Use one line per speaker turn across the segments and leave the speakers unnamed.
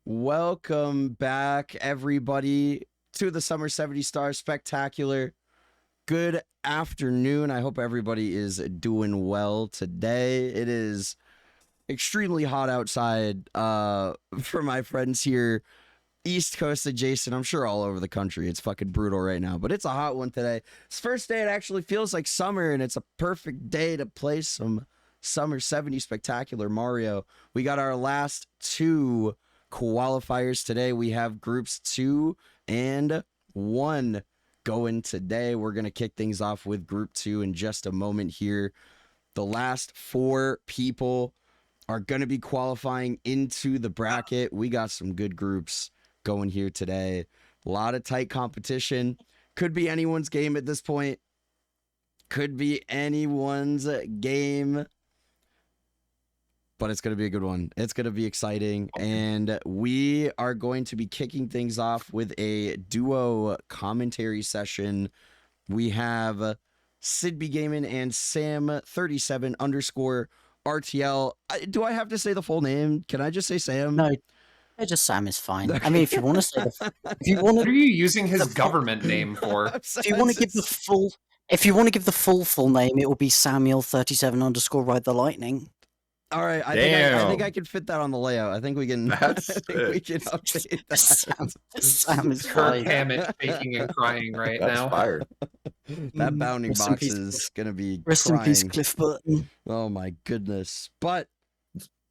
Welcome back, everybody, to the Summer 70 Star Spectacular. Good afternoon. I hope everybody is doing well today. It is extremely hot outside for my friends here, East Coast adjacent. I'm sure all over the country. It's fucking brutal right now, but it's a hot one today. It's the first day it actually feels like summer, and it's a perfect day to play some Summer 70 Spectacular Mario. We got our last two qualifiers today. We have groups 2 and 1 going today. We're going to kick things off with group 2 in just a moment here. The last 4 people are going to be qualifying into the bracket. We got some good groups going here today. A lot of tight competition. Could be anyone's game at this point. Could be anyone's game. But it's going to be a good one. It's going to be exciting. And we are going to be kicking things off with a duo commentary session. We have Sidby Gaming and Sam37_RTL. Do I have to say the full name? Can I just say Sam?
No, just Sam is fine. Okay. I mean, if you want to say
what are you using his government name for?
If you want to give the full name, it will be Samuel37_ Ride the Lightning.
All right, I think I can fit that on the layout. I think we can. I think we can update that.
Sam is
Kirk Hammett shaking and crying right now.
Fired.
That bounding box is gonna be.
Rest in peace, Cliff Burton.
Oh my goodness! But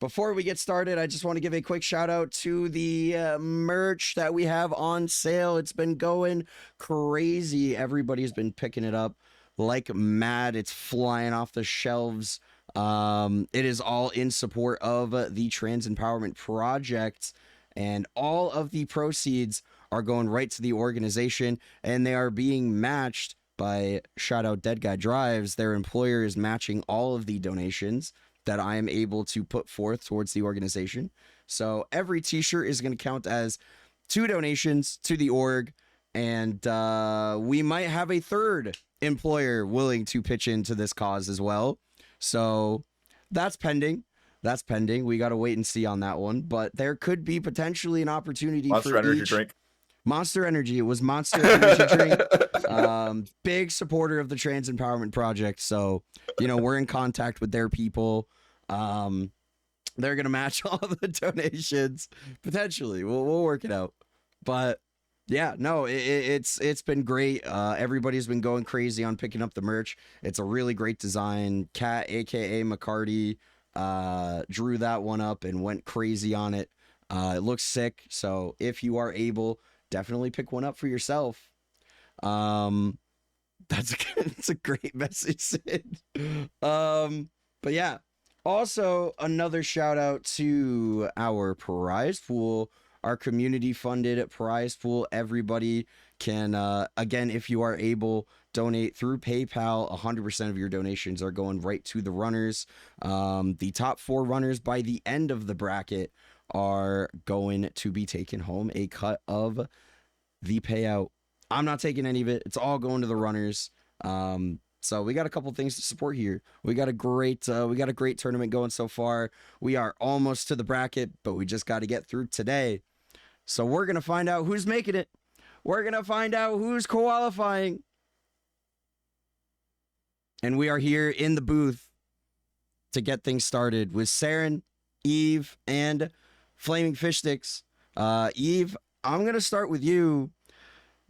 before we get started, I just want to give a quick shout out to the merch that we have on sale. It's been going crazy. Everybody's been picking it up like mad. It's flying off the shelves. It is all in support of the Trans Empowerment Project, and all of the proceeds are going right to the organization, and they are being matched by shout out Dead Guy Drives. Their employer is matching all of the donations that I am able to put forth towards the organization. So every t-shirt is going to count as 2 donations to the org, and we might have a third employer willing to pitch into this cause as well. So that's pending. That's pending. We got to wait and see on that one. But there could be potentially an opportunity
Monster Energy drink.
Monster Energy. It was Monster Energy drink. Big supporter of the Trans Empowerment Project. So, you know, we're in contact with their people. They're going to match all the donations. Potentially. We'll work it out. But yeah, no, it's been great. Everybody's been going crazy on picking up the merch. It's a really great design. Kat, aka McCarty, drew that one up and went crazy on it. It looks sick. So if you are able, definitely pick one up for yourself. That's a great message, Sid. But yeah, also another shout out to our prize pool. Our community funded prize pool. Everybody can, again, if you are able, donate through PayPal. 100% of your donations are going right to the runners. The top 4 runners by the end of the bracket are going to be taking home a cut of the payout. I'm not taking any of it. It's all going to the runners. So we got a couple things to support here. We got a great tournament going so far. We are almost to the bracket, but we just got to get through today. So we're going to find out who's making it. We're going to find out who's qualifying. And we are here in the booth to get things started with Saren, Eve, and Flaming Fish Sticks. Eve, I'm going to start with you.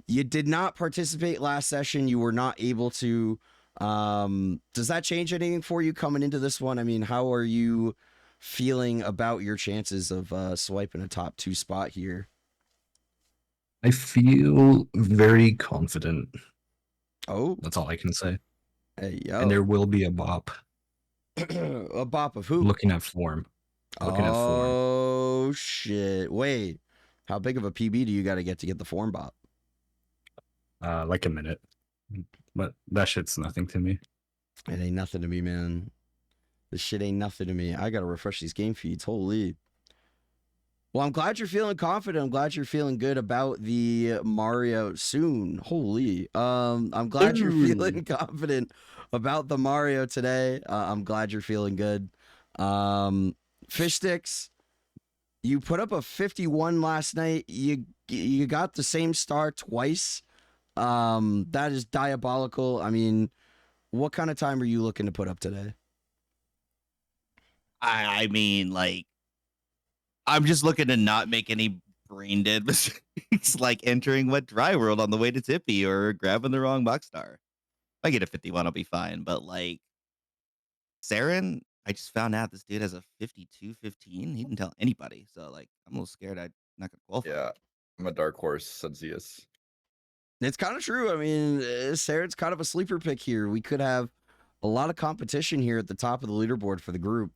You did not participate last session. You were not able to. Does that change anything for you coming into this one? I mean, how are you feeling about your chances of swiping a top 2 spot here?
I feel very confident.
Oh,
that's all I can say.
Hey, yo.
And there will be a bop.
A bop of who?
Looking at form.
Oh shit! Wait, how big of a PB do you got to get the form bop?
Like a minute. But that shit's nothing to me.
It ain't nothing to me, man. This shit ain't nothing to me. I gotta refresh these game feeds. Holy. Well, I'm glad you're feeling confident. I'm glad you're feeling good about the Mario soon. Holy. I'm glad you're feeling confident about the Mario today. I'm glad you're feeling good. Fish Sticks, you put up a 51 last night. You got the same star twice. That is diabolical. I mean, what kind of time are you looking to put up today?
I mean, like, I'm just looking to not make any brain dead mistakes, like entering wet dry world on the way to Tippy or grabbing the wrong box star. If I get a 51, I'll be fine. But like, Saren, I just found out this dude has a 52-15. He didn't tell anybody, so like, I'm a little scared I'm not gonna qualify.
Yeah, I'm a dark horse, said Zeus.
It's kind of true. I mean, Saren's kind of a sleeper pick here. We could have a lot of competition here at the top of the leaderboard for the group.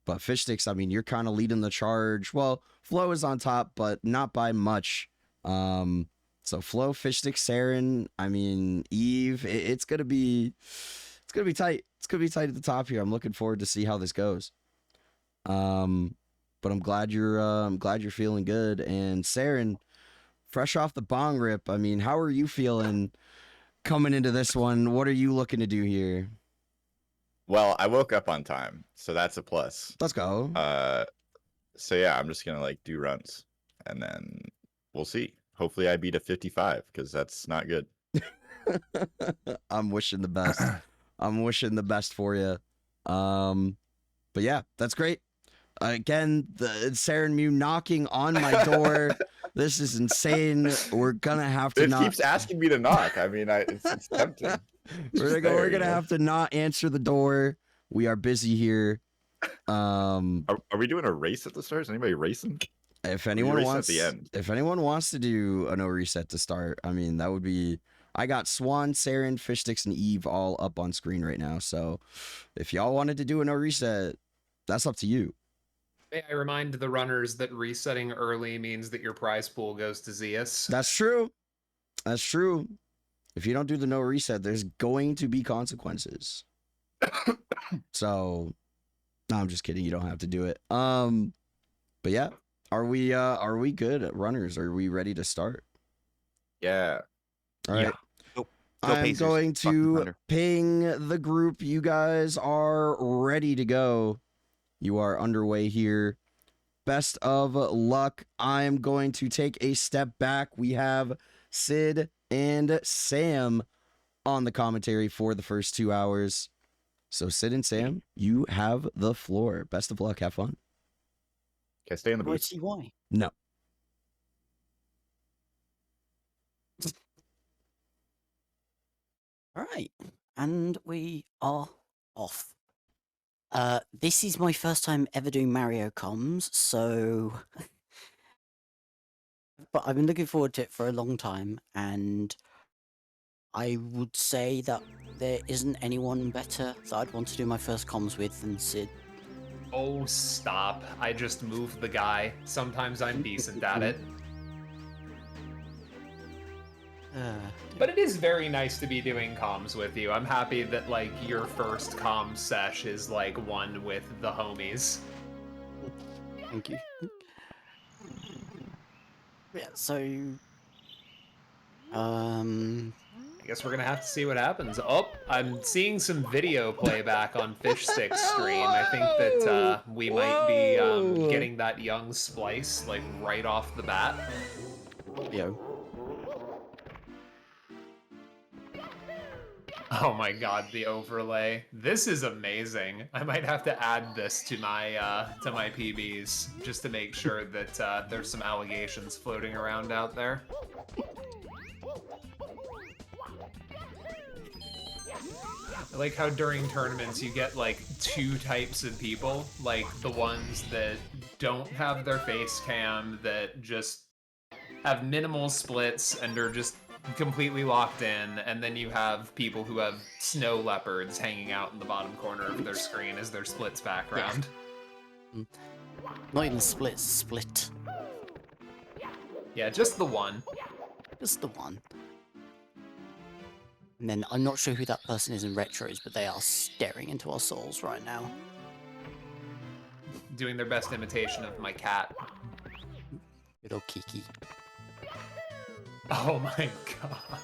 But Fish Sticks, I mean, you're kind of leading the charge. Well, Flo is on top, but not by much. So Flo, Fish Sticks, Saren, I mean, Eve, it's gonna be tight. It's gonna be tight at the top here. I'm looking forward to see how this goes. But I'm glad you're feeling good. And Saren, fresh off the bong rip, I mean, how are you feeling coming into this one? What are you looking to do here?
Well, I woke up on time, so that's a plus.
Let's go.
So yeah, I'm just gonna like do runs, and then we'll see. Hopefully, I beat a 55 because that's not good.
I'm wishing the best. I'm wishing the best for you. But yeah, that's great. Again, the Saren Mew knocking on my door. This is insane. We're gonna have to
It
not.
keeps asking me to knock. I mean, it's tempting.
We're gonna have to not answer the door. We are busy here.
Are we doing a race at the start? Is anybody racing?
If
We
anyone
race at
wants,
the end.
if anyone wants to do a no reset to start, I mean that would be. I got Swan, Saren, Fish Sticks, and Eve all up on screen right now. So, if y'all wanted to do a no reset, that's up to you.
May I remind the runners that resetting early means that your prize pool goes to Zeus?
That's true. That's true. If you don't do the no reset, there's going to be consequences. So, no, I'm just kidding. You don't have to do it. But yeah, are we good at runners? Are we ready to start?
Yeah.
All right.
Yeah. Go
I'm
Pacers.
going
Fuck the
to
Thunder.
ping the group. You guys are ready to go. You are underway here. Best of luck. I'm going to take a step back. We have Sid and Sam on the commentary for the first 2 hours. So Sid and Sam, you have the floor. Best of luck. Have fun.
Okay, stay in the
I
booth.
see why.
No.
All right, and we are off. This is my first time ever doing Mario comms, so but I've been looking forward to it for a long time, and I would say that there isn't anyone better that I'd want to do my first comms with than Sid.
Oh, stop. I just moved the guy. Sometimes I'm decent at it. But it is very nice to be doing comms with you. I'm happy that, like, your first comm sesh is, like, one with the homies.
Thank you. Yeah, so
I guess we're gonna have to see what happens. Oh, I'm seeing some video playback on Fish Stick's stream. I think that we might be getting that young splice, like, right off the bat.
yo.
Oh my god, the overlay. This is amazing. I might have to add this to my PBs just to make sure that there's some allegations floating around out there. I like how during tournaments you get like two types of people, like the ones that don't have their face cam, that just have minimal splits and are just completely locked in, and then you have people who have snow leopards hanging out in the bottom corner of their screen as their splits background.
Not even split.
Yeah, just the one.
Just the one. And then I'm not sure who that person is in retros, but they are staring into our souls right now.
Doing their best imitation of my cat.
Little Kiki.
Oh my god.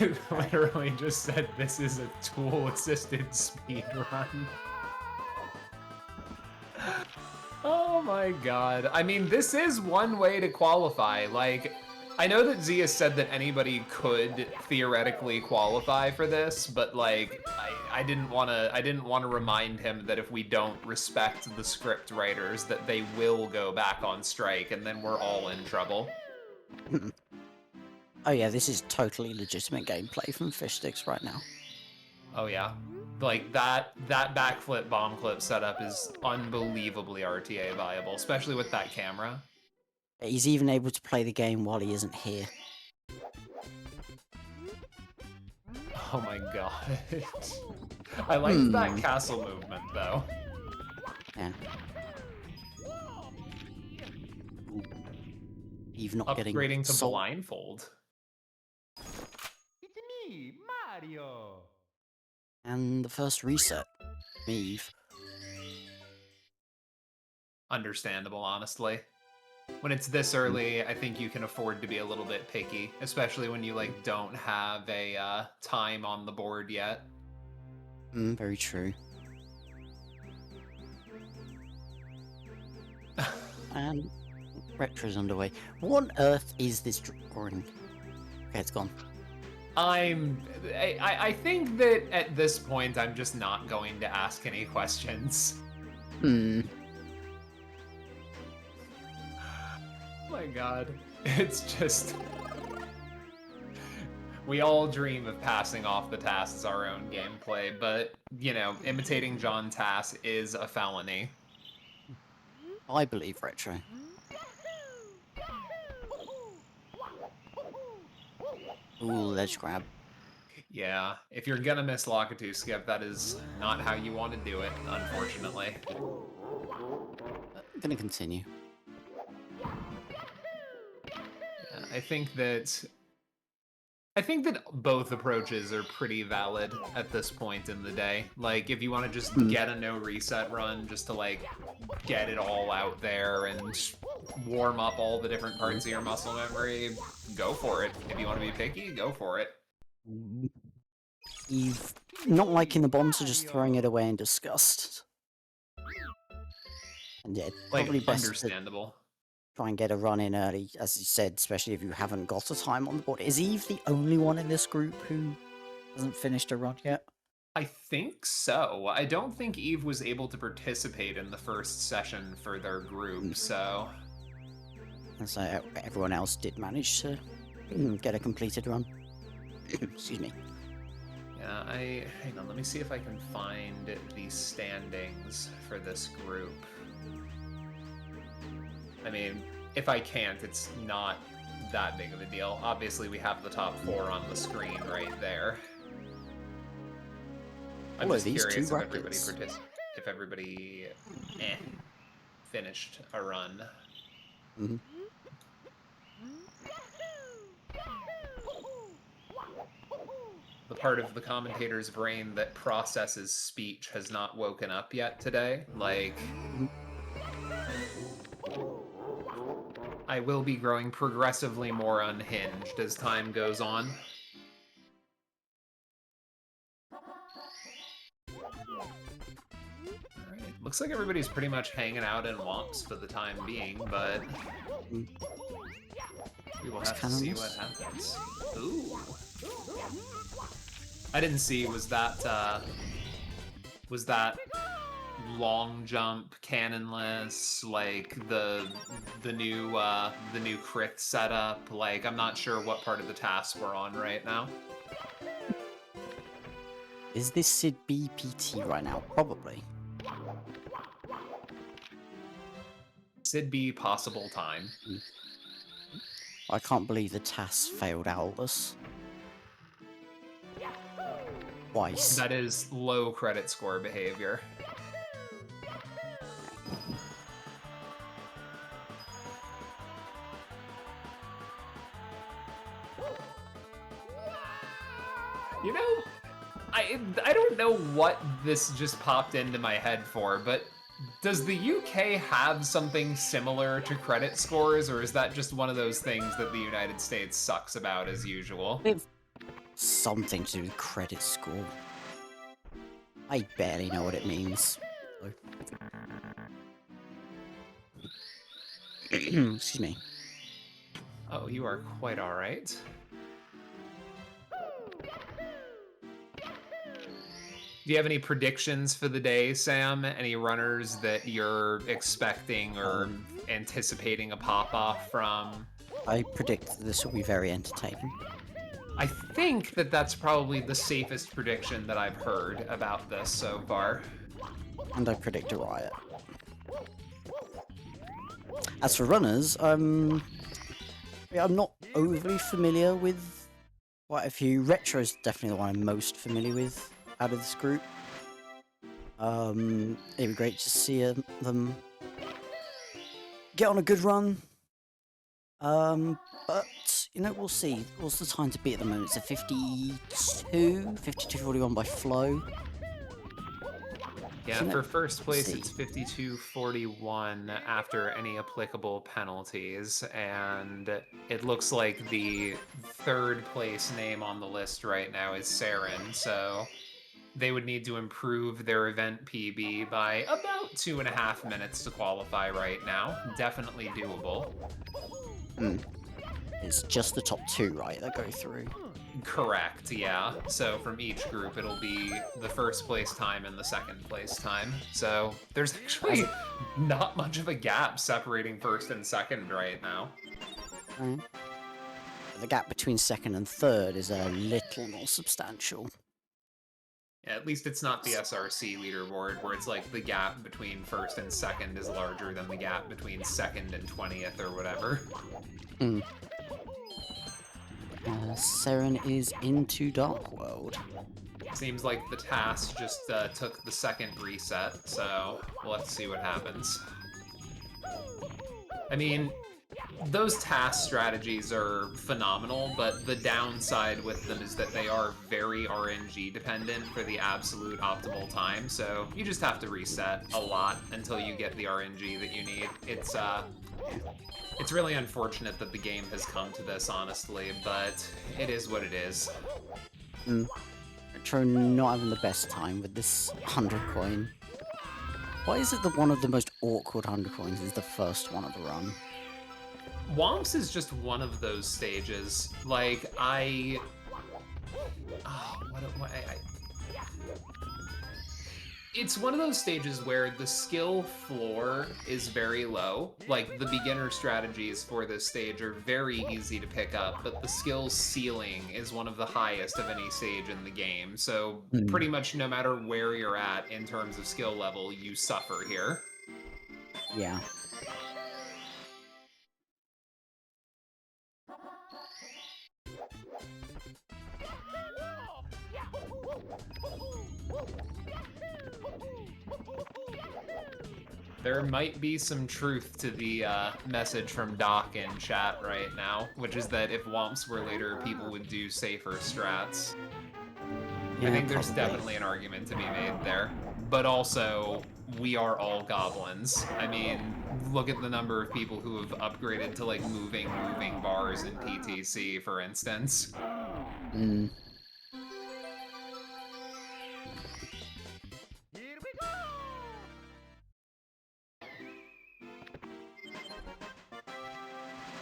It literally just said this is a tool-assisted speedrun. my god. I mean, this is one way to qualify. Like, I know that Zia said that anybody could theoretically qualify for this, but like, I didn't want to remind him that if we don't respect the script writers, that they will go back on strike, and then we're all in trouble.
Oh yeah, this is totally legitimate gameplay from Fish Sticks right now.
Oh yeah, like that backflip bomb clip setup is unbelievably RTA viable, especially with that camera.
He's even able to play the game while he isn't here.
Oh my god. I like that castle movement though.
Yeah. Eve not getting
Upgrading to
sold.
blindfold.
It's me, Mario.
And the first reset. Eve.
Understandable, honestly. When it's this early, I think you can afford to be a little bit picky, especially when you like don't have a time on the board yet.
Very true. And Retro's underway. What on earth is this drawing? Okay, it's gone.
I think that at this point, I'm just not going to ask any questions. Oh my god. It's just... We all dream of passing off the task as our own gameplay, but, you know, imitating John Tass is a felony.
I believe Retro. Ooh, ledge grab.
Yeah, if you're gonna miss Lakitu Skip, that is not how you want to do it, unfortunately.
I'm gonna continue.
Yeah, I think that both approaches are pretty valid at this point in the day. Like, if you want to just get a no reset run, just to like get it all out there and warm up all the different parts of your muscle memory, go for it. If you want to be picky, go for it.
Eve not liking the bomb, so just throwing it away in disgust. And yeah,
Like,
probably best to
understandable.
try and get a run in early, as you said, especially if you haven't got a time on the board. Is Eve the only one in this group who hasn't finished a run yet?
I think so. I don't think Eve was able to participate in the first session for their group, so...
And so everyone else did manage to get a completed run. Excuse me.
Yeah, hang on, let me see if I can find the standings for this group. I mean, if I can't, it's not that big of a deal. Obviously, we have the top 4 on the screen right there. I'm just curious if everybody finished a run. The part of the commentator's brain that processes speech has not woken up yet today. Like, I will be growing progressively more unhinged as time goes on. Alright, looks like everybody's pretty much hanging out in Womps for the time being, but we will have to see what happens. Ooh. I didn't see, was that long jump cannonless, like the new crit setup? Like, I'm not sure what part of the task we're on right now.
Is this Sid B PT right now? Probably.
Sid B possible time.
I can't believe the TAS failed Aldous. Twice.
That is low credit score behavior. You know, I don't know what this just popped into my head for, but does the UK have something similar to credit scores, or is that just one of those things that the United States sucks about as usual?
Something to do with credit score. I barely know what it means. Excuse me.
Oh, you are quite all right. Do you have any predictions for the day, Sam? Any runners that you're expecting or anticipating a pop-off from?
I predict that this will be very entertaining.
I think that that's probably the safest prediction that I've heard about this so far.
And I predict a riot. As for runners, I'm not overly familiar with quite a few. Retro's definitely the one I'm most familiar with out of this group. It'd be great to see them get on a good run. But, you know, we'll see. What's the time to beat at the moment? It's a 52-41 by Flo.
Yeah,
So
for
let's
first place,
see.
it's 52-41 after any applicable penalties, and it looks like the third place name on the list right now is Saren, so they would need to improve their event PB by about 2.5 minutes to qualify right now. Definitely doable.
It's just the top two, right, that go through.
Correct, yeah. So from each group, it'll be the first place time and the second place time. So there's actually not much of a gap separating first and second right now.
Right. The gap between second and third is a little more substantial.
Yeah, at least it's not the SRC leaderboard where it's like the gap between first and second is larger than the gap between second and 20th or whatever.
Saren is into Dark World.
Seems like the task just took the second reset, so we'll have to see what happens. I mean, those task strategies are phenomenal, but the downside with them is that they are very RNG dependent for the absolute optimal time, so you just have to reset a lot until you get the RNG that you need. It's really unfortunate that the game has come to this, honestly, but it is what it is.
Retro not having the best time with this 100 coin. Why is it that one of the most awkward 100 coins is the first one of the run?
Womps is just one of those stages. Like, it's one of those stages where the skill floor is very low. Like, the beginner strategies for this stage are very easy to pick up, but the skill ceiling is one of the highest of any stage in the game. So pretty much no matter where you're at in terms of skill level, you suffer here.
Yeah.
There might be some truth to the message from Doc in chat right now, which is that if Womps were later, people would do safer strats.
Yeah,
I think there's
probably.
definitely an argument to be made there. But also, we are all goblins. I mean, look at the number of people who have upgraded to, like, moving bars in PTC, for instance.
Here we go!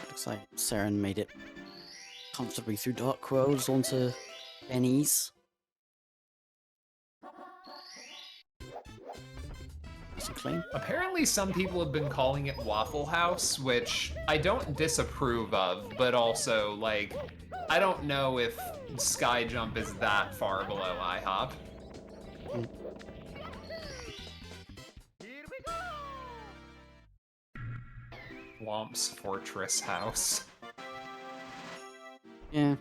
Looks like Saren made it comfortably through Dark Worlds onto Benny's. Nice and clean.
Apparently some people have been calling it Waffle House, which I don't disapprove of, but also, like, I don't know if Sky Jump is that far below IHOP.
Here we go!
Womp's Fortress House.
Yeah.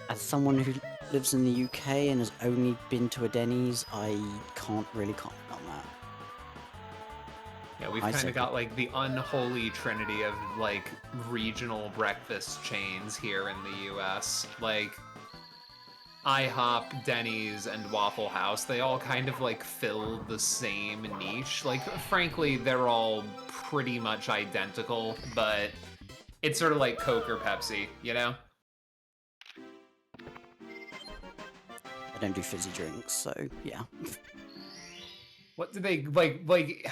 As someone who lives in the UK and has only been to a Denny's, I can't really comment on that.
Yeah, we've
I
kind
see.
of got like the unholy trinity of like regional breakfast chains here in the US. Like IHOP, Denny's, and Waffle House, they all kind of like fill the same niche. Like, frankly, they're all pretty much identical, but It's sort of like Coke or Pepsi, you know?
I don't do fizzy drinks, so yeah.
What do they like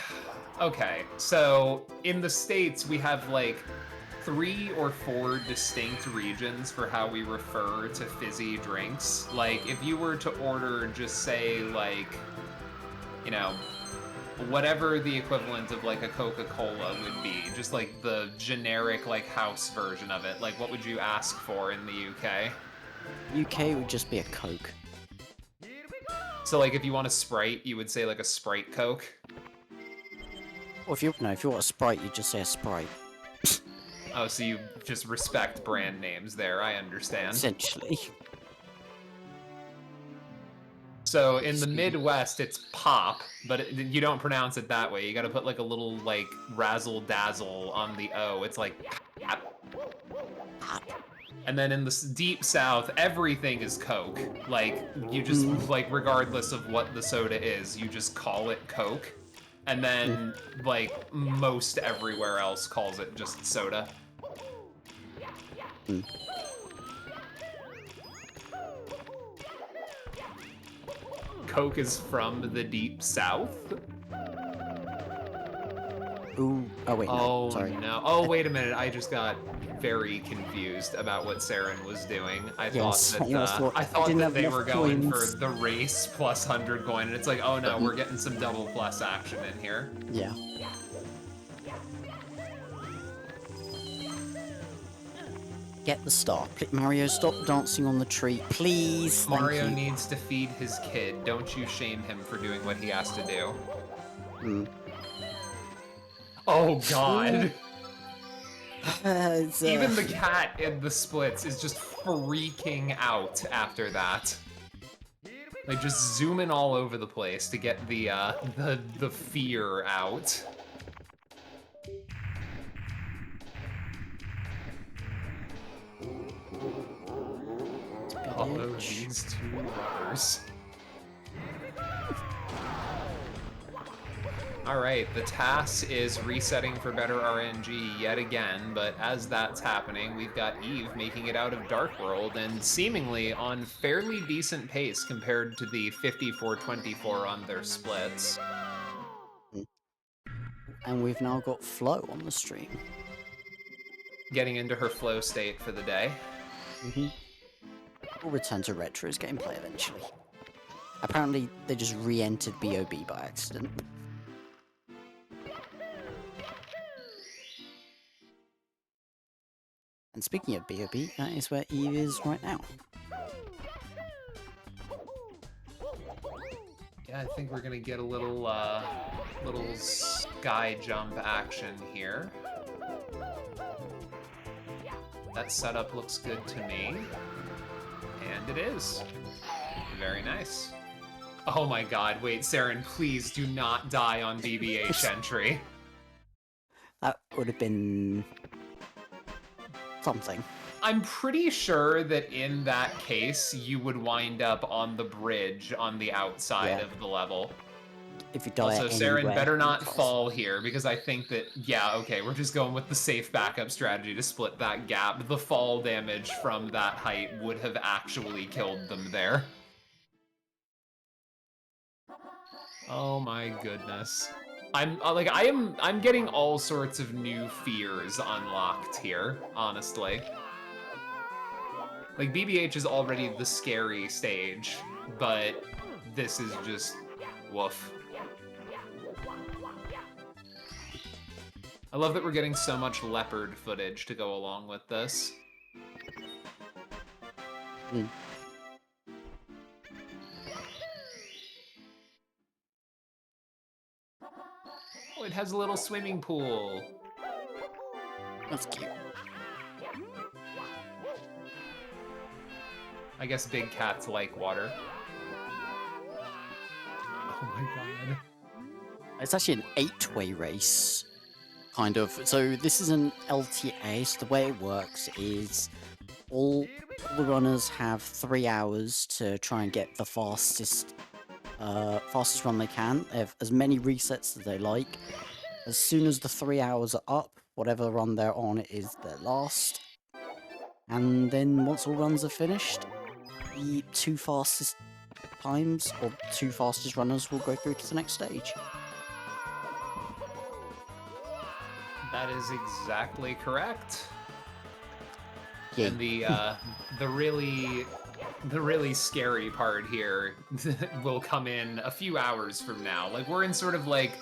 okay, so in the States we have like 3 or 4 distinct regions for how we refer to fizzy drinks. Like if you were to order just say like, you know, whatever the equivalent of like a Coca-Cola would be, just like the generic like house version of it, like what would you ask for in the UK?
UK would just be a Coke.
So like if you want a Sprite, you would say like a Sprite Coke.
Or if you want a Sprite, you just say a Sprite.
Oh, so you just respect brand names there, I understand.
Essentially.
So in the Midwest, it's pop, but you don't pronounce it that way. You gotta put like a little like razzle-dazzle on the O. It's like pap. And then in the deep South, everything is Coke. Like, you just, like, regardless of what the soda is, you just call it Coke. And then, like, most everywhere else calls it just soda. Coke is from the deep South?
Ooh. Oh wait.
Oh,
No, sorry.
no. Oh, wait a minute. I just got very confused about what Saren was doing. I
Yes,
thought
I
that,
thought-
I thought
didn't
that
have
they
enough
were going
coins.
for the race plus 100 coin, and it's like, oh no, we're getting some double plus action in here.
Yeah. Get the star. Mario, stop dancing on the tree, please. Thank
Mario
you.
needs to feed his kid. Don't you shame him for doing what he has to do. Oh god. Even the cat in the splits is just freaking out after that. Like just zooming all over the place to get the fear out. Follow these 2 runners. Alright, the task is resetting for better RNG yet again, but as that's happening, we've got Eve making it out of Dark World and seemingly on fairly decent pace compared to the 54-24 on their splits.
And we've now got Flo on the stream.
Getting into her flow state for the day.
We'll return to Retro's gameplay eventually. Apparently, they just re-entered BOB by accident. And speaking of BOB, that is where Eve is right now.
Yeah, I think we're gonna get a little sky jump action here. That setup looks good to me. And it is. Very nice. Oh my god, wait, Saren, please do not die on BBH entry.
That would have been something.
I'm pretty sure that in that case, you would wind up on the bridge on the outside of the level.
If you die
Also,
anywhere,
Saren better not
cross.
fall here, because I think that, yeah, okay, we're just going with the safe backup strategy to split that gap. The fall damage from that height would have actually killed them there. Oh my goodness. I'm getting all sorts of new fears unlocked here, honestly. Like, BBH is already the scary stage, but this is just woof. I love that we're getting so much leopard footage to go along with this. Oh, it has a little swimming pool.
That's cute.
I guess big cats like water. Oh my god.
It's actually an 8-way race, kind of. So this is an LTA, so the way it works is all the runners have 3 hours to try and get the fastest run they can. They have as many resets as they like. As soon as the 3 hours are up, whatever run they're on is their last. And then once all runs are finished, the 2 fastest times, or 2 fastest runners will go through to the next stage.
That is exactly correct.
Yay.
And the really scary part here will come in a few hours from now. Like, we're in sort of like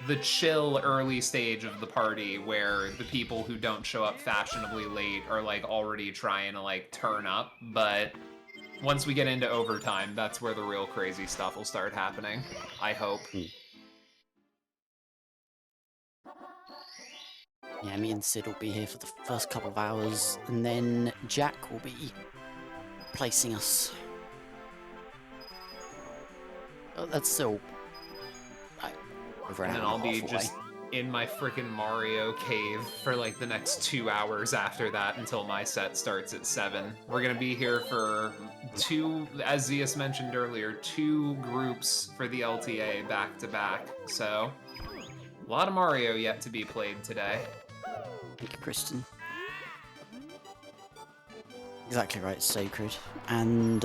the chill early stage of the party where the people who don't show up fashionably late are like already trying to like turn up, but once we get into overtime, that's where the real crazy stuff will start happening, I hope.
Yeah, me and Sid will be here for the first couple of hours, and then Jack will be replacing us. Oh, that's still over an
And then
hour
I'll
and a
be
half
just
away.
in my freaking Mario cave for like the next 2 hours after that until my set starts at 7. We're gonna be here for 2, as Zeus mentioned earlier, 2 groups for the LTA back to back. So a lot of Mario yet to be played today.
Thank you, Kristen. Exactly right, Sacred. And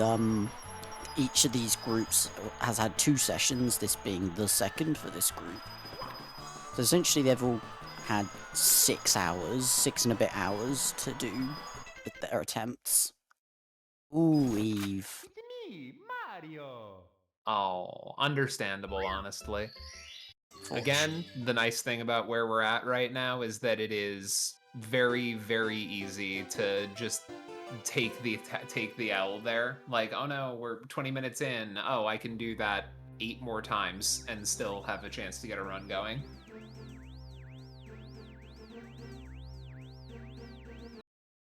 each of these groups has had 2 sessions, this being the second for this group. So essentially they've all had 6 hours, 6 and a bit hours to do with their attempts. Ooh, Eve.
It's me, Mario.
Oh, understandable, honestly. Again, the nice thing about where we're at right now is that it is very, very easy to just take the L there. Like, oh no, we're 20 minutes in. Oh, I can do that 8 more times and still have a chance to get a run going.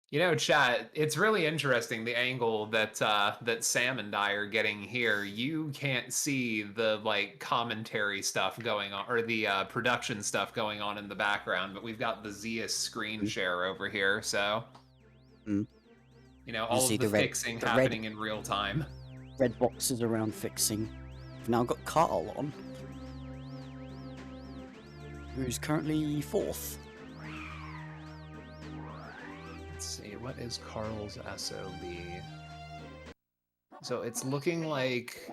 You know, chat, it's really interesting the angle that that Sam and I are getting here. You can't see the like commentary stuff going on, or the production stuff going on in the background, but we've got the Zeus screen share over here, so
Mm.
you know,
You
all
see
of the
the red-
fixing
the red-
happening in real time.
Red boxes around fixing. We've now got Carl on, who's currently 4th.
Let's see, what is Carl's SOB? So it's looking like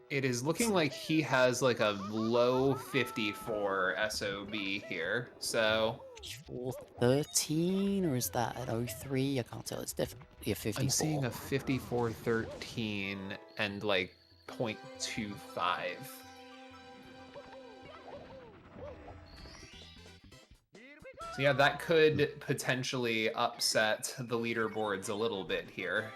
he has like a low 54 SOB here. So
413, or is that at 03? I can't tell. It's definitely a 54.
I'm seeing a 54.13 and like 0.25. So yeah, that could potentially upset the leaderboards a little bit here.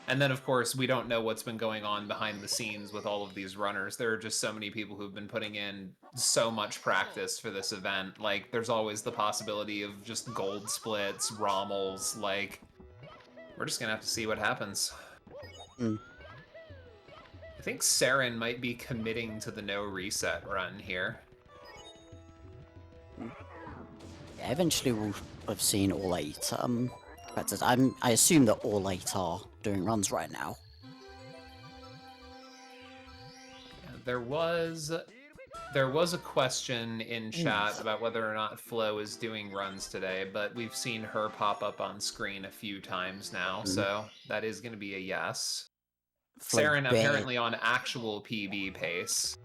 And then, of course, we don't know what's been going on behind the scenes with all of these runners. There are just so many people who've been putting in so much practice for this event. Like, there's always the possibility of just gold splits, rommels. Like, we're just gonna have to see what happens.
Mm.
I think Saren might be committing to the no reset run here.
Yeah, eventually we'll have seen all 8 competitors. I assume that all 8 are doing runs right now.
There was a question in chat about whether or not Flo is doing runs today, but we've seen her pop up on screen a few times now, so that is going to be a yes.
Flo
Saren
Bear-
apparently on actual PB pace.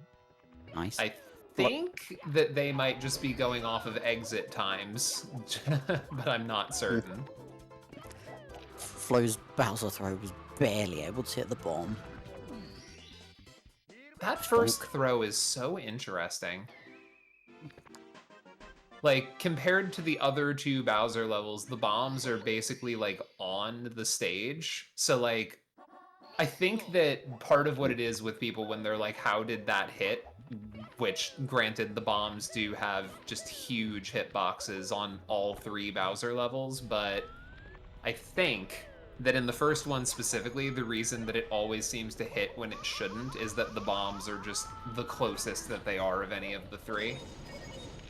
Nice.
I think that they might just be going off of exit times, but I'm not certain.
Flo's Bowser throw was barely able to hit the bomb.
That first throw is so interesting. Like, compared to the other 2 Bowser levels, the bombs are basically, like, on the stage. So, like, I think that part of what it is with people when they're like, how did that hit? Which, granted, the bombs do have just huge hitboxes on all 3 Bowser levels, but I think that in the first one specifically, the reason that it always seems to hit when it shouldn't is that the bombs are just the closest that they are of any of the 3.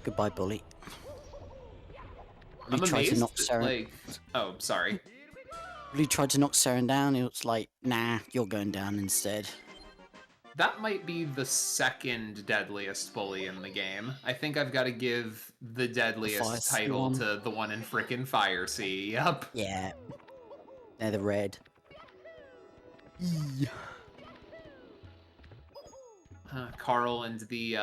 Goodbye, Bully.
I'm
tried to
amazed
knock
that,
Saren.
like... Oh, sorry.
Bully tried to knock Saren down. It was like, nah, you're going down instead.
that might be the second deadliest bully in the game. I think I've got to give the deadliest
Fire Sea
title
one?
to the one in frickin' Fire Sea. Yep.
Yeah. They're the red.
Carl and the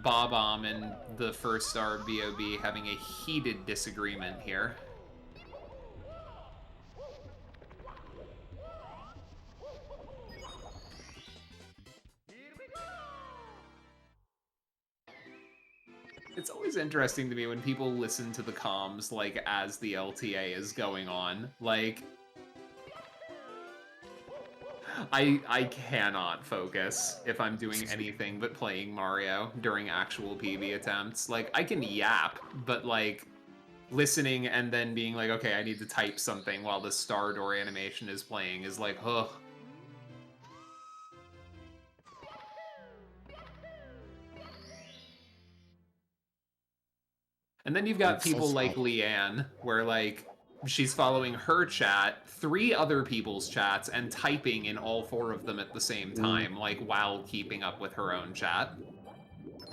Bob-omb and the first star BOB having a heated disagreement here. It's always interesting to me when people listen to the comms, like, as the LTA is going on. Like, I cannot focus if I'm doing anything but playing Mario during actual PB attempts. Like, I can yap, but, like, listening and then being like, okay, I need to type something while the star door animation is playing is like, ugh. And then you've got
It
people
says,
like Leanne, where, like, she's following her chat, 3 other people's chats, and typing in all 4 of them at the same time, like, while keeping up with her own chat.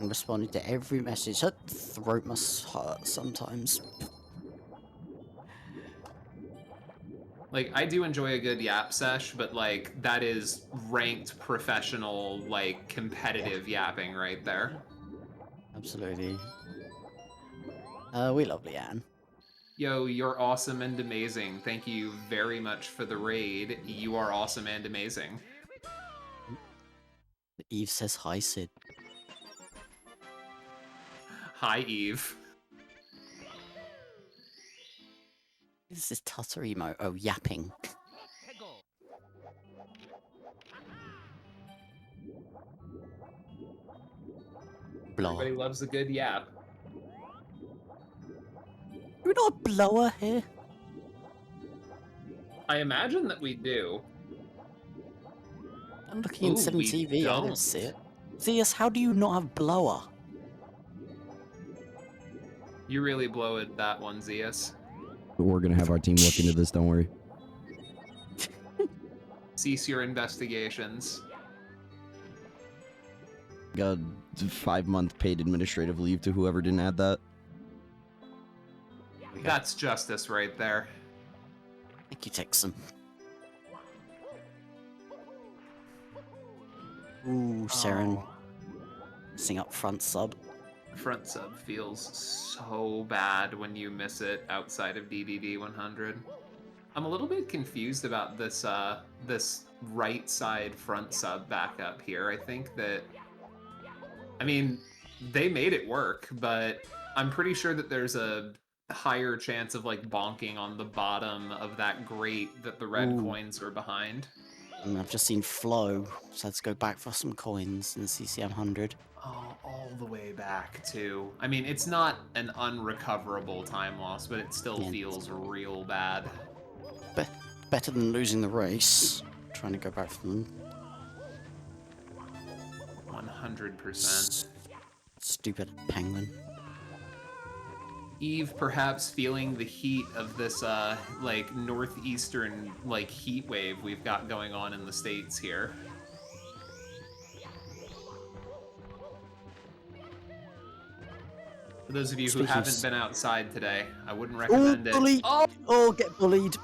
I'm responding to every message. Her throat must hurt sometimes.
Like, I do enjoy a good yap sesh, but, like, that is ranked professional, like, competitive yapping right there.
Absolutely. We love Leanne.
Yo, you're awesome and amazing. Thank you very much for the raid. You are awesome and amazing.
Eve says hi, Sid.
Hi, Eve.
This is Tutter emote. Oh, yapping. Blower.
Everybody loves a good yap.
Do we not have blower here?
I imagine that we do.
I'm looking in
Ooh,
7TV,
we
I
don't.
don't see it. Zeus, how do you not have blower?
You really blow it that one, Zeus.
We're gonna have our team look into this. Don't worry.
Cease your investigations.
Got a 5-month paid administrative leave to whoever didn't add that.
That's justice right there.
Thank you, Texan. Ooh, Saren. Sing up front sub.
Front sub feels so bad when you miss it outside of DDD 100. I'm a little bit confused about this this right side front sub backup here. I think that, I mean, they made it work, but I'm pretty sure that there's a higher chance of, like, bonking on the bottom of that grate that the red
Ooh.
coins are behind.
And I've just seen Flo, so let's go back for some coins in the CCM 100.
Oh, all the way back too. I mean, it's not an unrecoverable time loss, but it still
Yeah.
feels real bad.
Better than losing the race. Trying to go back for them.
100%.
Stupid penguin.
Eve perhaps feeling the heat of this, like, northeastern, like, heat wave we've got going on in the States here. For those of you who
Speaking
haven't
s-
been outside today, I wouldn't
Oh,
recommend it.
bully!
Oh,
Oh, get bullied.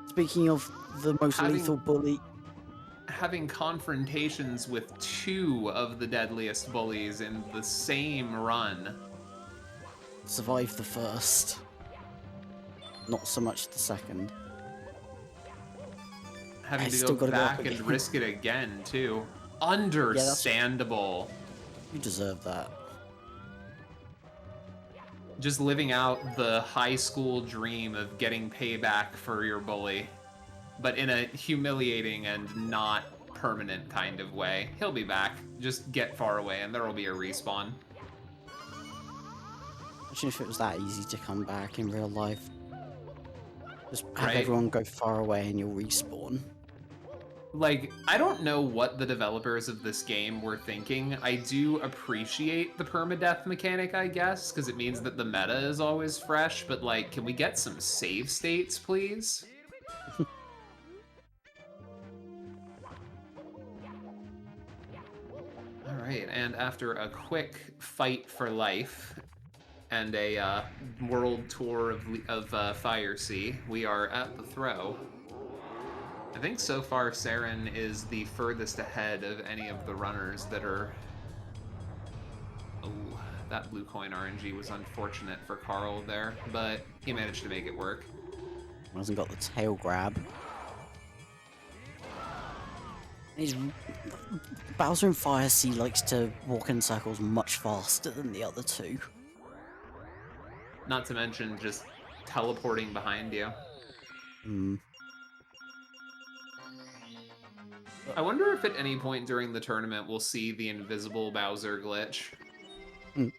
Speaking of the most
Having-
lethal bully,
having confrontations with 2 of the deadliest bullies in the same run.
survived the first. Not so much the second.
Having
I
to
still
go
gotta go up
back and
again.
risk it again, too. Understandable.
You deserve that.
Just living out the high school dream of getting payback for your bully, but in a humiliating and not permanent kind of way. He'll be back. Just get far away and there will be a respawn.
Imagine if it was that easy to come back in real life. Just have
Right.
everyone go far away and you'll respawn.
Like, I don't know what the developers of this game were thinking. I do appreciate the permadeath mechanic, I guess, because it means that the meta is always fresh, but, like, can we get some save states, please? right, and after a quick fight for life and a world tour of Fire Sea, we are at the throw. I think so far Saren is the furthest ahead of any of the runners that are... Oh, that blue coin RNG was unfortunate for Carl there, but he managed to make it work.
Hasn't got the tail grab. He's... Bowser and Fire Sea likes to walk in circles much faster than the other two.
Not to mention just teleporting behind you.
Hmm.
I wonder if at any point during the tournament we'll see the invisible Bowser glitch.
Maybe.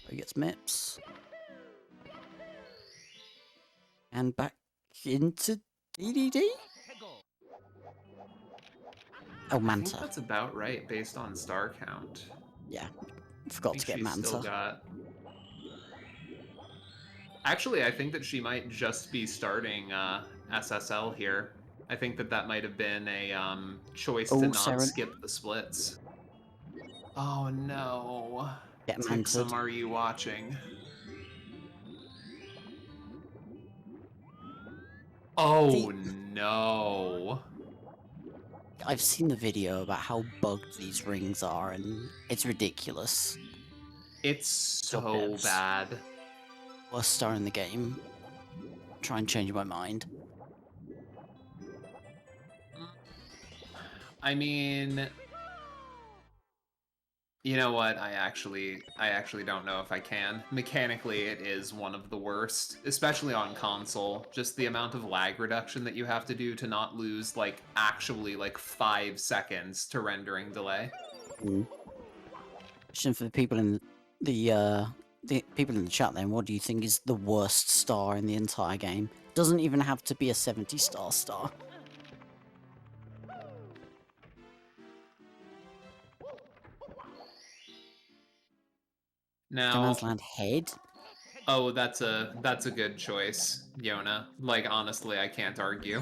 He gets Mips. And back into DDD? Oh,
I think
Manta.
that's about right based on star count.
Yeah. Forgot to get
She's still
Manta.
got... Actually, I think that she might just be starting SSL here. I think that that might have been a choice
Oh,
to not
Saren.
skip the splits. Oh no.
Get
Tixum,
Manta'd.
are you watching? Oh no.
I've seen the video about how bugged these rings are, and it's ridiculous.
It's so
Pips.
bad.
Worst star in the game. Try and change my mind.
I mean, you know what? I actually don't know if I can. Mechanically, it is one of the worst, especially on console. Just the amount of lag reduction that you have to do to not lose, like, actually, like, 5 seconds to rendering delay.
Question for the people in the people in the chat then, what do you think is the worst star in the entire game? Doesn't even have to be a 70-star star.
Now,
Man's Land head?
oh, that's a good choice, Yona. Like, honestly, I can't argue.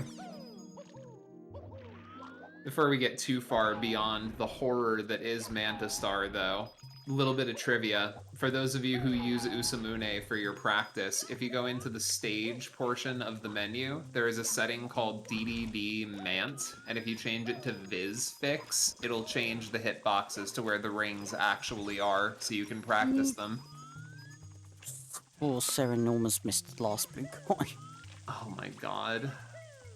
Before we get too far beyond the horror that is Manta Star, though, a little bit of trivia. For those of you who use Usamune for your practice, if you go into the stage portion of the menu, there is a setting called DDD Mant, and if you change it to Viz Fix, it'll change the hitboxes to where the rings actually are, so you can practice them.
Or Saren almost missed the last blue coin.
Oh my god.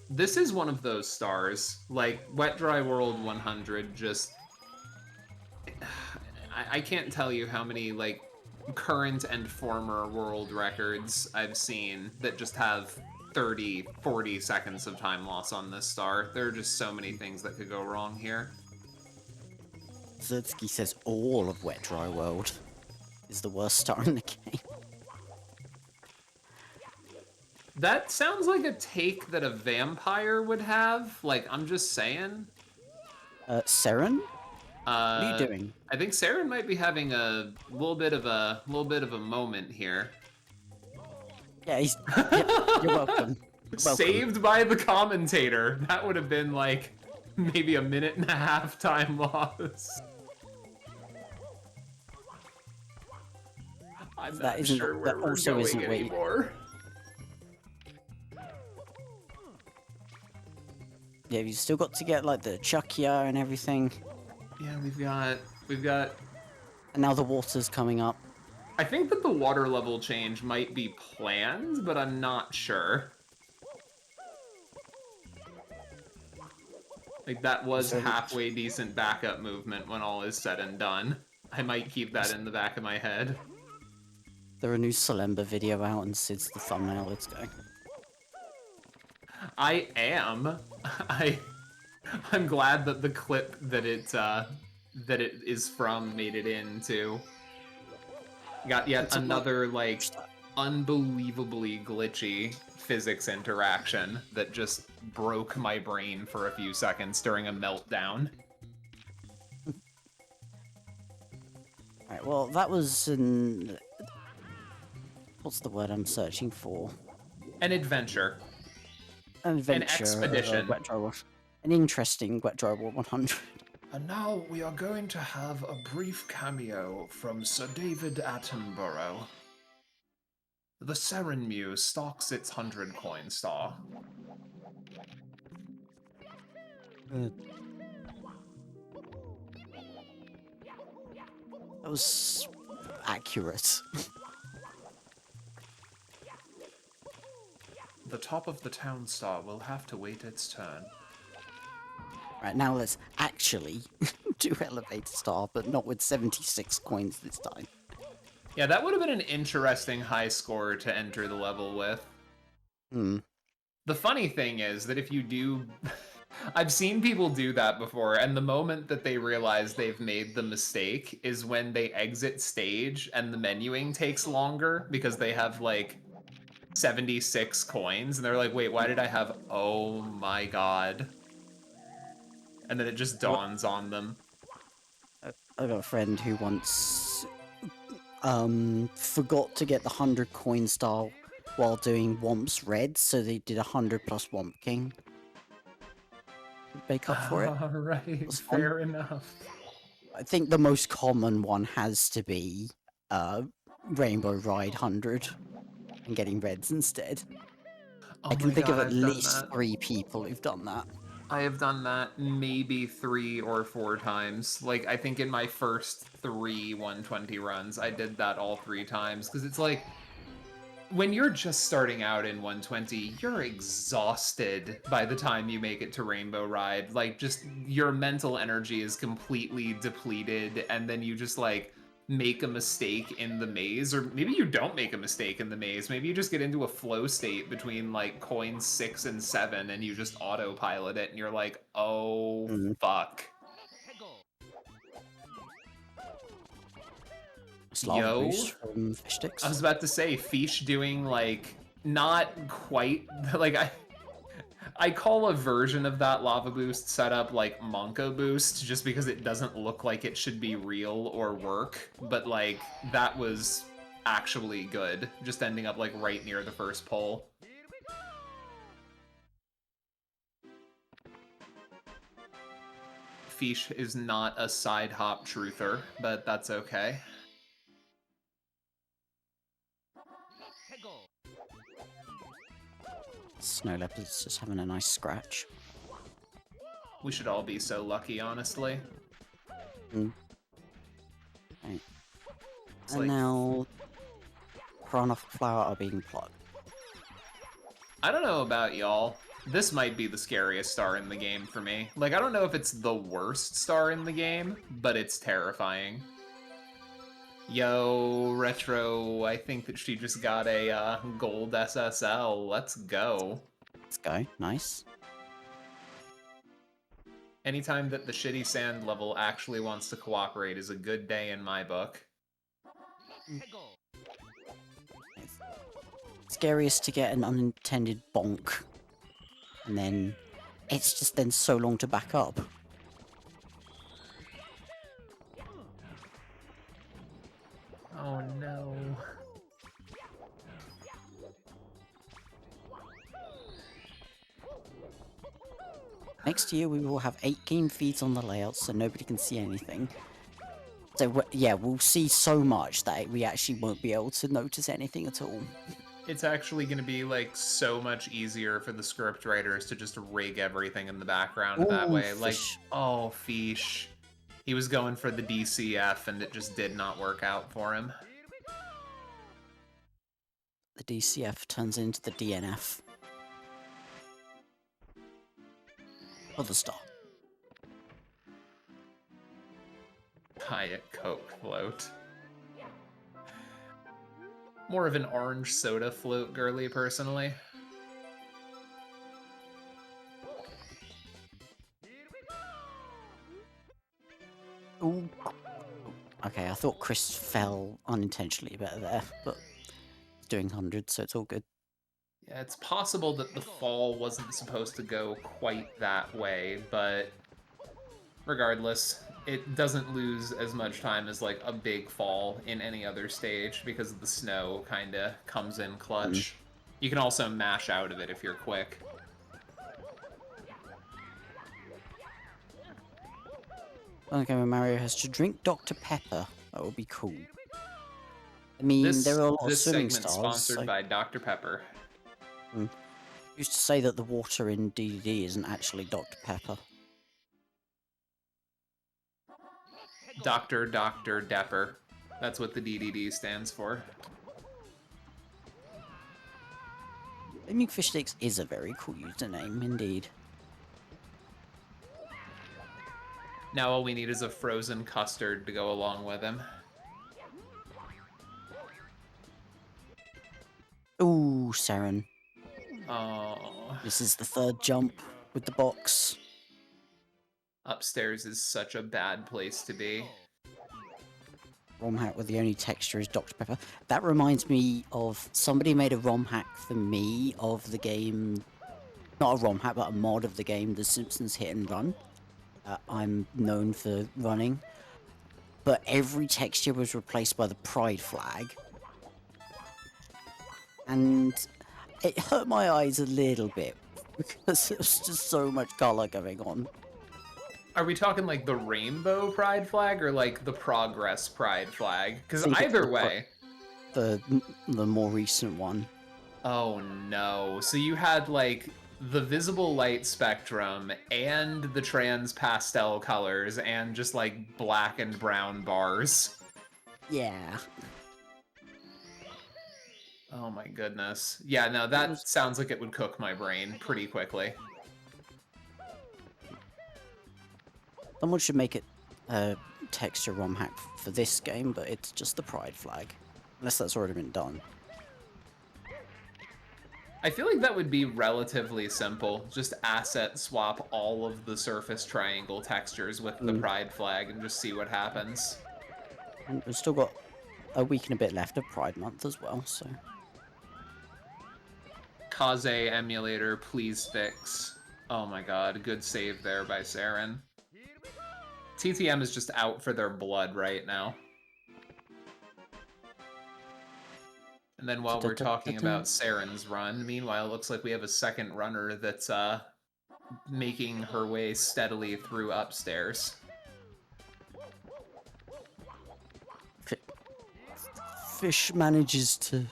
This is one of those stars. Like, Wet Dry World 100 just... I can't tell you how many, like, current and former world records I've seen that just have 30, 40 seconds of time loss on this star. There are just so many things that could go wrong here.
Zertsky says all of Wet Dry World is the worst star in the game.
That sounds like a take that a vampire would have. Like, I'm just saying.
Saren? What are you doing?
I think Saren might be having a little bit of a moment here.
Yeah, he's... yeah, you're welcome.
Saved by the commentator. That would have been like maybe a minute and a half time loss. I'm
That
not
isn't-
sure
that
where we're
also
going
isn't where you-
anymore.
Yeah, you've still got to get, like, the Chuckia and everything.
Yeah, we've got.
And now the water's coming up.
I think that the water level change might be planned, but I'm not sure. Like, that was halfway decent backup movement when all is said and done. I might keep that in the back of my head.
There are a new Salemba video out and Sid's the thumbnail. Let's go.
I am. I'm glad that the clip that it is from made it into. Got yet
It's a
another like unbelievably glitchy physics interaction that just broke my brain for a few seconds during a meltdown.
Alright, well, that was an... What's the word I'm searching for?
An adventure.
An adventure.
expedition.
Wet Dry World. an interesting Wet Dry World 100.
And now we are going to have a brief cameo from Sir David Attenborough. The Seren Muse stalks its 100-coin star.
That was accurate.
The top of the town star will have to wait its turn.
Right, now let's actually do Elevator Star, but not with 76 coins this time.
Yeah, that would have been an interesting high score to enter the level with.
Hmm.
The funny thing is that if you do... I've seen people do that before, and the moment that they realize they've made the mistake is when they exit stage and the menuing takes longer because they have, like, 76 coins, and they're like, wait, why did I have... Oh my god. And then it just dawns on them.
I got a friend who once forgot to get the 100 coin star while doing Womp's Red, so they did 100 plus Womp King. Make up for it.
Alright,
was fun.
fair enough.
I think the most common one has to be Rainbow Ride 100 and getting reds instead. I can think of at least 3 people who've done that.
I have done that maybe 3 or 4 times. Like, I think in my first 3 120 runs, I did that all 3 times. Because it's like, when you're just starting out in 120, you're exhausted by the time you make it to Rainbow Ride. Like, just your mental energy is completely depleted, and then you just, like, make a mistake in the maze, or maybe you don't make a mistake in the maze. Maybe you just get into a flow state between like coins 6 and 7 and you just autopilot it and you're like, oh fuck.
Yo, from Fish Sticks.
I was about to say, Fish doing like not quite like I call a version of that lava boost setup like Monka boost, just because it doesn't look like it should be real or work, but like that was actually good, just ending up like right near the first pole. Fish is not a side hop truther, but that's okay.
Snow Leopard's just having a nice scratch.
We should all be so lucky, honestly.
Mm. Right.
It's
And
like,
now, Piranha Flower are being plucked.
I don't know about y'all. This might be the scariest star in the game for me. Like, I don't know if it's the worst star in the game, but it's terrifying. Yo, Retro, I think that she just got a gold SSL. Let's go.
Let's go. Nice.
Anytime that the shitty sand level actually wants to cooperate is a good day in my book.
Scariest to get an unintended bonk. And then it's just then so long to back up.
Oh no.
Next year we will have 8 game feeds on the layout so nobody can see anything. So yeah, we'll see so much that we actually won't be able to notice anything at all.
It's actually going to be like so much easier for the script writers to just rig everything in the background that way. Like, oh, Fish. He was going for the DCF and it just did not work out for him.
The DCF turns into the DNF. Or the star.
Diet Coke float. More of an orange soda float girly, personally.
Ooh. Okay, I thought Chris fell unintentionally better there, but he's doing 100, so it's all good.
Yeah, it's possible that the fall wasn't supposed to go quite that way, but regardless, it doesn't lose as much time as like a big fall in any other stage because the snow kind of comes in clutch. You can also mash out of it if you're quick.
Okay, when Mario has to drink Dr. Pepper. That would be cool. I mean,
This
there are a lot of
this
swimming
segment's
stars.
sponsored
So
by Dr. Pepper.
used to say that the water in DDD isn't actually Dr. Pepper.
Dr. Depper. That's what the DDD stands for.
Flaming Fish Sticks is a very cool username, indeed.
Now all we need is a frozen custard to go along with him.
Ooh, Saren.
Oh,
This is the third jump with the box.
upstairs is such a bad place to be.
ROM hack where the only texture is Dr. Pepper. That reminds me of somebody made a ROM hack for me of the game. Not a ROM hack, but a mod of the game, The Simpsons Hit and Run. I'm known for running. But every texture was replaced by the pride flag. And it hurt my eyes a little bit because there was just so much color going on.
Are we talking like the rainbow pride flag or like the progress pride flag? Because
think it's
either
the
way.
The more recent one.
Oh no. So you had like the visible light spectrum and the trans pastel colors and just like black and brown bars.
Yeah.
Oh my goodness. Yeah, no, that sounds like it would cook my brain pretty quickly.
Someone should make it a texture ROM hack for this game, but it's just the pride flag. Unless that's already been done.
I feel like that would be relatively simple. Just asset swap all of the surface triangle textures with the pride flag and just see what happens.
And we've still got a week and a bit left of Pride Month as well, so...
Kaze emulator, please fix. Oh my god, good save there by Saren. TTM is just out for their blood right now. And then while we're talking about Saren's run, meanwhile, it looks like we have a second runner that's making her way steadily through upstairs.
Fish manages to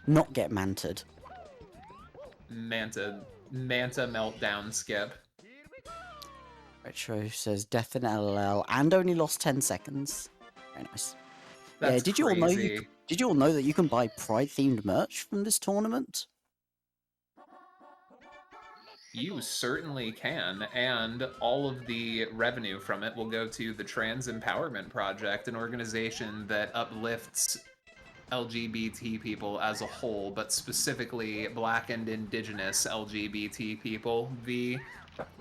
not get manted.
Manta meltdown skip.
Retro says death in LLL and only lost 10 seconds. Very nice.
That's
yeah, did you all know
crazy.
did you all know that you can buy Pride themed merch from this tournament?
You certainly can, and all of the revenue from it will go to the Trans Empowerment Project, an organization that uplifts LGBT people as a whole, but specifically Black and Indigenous LGBT people, the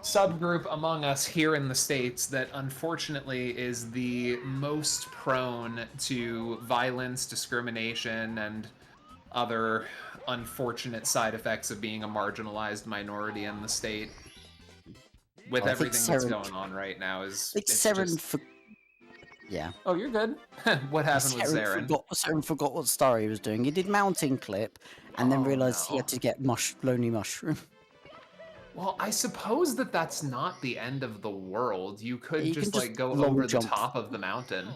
subgroup among us here in the States that unfortunately is the most prone to violence, discrimination, and other unfortunate side effects of being a marginalized minority in the state. With
Well, I think
everything that's
Saren-
going on right now is
I think
it's
Saren
just...
for... Yeah.
Oh, you're good. What happened with Saren?
Saren forgot what star he was doing. He did mounting clip, and then
Oh,
realized he
no.
had to get lonely mushroom.
Well, I suppose that that's not the end of the world. You could
You can
just
just
like go
long
over the
jump.
top of the mountain.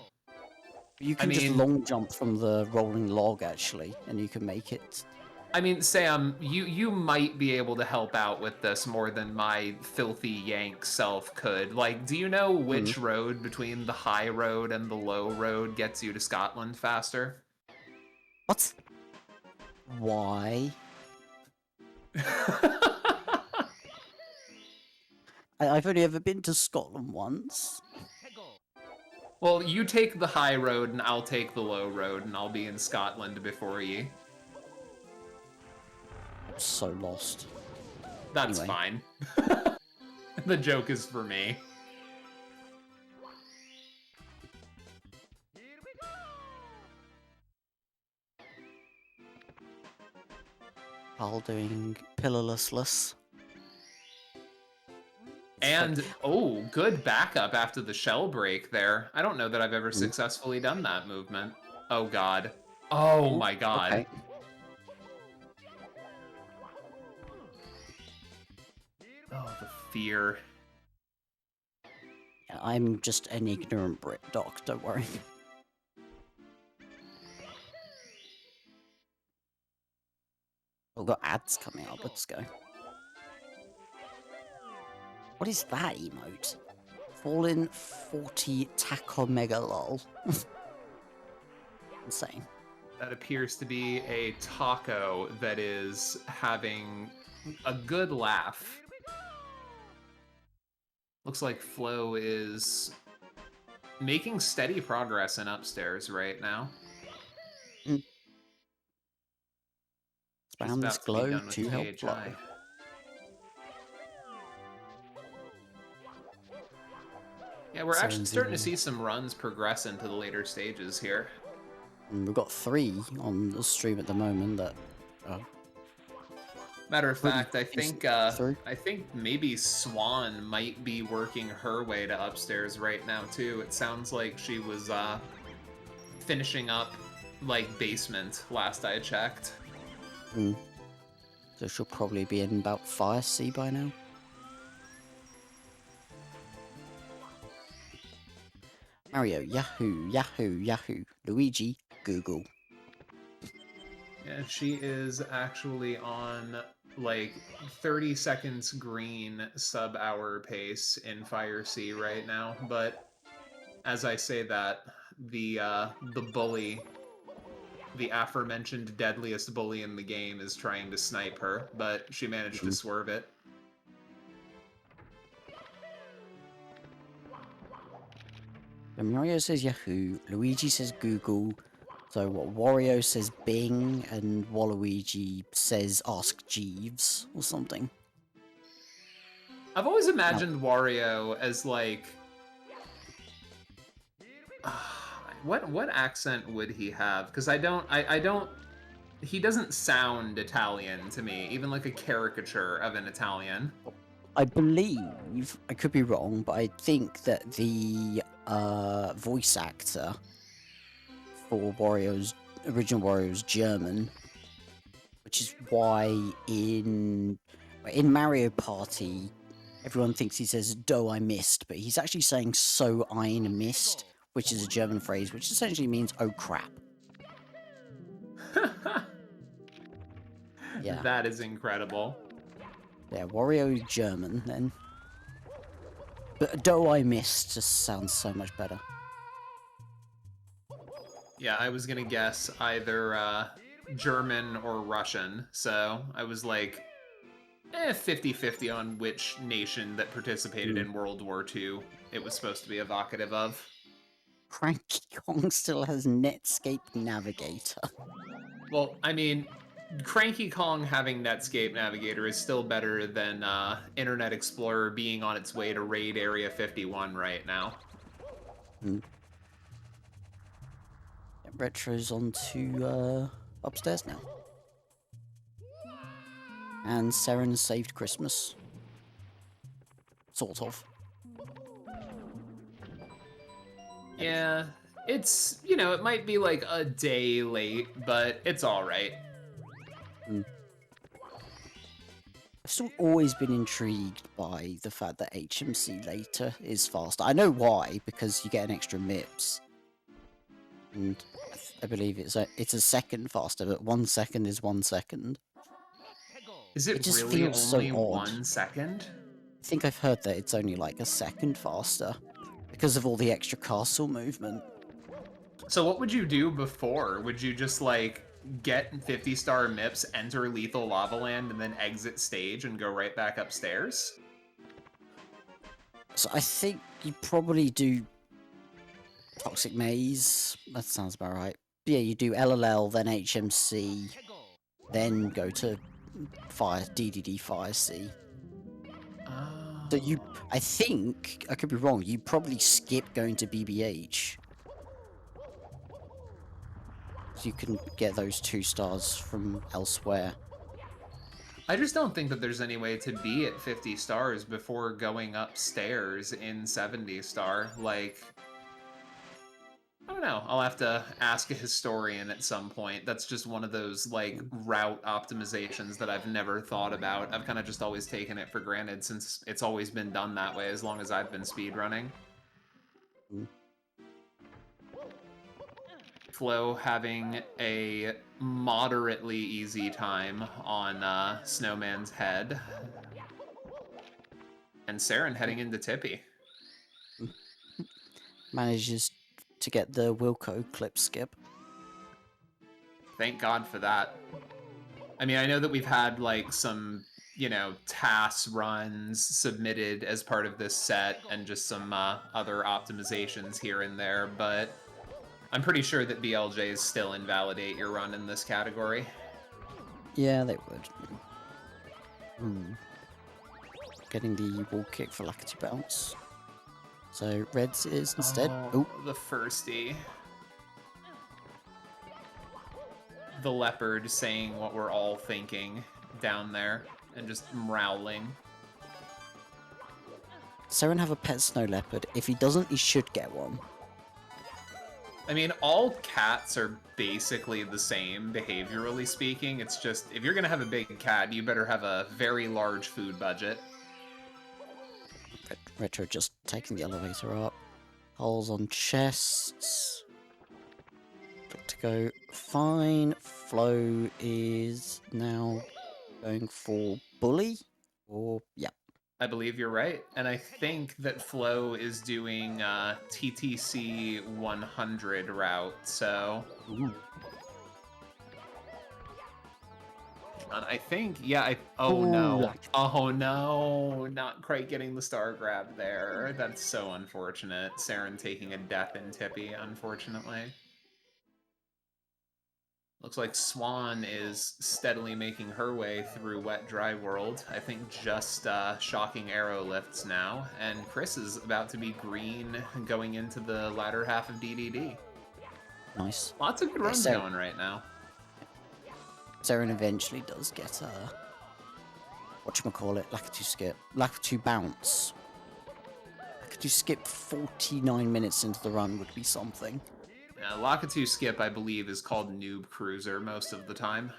You can just
mean-
long jump from the rolling log actually, and you can make it.
I mean, Sam, you might be able to help out with this more than my filthy Yank self could. Like, do you know which road between the high road and the low road gets you to Scotland faster?
What? Why? I've only ever been to Scotland once.
Well, you take the high road and I'll take the low road and I'll be in Scotland before ye.
I'm so lost.
That's
Anyway.
fine. The joke is for me.
Carl doing pillarless.
And, oh, good backup after the shell break there. I don't know that I've ever successfully done that movement. Oh, God. Oh, my God.
Okay.
Oh, the fear.
I'm just an ignorant Brit doc, don't worry. We've got ads coming up, let's go. What is that emote? Fallen 40 Taco Mega lol. Insane.
That appears to be a taco that is having a good laugh. Looks like Flo is making steady progress in upstairs right now.
Spam this
about to be
glow
done with
to help Flo.
THI. Yeah, we're actually
Sounds
starting to
even-
see some runs progress into the later stages here.
And we've got 3 on the stream at the moment that
Matter of
Pretty
fact,
decent
I think maybe Swan might be working her way to upstairs right now too. It sounds like she was finishing up like basement last I checked.
so she'll probably be in about Fire C by now. Mario, Yahoo, Yahoo, Yahoo. Luigi, Google.
Yeah, she is actually on like 30 seconds green sub-hour pace in Fire C right now, but as I say that, the bully, the aforementioned deadliest bully in the game, is trying to snipe her, but she managed to swerve it.
And Mario says Yahoo, Luigi says Google, so what Wario says Bing, and Waluigi says Ask Jeeves or something.
I've always imagined Wario as like, what accent would he have? Because I don't, he doesn't sound Italian to me, even like a caricature of an Italian.
I believe, I could be wrong, but I think that the voice actor for original Wario's German, which is why in Mario Party everyone thinks he says "Do I missed," but he's actually saying "So ein missed," which is a German phrase, which essentially means "Oh crap." Yeah.
That is incredible.
Yeah, Wario German then. But "Do I missed" just sounds so much better.
Yeah, I was gonna guess either German or Russian, so I was like 50-50 on which nation that participated in World War II it was supposed to be evocative of.
Cranky Kong still has Netscape Navigator.
Well, I mean, Cranky Kong having Netscape Navigator is still better than Internet Explorer being on its way to raid Area 51 right now.
Retro's on to upstairs now. And Seren saved Christmas. Sort of.
Yeah, it's, you know, it might be like a day late, but it's alright.
I've still always been intrigued by the fact that HMC later is faster. I know why, because you get an extra MIPS. And I believe it's a second faster, but 1 second is 1 second.
Is
It
it
just
really
feels so
only
odd.
1 second?
I think I've heard that it's only like a second faster because of all the extra castle movement.
So what would you do before? Would you just like get 50-star MIPS, enter Lethal Lava Land, and then exit stage and go right back upstairs?
So I think you probably do Toxic Maze. That sounds about right. Yeah, you do LLL, then HMC, then go to DDD Fire C. So you, I think, I could be wrong, you probably skip going to BBH. So you can get those 2 stars from elsewhere.
I just don't think that there's any way to be at 50 stars before going upstairs in 70 star. Like, I don't know. I'll have to ask a historian at some point. That's just one of those, like, route optimizations that I've never thought about. I've kind of just always taken it for granted since it's always been done that way as long as I've been speedrunning. Flo having a moderately easy time on Snowman's head. And Saren heading into Tippy.
Manages to get the Wilco clip skip.
Thank God for that. I mean, I know that we've had like some, you know, TAS runs submitted as part of this set and just some other optimizations here and there, but I'm pretty sure that BLJs still invalidate your run in this category.
Yeah, they would. Getting the wall kick for Lackety bounce. So Reds is instead.
Oh, the firstie. The leopard saying what we're all thinking down there and just growling.
Saren have a pet snow leopard. If he doesn't, he should get one.
I mean, all cats are basically the same, behaviorally speaking. It's just, if you're gonna have a big cat, you better have a very large food budget.
Retro just taking the elevator up. Holes on chests. Look to go fine. Flo is now going for bully. Or, yeah.
I believe you're right. And I think that Flo is doing TTC 100 route, so...
Ooh.
And I think, yeah, oh no. Oh no, not quite getting the star grab there. That's so unfortunate. Saren taking a death in Tippy, unfortunately. Looks like Swan is steadily making her way through Wet Dry World. I think just shocking arrow lifts now. And Chris is about to be green going into the latter half of DDD.
Nice.
Lots of good runs going right now.
Saren eventually does get whatchamacallit, Lakitu skip. Lakitu bounce. Lakitu skip 49 minutes into the run would be something.
Lakitu skip, I believe, is called Noob Cruiser most of the time.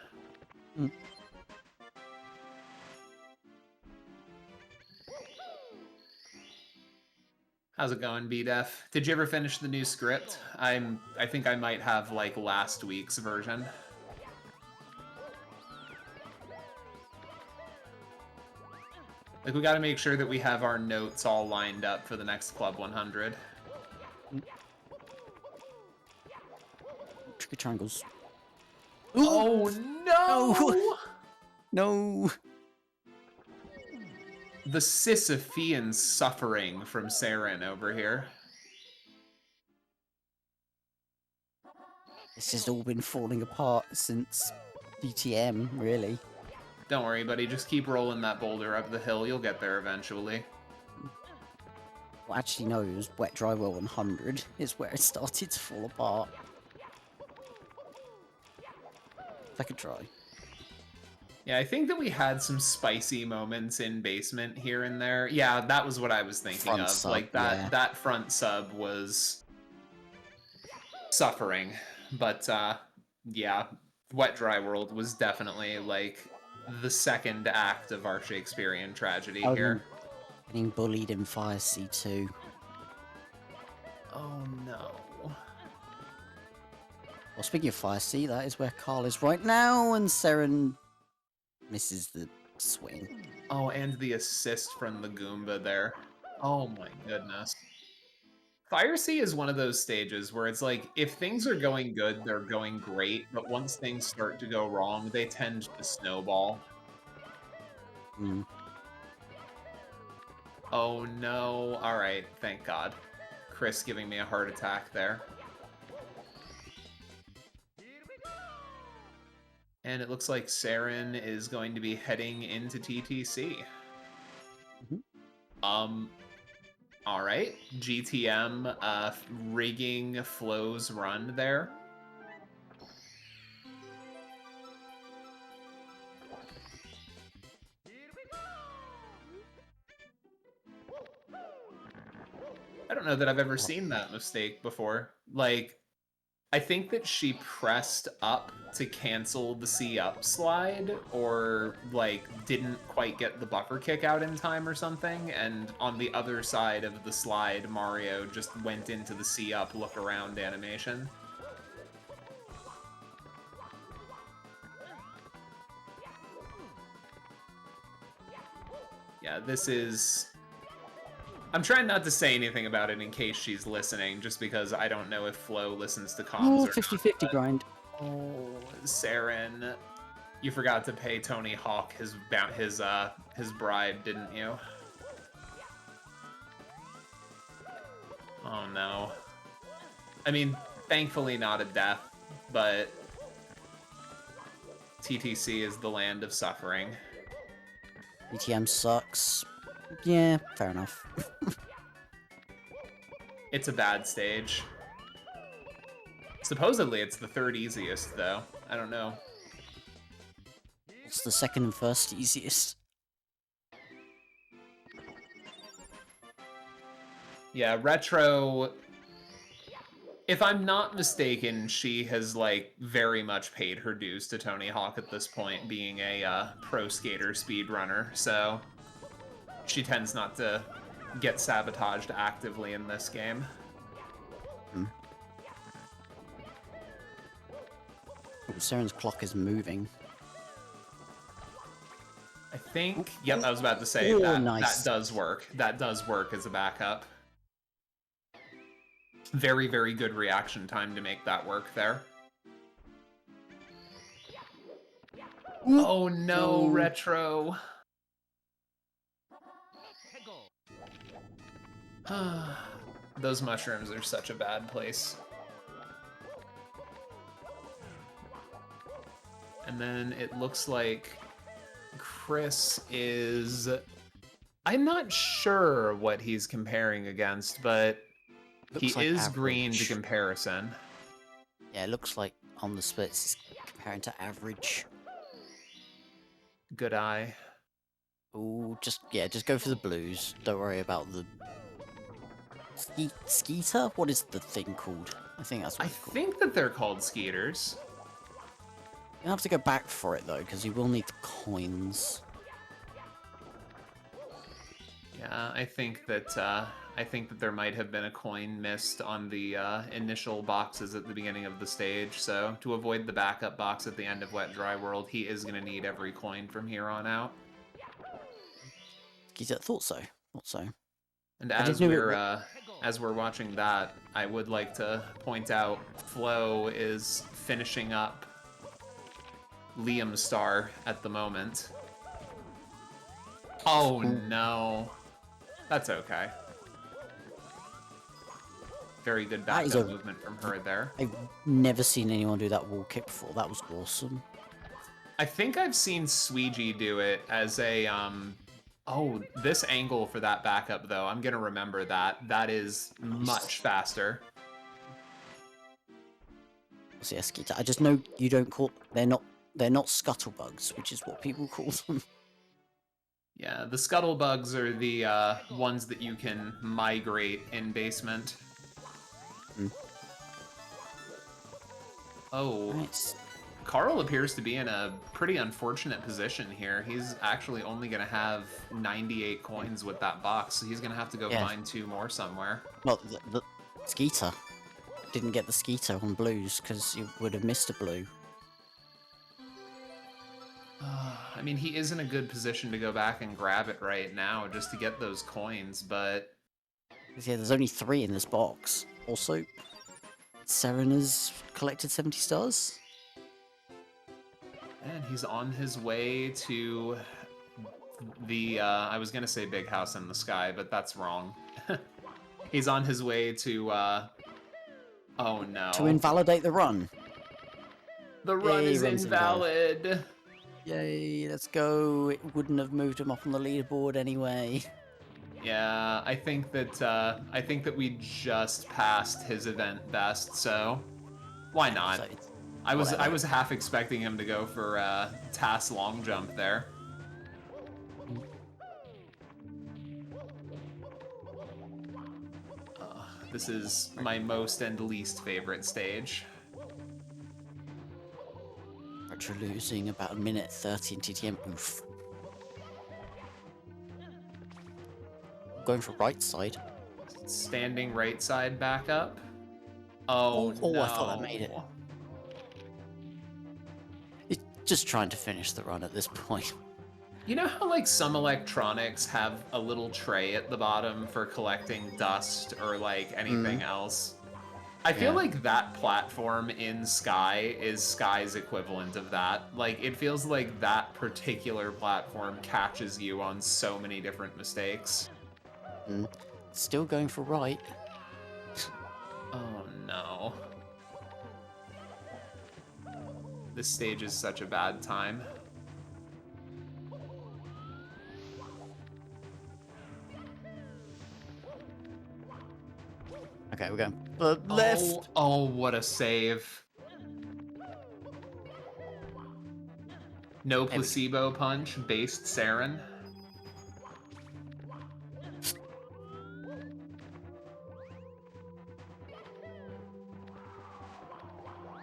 How's it going, BDef? Did you ever finish the new script? I think I might have, like, last week's version. Like, we gotta make sure that we have our notes all lined up for the next Club 100.
Tricky triangles.
Oh, no!
No!
The Sisyphean suffering from Saren over here.
This has all been falling apart since DTM, really.
Don't worry, buddy. Just keep rolling that boulder up the hill. You'll get there eventually.
Well, actually, no, it was Wet Dry Well 100 is where it started to fall apart. If I could try.
Yeah, I think that we had some spicy moments in basement here and there. Yeah, that was what I was thinking
Front
of.
sub,
Like that
yeah.
that front sub was suffering. But yeah, Wet Dry World was definitely like the second act of our Shakespearean tragedy here.
Getting bullied in Fire C2.
Oh no.
Well, speaking of Fire C, that is where Carl is right now, and Saren misses the swing.
Oh, and the assist from the Goomba there. Oh my goodness. Fire Sea is one of those stages where it's like, if things are going good, they're going great, but once things start to go wrong, they tend to snowball. Oh no. Alright, thank God. Chris giving me a heart attack there. And it looks like Saren is going to be heading into TTC. Alright. GTM rigging Flo's run there. I don't know that I've ever seen that mistake before. Like, I think that she pressed up to cancel the C up slide, or like didn't quite get the buffer kick out in time or something, and on the other side of the slide, Mario just went into the C up look around animation. Yeah, this is... I'm trying not to say anything about it in case she's listening, just because I don't know if Flo listens to comms
Oh,
or
50-50 grind.
Oh, Saren, you forgot to pay Tony Hawk his bribe, didn't you? Oh no. I mean, thankfully not a death, but TTC is the land of suffering.
ETM sucks. Yeah, fair enough.
It's a bad stage. Supposedly it's the third easiest, though. I don't know.
It's the second and first easiest.
Yeah, Retro... If I'm not mistaken, she has, like, very much paid her dues to Tony Hawk at this point, being a pro skater speedrunner, so she tends not to get sabotaged actively in this game.
Oh, Saren's clock is moving.
I think... Yep, I was about to say,
Ooh,
that
nice.
does work. That does work as a backup. Very, very good reaction time to make that work there. Oh no, Retro. Those mushrooms are such a bad place. And then it looks like Chris is... I'm not sure what he's comparing against, but
Looks
he
like
is green to
average.
comparison.
Yeah, it looks like on the splits it's comparing to average.
Good eye.
Oh, just go for the blues. Don't worry about the skeeter. What is the thing called? I think that's what
I
it's called.
think that they're called skeeters.
You'll have to go back for it though, because you will need the coins.
Yeah, I think that there might have been a coin missed on the initial boxes at the beginning of the stage. So to avoid the backup box at the end of Wet Dry World, he is going to need every coin from here on out.
Skeeter, thought so. Thought so.
And
I
as
didn't know it
as we're watching that, I would like to point out Flo is finishing up Liam Star at the moment. Oh no. That's okay. Very good
That is
backup
a-
movement from her there.
I've never seen anyone do that wall kick before. That was awesome.
I think I've seen Sweegie do it as a, oh, this angle for that backup, though, I'm gonna remember that. That is much faster.
So yeah, Skeeter. I just know you don't call... They're not scuttlebugs, which is what people call them.
Yeah, the scuttlebugs are the ones that you can migrate in basement.
Mm.
Oh,
Nice.
Carl appears to be in a pretty unfortunate position here. He's actually only going to have 98 coins with that box, so he's going to have to go
Yeah.
find 2 more somewhere.
Well, the Skeeter didn't get the Skeeter on blues because you would have missed a blue.
I mean, he is in a good position to go back and grab it right now just to get those coins, but...
Yeah, there's only 3 in this box. Also, Saren has collected 70 stars.
And he's on his way to the, I was gonna say big house in the sky, but that's wrong. He's on his way to, oh no.
To invalidate the run.
The run
Yay,
is
run's
invalid.
Yay, let's go. It wouldn't have moved him up on the leaderboard anyway.
Yeah, I think that we just passed his event best, so why not?
So it's-
I
whatever.
was half expecting him to go for TAS long jump there. This is my most and least favorite stage.
Retro losing about a minute 30 in TTM. Oof. Going for right side.
Standing right side back up. Oh,
Oh,
no.
I thought I made it. It's just trying to finish the run at this point.
You know how like some electronics have a little tray at the bottom for collecting dust or like anything else? I feel
Yeah.
like that platform in Sky is Sky's equivalent of that. Like it feels like that particular platform catches you on so many different mistakes.
Still going for right.
Oh no. This stage is such a bad time.
Okay, we're going left.
Oh, what a save. No placebo punch, based Saren.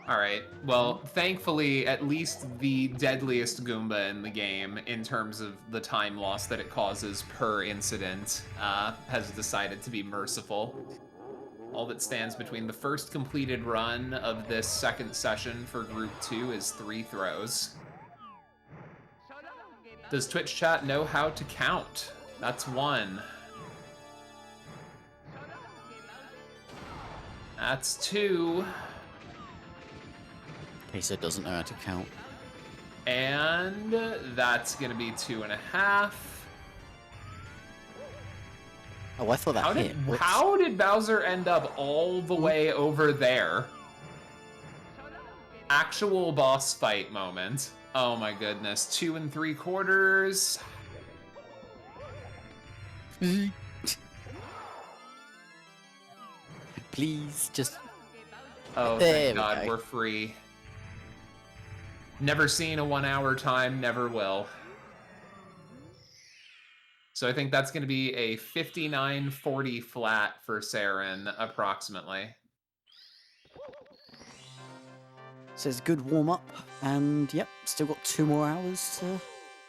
Alright, well, thankfully, at least the deadliest Goomba in the game, in terms of the time loss that it causes per incident, has decided to be merciful. All that stands between the first completed run of this second session for Group 2 is 3 throws. Does Twitch chat know how to count? That's 1. That's 2.
Okay, so it doesn't know how to count.
And that's gonna be 2.5.
Oh, I thought that hit. Whoops.
How did Bowser end up all the way over there? Actual boss fight moment. Oh my goodness. 2 3/4.
Please, just...
Oh,
There
thank
we
God,
go.
we're free. Never seen a 1 hour time, never will. So I think that's going to be a 59-40 flat for Saren, approximately.
Says good warm-up, and yep, still got 2 more hours to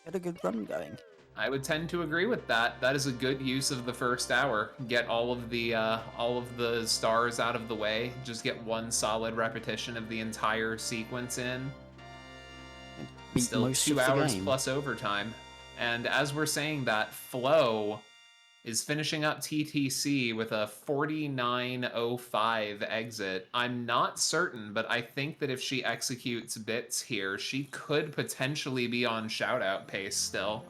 get a good run going.
I would tend to agree with that. That is a good use of the first hour. Get all of the stars out of the way. Just get one solid repetition of the entire sequence in.
Beat
Still
most
2
of the
hours
game.
plus overtime. And as we're saying that, Flo is finishing up TTC with a 49.05 exit. I'm not certain, but I think that if she executes bits here, she could potentially be on shoutout pace still.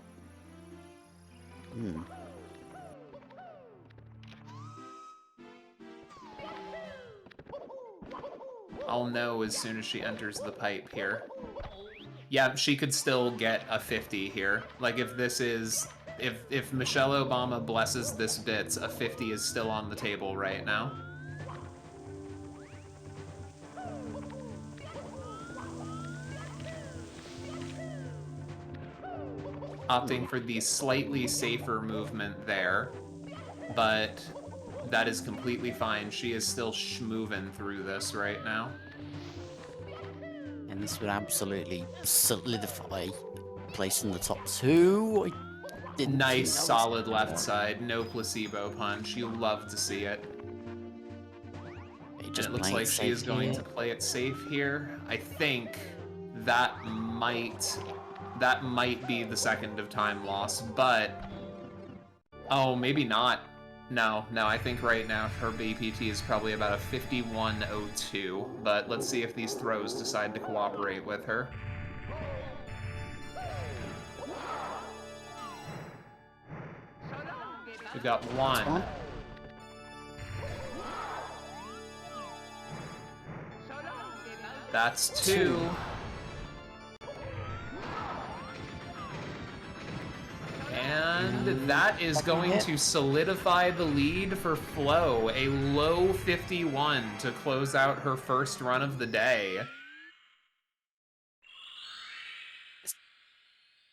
I'll know as soon as she enters the pipe here. Yeah, she could still get a 50 here. Like if this is... If Michelle Obama blesses this bits, a 50 is still on the table right now. Opting for the slightly safer movement there, but that is completely fine. She is still schmoving through this right now.
And this would absolutely solidify place in the top 2. I didn't
Nice,
think that was
solid
gonna
left
work.
side. No placebo punch. You love to see it.
Okay,
And
just
it looks
playing
like
it
she is
safe
going
here.
to play it safe here. I think that might be the second of time loss, but oh, maybe not. No, I think right now her BPT is probably about a 51.02, but let's see if these throws decide to cooperate with her. We've got 1. That's 2. And that is going to solidify the lead for Flo. A low 51 to close out her first run of the day.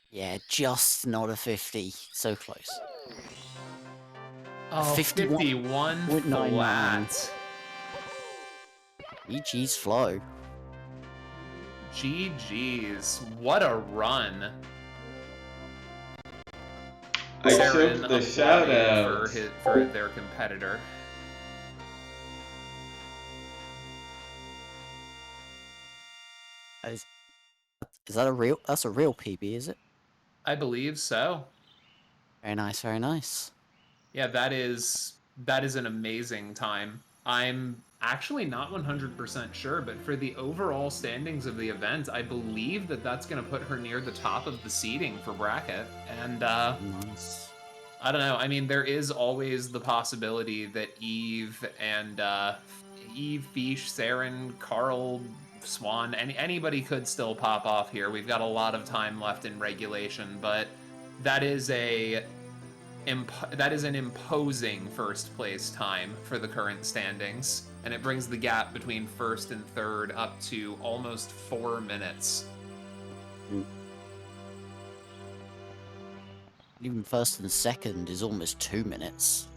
Yeah, just not a 50. So close.
Oh, 51 flat.
GG's Flo.
GG's. What a run.
I
Saren
took the
applauding
shout out.
for their competitor.
Is that a real? That's a real PB, is it?
I believe so.
Very nice, very nice.
Yeah, that is an amazing time. I'm actually not 100% sure, but for the overall standings of the event, I believe that that's going to put her near the top of the seeding for bracket. And
Nice.
I don't know. I mean, there is always the possibility that Eve and Eve, Fish, Saren, Carl, Swan, anybody could still pop off here. We've got a lot of time left in regulation, but that is an imposing first place time for the current standings, and it brings the gap between first and third up to almost 4 minutes.
Even first and second is almost 2 minutes.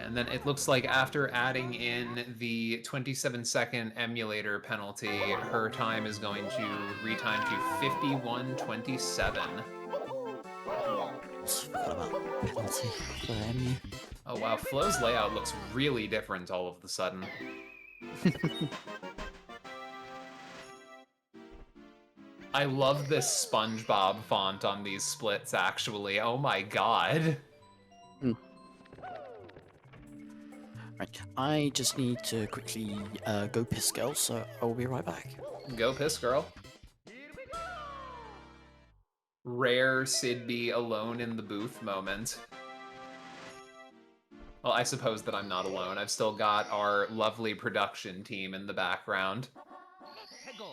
And then it looks like after adding in the 27-second emulator penalty, her time is going to retime to 51:27.
Forgot about the penalty for MU.
Oh wow, Flo's layout looks really different all of a sudden. I love this SpongeBob font on these splits, actually. Oh my god.
Right, I just need to quickly go piss girl, so I'll be right back.
Go piss, girl. Rare Sid be alone in the booth moment. Well, I suppose that I'm not alone. I've still got our lovely production team in the background.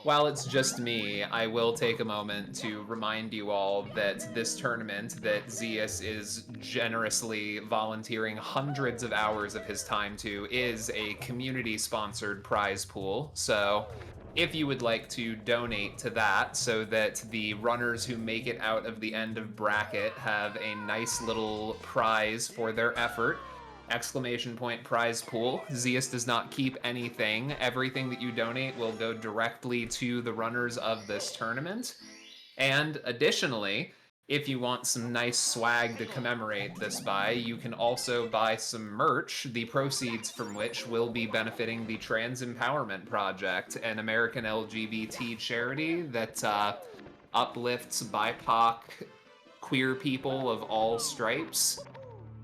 While it's just me, I will take a moment to remind you all that this tournament that Zeus is generously volunteering hundreds of hours of his time to is a community-sponsored prize pool. So if you would like to donate to that so that the runners who make it out of the end of bracket have a nice little prize for their effort, exclamation point prize pool. Zeus does not keep anything. Everything that you donate will go directly to the runners of this tournament. And additionally, if you want some nice swag to commemorate this by, you can also buy some merch, the proceeds from which will be benefiting the Trans Empowerment Project, an American LGBT charity that uplifts BIPOC queer people of all stripes.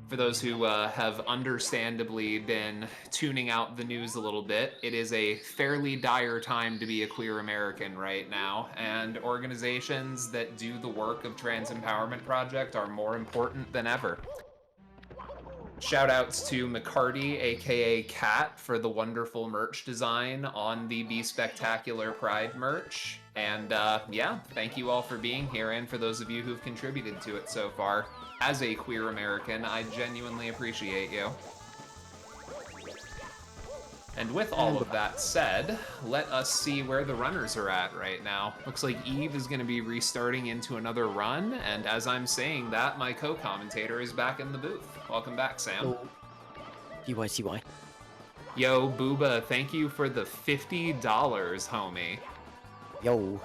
For those who have understandably been tuning out the news a little bit, it is a fairly dire time to be a queer American right now, and organizations that do the work of Trans Empowerment Project are more important than ever. Shoutouts to McCarty, aka Kat, for the wonderful merch design on the Be Spectacular Pride merch. And yeah, thank you all for being here, and for those of you who've contributed to it so far. As a queer American, I genuinely appreciate you. And with all of that said, let us see where the runners are at right now. Looks like Eve is going to be restarting into another run, and as I'm saying that, my co-commentator is back in the booth. Welcome back, Sam.
TY.
Yo, Booba, thank you for the $50, homie.
Yo.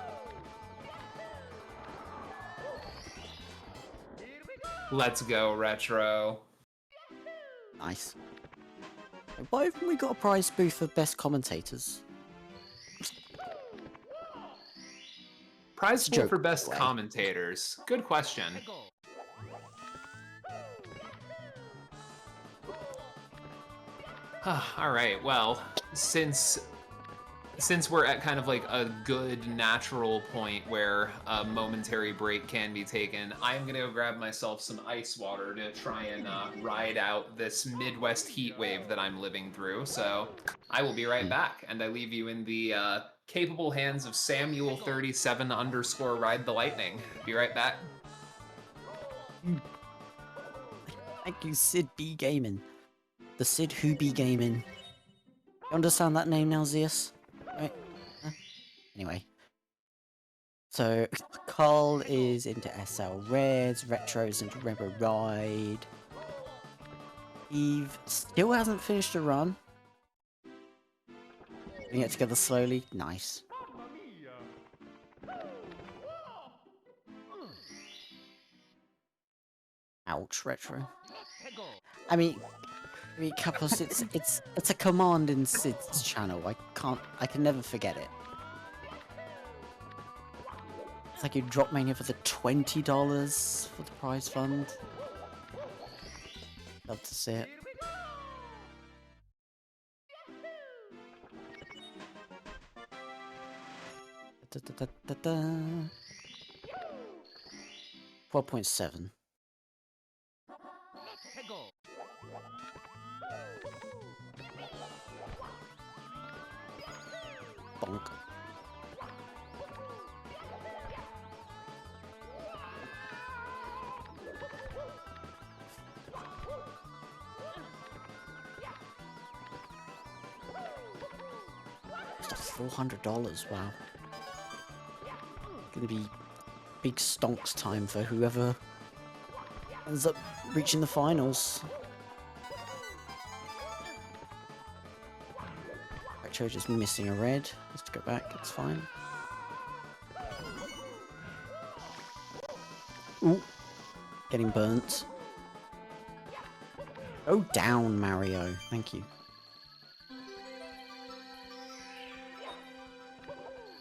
Let's go, Retro.
Nice. Why haven't we got a prize booth for best commentators?
Prize pool
joke,
for best
by the way.
commentators. Good question. All right, well, since we're at kind of like a good natural point where a momentary break can be taken, I'm gonna go grab myself some ice water to try and ride out this Midwest heat wave that I'm living through. So I will be right back, and I leave you in the capable hands of Samuel37_Ride the Lightning. Be right back.
Thank you, Sid B Gaming. The Sid who be gaming. You understand that name now, Zeus? Right? Anyway. So, Carl is into SL Reds, Retro's into Rebel Ride. Eve still hasn't finished a run. Putting it together slowly. Nice. Ouch, Retro. I mean, Kapos, it's a command in Sid's channel. I can never forget it. It's like you drop Mania for the $20 for the prize fund. Love to see it. Da, da, da, da, da. 12.7. Bonk. Just $400, wow. Gonna be big stonks time for whoever ends up reaching the finals. Retro just missing a red. Let's go back, it's fine. Ooh. Getting burnt. Oh, down, Mario. Thank you.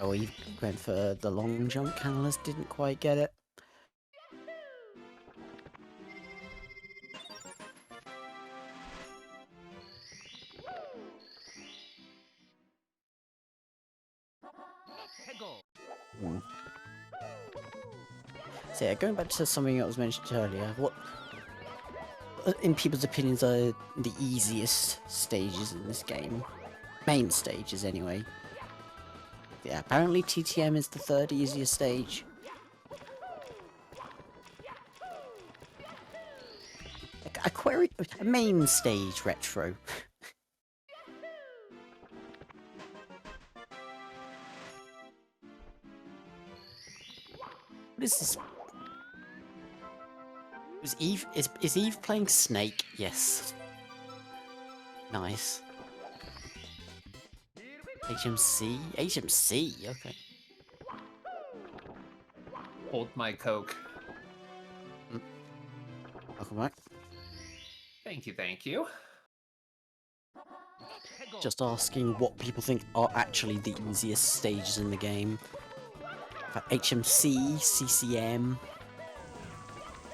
Oh, he went for the long jump. Canalus didn't quite get it. So yeah, going back to something that was mentioned earlier, what, in people's opinions, are the easiest stages in this game? Main stages, anyway. Yeah, apparently TTM is the third easiest stage. A main stage, Retro. What is this? Is Eve playing Snake? Yes. Nice. HMC? HMC, okay.
Hold my Coke.
Welcome back.
Thank you, thank you.
Just asking what people think are actually the easiest stages in the game. HMC, CCM.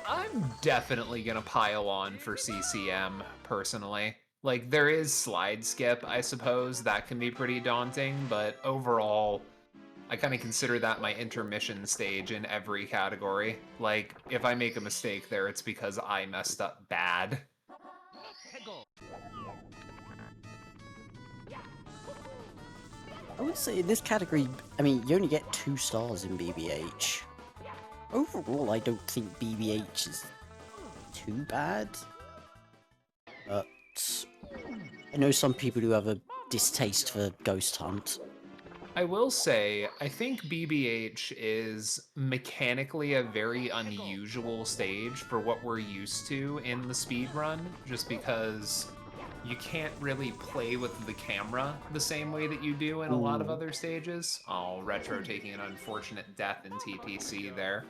I'm definitely gonna pile on for CCM, personally. Like, there is slide skip, I suppose, that can be pretty daunting, but overall, I kind of consider that my intermission stage in every category. Like, if I make a mistake there, it's because I messed up bad.
I would say in this category, I mean, you only get 2 stars in BBH. Overall, I don't think BBH is too bad. But I know some people who have a distaste for Ghost Hunt.
I will say, I think BBH is mechanically a very unusual stage for what we're used to in the speedrun, just because you can't really play with the camera the same way that you do in a lot of other stages. Oh, Retro taking an unfortunate death in TTC there.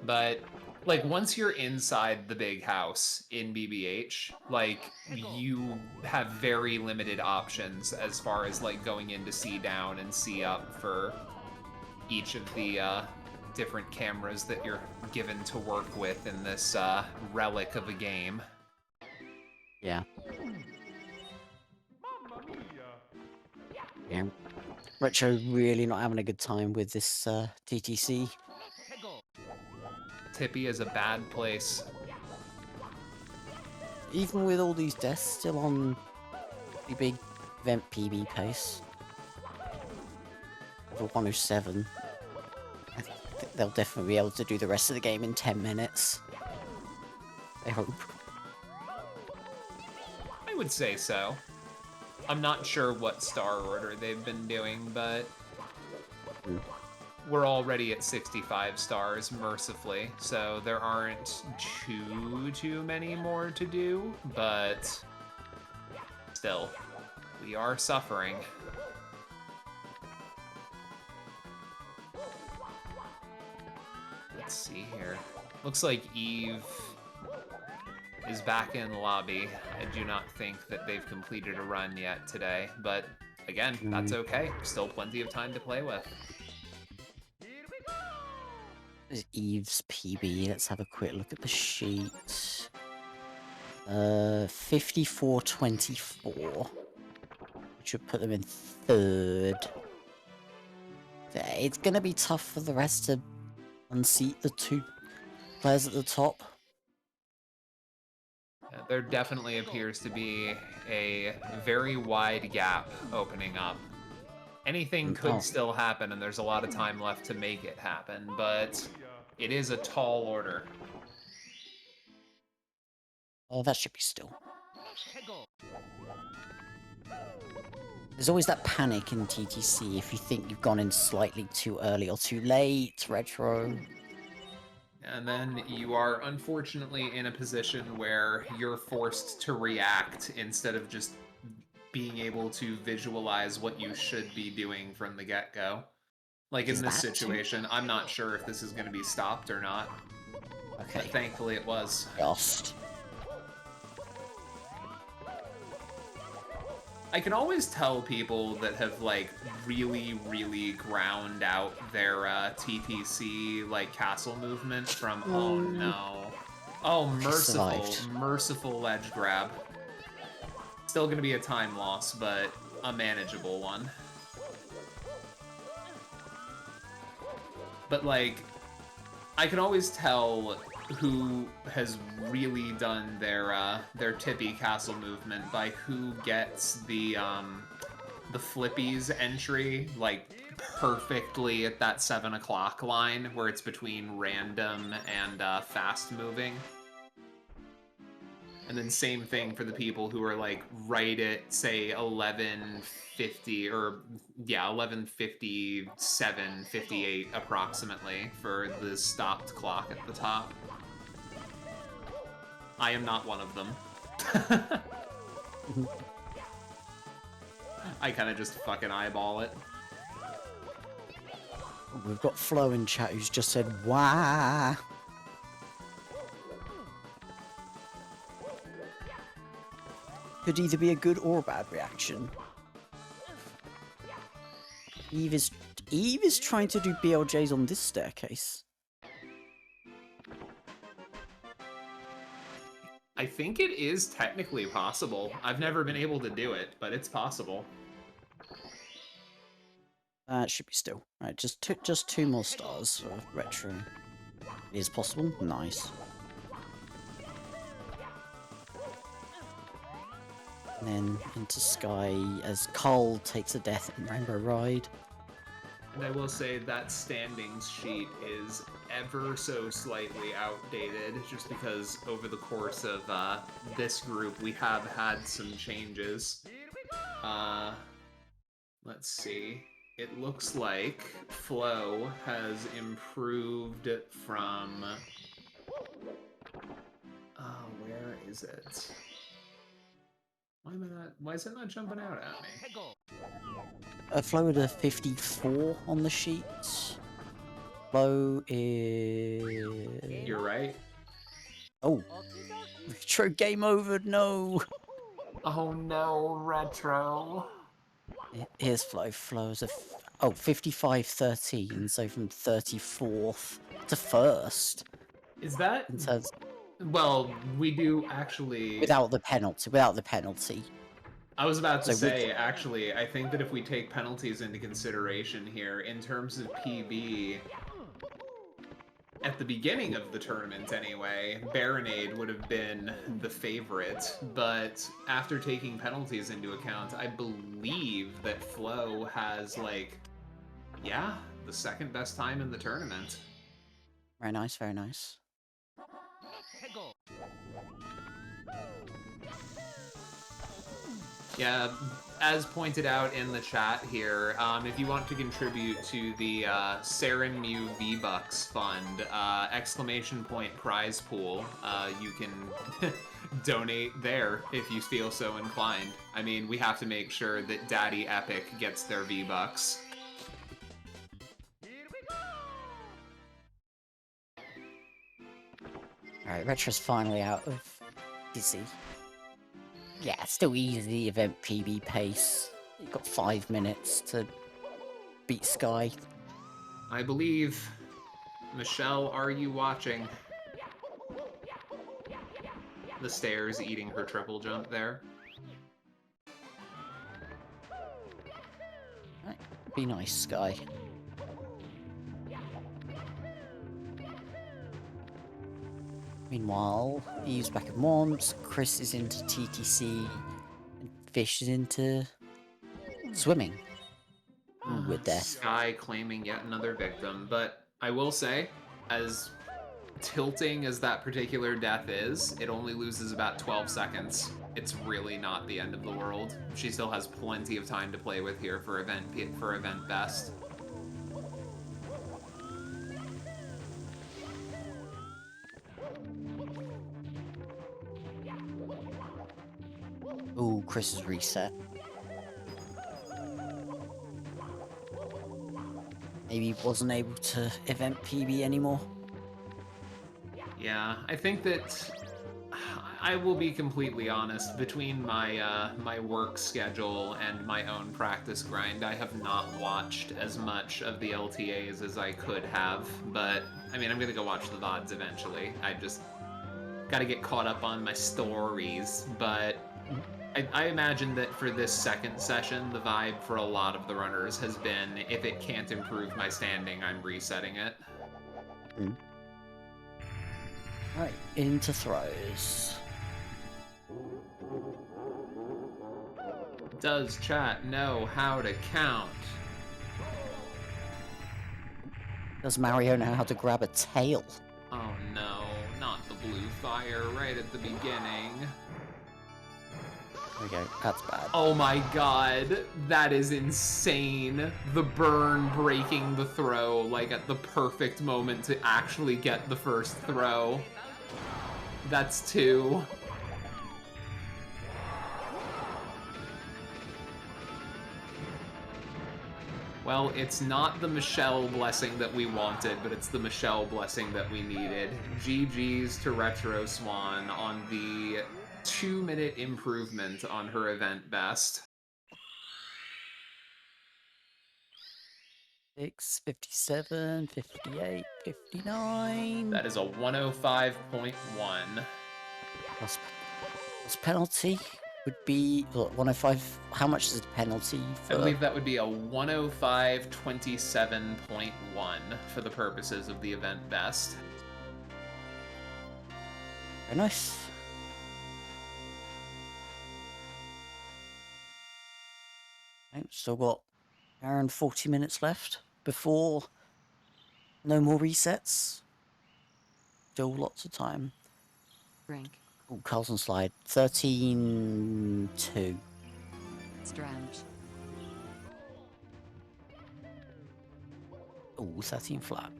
But, like, once you're inside the big house in BBH, like, you have very limited options as far as, like, going into C down and C up for each of the different cameras that you're given to work with in this relic of a game.
Yeah. Yeah. Retro really not having a good time with this TTC.
Tippy is a bad place.
Even with all these deaths, still on the big event PB pace. For 107. I think they'll definitely be able to do the rest of the game in 10 minutes. I hope.
I would say so. I'm not sure what star order they've been doing, but we're already at 65 stars, mercifully, so there aren't too many more to do, but still, we are suffering. Let's see here. Looks like Eve is back in the lobby. I do not think that they've completed a run yet today, but again, that's okay. Still plenty of time to play with.
There's Eve's PB. Let's have a quick look at the sheet. 54-24, which would put them in third. It's gonna be tough for the rest to unseat the two players at the top.
There definitely appears to be a very wide gap opening up. Anything could still happen, and there's a lot of time left to make it happen, but it is a tall order.
Oh, that should be still. There's always that panic in TTC if you think you've gone in slightly too early or too late, retro.
And then you are unfortunately in a position where you're forced to react instead of just being able to visualize what you should be doing from the get-go. Like in this situation, I'm not sure if this is going to be stopped or not.
Okay.
But thankfully it was.
Just.
I can always tell people that have like really ground out their TTC like castle movement from oh no. Oh, merciful ledge grab. Still gonna be a time loss, but a manageable one. But like, I can always tell who has really done their tippy castle movement by who gets the flippies entry like perfectly at that 7 o'clock line where it's between random and fast moving. And then same thing for the people who are like right at say 11:50 or yeah 11:57, 58 approximately for the stopped clock at the top. I am not one of them. I kind of just fucking eyeball it.
We've got Flo in chat who's just said, "Wah." Could either be a good or a bad reaction. Eve is trying to do BLJs on this staircase.
I think it is technically possible. I've never been able to do it, but it's possible.
It should be still. Right, just two more stars for retro. It is possible. Nice. And then into Sky as Cole takes a death in Rainbow Ride.
And I will say that standings sheet is ever so slightly outdated, just because over the course of this group we have had some changes. Let's see. It looks like Flo has improved from... where is it? Why is it not jumping out at me?
Flo had a 54 on the sheet. Flo is...
You're right.
Oh. Retro game over, no.
Oh no, retro.
Here's Flo. Flo's a 55-13, so from 34th to 1st.
Is that...
In terms...
Well, we do actually...
Without the penalty.
I was about to say, actually, I think that if we take penalties into consideration here, in terms of PB, at the beginning of the tournament anyway, Baronade would have been the favorite, but after taking penalties into account, I believe that Flo has, like, yeah, the second best time in the tournament.
Very nice, very nice.
Yeah, as pointed out in the chat here, if you want to contribute to the Saren Mew V-Bucks fund, ! prize pool, you can donate there if you feel so inclined. I mean, we have to make sure that Daddy Epic gets their V-Bucks.
Alright, Retro's finally out of Dizzy. Yeah, still easy event PB pace. You've got 5 minutes to beat Sky.
I believe. Michelle, are you watching? The stairs eating her triple jump there.
Right, be nice, Sky. Meanwhile, Eve's back at Mom's, Chris is into TTC, and Fish is into swimming. Ooh, with death.
Sky claiming yet another victim, but I will say, as tilting as that particular death is, it only loses about 12 seconds. It's really not the end of the world. She still has plenty of time to play with here for event best.
Ooh, Chris is reset. Maybe he wasn't able to event PB anymore.
Yeah, I think that I will be completely honest. Between my my work schedule and my own practice grind, I have not watched as much of the LTAs as I could have. But I mean, I'm gonna go watch the VODs eventually. I just gotta get caught up on my stories. But I imagine that for this second session, the vibe for a lot of the runners has been, if it can't improve my standing, I'm resetting it.
Right, into throws.
Does chat know how to count?
Does Mario know how to grab a tail?
Oh no, not the blue fire right at the beginning.
There we go, that's bad.
Oh my god, that is insane. The burn breaking the throw, like at the perfect moment to actually get the first throw. That's 2. Well, it's not the Michelle blessing that we wanted, but it's the Michelle blessing that we needed. GG's to Retro Swan on the 2-minute improvement on her event best.
6, 57, 58, 59.
That is a 105.1.
Plus penalty would be 105. How much is the penalty for?
I believe that would be a 105.27.1 for the purposes of the event best.
Very nice. Okay, still got hour and 40 minutes left before no more resets. Still lots of time.
Drink.
Oh, Carlson slide. 13-2.
Strand.
Oh, 13 flat.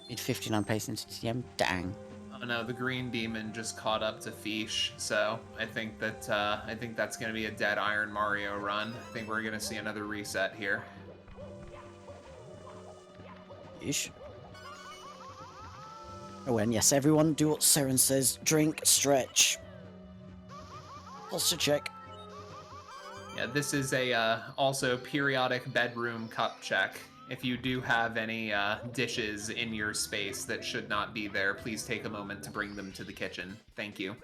Mid 59 pace into TM. Dang.
Oh no, the green demon just caught up to Fish, so I think that's gonna be a dead Iron Mario run. I think we're gonna see another reset here.
Ish. Oh, and yes, everyone do what Saren says. Drink, stretch. Posture check.
Yeah, this is a also periodic bedroom cup check. If you do have any dishes in your space that should not be there, please take a moment to bring them to the kitchen. Thank you.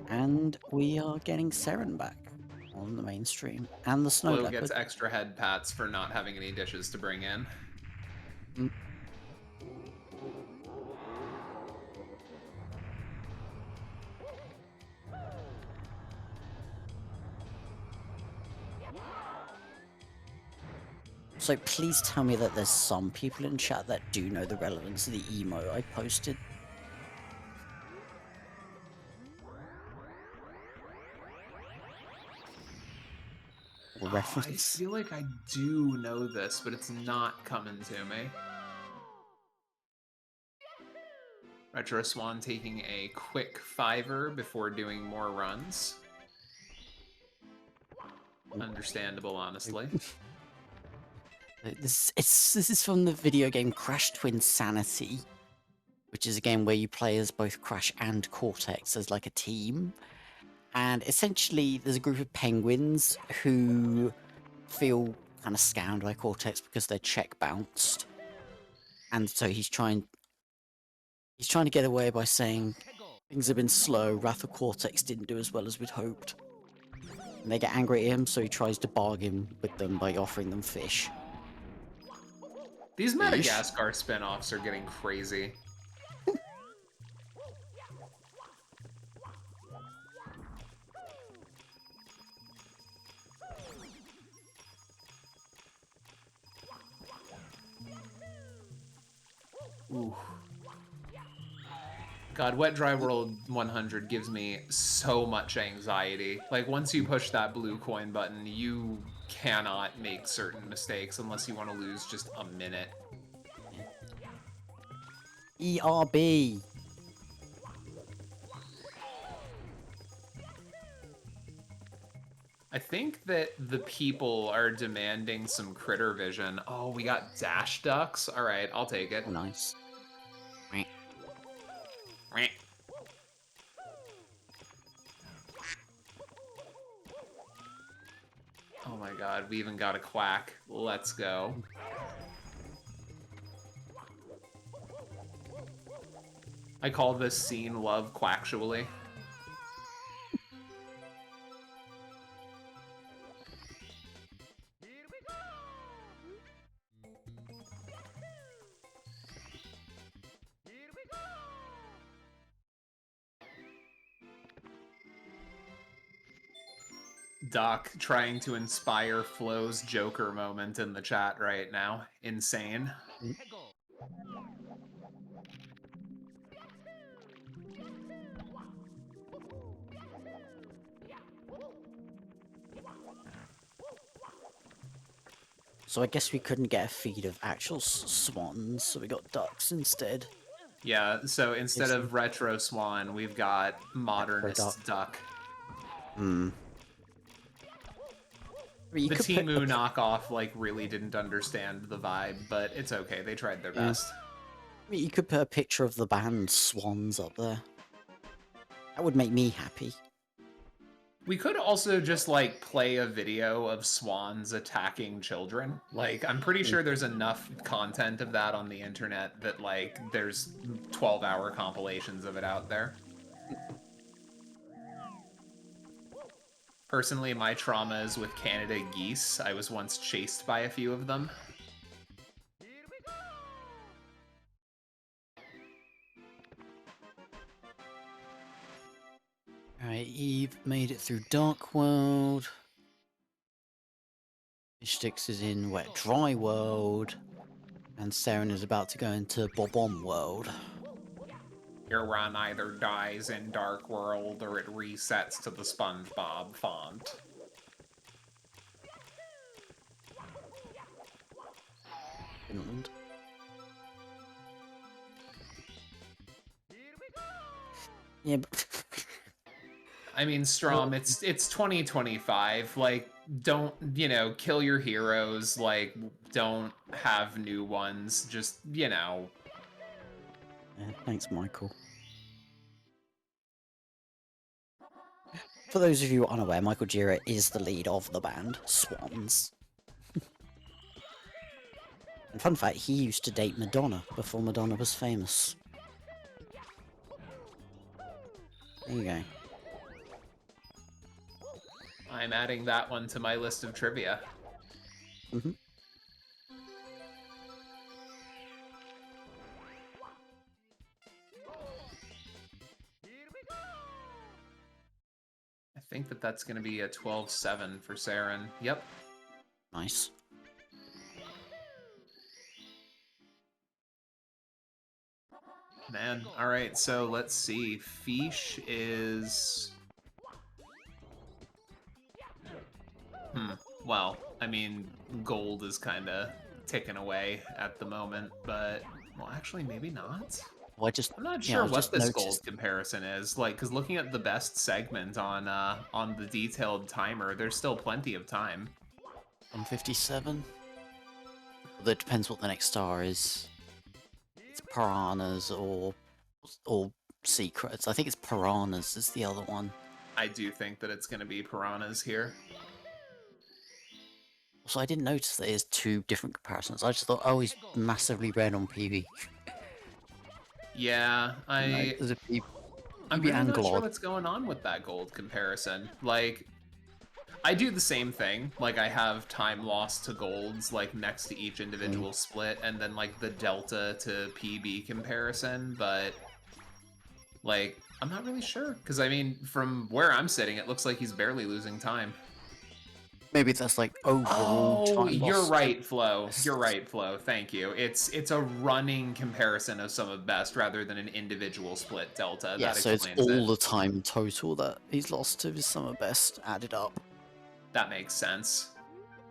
And we are getting Saren back on the mainstream. And the Snow
Will
Leopard.
gets extra head pats for not having any dishes to bring in.
So please tell me that there's some people in chat that do know the relevance of the emo I posted. or
I
reference.
feel like I do know this, but it's not coming to me. Retro Swan taking a quick 5-er before doing more runs. Understandable, honestly.
This is from the video game Crash Twinsanity, which is a game where you play as both Crash and Cortex as like a team. And essentially, there's a group of penguins who feel kind of scammed by Cortex because their check bounced. And so he's trying to get away by saying things have been slow, Wrath of Cortex didn't do as well as we'd hoped. And they get angry at him, so he tries to bargain with them by offering them fish.
These Madagascar spin-offs are getting crazy. Ooh. God, Wet Dry World 100 gives me so much anxiety. Like, once you push that blue coin button, you cannot make certain mistakes unless you want to lose just a minute.
ERB!
I think that the people are demanding some critter vision. Oh, we got dash ducks? Alright, I'll take it.
Oh, nice.
Oh my god, we even got a quack. Let's go. I call this scene Love Quactually. Doc trying to inspire Flo's Joker moment in the chat right now. Insane.
So I guess we couldn't get a feed of actual swans, so we got ducks instead.
Yeah, so instead of Retro Swan, we've got Modernist Duck.
Hmm.
The Timu knockoff, like, really didn't understand the vibe, but it's okay. They tried their best.
I mean, you could put a picture of the band Swans up there. That would make me happy.
We could also just, like, play a video of swans attacking children. Like, I'm pretty sure there's enough content of that on the internet that, like, there's 12-hour compilations of it out there. Personally, my trauma is with Canada geese. I was once chased by a few of them.
Alright, Eve made it through Dark World. Fishsticks is in Wet Dry World. And Saren is about to go into Bob-omb World.
Your run either dies in Dark World or it resets to the SpongeBob font.
Finland. Yeah, but
I mean, Strom, it's 2025. Like, don't, you know, kill your heroes. Like, don't have new ones. Just, you know.
yeah, thanks, Michael. For those of you unaware, Michael Gira is the lead of the band, Swans. And fun fact, he used to date Madonna before Madonna was famous. There you go.
I'm adding that one to my list of trivia.
Mm-hmm.
I think that that's going to be a 12-7 for Saren. Yep.
Nice.
Man, alright, so let's see. Fish is... well, I mean, gold is kind of ticking away at the moment, but, well, actually, maybe not.
Well, I just
I'm not
yeah,
sure
I
what
just
this
noticed
gold comparison is, like, because looking at the best segment on the detailed timer, there's still plenty of time.
157. Although it depends what the next star is. It's piranhas or secrets. I think it's piranhas is the other one.
I do think that it's going to be piranhas here.
So I didn't notice that there's two different comparisons. I just thought, oh, he's massively red on PB.
Yeah,
No, there's a
I'm
PB
really
and
not sure
Glod.
what's going on with that gold comparison. Like, I do the same thing. Like, I have time lost to golds, like, next to each individual split, and then, like, the delta to PB comparison, but, like, I'm not really sure. Because, I mean, from where I'm sitting, it looks like he's barely losing time.
Maybe that's like overall
Oh,
time
you're
loss.
right, Flo. You're right, Flo. Thank you. It's a running comparison of some of best rather than an individual split delta.
Yeah,
That
so it's
explains
all
it.
the time total that he's lost to his summer best added up.
That makes sense.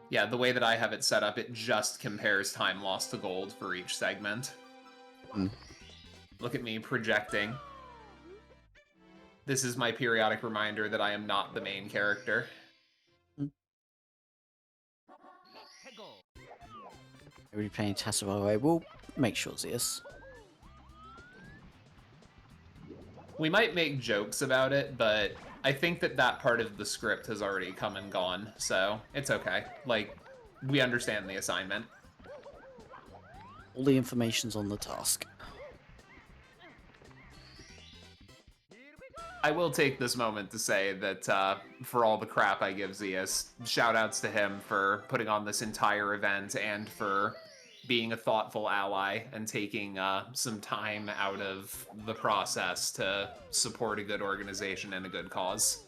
Yeah, the way that I have it set up, it just compares time lost to gold for each segment. Look at me projecting. This is my periodic reminder that I am not the main character.
Everybody playing Tessa, by the way. We'll make sure it's this.
We might make jokes about it, but I think that that part of the script has already come and gone, so it's okay. Like, we understand the assignment.
All the information's on the task.
I will take this moment to say that for all the crap I give Zeus, shoutouts to him for putting on this entire event and for being a thoughtful ally and taking some time out of the process to support a good organization and a good cause.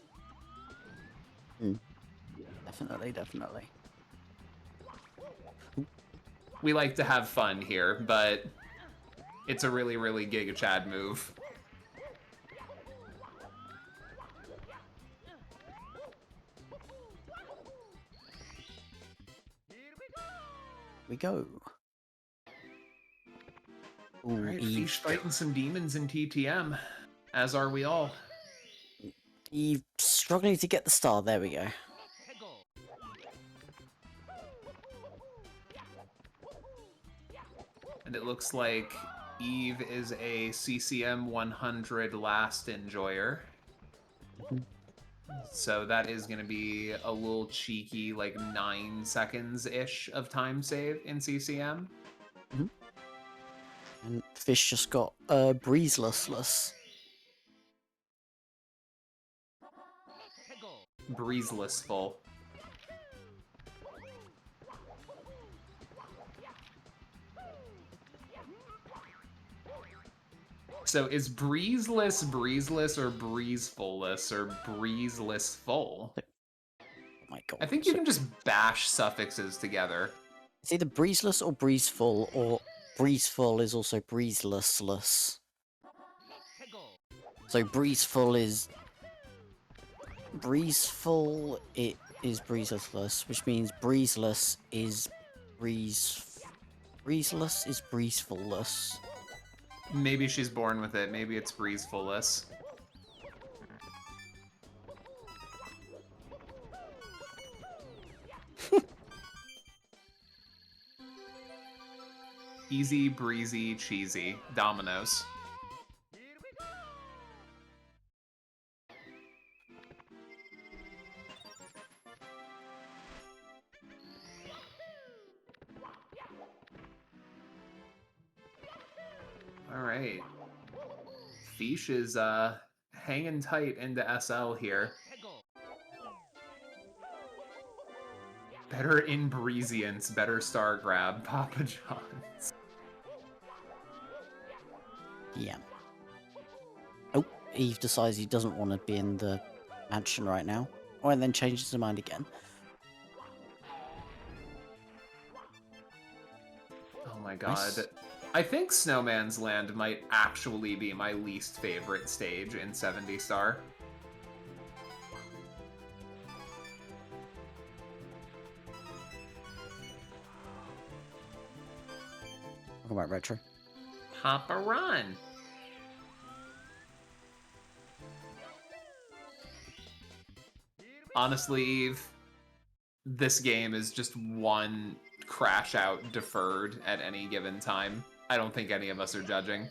Definitely, definitely.
We like to have fun here, but it's a really, really Giga Chad move.
We go. Ooh,
Alright,
Eve.
Fish fighting some demons in TTM, as are we all.
Eve struggling to get the star. There we go.
And it looks like Eve is a CCM 100 last enjoyer. So that is going to be a little cheeky, like 9 seconds-ish of time save in CCM.
And Fish just got breezeless.
Breezeless full. So is breezeless or breezefulless or breezeless full?
Oh my god.
I think you can just bash suffixes together.
It's either breezeless or breezeful, or breezeful is also breezeless. So breezeful is breezeful. It is breezeless, which means breezeless is breezeless is breezefulless.
Maybe she's born with it. Maybe it's breezefulless. Easy, breezy, cheesy. Dominoes. Alright. Fish is hanging tight into SL here. Better Inbreeziance, better Star Grab, Papa John's.
Yeah. Oh, Eve decides he doesn't want to be in the mansion right now. Or and then changes his mind again.
Oh my god.
Nice.
I think Snowman's Land might actually be my least favorite stage in 70 Star.
Welcome back, Retro.
Papa Run. Honestly, Eve, this game is just one crash out deferred at any given time. I don't think any of us are judging.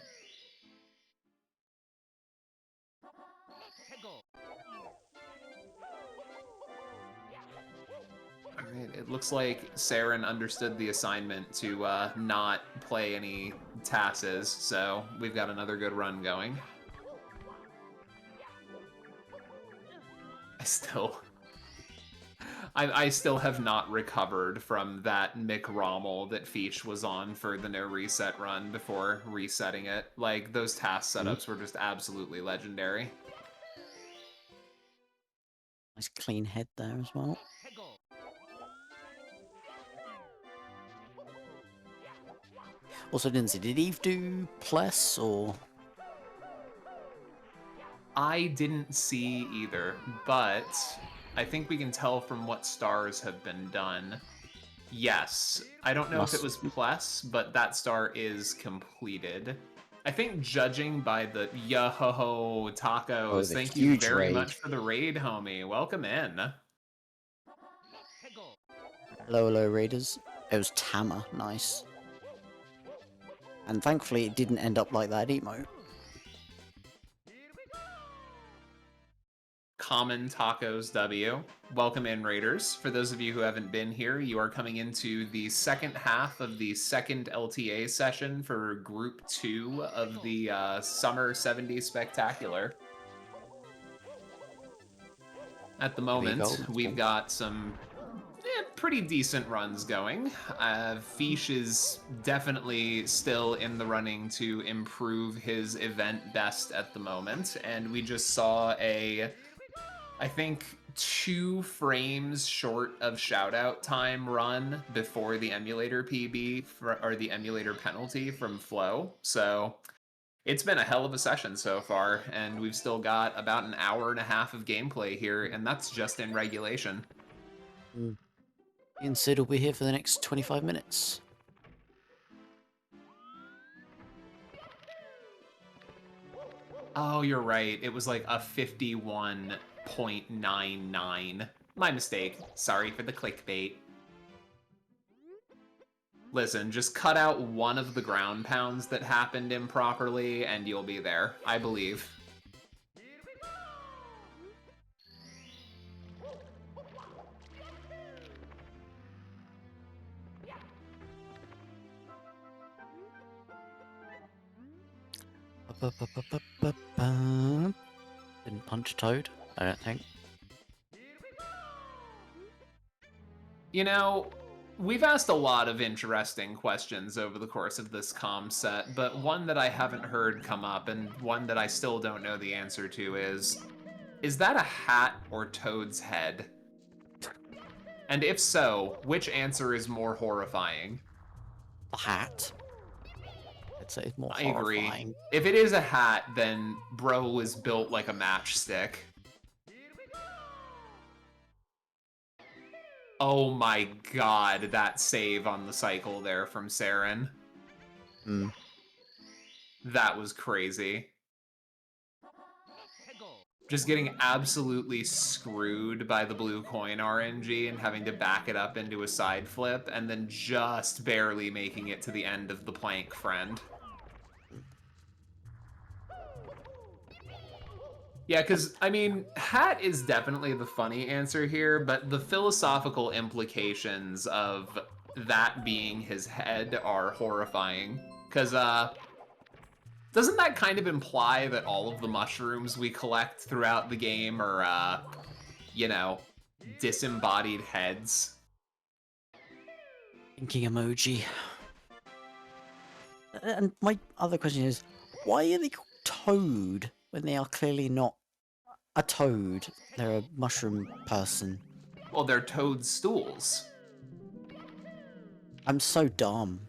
Alright, it looks like Saren understood the assignment to not play any tasses, so we've got another good run going. I still have not recovered from that Mick Rommel that Feach was on for the no reset run before resetting it. Like, those task setups were just absolutely legendary.
Nice clean head there as well. Also, didn't see, did Eve do plus or?
I didn't see either, but I think we can tell from what stars have been done. Yes, I don't know if it was plus, but that star is completed. I think judging by the yo-ho-ho tacos,
the
thank you
huge
very
raid.
much for the raid, homie. Welcome in.
Hello, hello, Raiders. It was Tama, nice. And thankfully it didn't end up like that emote.
Common Tacos W. Welcome in, Raiders. For those of you who haven't been here, you are coming into the second half of the second LTA session for Group 2 of the Summer 70 Spectacular. At the moment, we've got some pretty decent runs going. Fish is definitely still in the running to improve his event best at the moment, and we just saw I think 2 frames short of shoutout time run before the emulator PB or the emulator penalty from Flow. So it's been a hell of a session so far, and we've still got about an hour and a half of gameplay here, and that's just in regulation.
And Sid will be here for the next 25 minutes.
Oh, you're right. It was like a 51.99. My mistake. Sorry for the clickbait. Listen, just cut out one of the ground pounds that happened improperly, and you'll be there. I believe.
Didn't punch Toad, I don't think.
You know, we've asked a lot of interesting questions over the course of this comm set, but one that I haven't heard come up, and one that I still don't know the answer to is that a hat or Toad's head? And if so, which answer is more horrifying?
The hat. I'd say it's more
I
horrifying.
agree. If it is a hat, then bro was built like a matchstick. Oh my god, that save on the cycle there from Saren. That was crazy. Just getting absolutely screwed by the blue coin RNG and having to back it up into a side flip, and then just barely making it to the end of the plank, friend. Yeah, because, I mean, hat is definitely the funny answer here, but the philosophical implications of that being his head are horrifying. Because, doesn't that kind of imply that all of the mushrooms we collect throughout the game are, you know, disembodied heads?
Thinking emoji. And my other question is, why are they called Toad when they are clearly not a toad? They're a mushroom person.
Well, they're toadstools.
I'm so dumb.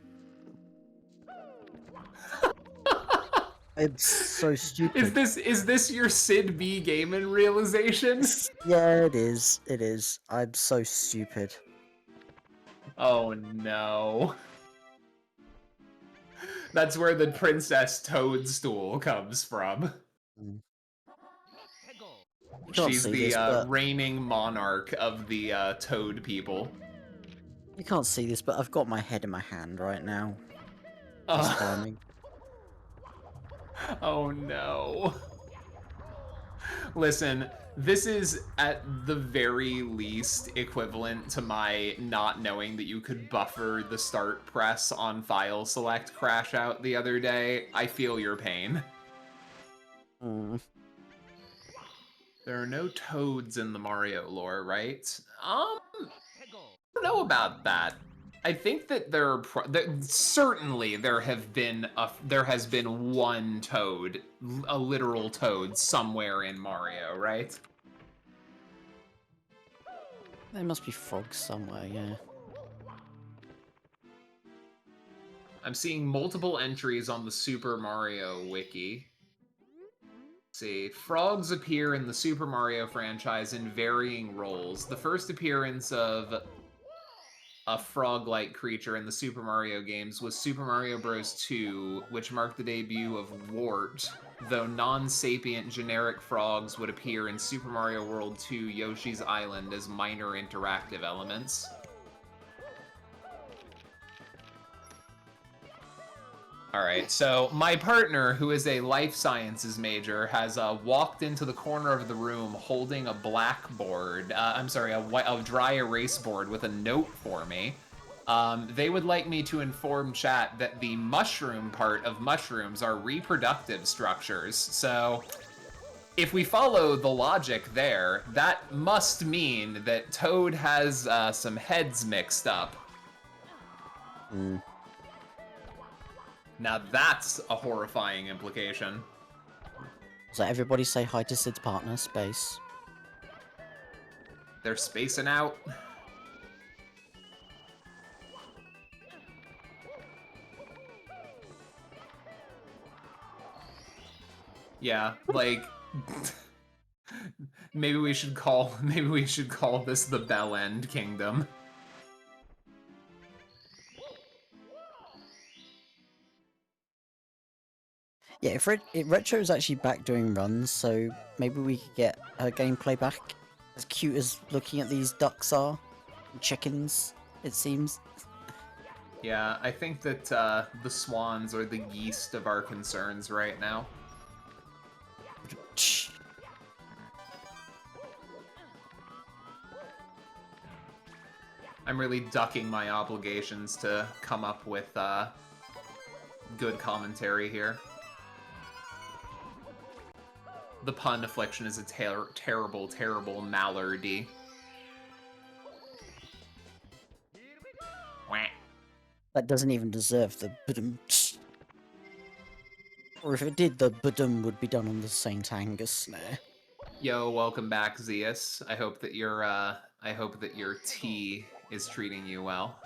I'm so stupid.
Is this your Sid B gaming realization?
Yeah, it is. It is. I'm so stupid.
Oh no. That's where the Princess Toadstool comes from.
You can't
She's
see
the
this, but
reigning monarch of the Toad people.
you can't see this, but I've got my head in my hand right now. Just farming.
Oh no. Listen, this is at the very least equivalent to my not knowing that you could buffer the start press on file select crash out the other day. I feel your pain.
Mm.
There are no toads in the Mario lore, right? I don't know about that. I think that certainly there has been one toad, a literal toad somewhere in Mario, right?
There must be frogs somewhere, yeah.
I'm seeing multiple entries on the Super Mario wiki. Let's see, frogs appear in the Super Mario franchise in varying roles. The first appearance of a frog-like creature in the Super Mario games was Super Mario Bros. 2, which marked the debut of Wart, though non-sapient generic frogs would appear in Super Mario World 2 Yoshi's Island as minor interactive elements. Alright, so my partner, who is a life sciences major, has walked into the corner of the room holding a blackboard, a dry erase board with a note for me. They would like me to inform chat that the mushroom part of mushrooms are reproductive structures, so if we follow the logic there, that must mean that Toad has some heads mixed up.
Mm.
Now that's a horrifying implication.
So everybody say hi to Sid's partner, Space.
They're spacing out. Yeah, like maybe we should call this the Bell End Kingdom.
Yeah, if Retro is actually back doing runs, so maybe we could get her gameplay back. As cute as looking at these ducks are, chickens, it seems.
Yeah, I think that the swans are the yeast of our concerns right now. I'm really ducking my obligations to come up with good commentary here. The pun affliction is a terrible, terrible malady. Wah.
That doesn't even deserve the budum. Or if it did, the budum would be done on the St. Angus snare.
Yo, welcome back, Zeus. I hope that your tea is treating you well.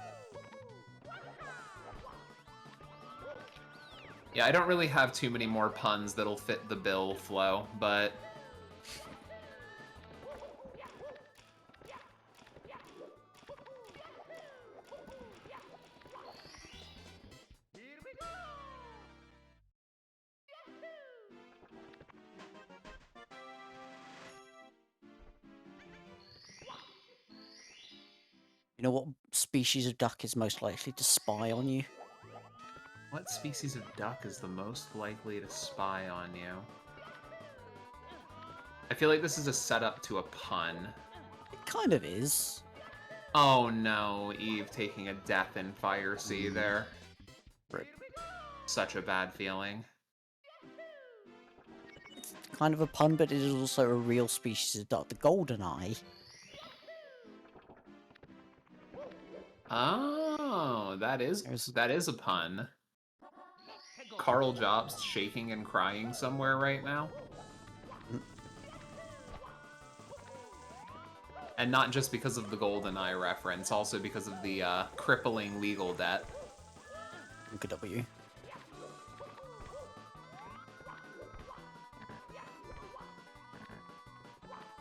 Yeah, I don't really have too many more puns that'll fit the bill flow, but
You know what species of duck is most likely to spy on you?
what species of duck is the most likely to spy on you? I feel like this is a setup to a pun.
It kind of is.
Oh no, Eve taking a death in Fire Sea there.
Rip.
Such a bad feeling.
It's kind of a pun, but it is also a real species of duck, the golden eye.
Oh, that is a pun. Carl Jobs shaking and crying somewhere right now. And not just because of the GoldenEye reference, also because of the crippling legal debt.
Good W.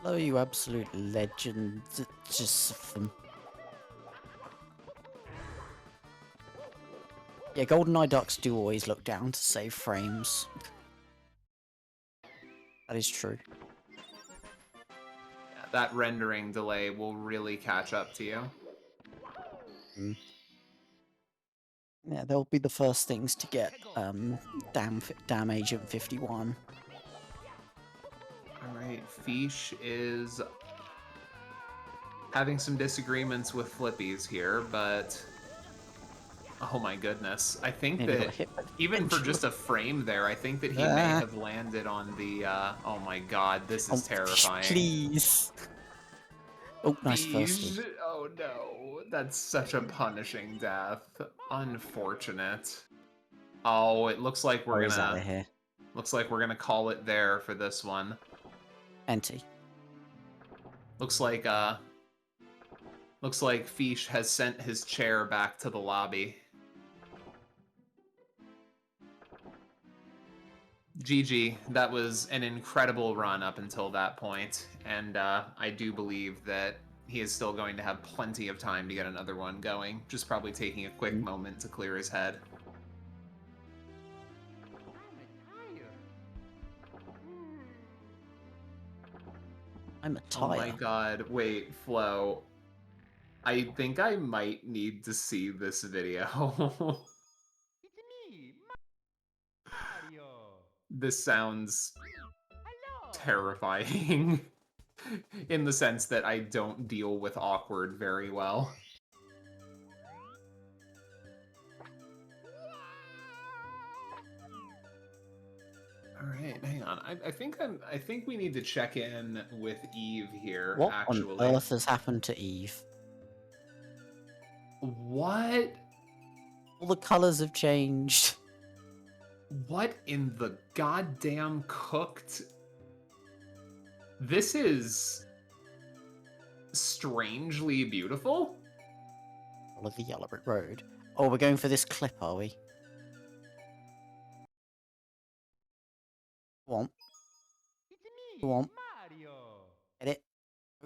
Oh, you absolute legend. Just them. Yeah, GoldenEye ducks do always look down to save frames. That is true.
Yeah, that rendering delay will really catch up to you.
Yeah, they'll be the first things to get damage at 51.
Alright, Fish is having some disagreements with Flippies here, but oh my goodness. I think
Nearly got
that
hit by the
even for
bench.
just a frame there, I think that he may have landed on the, oh my god, this is terrifying.
Please. Oh, nice first.
Fish, oh no, that's such a punishing death. Unfortunate. Oh, it looks like we're
He's out
gonna,
of here.
looks like we're gonna call it there for this one.
Enti.
Looks like Fish has sent his chair back to the lobby. GG, that was an incredible run up until that point, and I do believe that he is still going to have plenty of time to get another one going, just probably taking a quick moment to clear his head.
I'm a
Oh my
tire.
god, wait, Flo. I think I might need to see this video.
It's me, Mario.
This sounds
Hello.
terrifying. In the sense that I don't deal with awkward very well. Alright, hang on. I think we need to check in with Eve here,
What
actually.
on earth has happened to Eve?
What?
All the colours have changed.
What in the goddamn cooked? This is strangely beautiful.
Follow the yellow brick road. Oh, we're going for this clip, are we? Go on.
It's me,
Go on.
Mario.
Get it?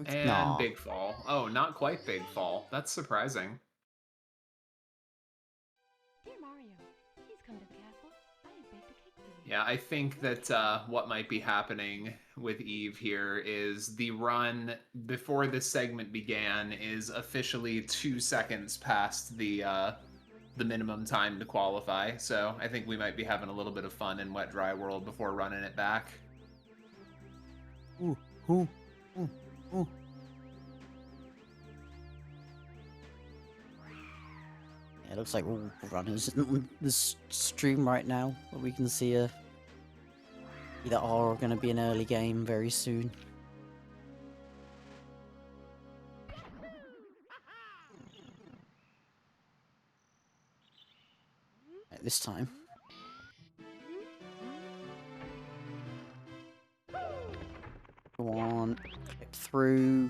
And
Nah.
Big Fall. Oh, not quite Big Fall. That's surprising.
Dear Mario, please come to the castle. I have baked a cake for you.
Yeah, I think that what might be happening with Eve here is the run before this segment began is officially 2 seconds past the minimum time to qualify. So I think we might be having a little bit of fun in Wet Dry World before running it back.
Ooh, ooh, ooh, ooh. Yeah, it looks like we're all runners in this stream right now, but we can see either are or going to be an early game very soon. At this time. Go on, clip through.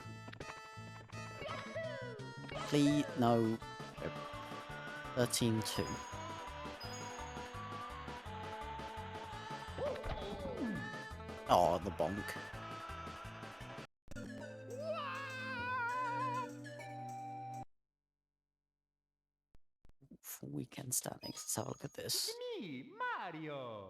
Please, no. 13-2. Oh, the bonk. For weekend standings, let's have a look at this.
It's me, Mario.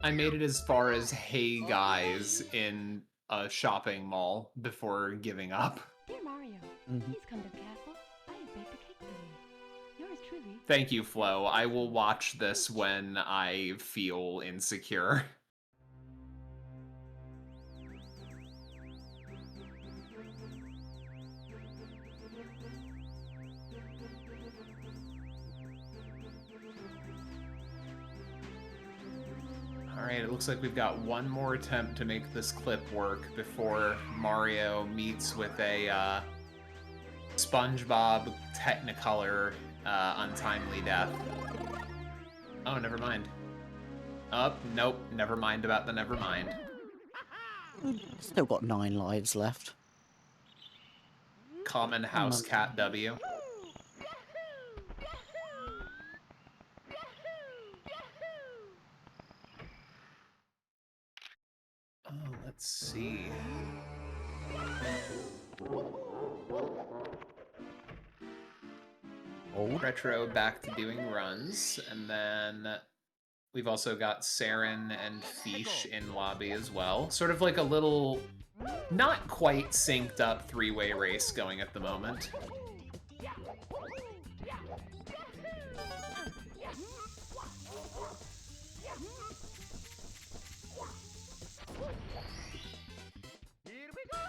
I made it as far as Hey Guys in a shopping mall before giving up.
Dear Mario,
Mhm.
please come to the castle. I have baked a cake for you. Yours truly.
Thank you, Flo. I will watch this when I feel insecure. Alright, it looks like we've got one more attempt to make this clip work before Mario meets with a SpongeBob Technicolor untimely death. Oh, never mind. Oh, nope, never mind about the never mind.
Still got 9 lives left.
Common house cat W. Oh, let's see.
Old.
Retro back to doing runs, and then we've also got Saren and Fish in lobby as well. Sort of like a little, not quite synced up three-way race going at the moment.
Here we go!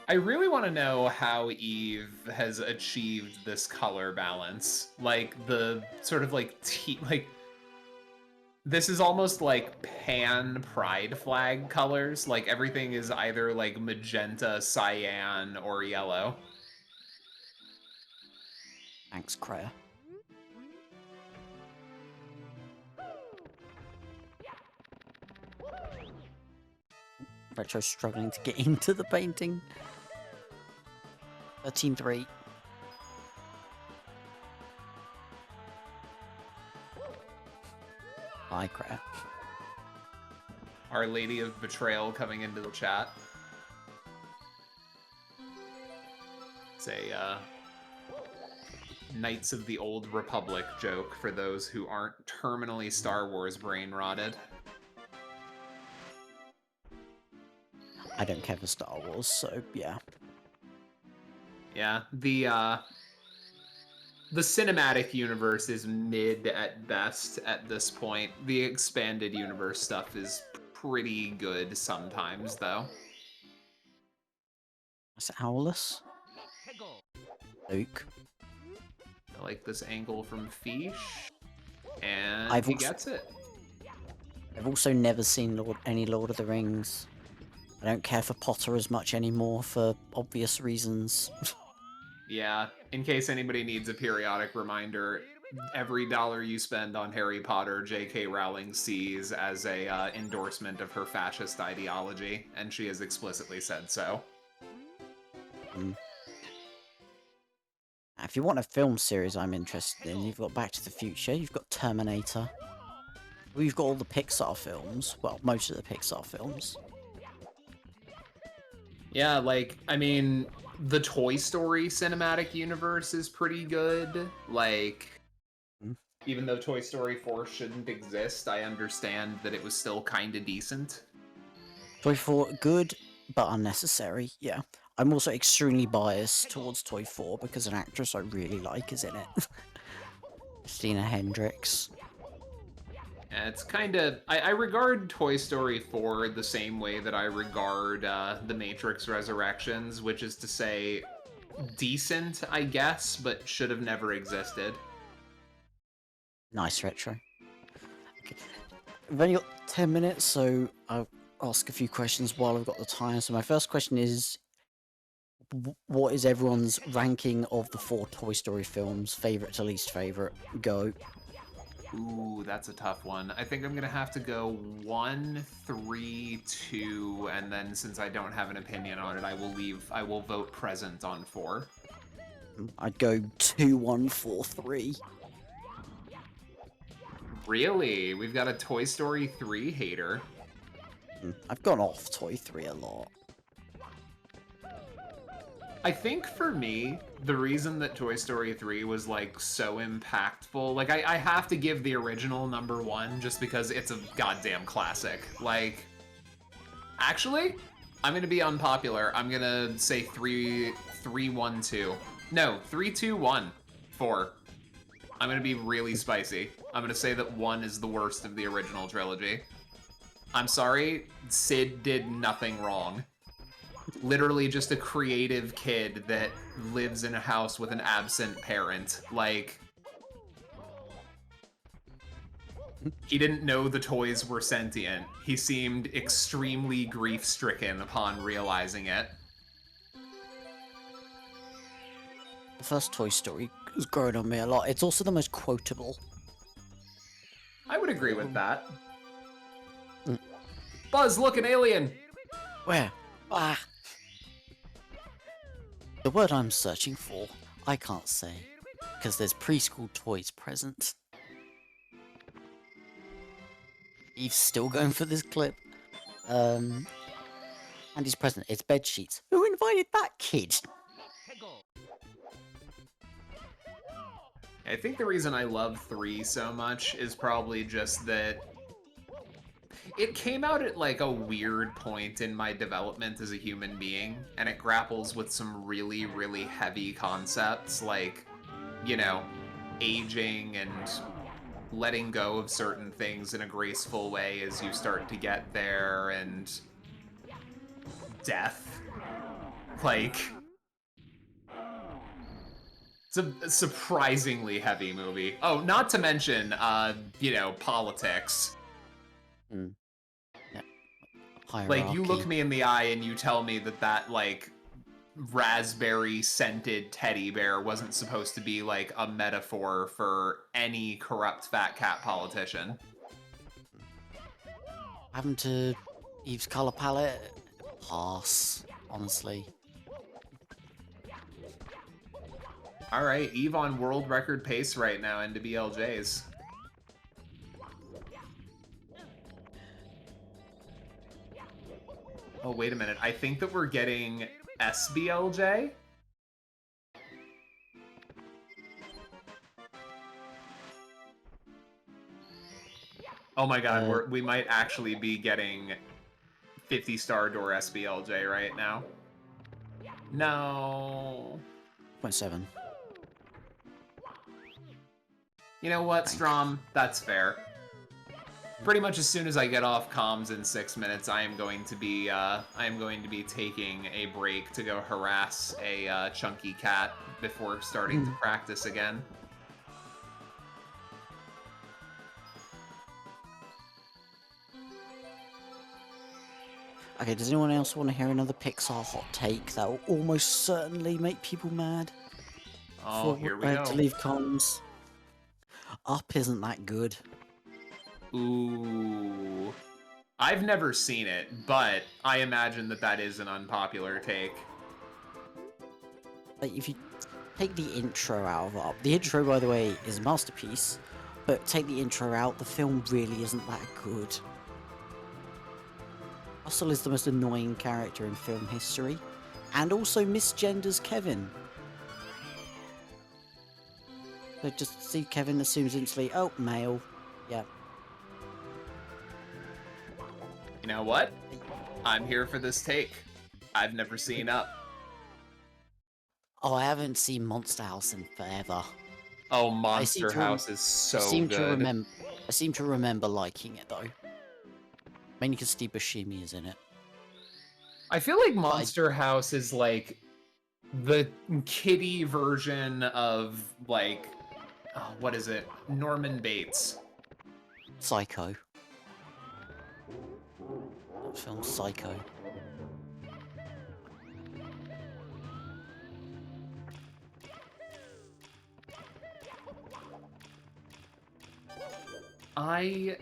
I really want to know how Eve has achieved this color balance. Like the sort of like this is almost like pan pride flag colors. Like everything is either like magenta, cyan, or yellow.
Thanks, Kreia. Retro's struggling to get into the painting. 13-3. Bye, Kreia.
Our Lady of Betrayal coming into the chat. It's a Knights of the Old Republic joke for those who aren't terminally Star Wars brain rotted.
I don't care for Star Wars, so yeah.
Yeah, the cinematic universe is mid at best at this point. The expanded universe stuff is pretty good sometimes, though.
Is it Owlus? Luke.
I like this angle from Fish, and
I've
he
also-
gets it.
I've also never seen any Lord of the Rings. I don't care for Potter as much anymore for obvious reasons.
Yeah, in case anybody needs a periodic reminder, every dollar you spend on Harry Potter, J.K. Rowling sees as a endorsement of her fascist ideology, and she has explicitly said so.
If you want a film series I'm interested in, you've got Back to the Future, you've got Terminator. We've got all the Pixar films. Well, most of the Pixar films.
Yeah, like, I mean, the Toy Story cinematic universe is pretty good. Like, even though Toy Story 4 shouldn't exist, I understand that it was still kind of decent.
Toy 4, good, but unnecessary, yeah. I'm also extremely biased towards Toy 4 because an actress I really like is in it. Christina Hendricks.
Yeah, it's kind of... I regard Toy Story 4 the same way that I regard The Matrix Resurrections, which is to say, decent, I guess, but should have never existed.
Nice retro. Okay. We've only got 10 minutes, so I'll ask a few questions while I've got the time. So my first question is, what is everyone's ranking of the 4 Toy Story films? Favorite to least favorite? Go.
Ooh, that's a tough one. I think I'm gonna have to go 1, 3, 2, and then since I don't have an opinion on it, I will vote present on 4.
I'd go 2, 1, 4, 3.
Really? We've got a Toy Story 3 hater.
I've gone off Toy 3 a lot.
I think for me, the reason that Toy Story 3 was like so impactful, like I have to give the original number 1 just because it's a goddamn classic. Like, actually, I'm gonna be unpopular. I'm gonna say 3, 1, 2. No, 3, 2, 1, 4. I'm gonna be really spicy. I'm gonna say that 1 is the worst of the original trilogy. I'm sorry, Sid did nothing wrong. Literally just a creative kid that lives in a house with an absent parent. Like, he didn't know the toys were sentient. He seemed extremely grief-stricken upon realizing it.
The first Toy Story has grown on me a lot. It's also the most quotable.
I would agree with that. Buzz, look, an alien!
Where? Ah! The word I'm searching for, I can't say, because there's preschool toys present. Eve's still going for this clip. And he's present. It's bed sheets. Who invited invited that kid?
I think the reason I love 3 so much is probably just that it came out at like a weird point in my development as a human being, and it grapples with some really, really heavy concepts like, you know, aging and letting go of certain things in a graceful way as you start to get there, and death. Like, it's a surprisingly heavy movie. Oh, not to mention, you know, politics.
Yeah.
Like, you look
Hierarchy.
me in the eye and you tell me that, like, raspberry-scented teddy bear wasn't supposed to be, like, a metaphor for any corrupt fat cat politician.
Having to Eve's color palette, pass, honestly.
Alright, Eve on world record pace right now into BLJs. Oh, wait a minute. I think that we're getting SBLJ? Oh my god, we might actually be getting 50-star door SBLJ right now. No.
0.7.
You know what, Strom? That's fair. Pretty much as soon as I get off comms in 6 minutes, I am going to be taking a break to go harass a chunky cat before starting to practice again.
Okay, does anyone else want to hear another Pixar hot take that will almost certainly make people mad?
Oh, here we go.
To leave comms. Up isn't that good.
Ooh. I've never seen it, but I imagine that is an unpopular take.
Like, if you take the intro out of Up, the intro, by the way, is a masterpiece, but take the intro out, the film really isn't that good. Russell is the most annoying character in film history, and also misgenders Kevin. So just see Kevin assumes instantly, oh, male. Yeah.
You know what? I'm here for this take. I've never seen Up.
Oh, I haven't seen Monster House in forever.
Oh, Monster House is so good.
I seem to remember liking it, though. Mainly because Steve Buscemi is in it.
I feel like Monster House is like the kiddie version of, like, what is it? Norman Bates.
Psycho. That film's Psycho.
I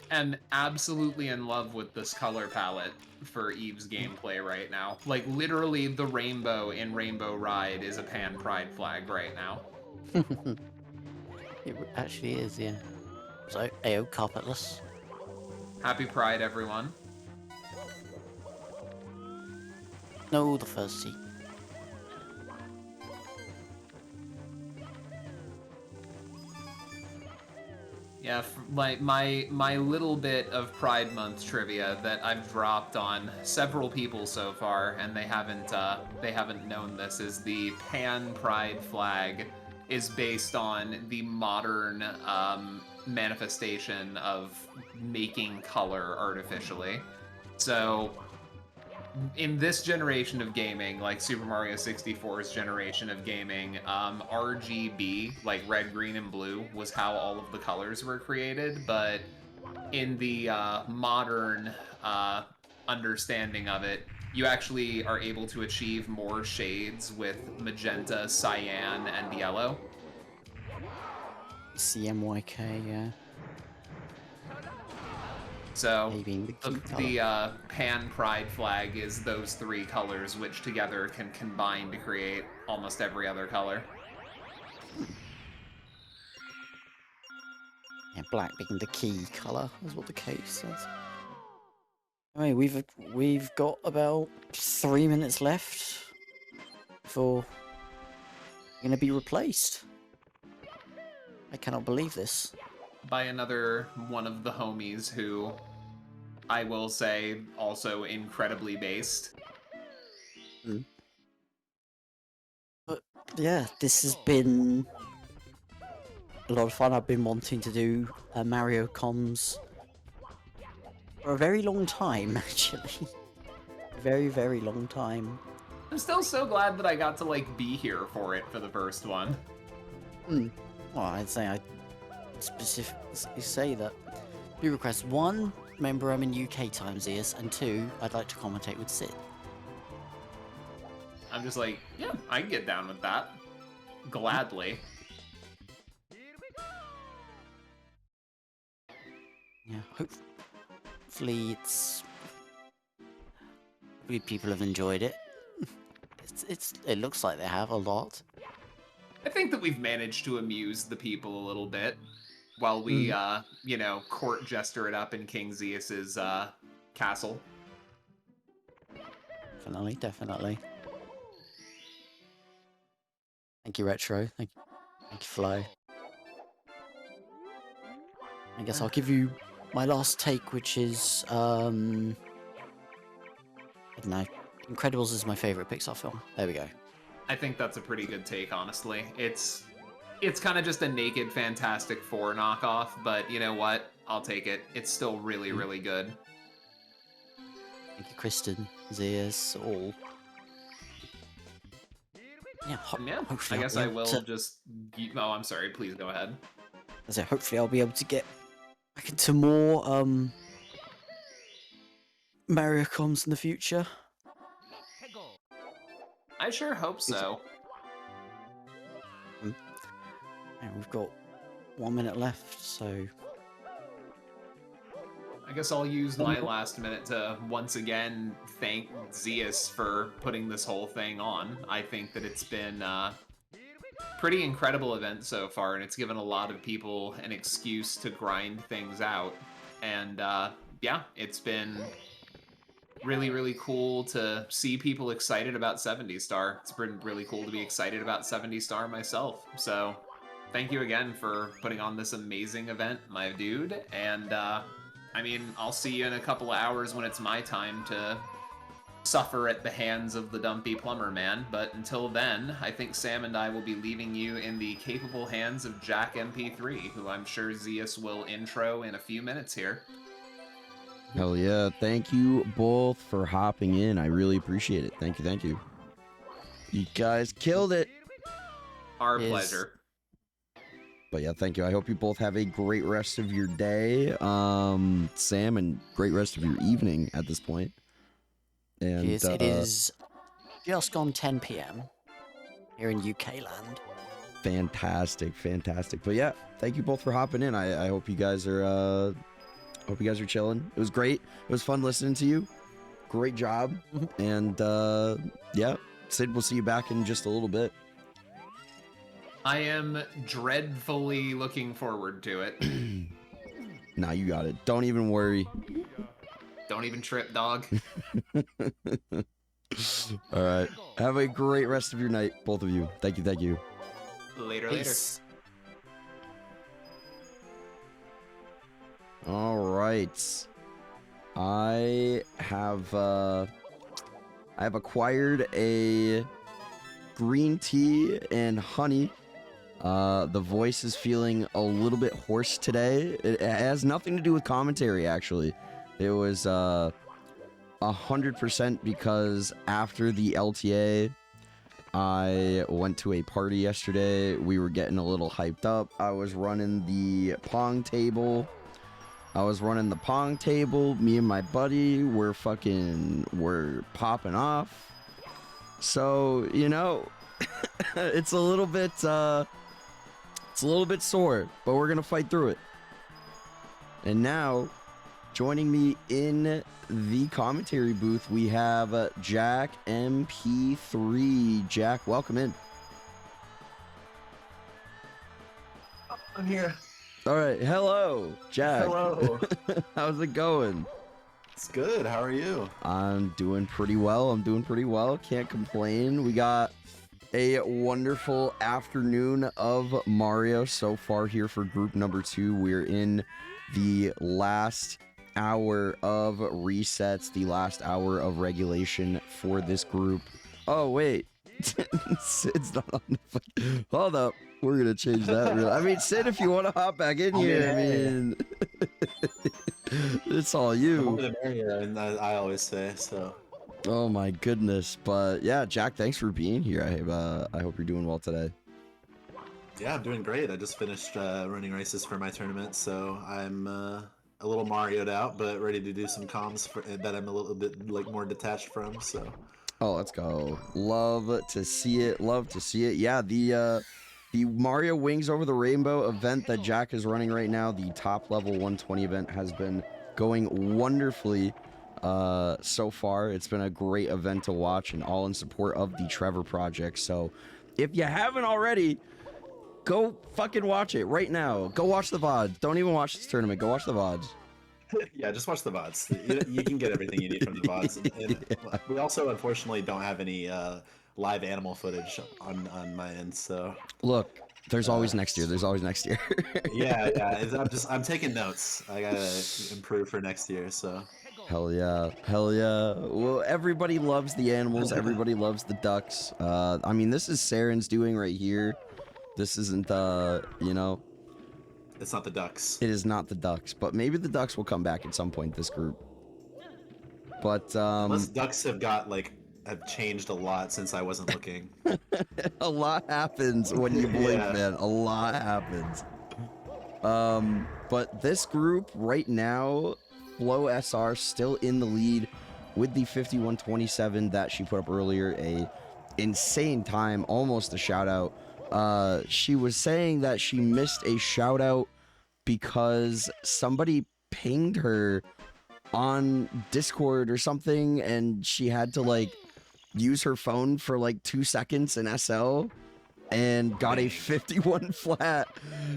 am absolutely in love with this color palette for Eve's gameplay right now. Like, literally, the rainbow in Rainbow Ride is a pan pride flag right now.
It actually is, yeah. So, AO carpetless.
Happy Pride, everyone.
No, the first seat.
Yeah, like my little bit of Pride Month trivia that I've dropped on several people so far, and they haven't known this, is the Pan Pride flag is based on the modern manifestation of making color artificially. So in this generation of gaming, like Super Mario 64's generation of gaming, RGB, like red, green, and blue, was how all of the colors were created, but in the modern understanding of it, you actually are able to achieve more shades with magenta, cyan, and yellow.
CMYK, yeah.
So
the
Pan Pride flag is those three colors, which together can combine to create almost every other color.
Yeah, black being the key colour, is what the case says. I mean, we've got about 3 minutes left before we're gonna be replaced. I cannot believe this.
By another one of the homies who I will say also incredibly based.
But yeah, this has been a lot of fun. I've been wanting to do Mario comms for a very long time, actually. Very, very long time.
I'm still so glad that I got to like be here for it for the first one.
Well, I'd say I specifically say that. Do request 1, remember I'm in UK time, Zeus, and 2, I'd like to commentate with Sid.
I'm just like, yeah, I can get down with that. Gladly.
Yeah, hopefully hopefully people have enjoyed it. It looks like they have a lot.
I think that we've managed to amuse the people a little bit while we, you know, court jester it up in King Zeus's castle.
Definitely, definitely. Thank you, Retro. Thank you, Flo. I guess I'll give you my last take, which is, I don't know. Incredibles is my favorite Pixar film. There we go.
I think that's a pretty good take, honestly. It's kind of just a naked Fantastic Four knockoff, but you know what? I'll take it. It's still really, really good.
Thank you, Kristen, Zeus, all. Yeah,
Yeah,
hopefully
I guess
I'll
I
be
will
able to-
just... Oh, I'm sorry. Please go ahead.
So hopefully I'll be able to get back into more Mario comms in the future.
I sure hope so.
And we've got 1 minute left, so
I guess I'll use my last minute to once again thank Zeus for putting this whole thing on. I think that it's been a pretty incredible event so far, and it's given a lot of people an excuse to grind things out. And yeah, it's been really, really cool to see people excited about 70 Star. It's been really cool to be excited about 70 Star myself. So thank you again for putting on this amazing event, my dude. And I mean, I'll see you in a couple of hours when it's my time to suffer at the hands of the dumpy plumber man. But until then, I think Sam and I will be leaving you in the capable hands of Jack MP3, who I'm sure Zeus will intro in a few minutes here.
Hell yeah. Thank you both for hopping in. I really appreciate it. Thank you. Thank you. You guys killed it.
Our
Is-
pleasure.
But yeah, thank you. I hope you both have a great rest of your day, Sam, and great rest of your evening at this point. And
it is just gone 10 p.m. here in UK land.
fantastic, fantastic. But yeah, thank you both for hopping in. I hope you guys are chilling. It was great. It was fun listening to you. Great job. And yeah, Sid, we'll see you back in just a little bit.
I am dreadfully looking forward to it.
Nah, you got it. Don't even worry.
Don't even trip, dog.
All right. Have a great rest of your night, both of you. Thank you. Thank you.
Later,
Peace.
All right. I have acquired a green tea and honey. The voice is feeling a little bit hoarse today. It has nothing to do with commentary, actually. It was 100% because after the LTA, I went to a party yesterday. We were getting a little hyped up. I was running the pong table. Me and my buddy were popping off. So, you know, it's a little bit sore, but we're gonna fight through it. And now, joining me in the commentary booth, we have Jack MP3. Jack, welcome in.
I'm here.
All right, hello, Jack.
Hello.
How's it going?
It's good. How are you?
I'm doing pretty well. Can't complain. We got a wonderful afternoon of Mario so far here for group number 2. We're in the last hour of resets, the last hour of regulation for this group. Oh, wait. Sid's not on the hold up. We're gonna change that. I mean, Sid, if you want to hop back in here, I mean, it's all
The
you.
more the merrier, and I always say so.
Oh my goodness, but yeah, Jack, thanks for being here. I hope you're doing well today.
Yeah, I'm doing great. I just finished running races for my tournament, so I'm a little Mario'd out, but ready to do some comms that I'm a little bit like more detached from. So.
Oh, let's go. Love to see it. Yeah, the Mario Wings Over the Rainbow event that Jack is running right now, the top level 120 event, has been going wonderfully so far. It's been a great event to watch, and all in support of the Trevor Project. So if you haven't already, go fucking watch it right now. Go watch the VODs. Don't even watch this tournament. Go watch the VODs.
Yeah, just watch the VODs. You can get everything you need from the VODs. And
Yeah.
we also, unfortunately, don't have any live animal footage on my end. So
Look, there's always next year. There's always next year.
yeah. I'm taking notes. I gotta improve for next year. So
Hell yeah. Well, everybody loves the animals. Everybody loves the ducks. I mean, this is Saren's doing right here. This isn't, you know,
it's not the ducks.
it is not the ducks, but maybe the ducks will come back at some point this group. But,
Unless ducks have changed a lot since I wasn't looking.
a lot happens when you blink,
Yeah.
man. A lot happens. But this group right now, Flo SR still in the lead with the 51:27 that she put up earlier. A insane time, almost a shout out. She was saying that she missed a shout out because somebody pinged her on Discord or something, and she had to like use her phone for like 2 seconds in SL and got a 51 flat.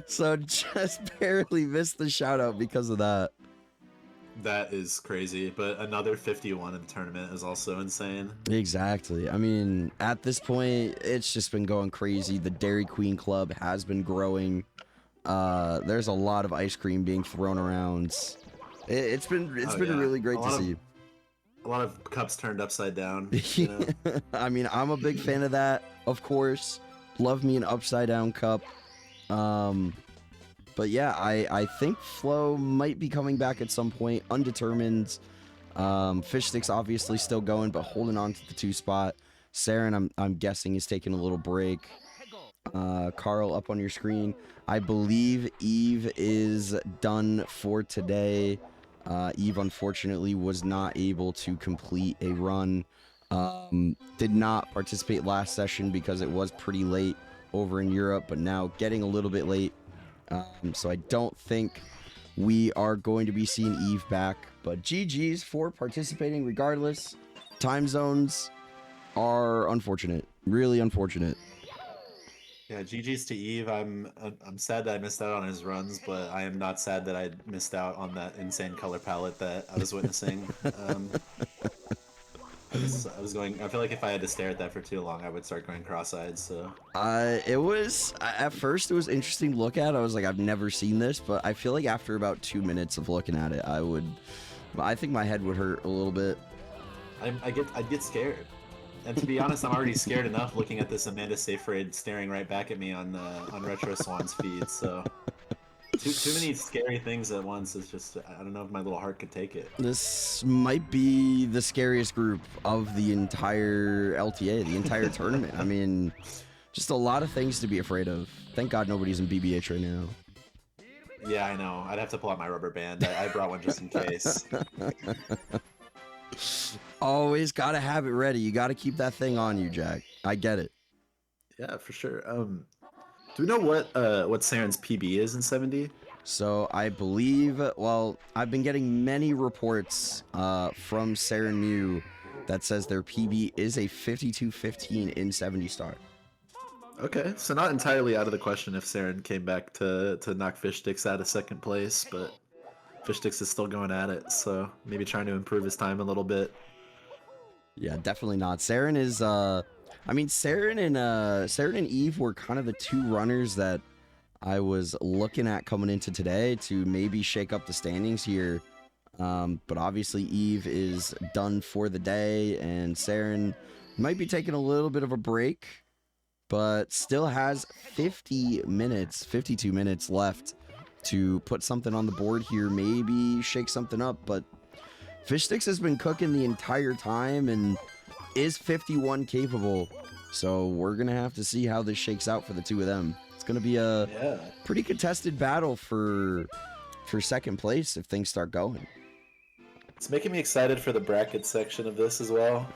So just barely missed the shout out because of that.
That is crazy. But another 51 in the tournament is also insane.
Exactly. I mean, at this point, it's just been going crazy. The Dairy Queen Club has been growing. There's a lot of ice cream being thrown around. It's been really great to see.
A lot of cups turned upside down. You know?
I mean, I'm a big fan of that, of course. Love me an upside down cup. But yeah, I think Flo might be coming back at some point, undetermined. Fish Stick's obviously still going, but holding on to the 2 spot. Saren, I'm guessing, is taking a little break. Carl, up on your screen. I believe Eve is done for today. Eve, unfortunately, was not able to complete a run. Did not participate last session because it was pretty late over in Europe, but now getting a little bit late. So I don't think we are going to be seeing Eve back, but GG's for participating regardless. Time zones are unfortunate, really unfortunate.
Yeah, GG's to Eve. I'm sad that I missed out on his runs, but I am not sad that I missed out on that insane color palette that I was witnessing. I was going. I feel like if I had to stare at that for too long, I would start going cross-eyed. So
It was at first it was interesting to look at. I was like, I've never seen this, but I feel like after about 2 minutes of looking at it, I think my head would hurt a little bit.
I'd get scared. And to be honest, I'm already scared enough looking at this Amanda Seyfried staring right back at me on Retro Swan's feed. So too many scary things at once is just, I don't know if my little heart could take it.
This might be the scariest group of the entire LTA, the entire tournament. I mean, just a lot of things to be afraid of. Thank God nobody's in BBH right now.
Yeah, I know. I'd have to pull out my rubber band. I brought one just in case.
Always gotta have it ready. You gotta keep that thing on you, Jack. I get it.
Yeah, for sure. Do we know what Saren's PB is in 70?
So I believe, well, I've been getting many reports from Saren Mew that says their PB is a 52-15 in 70 star.
Okay, so not entirely out of the question if Saren came back to knock Fish Sticks out of second place, but Fishsticks is still going at it, so maybe trying to improve his time a little bit.
Yeah, definitely not. Saren is I mean Saren and Eve were kind of the two runners that I was looking at coming into today to maybe shake up the standings here. But obviously Eve is done for the day, and Saren might be taking a little bit of a break, but still has 52 minutes left to put something on the board here, maybe shake something up. But Fishsticks has been cooking the entire time and is 51 capable, so we're gonna have to see how this shakes out for the two of them. It's gonna be a pretty contested battle for second place if things start going.
It's making me excited for the bracket section of this as well.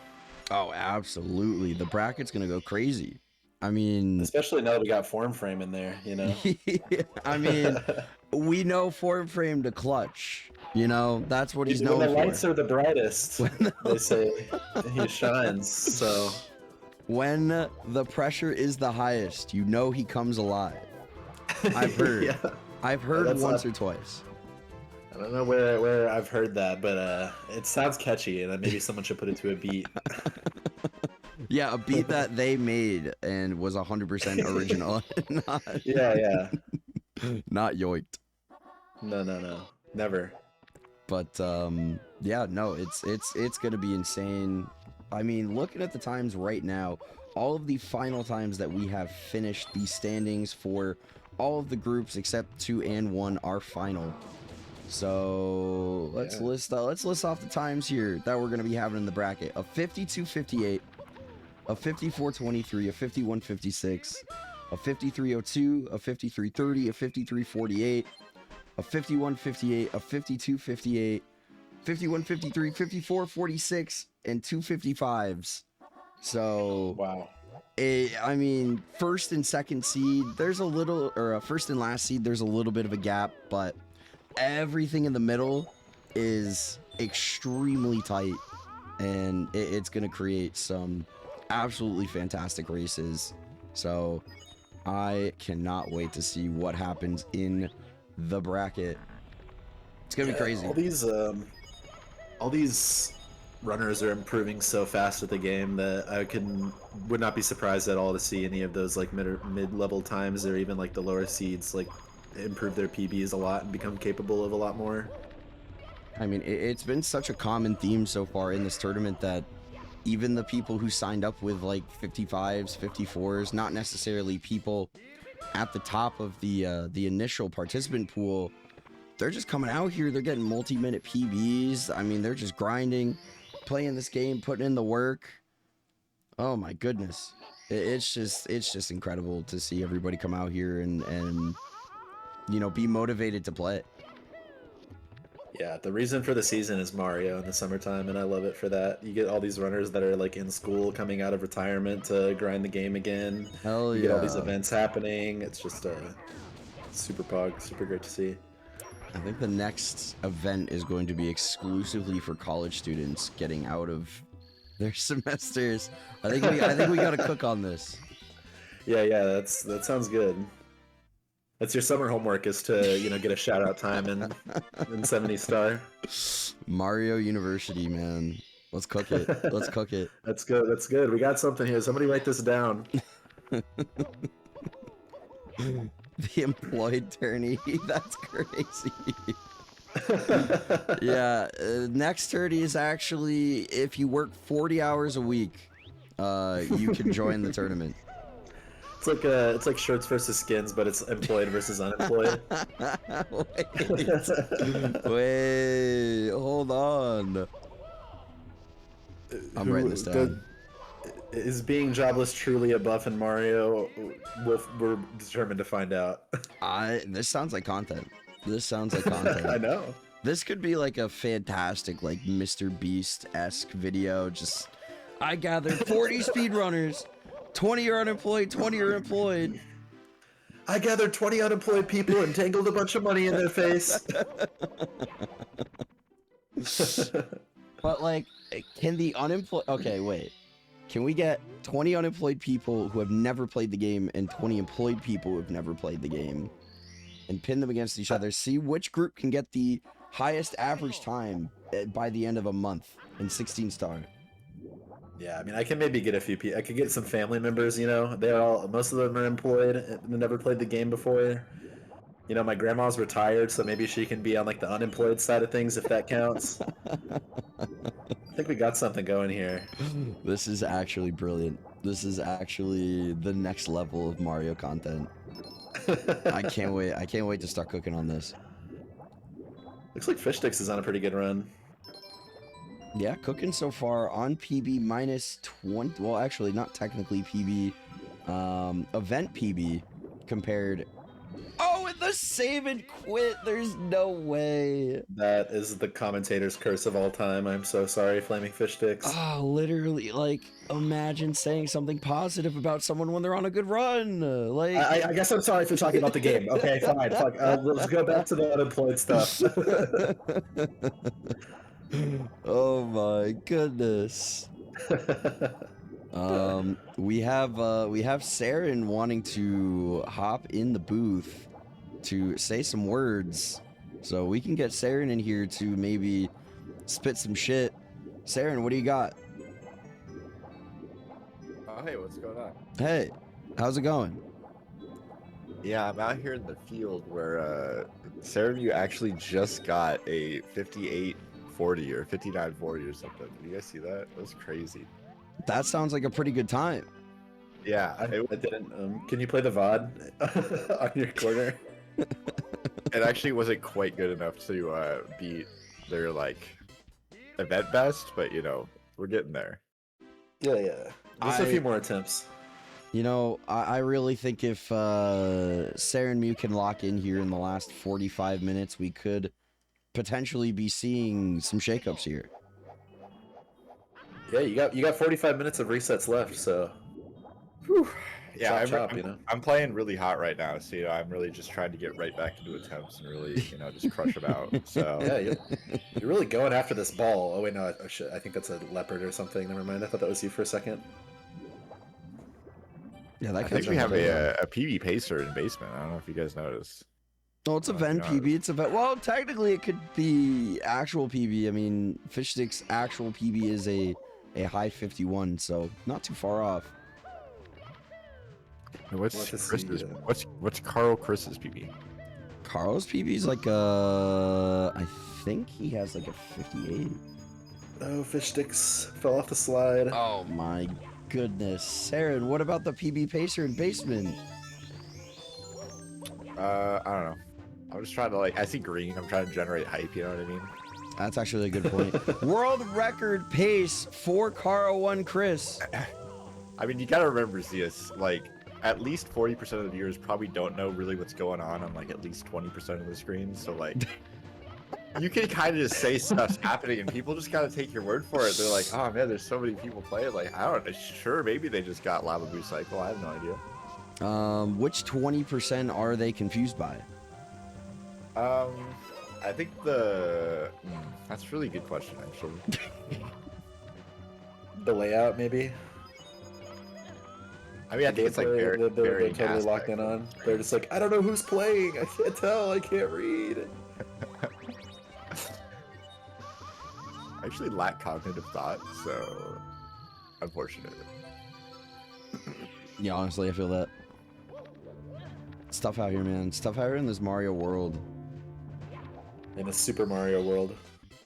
Oh, absolutely. The bracket's gonna go crazy. I mean,
especially now that we got Form Frame in there, you know.
I mean, we know Form Frame to clutch. You know, that's what he's known for.
When the lights are the brightest, they say he shines. So
when the pressure is the highest, you know he comes alive. I've heard.
Yeah.
I've heard once or twice.
I don't know where I've heard that, but it sounds catchy, and maybe someone should put it to a beat.
Yeah, a beat that they made and was 100% original. Not yoinked.
No, never.
But yeah, no, it's gonna be insane. I mean, looking at the times right now, all of the final times that we have finished the standings for all of the groups except 2 and 1 are final. So let's list off the times here that we're gonna be having in the bracket: a 52:58, a 54:23, a 51:56, a 53:02, a 53:30, a 53:48, a 51:58, a 52:58, 51:53, 54:46, and 2:55s. So
wow.
I mean, first and second seed, there's a little, or first and last seed, there's a little bit of a gap, but everything in the middle is extremely tight, and it's going to create some absolutely fantastic races. So I cannot wait to see what happens in the bracket. It's going to be crazy.
All these runners are improving so fast with the game that I would not be surprised at all to see any of those like mid-level times or even like the lower seeds like improve their PBs a lot and become capable of a lot more.
I mean, it's been such a common theme so far in this tournament that even the people who signed up with like 55s, 54s, not necessarily people at the top of the initial participant pool, they're just coming out here, they're getting multi-minute PBs. I mean, they're just grinding, playing this game, putting in the work. Oh my goodness. It's just incredible to see everybody come out here and you know, be motivated to play.
Yeah, the reason for the season is Mario in the summertime, and I love it for that. You get all these runners that are like in school coming out of retirement to grind the game again.
Hell yeah.
You get all these events happening. It's just super great to see.
I think the next event is going to be exclusively for college students getting out of their semesters. I think we got to cook on this.
Yeah, that sounds good. That's your summer homework, is to, you know, get a shout out time in 70 Star.
Mario University, man. Let's cook it. Let's cook it.
That's good. We got something here. Somebody write this down.
The employed tourney. That's crazy. Yeah. Next tourney is actually, if you work 40 hours a week, you can join the tournament.
It's like shirts versus skins, but it's employed versus unemployed.
Wait, hold on. I'm writing this down.
Is being jobless truly a buff in Mario? We're determined to find out.
This sounds like content. I
know.
This could be like a fantastic, like Mr. Beast-esque video. Just, I gathered 40 speedrunners. 20 are unemployed, 20 are employed.
I gathered 20 unemployed people and tangled a bunch of money in their face.
But like, can the unemployed... Okay, wait. Can we get 20 unemployed people who have never played the game and 20 employed people who have never played the game and pin them against each other? See which group can get the highest average time by the end of a month in 16 star.
Yeah, I mean, I can maybe get a few people. I could get some family members. You know, most of them are employed and never played the game before. You know, my grandma's retired, so maybe she can be on like the unemployed side of things if that counts. I think we got something going here.
This is actually brilliant. This is actually the next level of Mario content. I can't wait. I can't wait to start cooking on this.
Looks like Fish Sticks is on a pretty good run.
Yeah, cooking so far on PB minus 20. Well, actually, not technically PB. Event PB compared. Oh, and the save and quit. There's no way.
That is the commentator's curse of all time. I'm so sorry, Flaming Fish Sticks.
Oh, literally, like, imagine saying something positive about someone when they're on a good run. Like,
I guess I'm sorry for talking about the game. Okay, fine. Fuck. Let's go back to the unemployed stuff.
oh my goodness. We have Saren wanting to hop in the booth to say some words, so we can get Saren in here to maybe spit some shit. Saren, what do you got?
Oh, hey, what's going on?
Hey, how's it going?
Yeah, I'm out here in the field where Sarah, you actually just got a 5840 or 5940 or something. Did you guys see that? That was crazy.
That sounds like a pretty good time.
Yeah,
I didn't. Can you play the VOD on your corner?
it actually wasn't quite good enough to beat their like event best, but you know, we're getting there.
Yeah. Just a few more attempts.
You know, I really think if Saren Mew can lock in here in the last 45 minutes, we could potentially be seeing some shakeups here.
Yeah, you got 45 minutes of resets left, so.
Whew. Yeah,
Chop, you know.
I'm playing really hot right now, so you know, I'm really just trying to get right back into attempts and really, you know, just crush them out. So
Yeah, you're really going after this ball. Oh wait, no, I think that's a leopard or something. Never mind. I thought that was you for a second.
Yeah, that
I think we have a PB pacer in basement. I don't know if you guys noticed.
No, it's event PB. It's event. Well, technically, it could be actual PB. I mean, Fish Stick's actual PB is a high 51, so not too far off.
What's Carl Chris's PB?
Carl's PB is like I think he has like a 58.
Oh, Fish Sticks fell off the slide.
Oh my goodness, Saren, what about the PB pacer in basement?
I don't know. I'm just trying to I see green. I'm trying to generate hype. You know what I mean?
That's actually a good point. World record pace for Carl 1 Chris.
I mean, you gotta remember, Zeus, at least 40% of the viewers probably don't know really what's going on at least 20% of the screen. So you can kind of just say stuff's happening and people just gotta take your word for it. They're like, oh man, there's so many people playing. I don't know. Sure, maybe they just got Lava Boost Cycle. I have no idea.
Which 20% are they confused by?
I think that's a really good question, actually.
The layout, maybe.
I mean, I think it's
they're
very
totally locked in on. They're just like, I don't know who's playing. I can't tell. I can't read.
I actually lack cognitive thought, so unfortunate.
Yeah, honestly, I feel that. Stuff out here, man. Stuff out here in this Mario world.
In a Super Mario world,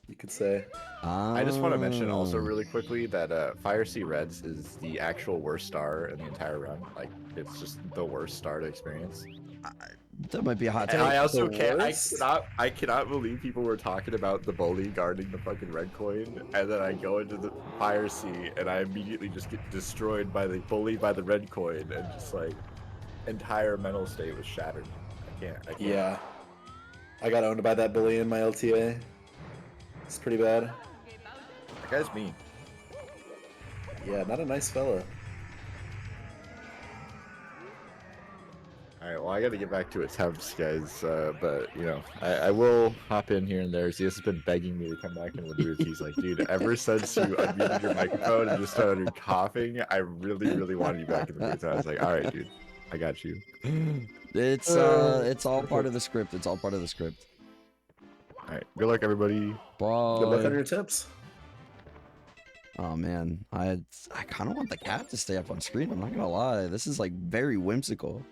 you could say.
I just want to mention also really quickly that Fire Sea Reds is the actual worst star in the entire run. It's just the worst star to experience.
That might be a hot take.
And I also I cannot believe people were talking about the bully guarding the fucking red coin, and then I go into the Fire Sea and I immediately just get destroyed by the bully by the red coin, and just entire mental state was shattered. I can't.
Yeah. I got owned by that bully in my LTA. It's pretty bad.
That guy's mean.
Yeah, not a nice fella.
Alright, well, I gotta get back to attempts, guys, but, you know, I will hop in here and there. Zeus has been begging me to come back in the booth. He's like, dude, ever since you unmuted your microphone and just started coughing, I really, really wanted you back in the booth. And I was like, alright, dude, I got you.
It's all part of the script. It's all part of the script.
All right. Good luck, everybody.
Bye.
Good luck on your tips.
Oh man, I kind of want the cat to stay up on screen. I'm not gonna lie, this is like very whimsical.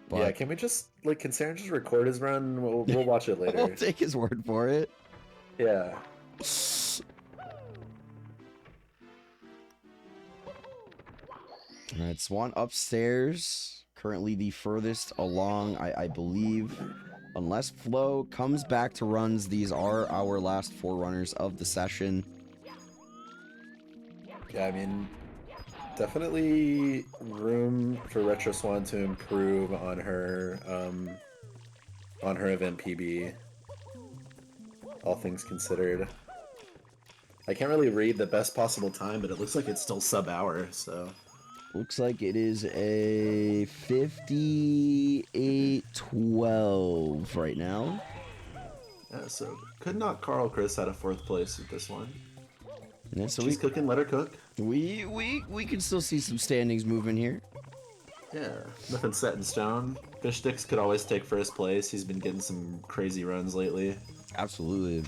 But
Yeah, can we just can Saren just record his run? We'll watch it later.
we'll take his word for it.
Yeah.
All right, Swan upstairs, currently the furthest along, I believe. Unless Flo comes back to runs, these are our last 4 runners of the session.
Yeah, I mean, definitely room for Retro Swan to improve on her event PB. All things considered. I can't really read the best possible time, but it looks like it's still sub-hour, so...
Looks like it is a 58-12 right now.
Yeah, so could knock Carl Chris out of 4th place with this one.
Yeah, so
She's cooking, let her cook.
we can still see some standings moving here.
Yeah, nothing set in stone. Fish Sticks could always take 1st place. He's been getting some crazy runs lately.
Absolutely.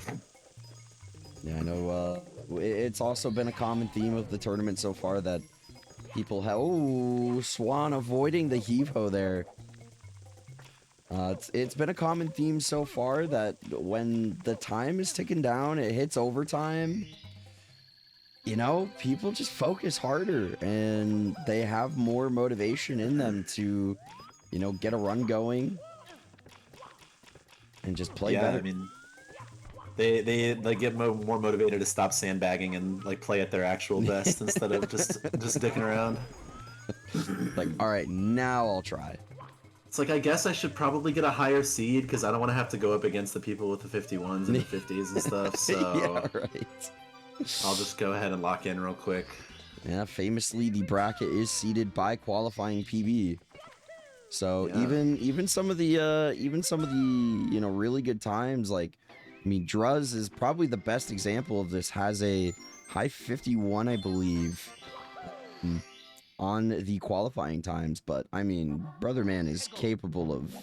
Yeah, I know. It's also been a common theme of the tournament so far that people have. Oh, Swan avoiding the heave-ho there. It's been a common theme so far that when the time is ticking down, it hits overtime. You know, people just focus harder and they have more motivation in them to, you know, get a run going and just play better.
I mean, they get more motivated to stop sandbagging and like play at their actual best instead of just dicking around.
Like, all right, now I'll try.
It's like, I guess I should probably get a higher seed because I don't want to have to go up against the people with the 51s and the 50s and stuff. So
Yeah, right.
I'll just go ahead and lock in real quick.
Yeah, famously, the bracket is seeded by qualifying PB. So
Yeah.
even some of the you know, really good times, like, I mean, Druz is probably the best example of this. Has a high 51, I believe, on the qualifying times. But I mean, Brother Man is capable of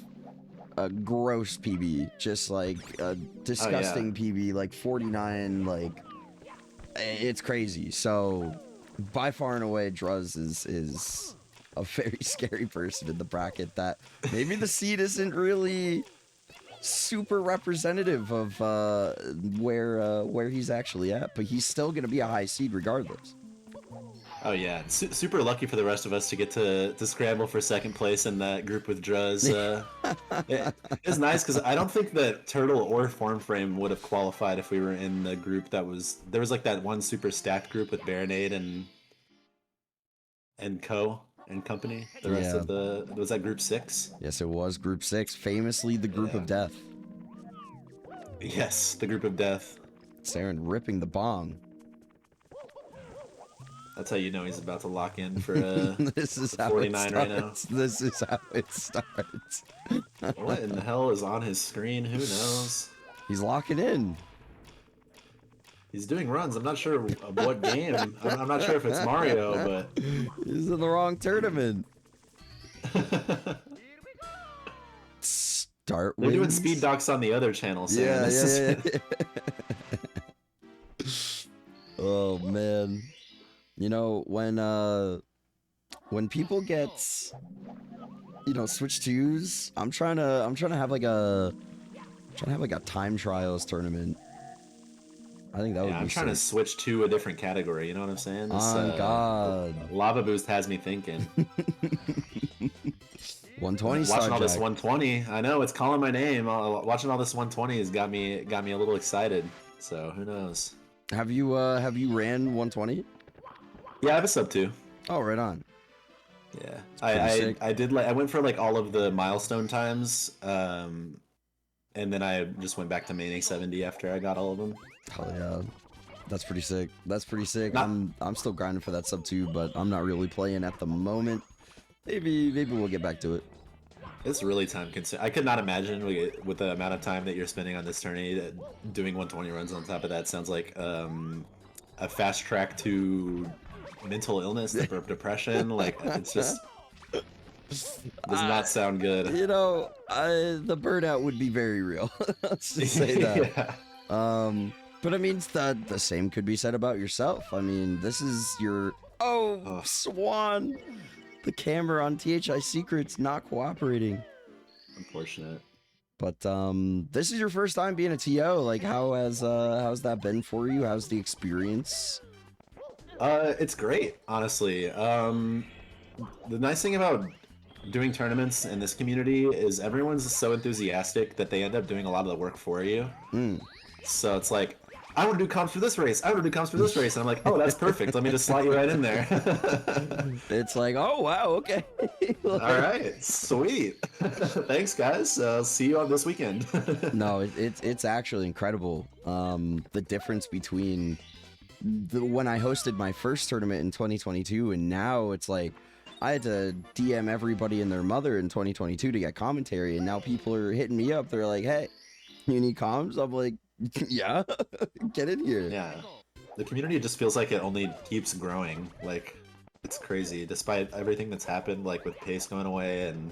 a gross PB, just like a disgusting PB, like 49, like. It's crazy. So, by far and away, Druz is a very scary person in the bracket that maybe the seed isn't really super representative of where he's actually at, but he's still going to be a high seed regardless.
Oh yeah, super lucky for the rest of us to get to scramble for 2nd place in that group with Druz. It's nice because I don't think that Turtle or Form Frame would have qualified if we were in the group that was like that one super stacked group with Baronade and company. The rest of was that group 6?
Yes, it was group 6, famously the group of death.
Yes, the group of death.
Saren ripping the bong.
That's how you know he's about to lock in for
this is how
49 right now.
This is how it starts.
What in the hell is on his screen? Who knows?
He's locking in.
He's doing runs. I'm not sure what game. I'm not sure if it's Mario, but
he's in the wrong tournament. Start.
They're doing speed docs on the other channel. So
Yeah. Oh man. You know, when people get, you know, Switch 2s, I'm trying to have like a time trials tournament. I think that would be
I'm trying to switch to a different category, you know what I'm saying?
Oh God.
Lava Boost has me thinking.
120
watching all this
Jack.
120. I know it's calling my name. Watching all this 120 has got me a little excited. So who knows?
Have you ran 120?
Yeah, I have a sub 2.
Oh, right on.
Yeah,
sick.
I did I went for like all of the milestone times, and then I just went back to maining 70 after I got all of them.
Hell yeah, that's pretty sick. That's pretty sick.
Not-
I'm still grinding for that sub 2, but I'm not really playing at the moment. Maybe we'll get back to it.
It's really time consuming. I could not imagine with the amount of time that you're spending on this tourney, doing 120 runs on top of that sounds like a fast track to mental illness, depression. Like it's just Does not sound good.
You know, the burnout would be very real. Let's just say that.
Yeah.
But I mean, the same could be said about yourself. I mean, this is your
Ugh.
Swan. The camera on THI Secrets not cooperating.
Unfortunate.
But this is your first time being a TO. Like, how's that been for you? How's the experience?
It's great, honestly. The nice thing about doing tournaments in this community is everyone's so enthusiastic that they end up doing a lot of the work for you. So it's like, I want to do comps for this race. I want to do comps for this race. And I'm like, oh, that's perfect. Let me just slot you right in there.
It's like, oh, wow, okay.
All right, sweet. Thanks, guys. See you on this weekend.
No, it's actually incredible. The difference between when I hosted my first tournament in 2022 and now it's like I had to DM everybody and their mother in 2022 to get commentary, and now people are hitting me up. They're like, hey, you need comms? I'm like, yeah, get in here.
Yeah. The community just feels like it only keeps growing. Like, it's crazy. Despite everything that's happened, like with Pace going away and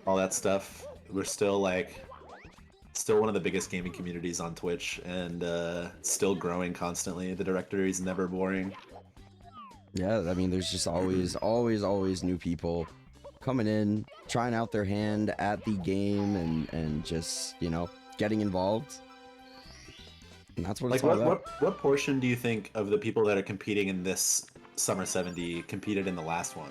all that stuff, we're still one of the biggest gaming communities on Twitch, and still growing constantly. The directory is never boring.
Yeah, I mean, there's just always new people coming in, trying out their hand at the game, and just, you know, getting involved. And that's what it's all about.
What portion do you think of the people that are competing in this Summer 70 competed in the last one?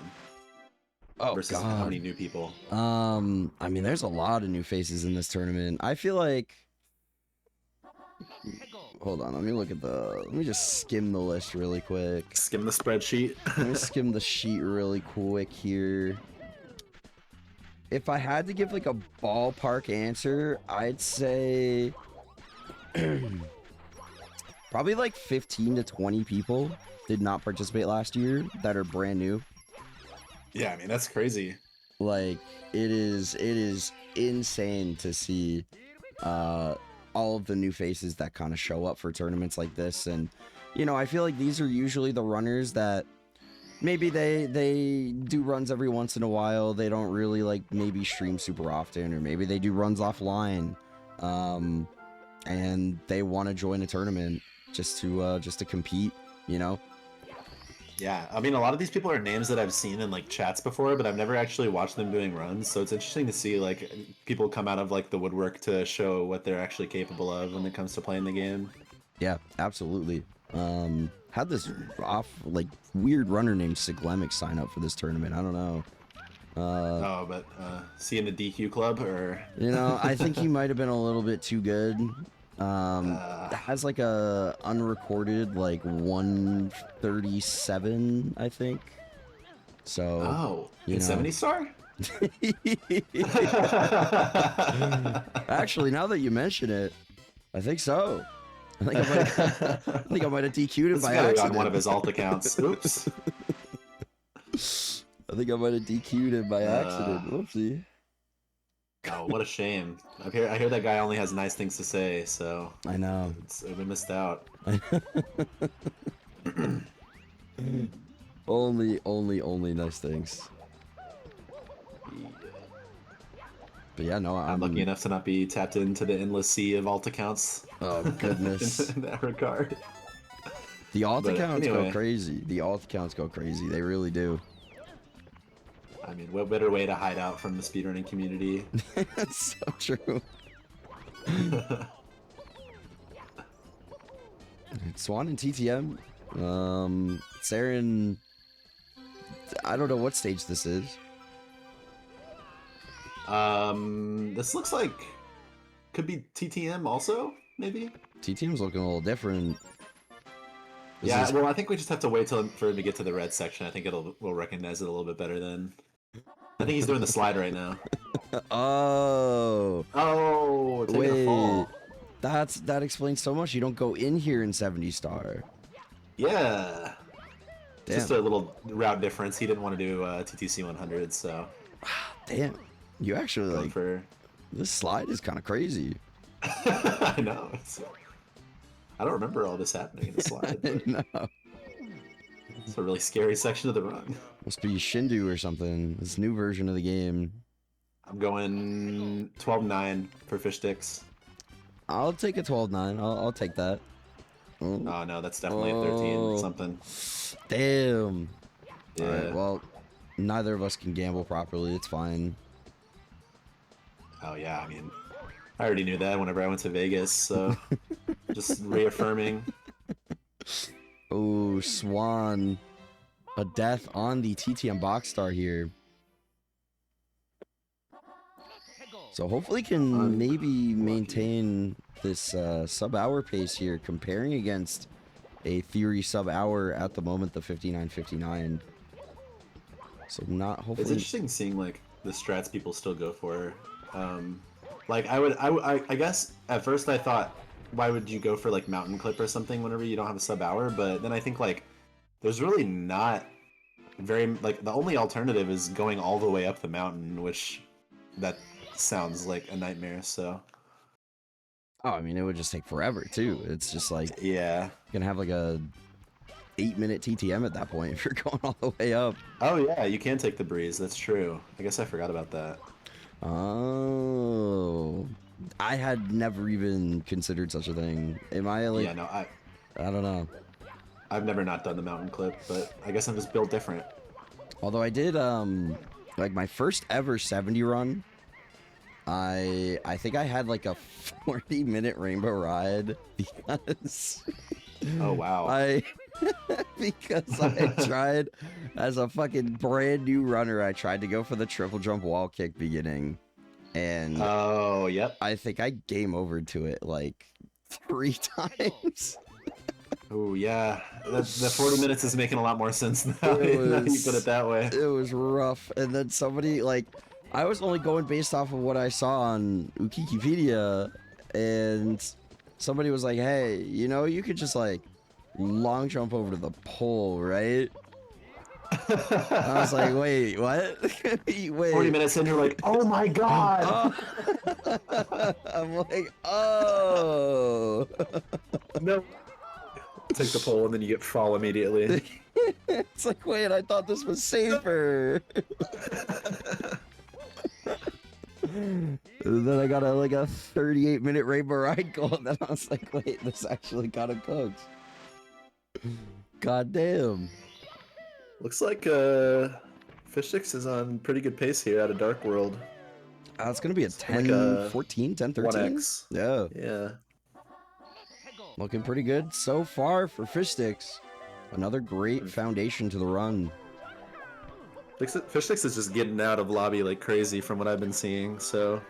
Oh,
versus
God.
how many new people?
I mean, there's a lot of new faces in this tournament. I feel like... Hold on, let me just skim the list really quick.
Skim the spreadsheet.
Let me skim the sheet really quick here. If I had to give like a ballpark answer, I'd say probably like 15 to 20 people did not participate last year that are brand new.
Yeah, I mean, that's crazy.
Like, it is insane to see all of the new faces that kind of show up for tournaments like this. And, you know, I feel like these are usually the runners that maybe they do runs every once in a while. They don't really like maybe stream super often, or maybe they do runs offline, and they want to join a tournament just to compete, you know.
Yeah, I mean, a lot of these people are names that I've seen in like chats before, but I've never actually watched them doing runs. So it's interesting to see like people come out of like the woodwork to show what they're actually capable of when it comes to playing the game.
Yeah, absolutely. Had this like weird runner named Siglemic sign up for this tournament. I don't know.
But see in the DQ club, or
you know, I think he might have been a little bit too good. Has like a unrecorded like 137, I think. So
in 70 star.
Actually, now that you mention it, I think so. I think I might have DQ'd him by accident.
On one of his alt accounts. Oops.
I think I might have DQ'd him by accident. Whoopsie.
Oh, what a shame. I hear that guy only has nice things to say, so...
I know.
We missed out.
only nice things. But yeah, no,
I'm lucky enough to not be tapped into the endless sea of alt accounts.
Oh, goodness.
in that regard.
The alt accounts go crazy. The alt accounts go crazy. They really do.
I mean, what better way to hide out from the speedrunning community?
That's so true. Swan and TTM. Saren. I don't know what stage this is.
This looks like could be TTM also, maybe.
TTM's looking a little different.
Well, I think we just have to wait for him to get to the red section. I think we'll recognize it a little bit better then. I think he's doing the slide right now.
Oh,
taking a fall.
That explains so much. You don't go in here in 70 star.
Yeah.
Damn.
Just a little route difference. He didn't want to do TTC 100, so.
Damn. You actually like this slide is kind of crazy.
I know. I don't remember all this happening in the slide.
No.
It's a really scary section of the run.
Must be Shindu or something. This new version of the game.
I'm going 12-9 for fish sticks.
I'll take a 12-9. I'll take that.
Oh no, that's definitely a 13 something.
Damn.
Yeah.
Alright, well, neither of us can gamble properly. It's fine.
Oh yeah, I mean, I already knew that whenever I went to Vegas, so just reaffirming.
Oh, Swan. A death on the TTM box star here. So hopefully can maybe maintain this sub-hour pace here, comparing against a Theory sub-hour at the moment, the 59.59. So not
It's
hopefully...
interesting seeing like the strats people still go for. Like I guess at first I thought, why would you go for like mountain clip or something whenever you don't have a sub-hour? But then I think like there's really not very like the only alternative is going all the way up the mountain, which that sounds like a nightmare. So
Oh, I mean, it would just take forever, too. It's just like,
yeah.
you're gonna have like a 8-minute TTM at that point if you're going all the way up.
Oh yeah, you can take the breeze. That's true. I guess I forgot about that.
Oh. I had never even considered such a thing. Am I like...
Yeah, no,
I don't know.
I've never not done the mountain clip, but I guess I'm just built different.
Although I did, like my first ever 70 run, I think I had like a 40-minute rainbow ride because...
Oh wow.
because I tried, as a fucking brand new runner, I tried to go for the triple jump wall kick beginning. And
oh, yep.
I think I game overed to it like 3 times.
Oh yeah, the 40 minutes is making a lot more sense now. Now you put it that way.
It was rough. And then somebody, like, I was only going based off of what I saw on Wikipedia, and somebody was like, hey, you know, you could just like long jump over to the pole, right? I was like, wait, what? Wait.
40 minutes in, you're like, oh my god!
Oh. I'm like, oh.
No. Take the pole and then you get fall immediately.
It's like, wait, I thought this was safer. And then I got a 38-minute rainbow ride goal, and then I was like, wait, this actually kind of cooks. God damn.
Looks like Fish Sticks is on pretty good pace here out of Dark World.
It's gonna be a 10,
like a
14, 10, 13.
1x.
Yeah.
Yeah.
Looking pretty good so far for Fish Sticks. Another great foundation to the run.
Fish Sticks is just getting out of lobby like crazy from what I've been seeing, so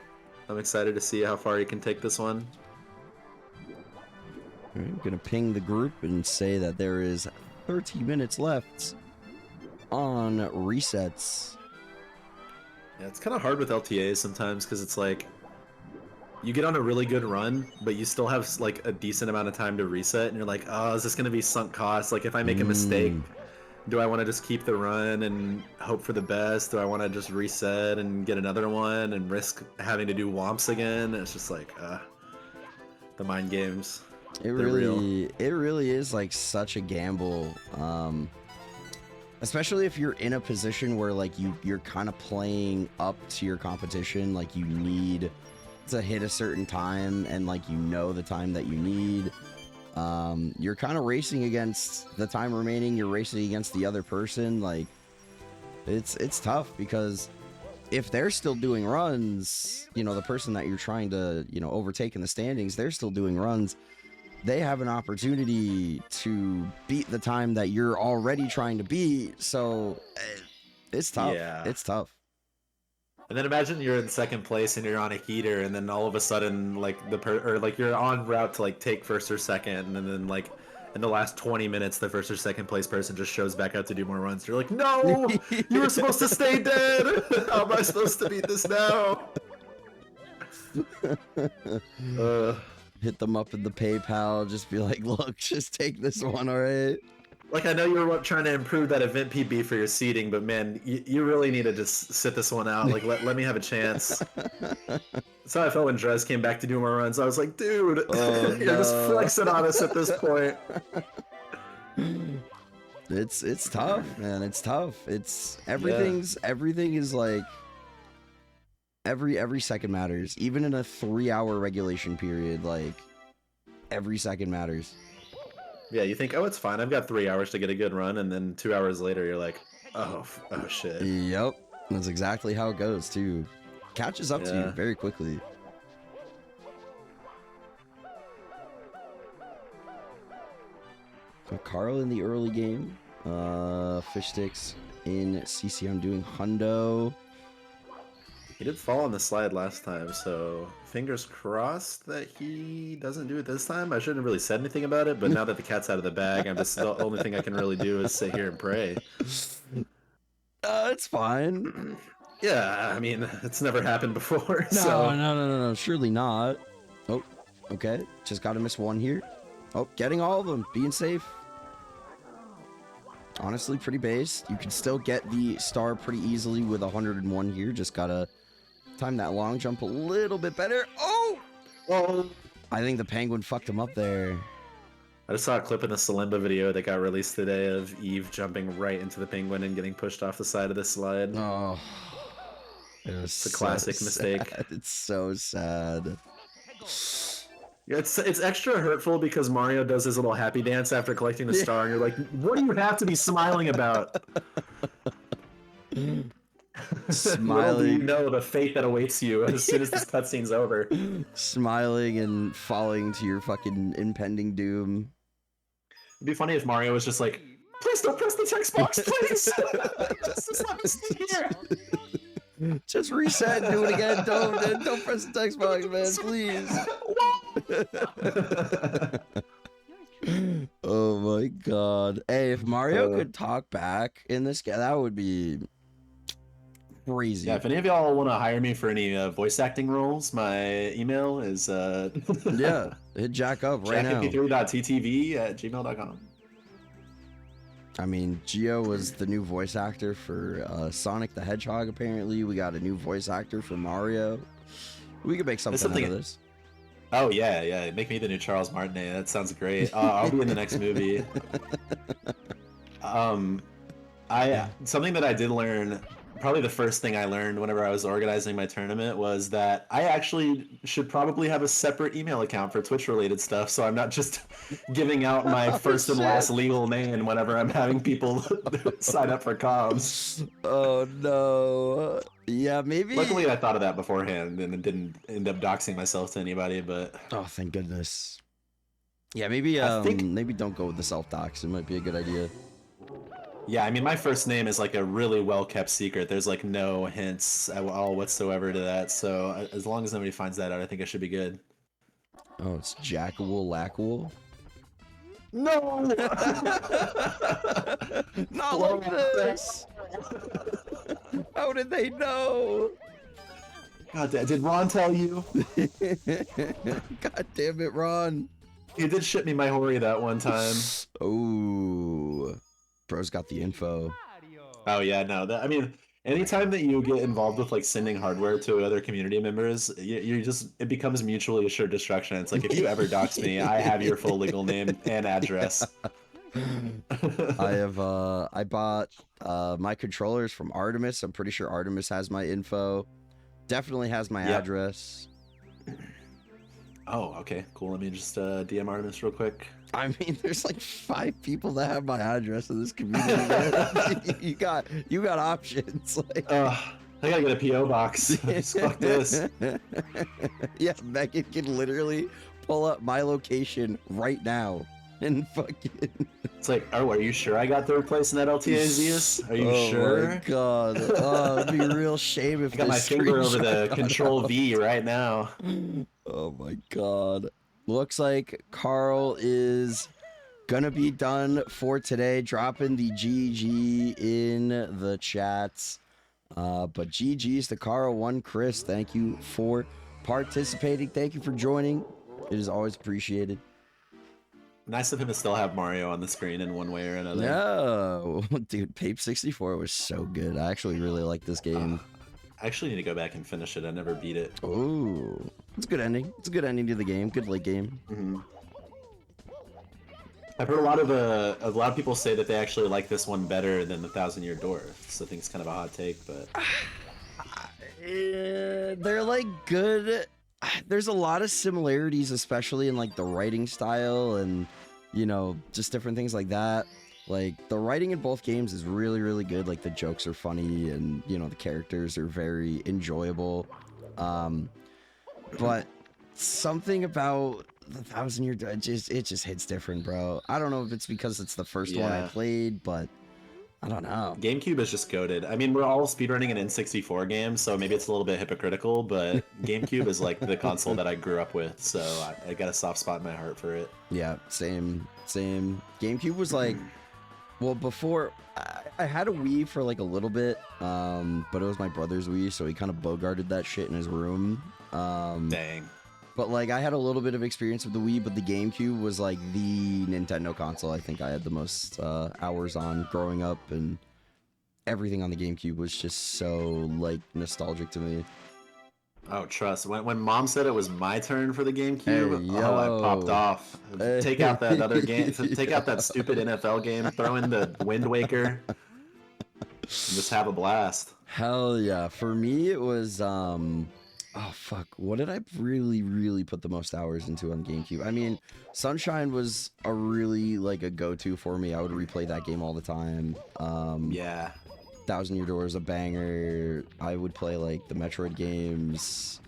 I'm excited to see how far he can take this one.
All right, I'm gonna ping the group and say that there is 30 minutes left on resets.
Yeah, it's kind of hard with LTAs sometimes because it's like you get on a really good run, but you still have like a decent amount of time to reset, and you're like, oh, is this gonna be sunk cost? Like if I make a mistake, do I want to just keep the run and hope for the best? Do I want to just reset and get another one and risk having to do womps again? It's just like the mind games.
It really is like such a gamble. Especially if you're in a position where like you're kind of playing up to your competition, like you need to hit a certain time and like you know the time that you need. You're kind of racing against the time remaining, you're racing against the other person. Like it's tough because if they're still doing runs, you know, the person that you're trying to, you know, overtake in the standings, they're still doing runs. They have an opportunity to beat the time that you're already trying to beat. So it's tough.
Yeah.
It's tough.
And then imagine you're in second place and you're on a heater, and then all of a sudden, like you're on route to like take first or second, and then like in the last 20 minutes, the first or second place person just shows back out to do more runs. You're like, no, you were supposed to stay dead. How am I supposed to beat this now?
Hit them up in the PayPal. Just be like, look, just take this one, all right?
Like, I know you were trying to improve that event PB for your seating, but man, you really need to just sit this one out. Like, let me have a chance. That's how I felt when Drez came back to do more runs. I was like, dude, you're just flexing on us at this point.
It's tough, man. It's tough. It's everything is like every second matters. Even in a 3-hour regulation period, like every second matters.
Yeah, you think, oh, it's fine. I've got 3 hours to get a good run, and then 2 hours later, you're like, oh shit.
Yep, that's exactly how it goes too. Catches up to you
Yeah.
very quickly. Carl in the early game. Fish sticks in CC. I'm doing hundo.
He did fall on the slide last time, so fingers crossed that he doesn't do it this time. I shouldn't have really said anything about it, but now that the cat's out of the bag, the only thing I can really do is sit here and pray.
It's fine.
Yeah, I mean, it's never happened before,
No,
so...
no, surely not. Oh, okay. Just gotta miss one here. Oh, getting all of them. Being safe. Honestly, pretty base. You can still get the star pretty easily with 101 here. Just gotta time that long jump a little bit better. Oh!
Well,
I think the penguin fucked him up there.
I just saw a clip in the Salimba video that got released today of Eve jumping right into the penguin and getting pushed off the side of the slide.
Oh. It's
a classic mistake.
It's so sad.
Yeah, it's extra hurtful because Mario does his little happy dance after collecting the star, and you're like, what do you have to be smiling about? Little do
Smiling.
you know the fate that awaits you as soon as this cutscene's over.
Smiling and falling to your fucking impending doom.
It'd be funny if Mario was just like, please don't press the text box, please! just let me stay here!
Just reset and do it again. Don't press the text box, man, please. Oh my god. Hey, if Mario could talk back in this game, that would be crazy.
Yeah, if any of y'all want to hire me for any voice acting roles, my email is
Yeah, hit Jack up right now.
jack53.ttv@gmail.com.
I mean, Gio was the new voice actor for Sonic the Hedgehog, apparently. We got a new voice actor for Mario. We could make something out of this.
Oh, yeah. Make me the new Charles Martinet. That sounds great. I'll be in the next movie. Something that I did learn, probably the first thing I learned whenever I was organizing my tournament was that I actually should probably have a separate email account for Twitch-related stuff, so I'm not just giving out my first and last legal name whenever I'm having people sign up for comms.
Oh, no. Yeah, maybe...
Luckily, I thought of that beforehand and didn't end up doxing myself to anybody, but...
Oh, thank goodness. Yeah, maybe maybe don't go with the self-dox. It might be a good idea.
Yeah, I mean, my first name is like a really well-kept secret. There's like no hints at all whatsoever to that, so as long as nobody finds that out, I think I should be good.
Oh, it's Jackable Lackable?
No!
Not like this! How did they know?
God, did Ron tell you?
God damn it, Ron.
He did ship me my Hori that one time.
Oh, bro's got the info.
Oh yeah, no. I mean, anytime that you get involved with like sending hardware to other community members, it becomes mutually assured destruction. It's like if you ever dox me, I have your full legal name and address.
I bought my controllers from Artemis. I'm pretty sure Artemis has my info. Definitely has my address.
Oh, okay, cool. Let me just DM Artemis real quick.
I mean, there's like 5 people that have my address in this community. Man. you got options. Like,
I gotta get a PO box. Fuck this.
Yeah, Megan can literally pull up my location right now and fucking.
It's like, oh, are you sure I got third place in that LTA, Zeus? Are you sure?
Oh my god. Oh, it'd be a real shame if
I got my finger over the Control V right now.
Oh my god. Looks like Carl is gonna be done for today. Dropping the GG in the chats. But GG's to Carl, 1 Chris. Thank you for participating. Thank you for joining. It is always appreciated.
Nice of him to still have Mario on the screen in one way or another.
No, dude, Pape 64 was so good. I actually really like this game.
I actually need to go back and finish it. I never beat it.
Ooh, it's a good ending. It's a good ending to the game. Good late game.
Mm-hmm. I've heard a lot of people say that they actually like this one better than the Thousand Year Door. So I think it's kind of a hot take, but
They're like good. There's a lot of similarities, especially in like the writing style and just different things like that. Like the writing in both games is really, really good. Like the jokes are funny and the characters are very enjoyable. But something about the Thousand Year Door, it just hits different, bro. I don't know if it's because it's the first one I played, but I don't know.
GameCube is just goated. I mean, we're all speedrunning an N64 game, so maybe it's a little bit hypocritical, but GameCube is like the console that I grew up with, so I got a soft spot in my heart for it.
Yeah, same. GameCube was like, well, before I had a Wii for like a little bit, but it was my brother's Wii, so he kind of bogarted that shit in his room.
Dang.
But like I had a little bit of experience with the Wii, but the GameCube was like the Nintendo console I think I had the most hours on growing up, and everything on the GameCube was just so like nostalgic to me.
Oh, trust. When Mom said it was my turn for the GameCube,
Hey,
I
yo.
popped off. Take out that other game. Take out that stupid NFL game. Throw in the Wind Waker. And just have a blast.
Hell yeah. For me, it was oh fuck, what did I really put the most hours into on GameCube? I mean, Sunshine was a really like a go-to for me. I would replay that game all the time.
Yeah.
Thousand Year Door is a banger. I would play like the Metroid games.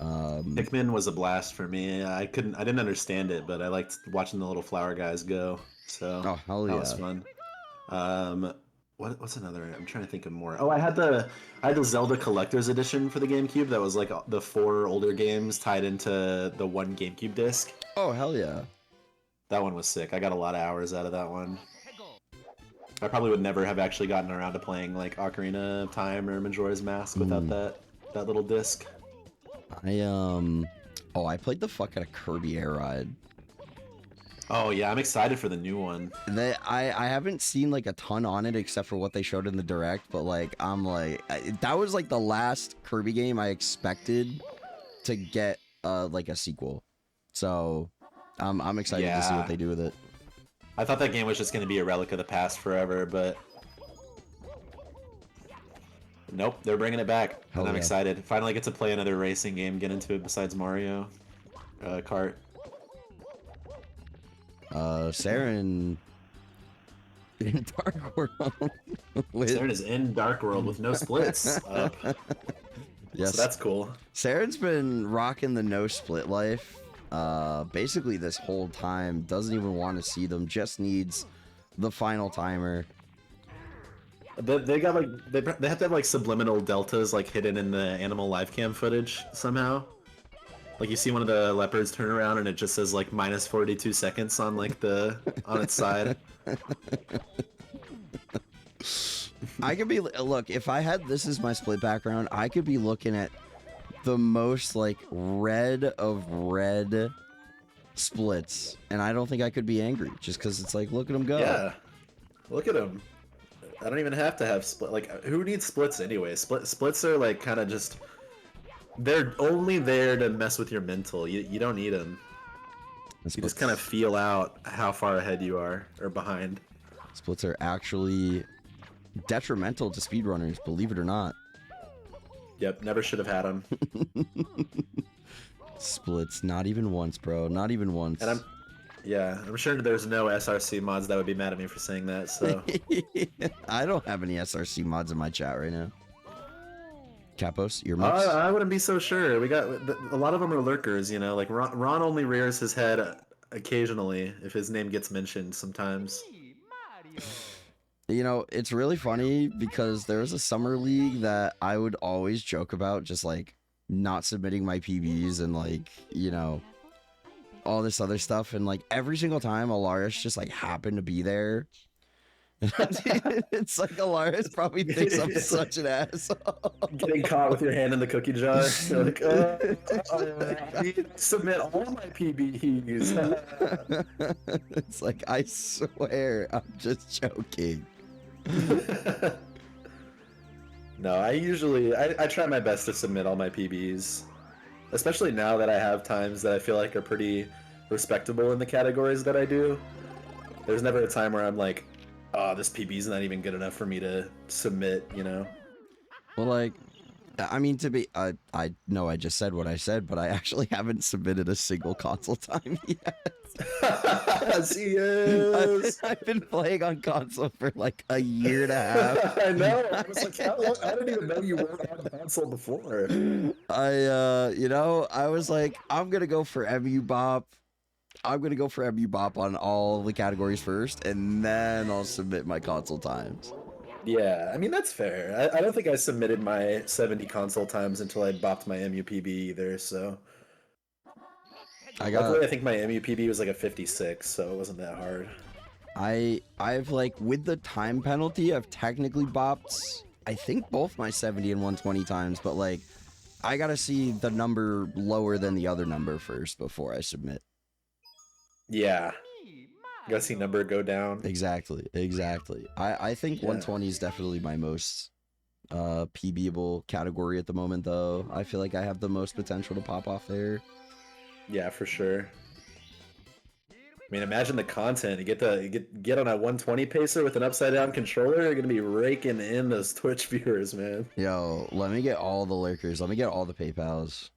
Pikmin was a blast for me. I didn't understand it, but I liked watching the little flower guys go. So
Oh hell yeah.
that was fun. What's another? I'm trying to think of more. Oh, I had the Zelda Collector's Edition for the GameCube. That was like the 4 older games tied into the one GameCube disc.
Oh hell yeah.
That one was sick. I got a lot of hours out of that one. I probably would never have actually gotten around to playing like Ocarina of Time or Majora's Mask without that little disc.
I played the fuck out of Kirby Air Ride.
Oh yeah, I'm excited for the new one.
I haven't seen like a ton on it except for what they showed in the direct, but like that was like the last Kirby game I expected to get like a sequel. So I'm excited to see what they do with it.
I thought that game was just going to be a relic of the past forever, but nope, they're bringing it back, and I'm excited. Finally get to play another racing game, get into it besides Mario Kart.
Saren in Dark World.
Saren is in Dark World with no splits up.
Yes,
so that's cool.
Saren's been rocking the no split life. Basically this whole time, doesn't even want to see them, just needs the final timer.
They got like they have to have like subliminal deltas like hidden in the animal live cam footage somehow. Like you see one of the leopards turn around and it just says like minus 42 seconds on like on its side.
I could be look, if I had this as my split background, I could be looking at the most like red of red splits, and I don't think I could be angry just because it's like, look at them go.
Yeah, look at them. I don't even have to have split. Like, who needs splits anyway? Splits are like kind of just, they're only there to mess with your mental. You don't need them. You just kind of feel out how far ahead you are or behind.
Splits are actually detrimental to speedrunners, believe it or not.
Yep, never should have had them.
Splits, not even once, bro. Not even once.
And I'm sure there's no SRC mods that would be mad at me for saying that. So
I don't have any SRC mods in my chat right now. Capos, earmuffs?
I wouldn't be so sure. We got a lot of them are lurkers. You know, like Ron only rears his head occasionally if his name gets mentioned. Sometimes.
You know, it's really funny because there was a summer league that I would always joke about, just like not submitting my PBs and like, you know, all this other stuff. And like every single time Alaris just like happened to be there. It's like Alaris probably thinks I'm such an asshole.
Getting caught with your hand in the cookie jar. You're like, I need to submit all my PBs.
It's like, I swear, I'm just joking.
No, I try my best to submit all my PBs, especially now that I have times that I feel like are pretty respectable in the categories that I do. There's never a time where I'm like, oh, this PB's not even good enough for me to submit, you know?
Well, like, I mean, to be, I know I just said what I said, but I actually haven't submitted a single console time yet.
Yes.
I've been playing on console for like a year and a half.
I know. I was like, I didn't even know you weren't on console before.
You know, I was like, I'm gonna go for MU Bop. I'm gonna go for MU Bop on all the categories first, and then I'll submit my console times.
Yeah, I mean, that's fair. I don't think I submitted my 70 console times until I bopped my MUPB either, so. Luckily, I think my MUPB was like a 56, so it wasn't that hard.
I've like, with the time penalty, I've technically bopped, I think, both my 70 and 120 times, but like, I gotta see the number lower than the other number first before I submit.
Yeah. You gotta see number go down.
Exactly. I think 120 is definitely my most PBable category at the moment, though. I feel like I have the most potential to pop off there.
Yeah, for sure. I mean, imagine the content. You get on a 120 pacer with an upside down controller. You're gonna be raking in those Twitch viewers, man.
Yo, let me get all the lurkers. Let me get all the PayPals.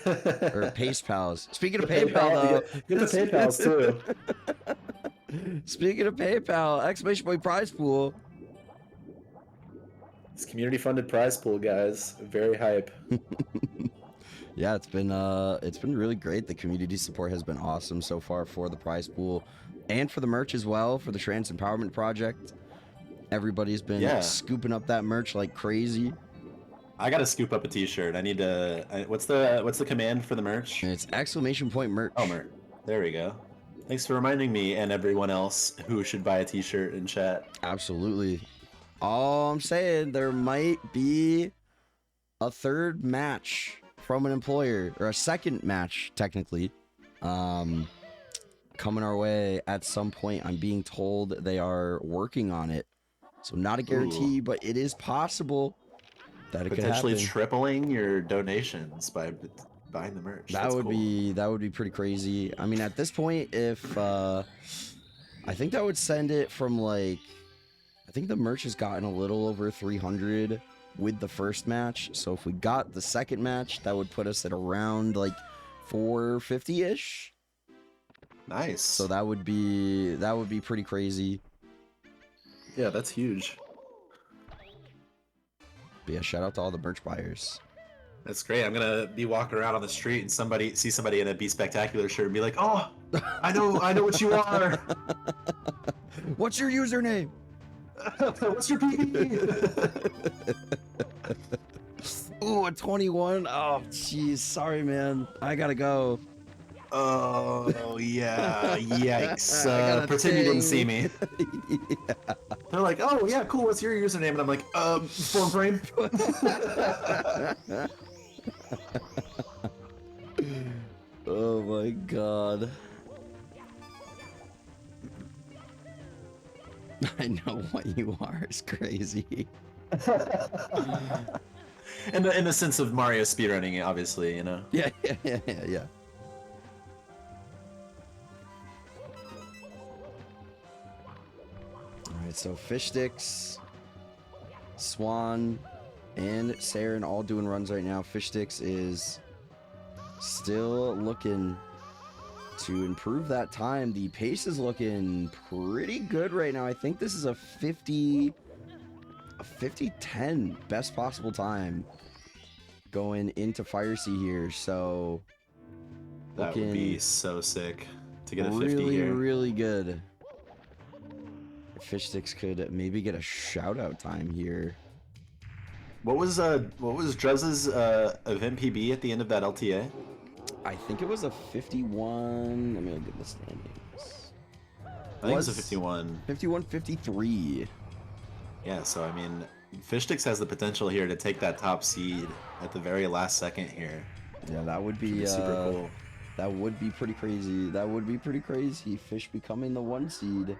Or Pace Pals. Speaking of PayPal, though.
Get the PayPals, too.
Speaking of PayPal, exclamation point prize pool.
It's community funded prize pool, guys. Very hype.
Yeah, it's been really great. The community support has been awesome so far for the prize pool and for the merch as well, for the Trans Empowerment Project. Everybody's been scooping up that merch like crazy.
I gotta scoop up a t-shirt. I need to what's the command for the merch?
It's exclamation point merch.
Oh, merch. There we go. Thanks for reminding me and everyone else who should buy a t-shirt in chat.
Absolutely. All I'm saying, there might be a third match from an employer, or a second match technically, coming our way at some point. I'm being told they are working on it, so not a guarantee, but it is possible that it could happen.
Potentially tripling your donations by buying the merch.
That would be pretty crazy. I mean, at this point, if I think that would send it from like, I think the merch has gotten a little over 300 with the first match. So if we got the second match, that would put us at around like 450-ish.
Nice.
So that would be pretty crazy.
Yeah, that's huge.
But yeah, shout out to all the merch buyers.
That's great. I'm gonna be walking around on the street and see somebody in a Be Spectacular shirt and be like, "Oh, I know what you are.
What's your username?
What's your PB?"
Ooh, a 21. Oh, jeez. Sorry, man. I gotta go.
Oh yeah, yikes! Pretend you didn't see me.
Yeah.
They're like, "Oh yeah, cool. What's your username?" And I'm like, "Form frame."
Oh my god. I know what you are. It's crazy.
in the sense of Mario speedrunning, obviously, you know.
Yeah. Alright, so Fish Sticks, Swan, and Saren all doing runs right now. Fish Sticks is still looking to improve that time. The pace is looking pretty good right now. I think this is a 50-10 best possible time going into Fire Sea here. So
that would be so sick to get a 50
really,
here.
really good. Fish Sticks could maybe get a shout out time here.
What was Druzz's event PB at the end of that LTA?
I think it was a 51. Let me look at the standings.
I think it was a 51.
51-53.
Yeah, so I mean, Fish Sticks has the potential here to take that top seed at the very last second here.
Yeah, that would be
super cool.
That would be pretty crazy. That would be pretty crazy. Fish becoming the 1 seed.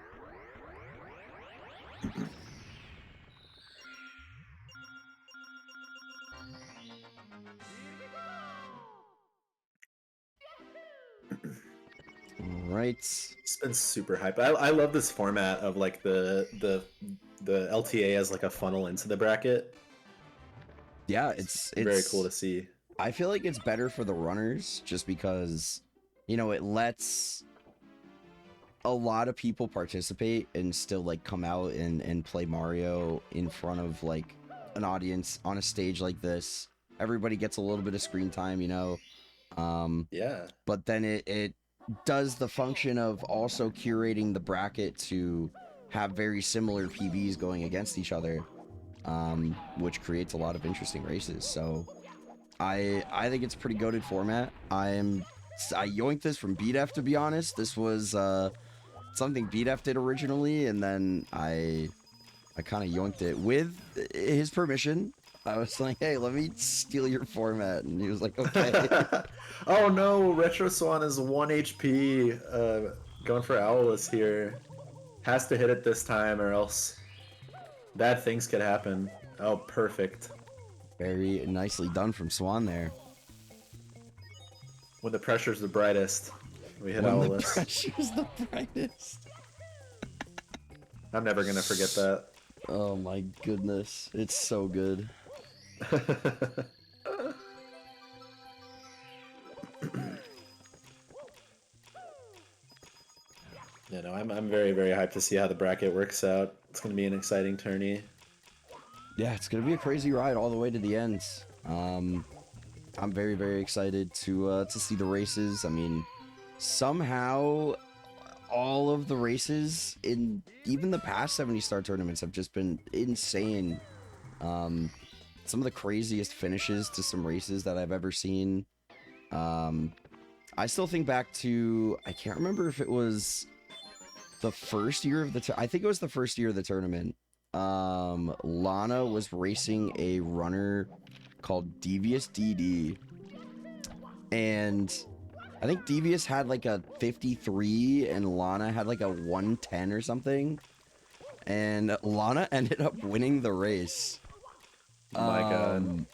All right?
It's been super hype. I love this format of like the LTA as like a funnel into the bracket.
Yeah, it's
Very cool to see.
I feel like it's better for the runners just because, you know, it lets a lot of people participate and still like come out and play Mario in front of like an audience on a stage like this. Everybody gets a little bit of screen time, you know.
Yeah.
But then it does the function of also curating the bracket to have very similar PBs going against each other, which creates a lot of interesting races. So I think it's a pretty goated format. I yoinked this from BDF, to be honest. This was something BDF did originally, and then I kind of yoinked it with his permission. I was like, hey, let me steal your format, and he was like, okay.
Oh no, Retro Swan is 1 HP. Going for Owlus here. Has to hit it this time or else bad things could happen. Oh, perfect.
Very nicely done from Swan there.
When the pressure's the brightest, we hit
When the
Owlus.
pressure's the brightest.
I'm never gonna forget that.
Oh my goodness, it's so good.
Yeah, no, I'm very, very hyped to see how the bracket works out. It's gonna be an exciting tourney.
Yeah, it's gonna be a crazy ride all the way to the end. I'm very, very excited to see the races. I mean, somehow all of the races in even the past 70-star tournaments have just been insane. Some of the craziest finishes to some races that I've ever seen. I still think back to, I can't remember if it was the first year of the I think it was the first year of the tournament. Lana was racing a runner called Devious DD, and I think Devious had like a 53 and Lana had like a 110 or something, and Lana ended up winning the race.
Oh my god.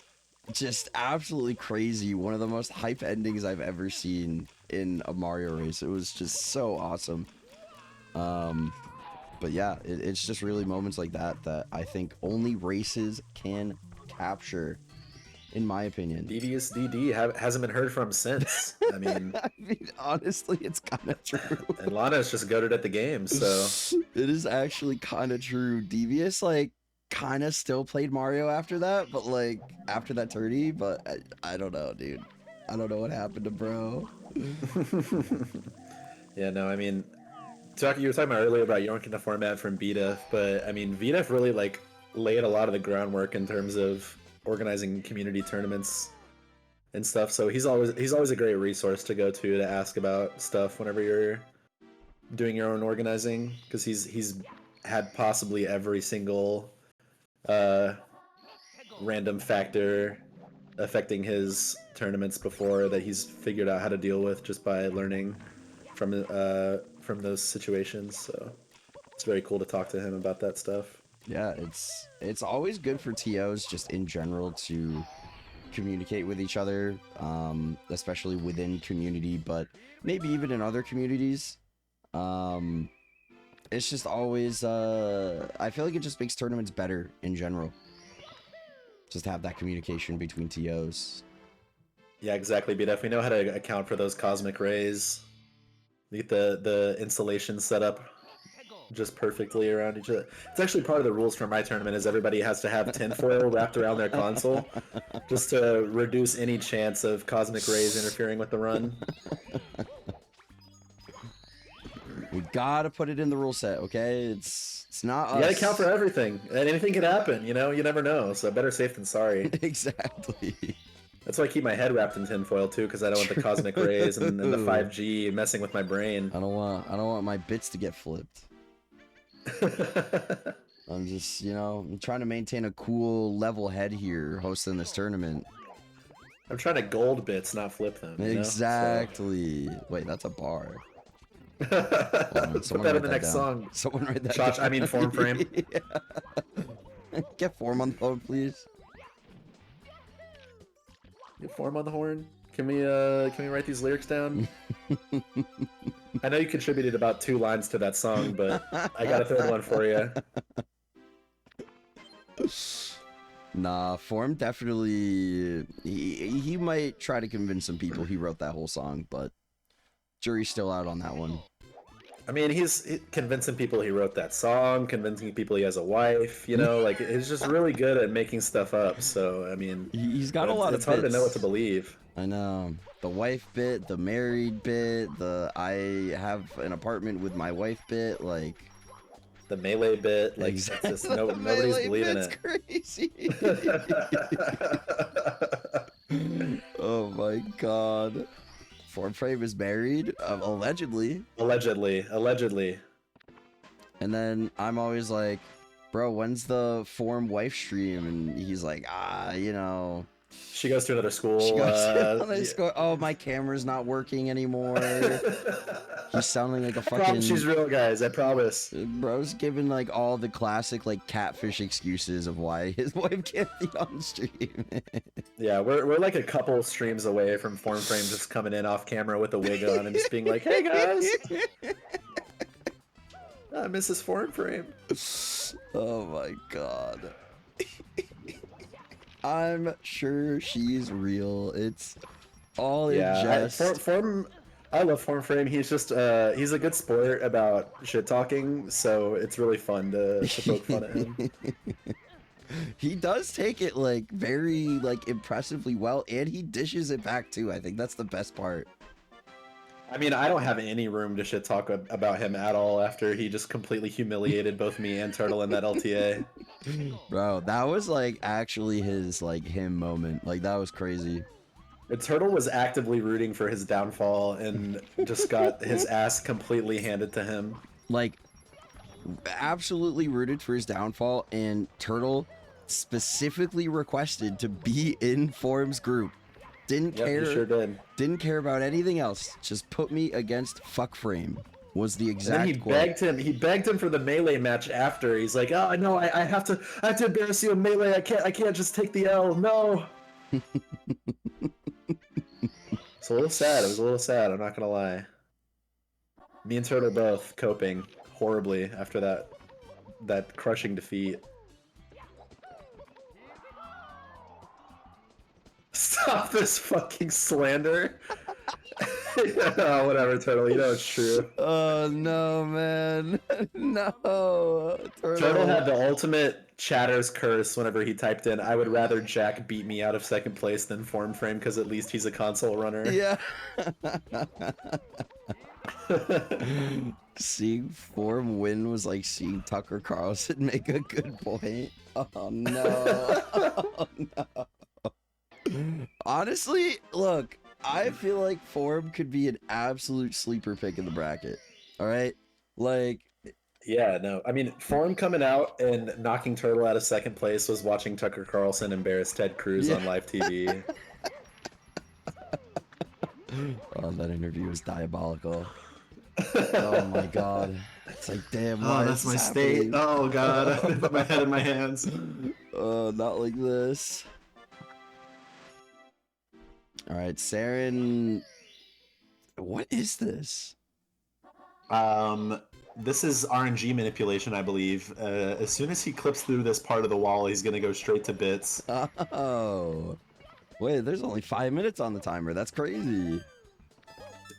Just absolutely crazy. One of the most hype endings I've ever seen in a Mario race. It was just so awesome. But yeah, it's just really moments like that that I think only races can capture, in my opinion.
Devious DD hasn't been heard from since. I mean,
Honestly, it's kind of true.
and Lana's just goated at the game, so
It is actually kind of true. Devious, like, kind of still played Mario after that, but like, after that tourney, but I don't know, dude. I don't know what happened to bro.
yeah, no, I mean, you were talking about earlier about yoinking the format from BDF, but I mean, VDF really like laid a lot of the groundwork in terms of organizing community tournaments and stuff. So he's always a great resource to go to ask about stuff whenever you're doing your own organizing, because he's had possibly every single random factor affecting his tournaments before that he's figured out how to deal with just by learning from those situations. So it's very cool to talk to him about that stuff.
Yeah, it's always good for TOs just in general to communicate with each other, especially within community, but maybe even in other communities. It's just always, I feel like it just makes tournaments better in general. Just have that communication between TOs.
Yeah, exactly. BDF, we know how to account for those cosmic rays. We get the installation set up just perfectly around each other. It's actually part of the rules for my tournament is everybody has to have tinfoil wrapped around their console just to reduce any chance of cosmic rays interfering with the run.
We gotta put it in the rule set, okay? It's not us.
You gotta account for everything. And anything could happen, you know? You never know. So better safe than sorry.
Exactly.
That's why I keep my head wrapped in tinfoil too, because I don't want the cosmic rays and the 5G messing with my brain.
I don't want my bits to get flipped. I'm just, I'm trying to maintain a cool level head here hosting this tournament.
I'm trying to gold bits, not flip them.
Exactly. So. Wait, that's a bar.
Put that in the next song.
Someone write that
Josh,
down.
I mean form frame.
Get form on the phone, please.
Get form on the horn.
Can we write these lyrics down? I know you contributed about 2 lines to that song, but I got a third one for you.
Nah, Form definitely. He might try to convince some people he wrote that whole song, but jury's still out on that one.
I mean, he's convincing people he wrote that song, convincing people he has a wife. You know, like he's just really good at making stuff up. So I mean,
He's got a lot of.
It's hard to know what to believe.
I know. The wife bit, the married bit, the I have an apartment with my wife bit, like
the melee bit, like
exactly.
it's just nobody's believing it.
Crazy. Oh my god. Form Frame is married, allegedly.
Allegedly.
And then I'm always like, bro, when's the Form wife stream? And he's like, you know.
She goes to another school.
She goes to another school. Oh, my camera's not working anymore. He's sounding like a fucking.
She's real, guys. I promise.
Bro's giving like all the classic like catfish excuses of why his wife can't be on stream.
Yeah, we're like a couple streams away from Form Frame just coming in off camera with a wig on and just being like, "Hey guys, I miss his Form Frame."
Oh my god. I'm sure she's real. It's all in jest.
I love Form Frame. He's just he's a good sport about shit talking, so it's really fun to poke fun at him.
He does take it like very like impressively well, and he dishes it back too. I think that's the best part.
I mean, I don't have any room to shit talk about him at all after he just completely humiliated both me and Turtle in that LTA.
Bro, that was like actually his like him moment. Like that was crazy.
The Turtle was actively rooting for his downfall and just got his ass completely handed to him.
Like absolutely rooted for his downfall, and Turtle specifically requested to be in Form's group. Didn't care.
He sure did.
Didn't care about anything else. Just put me against Fuck Frame. Was the exact
and then
quote.
He begged him for the melee match after. He's like, "Oh no, I have to embarrass you in melee. I can't just take the L. No." It's a little sad. It was a little sad. I'm not gonna lie. Me and Turtle both coping horribly after that crushing defeat. Stop this fucking slander. Oh, whatever, Turtle. You know it's true.
Oh no, man. No.
Turtle had the ultimate chatter's curse whenever he typed in, "I would rather Jack beat me out of second place than Form Frame because at least he's a console runner."
Yeah. Seeing Form win was like seeing Tucker Carlson make a good point. Oh no. Oh no. Honestly, look, I feel like Form could be an absolute sleeper pick in the bracket. All right? Like,
yeah, no. I mean, Form coming out and knocking Turtle out of second place was watching Tucker Carlson embarrass Ted Cruz on live TV.
Oh, that interview was diabolical. Oh my god. It's like, damn,
oh, that's my state. Oh god, I put my head in my hands.
Oh, not like this. All right, Saren. What is this?
This is RNG manipulation, I believe. As soon as he clips through this part of the wall, he's gonna go straight to bits.
Oh, wait, there's only 5 minutes on the timer. That's crazy.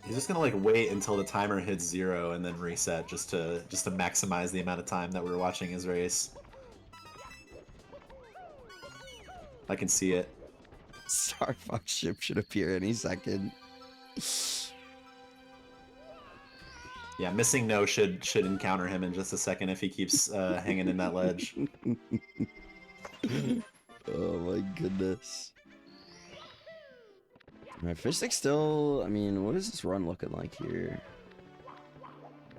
He's just gonna like wait until the timer hits 0 and then reset just to maximize the amount of time that we're watching his race. I can see it.
Starfox ship should appear any second.
Yeah, missing no should encounter him in just a second if he keeps hanging in that ledge.
Oh my goodness. My Fishstick still, I mean, what is this run looking like here?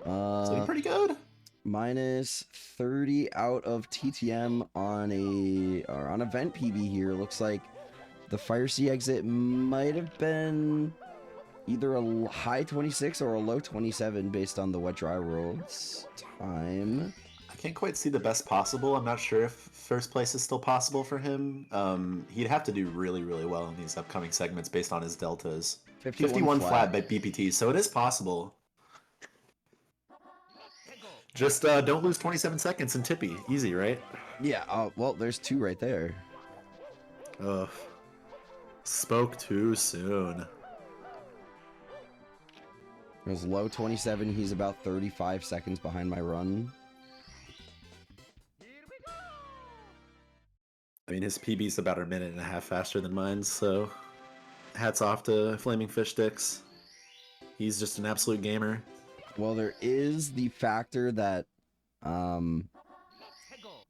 It's looking pretty good.
Minus 30 out of TTM on on event PB here. Looks like the Fire Sea exit might have been either a high 26 or a low 27 based on the Wet Dry World's time.
I can't quite see the best possible. I'm not sure if first place is still possible for him. He'd have to do really, really well in these upcoming segments based on his deltas. 51 flat by BPT, so it is possible. Just don't lose 27 seconds in Tippy. Easy, right?
Yeah, well, there's 2 right there.
Ugh. Spoke too soon.
It was low 27. He's about 35 seconds behind my run.
I mean, his PB's about a minute and a half faster than mine, so hats off to Flaming Fish Sticks. He's just an absolute gamer.
Well, there is the factor that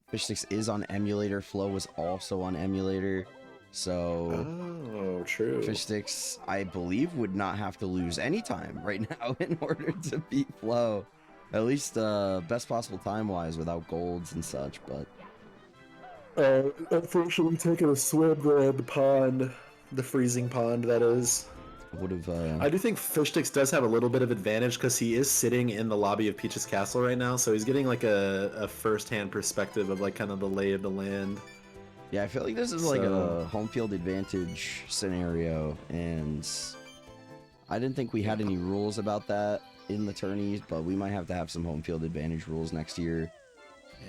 Fish Sticks is on emulator. Flow was also on emulator. So
Oh, true.
Fish Sticks, I believe, would not have to lose any time right now in order to beat Flow. At least best possible time-wise without golds and such, but...
Unfortunately taking a swim in the pond. The freezing pond, that is.
Would have...
I do think Fish Sticks does have a little bit of advantage because he is sitting in the lobby of Peach's Castle right now, so he's getting like a first-hand perspective of like kind of the lay of the land.
Yeah, I feel like this is like a home field advantage scenario, and I didn't think we had any rules about that in the tourneys, but we might have to have some home field advantage rules next year.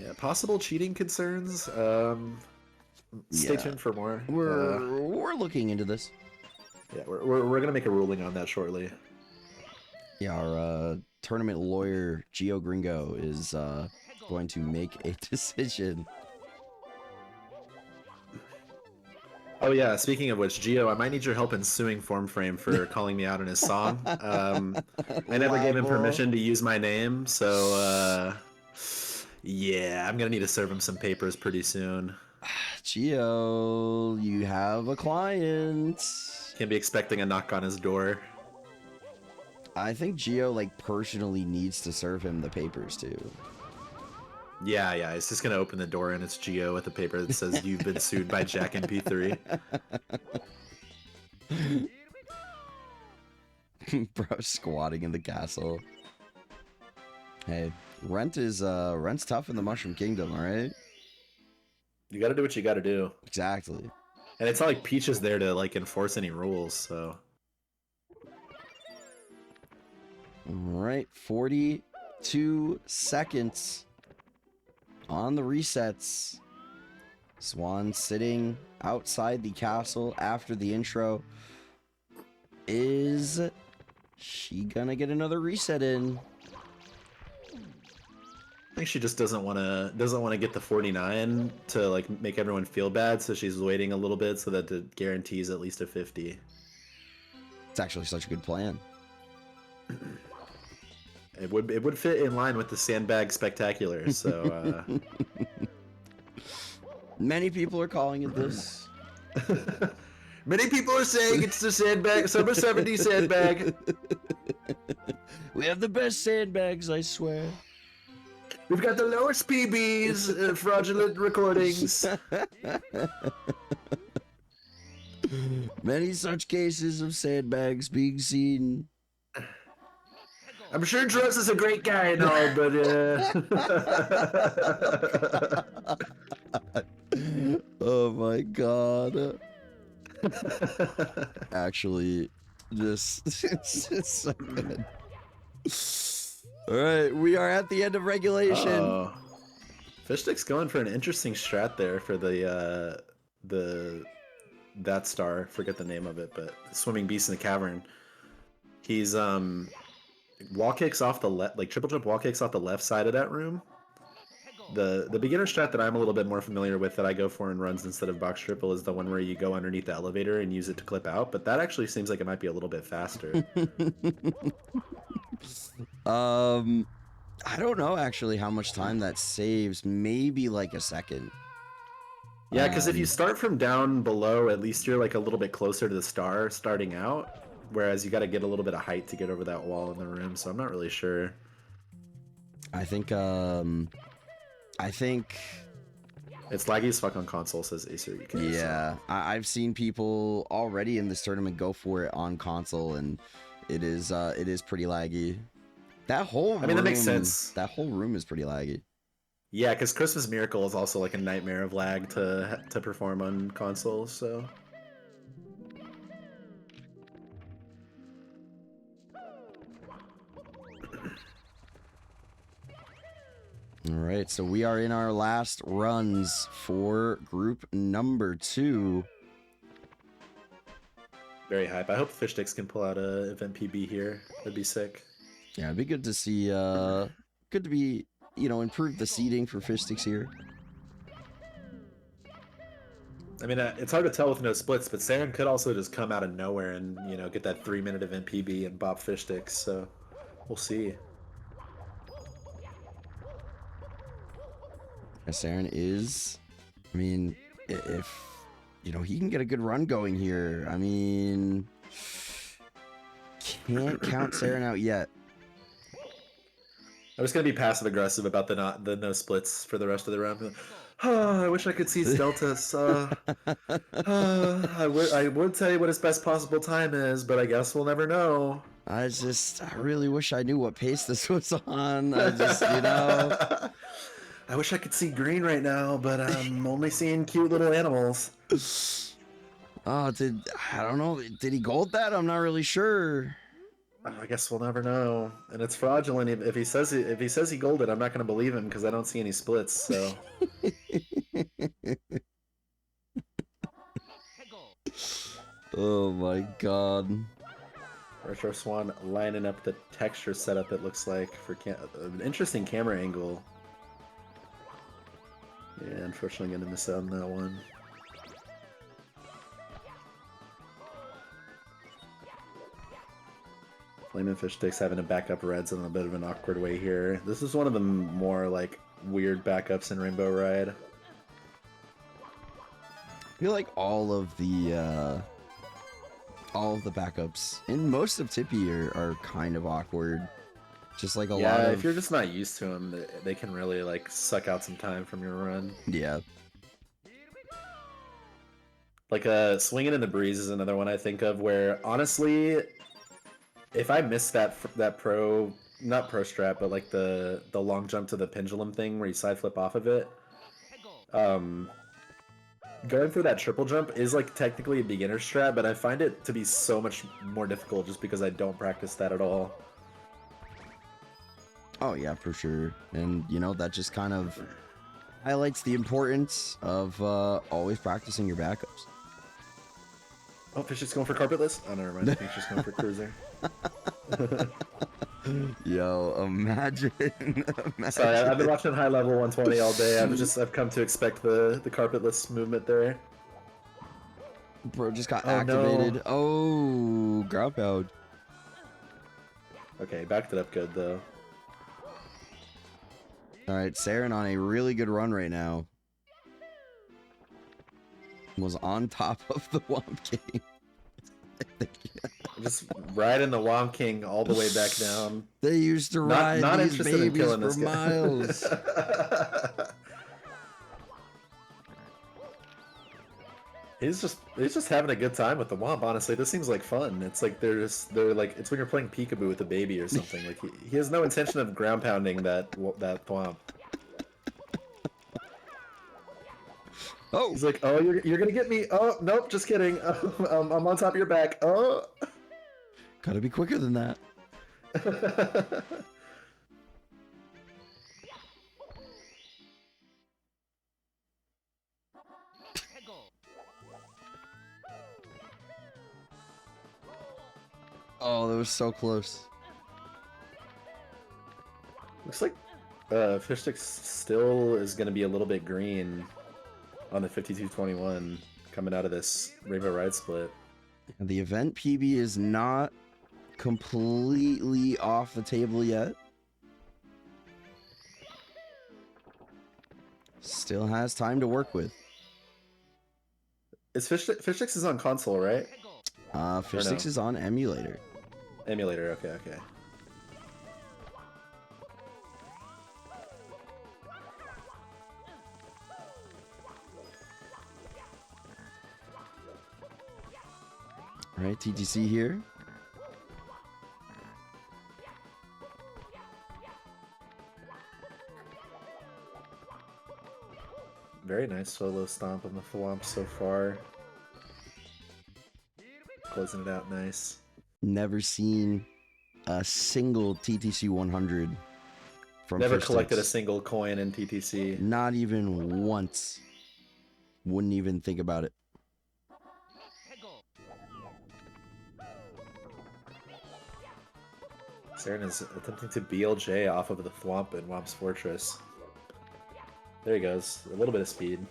Yeah, possible cheating concerns. Stay tuned for more.
We're looking into this.
Yeah, we're gonna make a ruling on that shortly.
Yeah, our tournament lawyer Gio Gringo is going to make a decision.
Oh yeah, speaking of which, Gio, I might need your help in suing Formframe for calling me out in his song. I never gave him permission to use my name, so yeah, I'm gonna need to serve him some papers pretty soon.
Gio, you have a client.
Can't be expecting a knock on his door.
I think Gio like personally needs to serve him the papers too.
Yeah, it's just gonna open the door and it's Gio with a paper that says you've been sued by Jack and P3.
Bro, squatting in the castle. Hey, rent's tough in the Mushroom Kingdom, alright?
You gotta do what you gotta do.
Exactly.
And it's not like Peach is there to like enforce any rules, so.
Alright, 42 seconds on the resets. Swan sitting outside the castle after the intro. Is she gonna get another reset in?
I think she just doesn't want to get the 49 to like make everyone feel bad, so she's waiting a little bit so that it guarantees at least a 50.
It's actually such a good plan.
It would fit in line with the Sandbag Spectacular, so
Many people are calling it this.
Many people are saying it's the Sandbag, Summer 70 Sandbag.
We have the best sandbags, I swear.
We've got the lowest PBs, fraudulent recordings.
Many such cases of sandbags being seen.
I'm sure Dross is a great guy and all, but
Oh my god. Actually, it's so good. Alright, we are at the end of regulation.
Fish Stick's going for an interesting strat there for that star. Forget the name of it, but Swimming Beast in the Cavern. He's wall kicks off the left, like triple jump wall kicks off the left side of that room. The beginner strat that I'm a little bit more familiar with that I go for in runs instead of box triple is the one where you go underneath the elevator and use it to clip out, but that actually seems like it might be a little bit faster.
I don't know actually how much time that saves. Maybe like a second.
Yeah, because if you start from down below, at least you're like a little bit closer to the star starting out, whereas you got to get a little bit of height to get over that wall in the room, so I'm not really sure.
I think
it's laggy as fuck on console, says Acer UK.
Yeah,
so.
I've seen people already in this tournament go for it on console, and it is pretty laggy. That whole room,
that makes sense.
That whole room is pretty laggy.
Yeah, because Christmas Miracle is also like a nightmare of lag to perform on consoles. So
All right, so we are in our last runs for group number 2.
very hype. I hope Fish Sticks can pull out a event PB here. That'd be sick.
Yeah, it'd be good to see. Good to be, improve the seating for Fish Sticks here.
I mean, it's hard to tell with no splits, but Saren could also just come out of nowhere and get that 3-minute event PB and bop Fish Sticks. So we'll see.
Saren is, I mean, if he can get a good run going here. I mean, can't count Saren out yet.
I'm just gonna be passive aggressive about the no splits for the rest of the round. Oh, I wish I could see Deltas. I would tell you what his best possible time is, but I guess we'll never know.
I really wish I knew what pace this was on.
I wish I could see green right now, but I'm only seeing cute little animals.
Oh, I don't know. Did he gold that? I'm not really sure.
I guess we'll never know. And it's fraudulent. If he says he golded, I'm not going to believe him because I don't see any splits. So.
Oh my god.
Retro Swan lining up the texture setup. It looks like for an interesting camera angle. Yeah, unfortunately, going to miss out on that one. Flamin' Fish Sticks having to back up Reds in a bit of an awkward way here. This is one of the more like weird backups in Rainbow Ride.
I feel like all of the backups in most of Tippy are kind of awkward. Just like a lot of...
if you're just not used to them, they can really like suck out some time from your run.
Yeah.
Like Swinging in the Breeze is another one I think of where honestly, if I missed that pro, not pro strap, but like the long jump to the pendulum thing where you side flip off of it, going for that triple jump is like technically a beginner strat, but I find it to be so much more difficult just because I don't practice that at all.
Oh yeah, for sure. And that just kind of highlights the importance of always practicing your backups.
Oh, Fish is going for carpetless? Oh, never mind. I think she's going for cruiser.
Yo, imagine.
Sorry, I've been watching High Level 120 all day. I've come to expect the carpetless movement there.
Bro just got activated.
No.
Oh, ground pound.
Okay, backed it up good though.
All right, Saren on a really good run right now. Was on top of the Womp King.
Just riding the Womp King all the way back down.
They used to ride
not
these
interested in
babies
killing
for
this guy.
miles.
He's just having a good time with the Womp. Honestly, this seems like fun. It's like they're like it's when you're playing peekaboo with a baby or something. Like he has no intention of ground pounding that Womp.
Oh,
he's like, oh, you're gonna get me. Oh, nope, just kidding. I'm on top of your back. Oh,
gotta be quicker than that. Oh, that was so close.
Looks like Fish Sticks still is gonna be a little bit green on the 52-21 coming out of this Rainbow Ride split.
The event PB is not completely off the table yet. Still has time to work with.
Is Fish Sticks is on console, right?
Fish Sticks is on emulator.
Emulator, okay.
All right, TTC here.
Very nice solo stomp on the Thwomp so far. Closing it out nice.
Never seen a single TTC 100 from
Never
Fish
collected a
Sticks.
single coin in TTC.
Not even once. Wouldn't even think about it.
Saren is attempting to BLJ off of the Thwomp in Womp's Fortress. There he goes. A little bit of speed.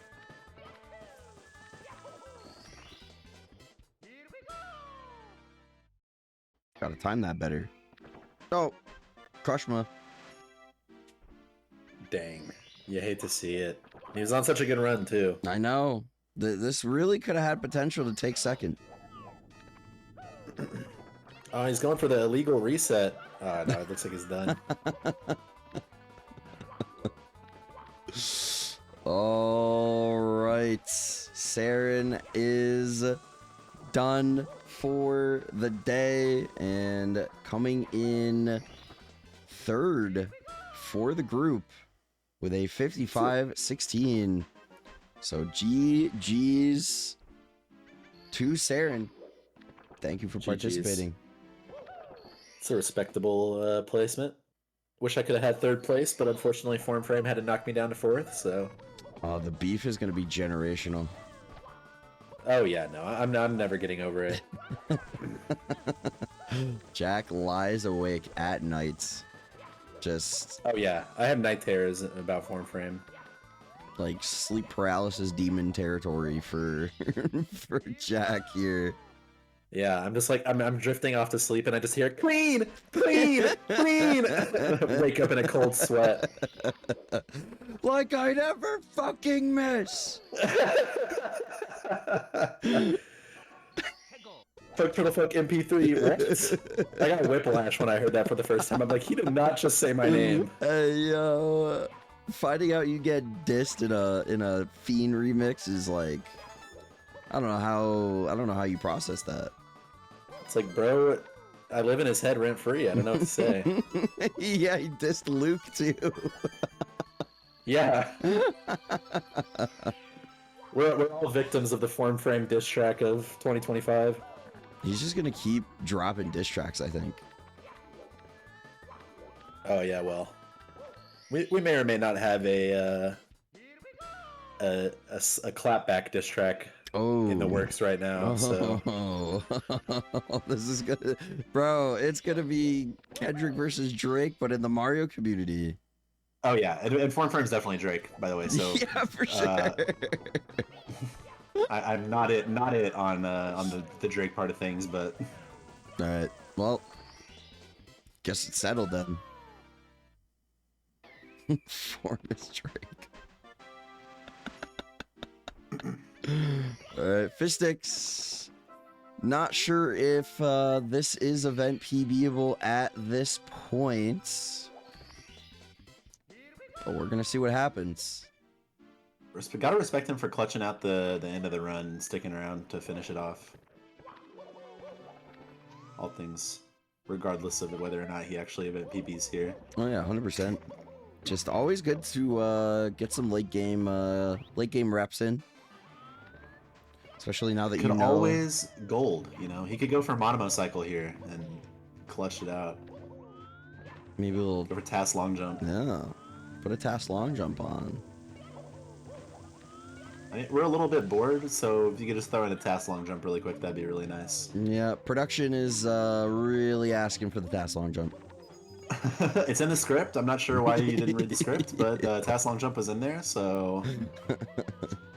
Gotta time that better. Oh, Crushma.
Dang. You hate to see it. He was on such a good run, too.
I know. This really could have had potential to take second.
Oh, he's going for the illegal reset. Oh, no, it looks like he's done.
All right. Saren is done for the day and coming in third for the group with a 55-16. So GG's to Saren. Thank you for
GG's.
participating.
It's a respectable placement. Wish I could have had third place, but unfortunately Form Frame had to knock me down to fourth, so...
The beef is going to be generational.
Oh yeah, no, I'm never getting over it.
Jack lies awake at nights. Just
Oh yeah, I have night terrors about Form Frame.
like sleep paralysis demon territory for for Jack here.
Yeah, I'm just like I'm drifting off to sleep and I just hear clean, clean, clean. Wake up in a cold sweat.
Like I never fucking miss.
Fuck Turtle Fuck MP3 what? I got whiplash when I heard that for the first time. I'm like, he did not just say my name.
Hey yo, finding out you get dissed in a Fiend remix is like, I don't know how you process that.
It's like, bro, I live in his head rent free. I don't know what to say.
Yeah, he dissed Luke too.
Yeah. We're all victims of the Form Frame diss track of 2025.
He's just gonna keep dropping diss tracks, I think.
Oh yeah, well, we may or may not have a clapback diss track in the works right now. So
this is gonna, bro. It's gonna be Kendrick versus Drake, but in the Mario community.
oh yeah, and Form Frame's definitely Drake, by the way. So
Yeah, for sure.
I'm not it on the Drake part of things, but
All right. Well, guess it's settled then. Form is Drake. All right, Fish Sticks. Not sure if this is event PBable at this point, but we're gonna see what happens.
gotta respect him for clutching out the end of the run and sticking around to finish it off. All things, regardless of whether or not he actually event PBs here.
Oh yeah, 100%. Just always good to get some late game reps in, especially now that
Could
you know.
always gold, you know. He could go for Monomo Cycle here and clutch it out.
Maybe a little.
Go for Task Long Jump.
Yeah, put a Task Long Jump on.
I mean, we're a little bit bored, so if you could just throw in a Task Long Jump really quick, that'd be really nice.
Yeah, production is really asking for the Task Long Jump.
It's in the script. I'm not sure why you didn't read the script, but Task Long Jump was in there, so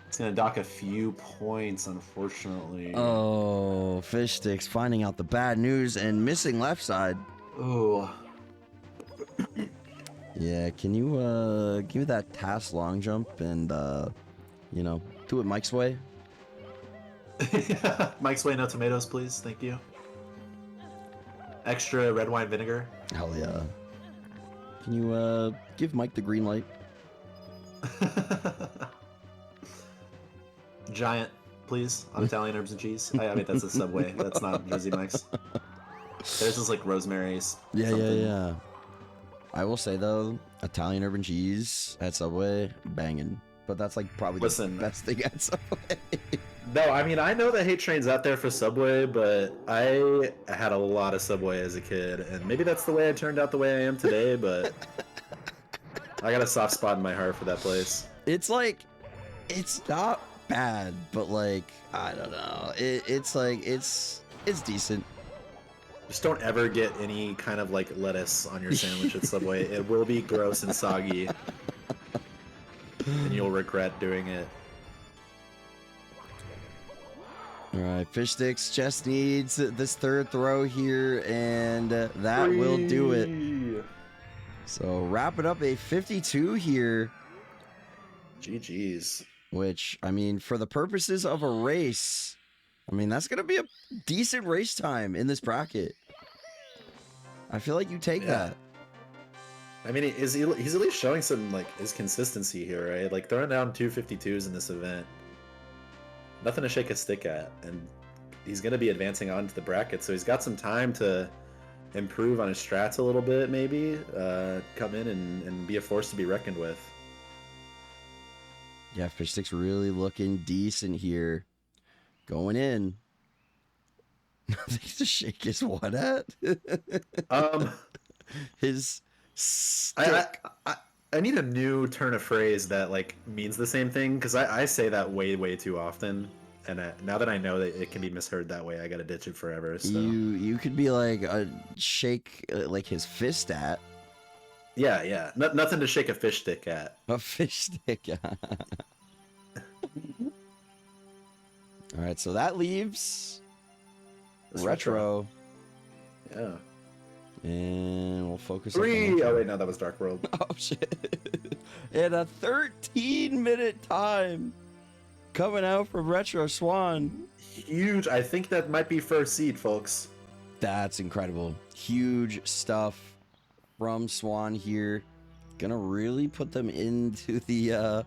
it's gonna dock a few points, unfortunately.
Oh, Fish Sticks finding out the bad news and missing left side.
Ooh.
Yeah, can you give me that Task Long Jump and you know, do it Mike's way?
Mike's way, no tomatoes, please. Thank you. Extra red wine vinegar.
Hell yeah. Can you give Mike the green light?
Giant, please, on Italian herbs and cheese. I mean, that's a Subway. That's not Jersey Mike's. There's just like rosemary's.
Yeah. I will say though, Italian urban cheese at Subway, banging. but that's like probably
Listen.
the best thing at Subway.
No, I mean, I know that hate train's out there for Subway, but I had a lot of Subway as a kid, and maybe that's the way I turned out the way I am today, but I got a soft spot in my heart for that place.
It's like, it's not bad, but like, I don't know. It's like, it's decent.
Just don't ever get any kind of like lettuce on your sandwich at Subway. It will be gross and soggy, and you'll regret doing it.
All right, Fish Sticks just needs this third throw here, and that will do it. So wrapping up a 52 here,
GG's.
which, I mean, for the purposes of a race, I mean, that's going to be a decent race time in this bracket. I feel like you take that.
I mean, he's at least showing some, like, his consistency here, right? Like, throwing down 252s in this event. Nothing to shake a stick at, and he's going to be advancing on to the bracket, so he's got some time to improve on his strats a little bit, maybe, come in and be a force to be reckoned with.
Yeah, Fish Sticks really looking decent here. Going in. Nothing to shake his what at? His stick.
I need a new turn of phrase that like means the same thing, because I say that way too often, and now that I know that it can be misheard that way, I gotta ditch it forever. So.
You could be like a shake like his fist at.
Yeah. Nothing to shake a fish stick at.
A fish stick. All right, so that leaves
It's
retro.
Yeah.
And we'll focus on
3. Oh wait, no, that was Dark World.
Oh shit. And a 13-minute time coming out from Retro Swan.
Huge. I think that might be first seed, folks.
That's incredible. Huge stuff from Swan here. Gonna really put them into the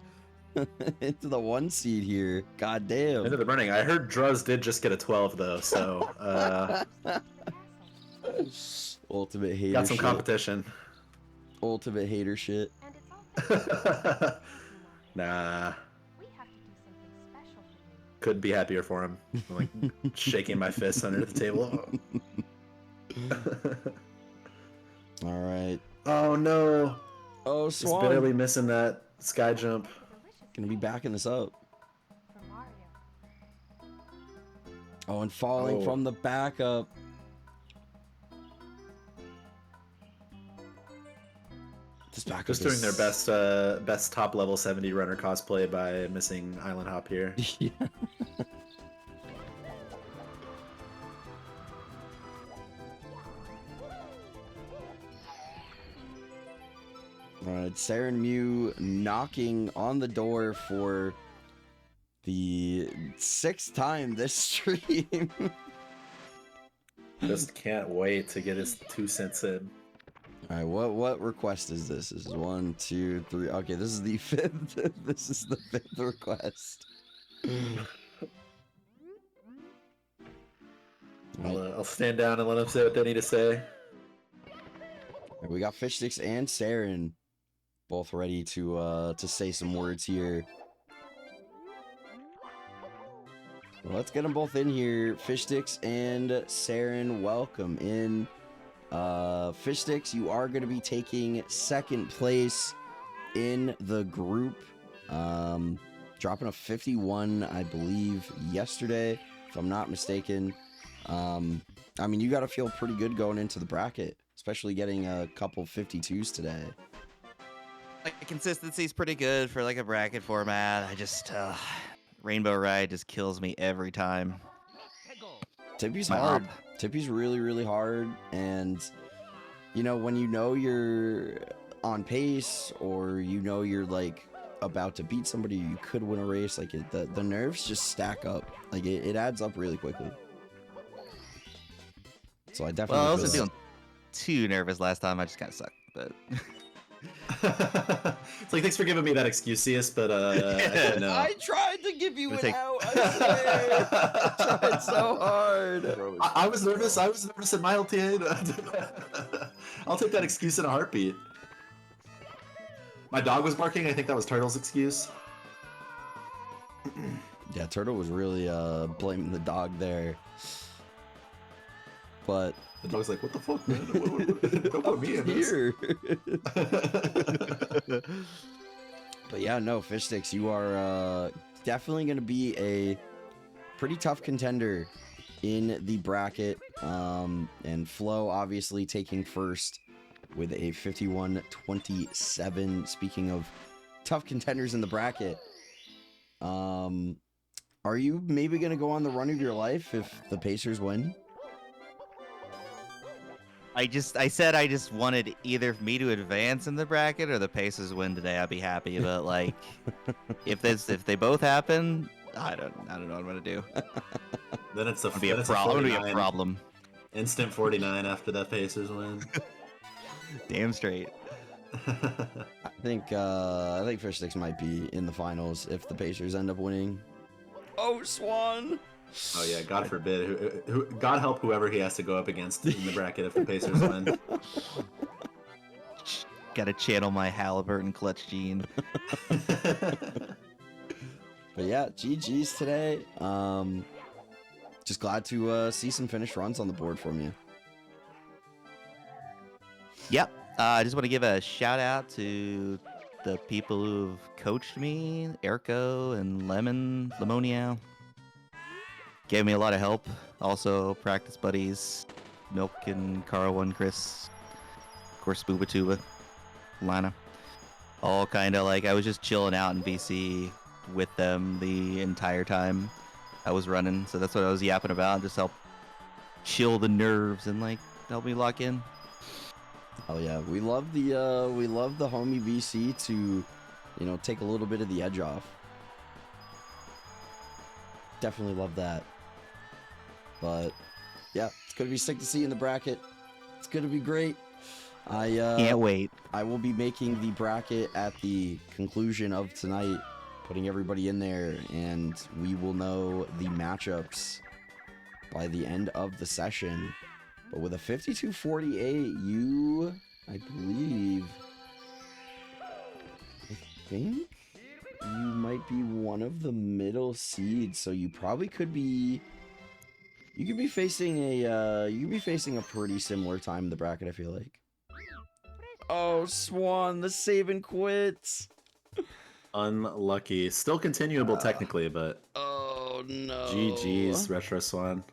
into the 1 seed here. God damn.
Into the running. I heard Druz did just get a 12 though, so
Ultimate hater
got some
shit.
competition.
Ultimate hater shit.
And it's all
Nah,
we have to do something special for you.
couldn't be happier for him. I'm like shaking my fist under the table.
All right.
Oh no.
Oh,
Just
Swan.
barely missing that sky jump.
Gonna be backing this up.
For Mario.
Oh, and falling
Oh.
from the backup. This backup
Just doing
is...
their best top level 70 runner cosplay by missing Island Hop here.
Yeah. All right, Saren Mew knocking on the door for the 6th time this stream.
Just can't wait to get his 2 cents in.
All right, what request is this? This is 1, 2, 3. Okay, this is the 5th. This is the 5th request.
I'll stand down and let them say what they need to say.
We got Fish Sticks and Saren both ready to say some words here. Well, let's get them both in here. Fish Sticks and Saren, welcome in. Fish Sticks, you are going to be taking 2nd place in the group. Dropping a 51, I believe, yesterday, if I'm not mistaken. I mean, you got to feel pretty good going into the bracket, especially getting a couple 52s today.
Like, consistency's pretty good for like a bracket format. I just Rainbow Ride just kills me every time.
Tippy's
My
hard.
op.
Tippy's really, really hard. And, you know, when you know you're on pace or you know you're, like, about to beat somebody, you could win a race, like, the nerves just stack up. Like, it adds up really quickly. So I definitely
Well, I
feel
wasn't
that.
feeling too nervous last time. I just kind of sucked, but
It's like, thanks for giving me that excuse, Cius, but I know.
I tried to give you an
Take-
out, I swear. I tried so hard.
I was nervous. I was nervous at my LTA. I'll take that excuse in a heartbeat. My dog was barking. I think that was Turtle's excuse.
Yeah, Turtle was really blaming the dog there. But
The dog's like, "What the fuck, man? Don't put me in this."
here. But yeah, no, Fish Sticks, you are definitely going to be a pretty tough contender in the bracket. And Flo obviously taking first with a 51-27. Speaking of tough contenders in the bracket, are you maybe going to go on the run of your life if the Pacers win?
I said I just wanted either me to advance in the bracket or the Pacers win today. I'd be happy, but like, if they both happen, I don't know what I'm gonna do.
Then it's
It'll be a problem.
Instant 49 after that Pacers win.
Damn straight.
I think Fish Sticks might be in the finals if the Pacers end up winning. Oh, Swan!
Oh yeah, God forbid. God help whoever he has to go up against in the bracket if the Pacers win.
Gotta channel my Halliburton clutch gene.
But yeah, GG's today. Just glad to see some finished runs on the board from you.
Yep. I just want to give a shout out to the people who've coached me, Erko and Lemonio. Gave me a lot of help. Also, practice buddies, Milk and Carl and Chris. Of course, Booba Tuba, Lana. All kind of like, I was just chilling out in VC with them the entire time I was running. So that's what I was yapping about. Just help chill the nerves and like help me lock in.
Oh yeah, we love the homie VC to, take a little bit of the edge off. Definitely love that. But yeah, it's gonna be sick to see you in the bracket. It's gonna be great. I
can't wait.
I will be making the bracket at the conclusion of tonight, putting everybody in there, and we will know the matchups by the end of the session. But with a 52-48, you, I think you might be one of the middle seeds, so you probably could be. You could be facing a pretty similar time in the bracket, I feel like. Oh, Swan, the save and quits.
Unlucky. Still continuable technically, but
Oh no.
GG's, Retro Swan.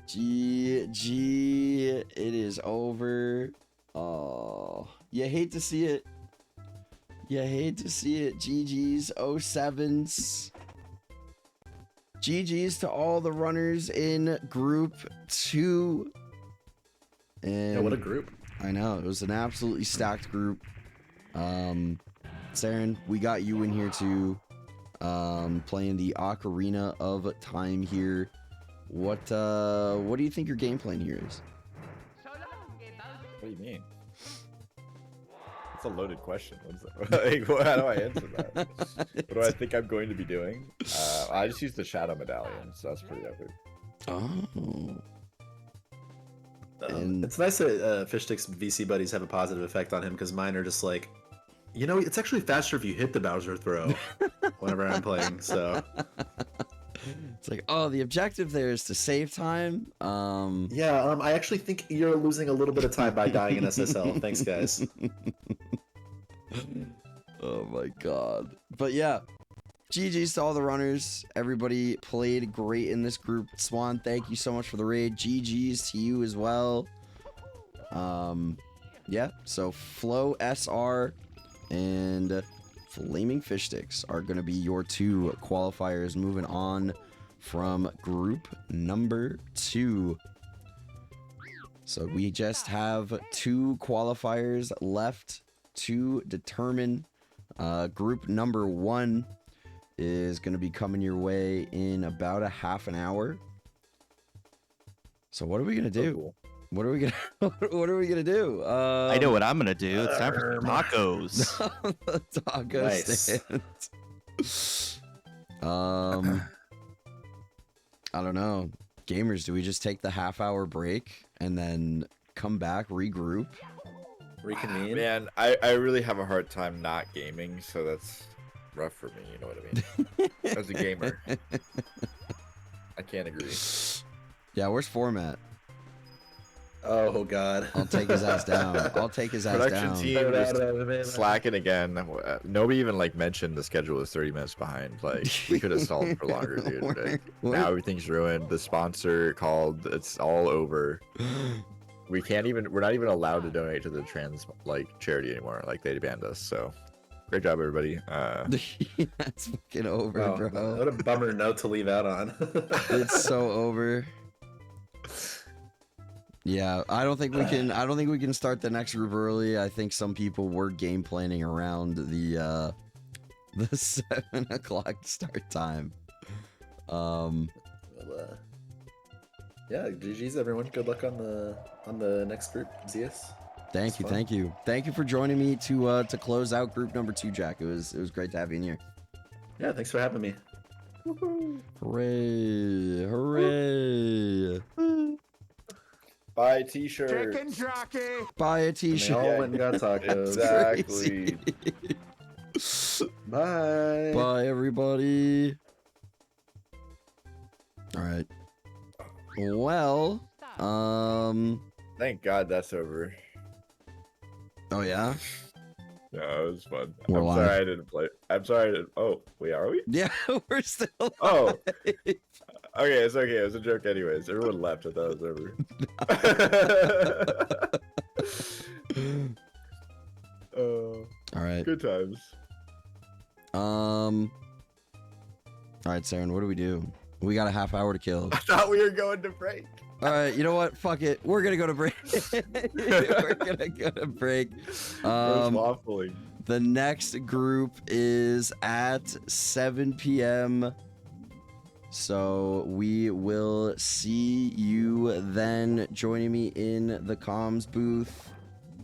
GG, it is over. Oh, you hate to see it. GG's 07s. GG's to all the runners in Group 2. And
Yeah, what a group.
I know, it was an absolutely stacked group. Saren, we got you in here too. Playing the Ocarina of Time here. What do you think your game plan here is?
What do you mean? It's a loaded question. Like, how do I answer that? What do I think I'm going to be doing? I just use the Shadow Medallion, so that's pretty epic.
Oh.
It's nice that Fish Sticks VC buddies have a positive effect on him, because mine are just like, it's actually faster if you hit the Bowser throw whenever I'm playing, so.
It's like, oh, the objective there is to save time.
I actually think you're losing a little bit of time by dying in SSL. Thanks, guys.
Oh my god. But yeah, GG's to all the runners. Everybody played great in this group. Swan, thank you so much for the raid. GG's to you as well. Yeah, so Flo SR and Flaming Fish Sticks are going to be your two qualifiers moving on from group number 2. So we just have 2 qualifiers left to determine. Group number 1 is going to be coming your way in about a half an hour. So what are we going to do?
Cool.
What are we gonna do?
I know what I'm gonna do. It's time for tacos.
Taco stand. I don't know. Gamers, do we just take the half-hour break and then come back, regroup?
Reconvene.
Man, I really have a hard time not gaming, so that's rough for me. You know what I mean? As a gamer, I can't agree.
Yeah, where's format?
Oh God.
I'll take his ass down. I'll take his ass
Production
down.
team is slacking again. Nobody even like mentioned the schedule is 30 minutes behind. Like we could have stalled for longer, dude. Like, now everything's ruined. The sponsor called. It's all over. We can't even. We're not even allowed to donate to the trans like charity anymore. Like they banned us. So great job, everybody.
That's fucking over,
Oh,
bro.
what a bummer note to leave out on.
It's so over. Yeah, I don't think we can start the next group early. I think some people were game planning around the 7 o'clock start time.
Well, yeah, GG's everyone. Good luck on the next group, Zeus.
Thank you for joining me to close out group number 2, Jack. It was great to have you in here.
Yeah, thanks for having me.
Hooray! Hooray!
Buy a t-shirt.
Chicken jockey.
Buy a
And they
t-shirt.
all went and got tacos.
Exactly.
Bye.
Bye, everybody. All right. Well,
Thank God that's over.
oh yeah?
No, it was fun.
We're
I'm
live.
sorry I didn't play. I'm sorry I didn't. Oh, wait, are we?
Yeah, we're still
Oh.
live.
Okay, it's okay. It was a joke anyways. Everyone left. I thought it was over.
All right.
Good times.
All right, Saren, what do we do? We got a half hour to kill.
I thought we were going to break.
All right, you know what? Fuck it. We're gonna go to break. We're gonna go to break.
Waffling.
The next group is at 7 p.m. So we will see you then. Joining me in the comms booth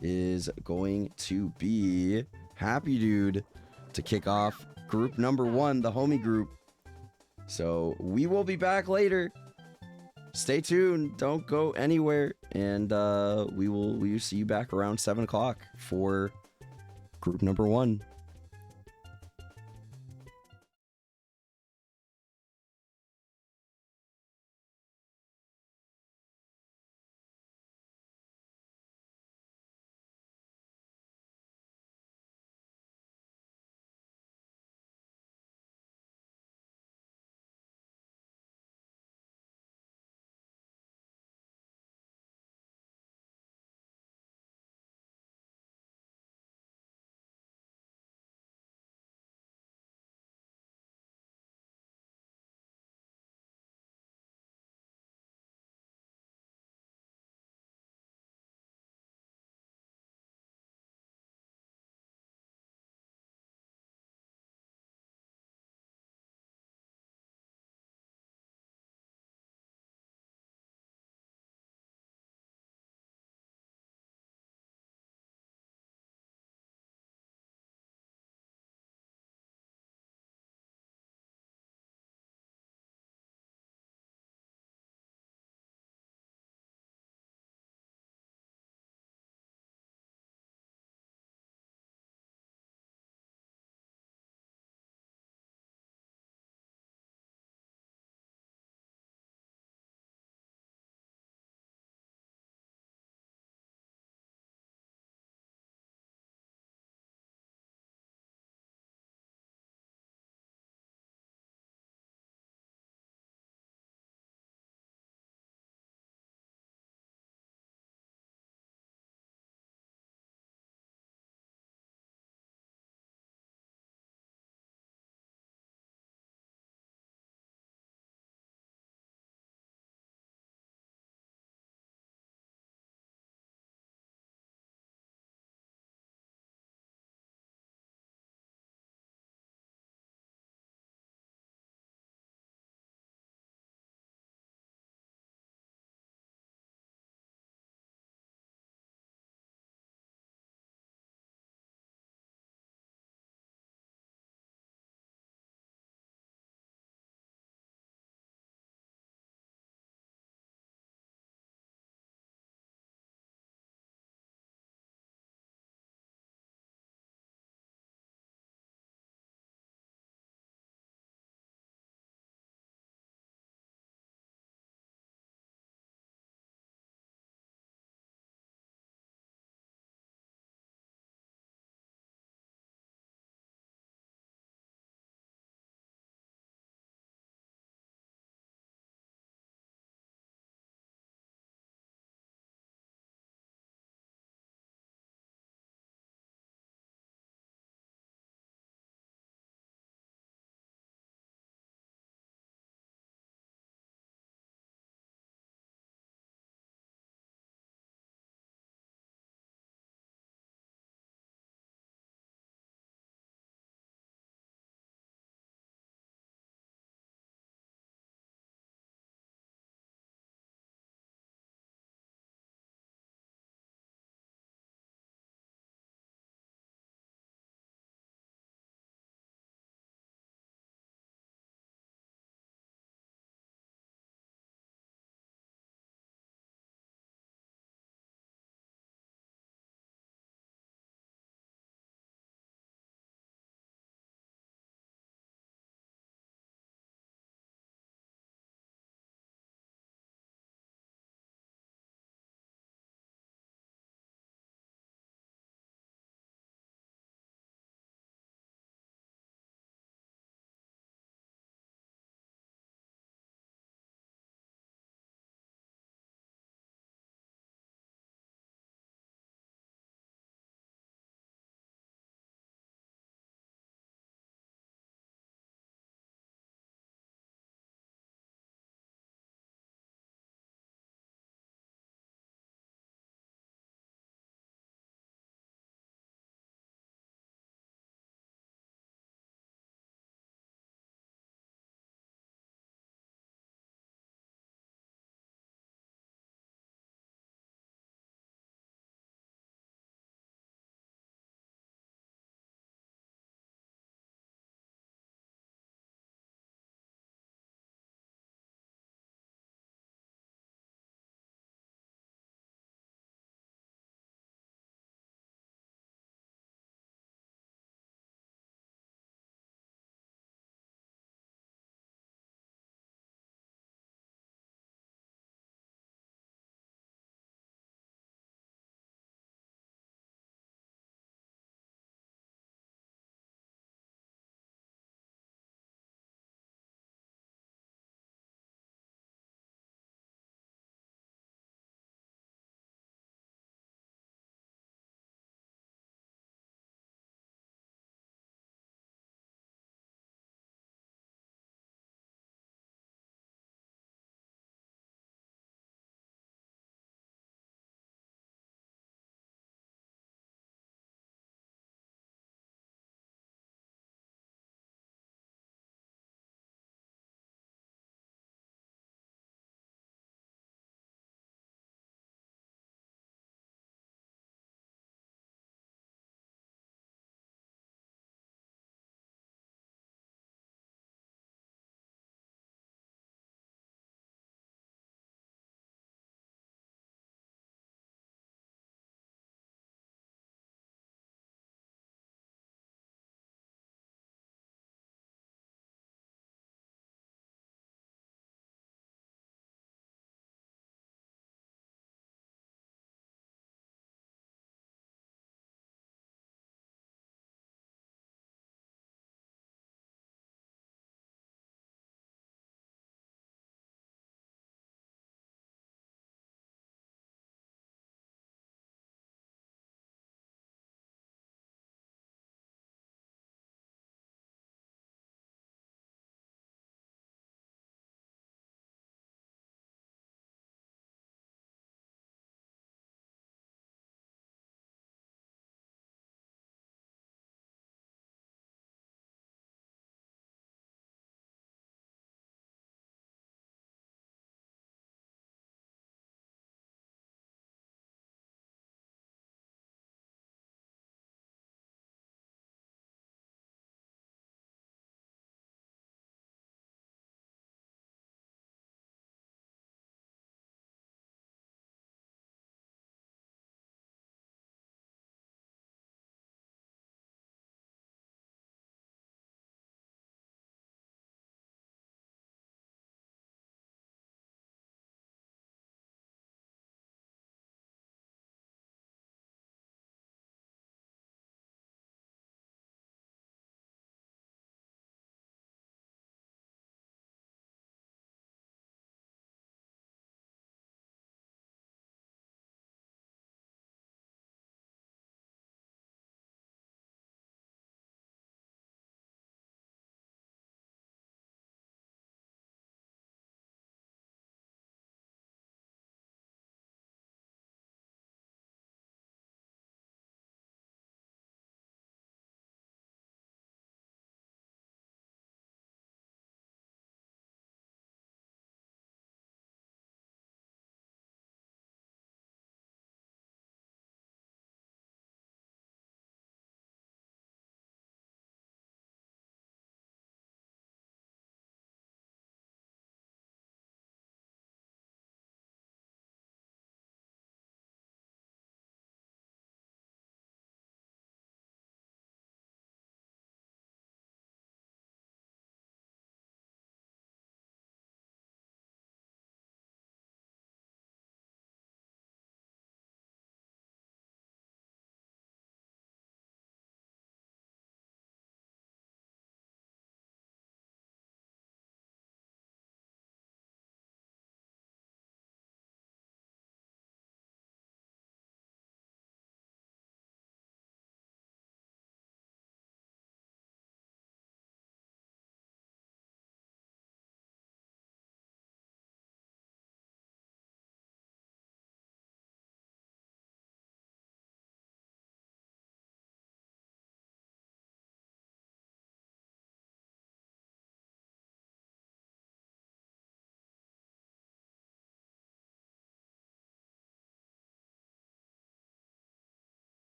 is going to be Happy Dude to kick off group number 1, the homie group. So we will be back later. Stay tuned. Don't go anywhere. And we will see you back around 7 o'clock for group number 1.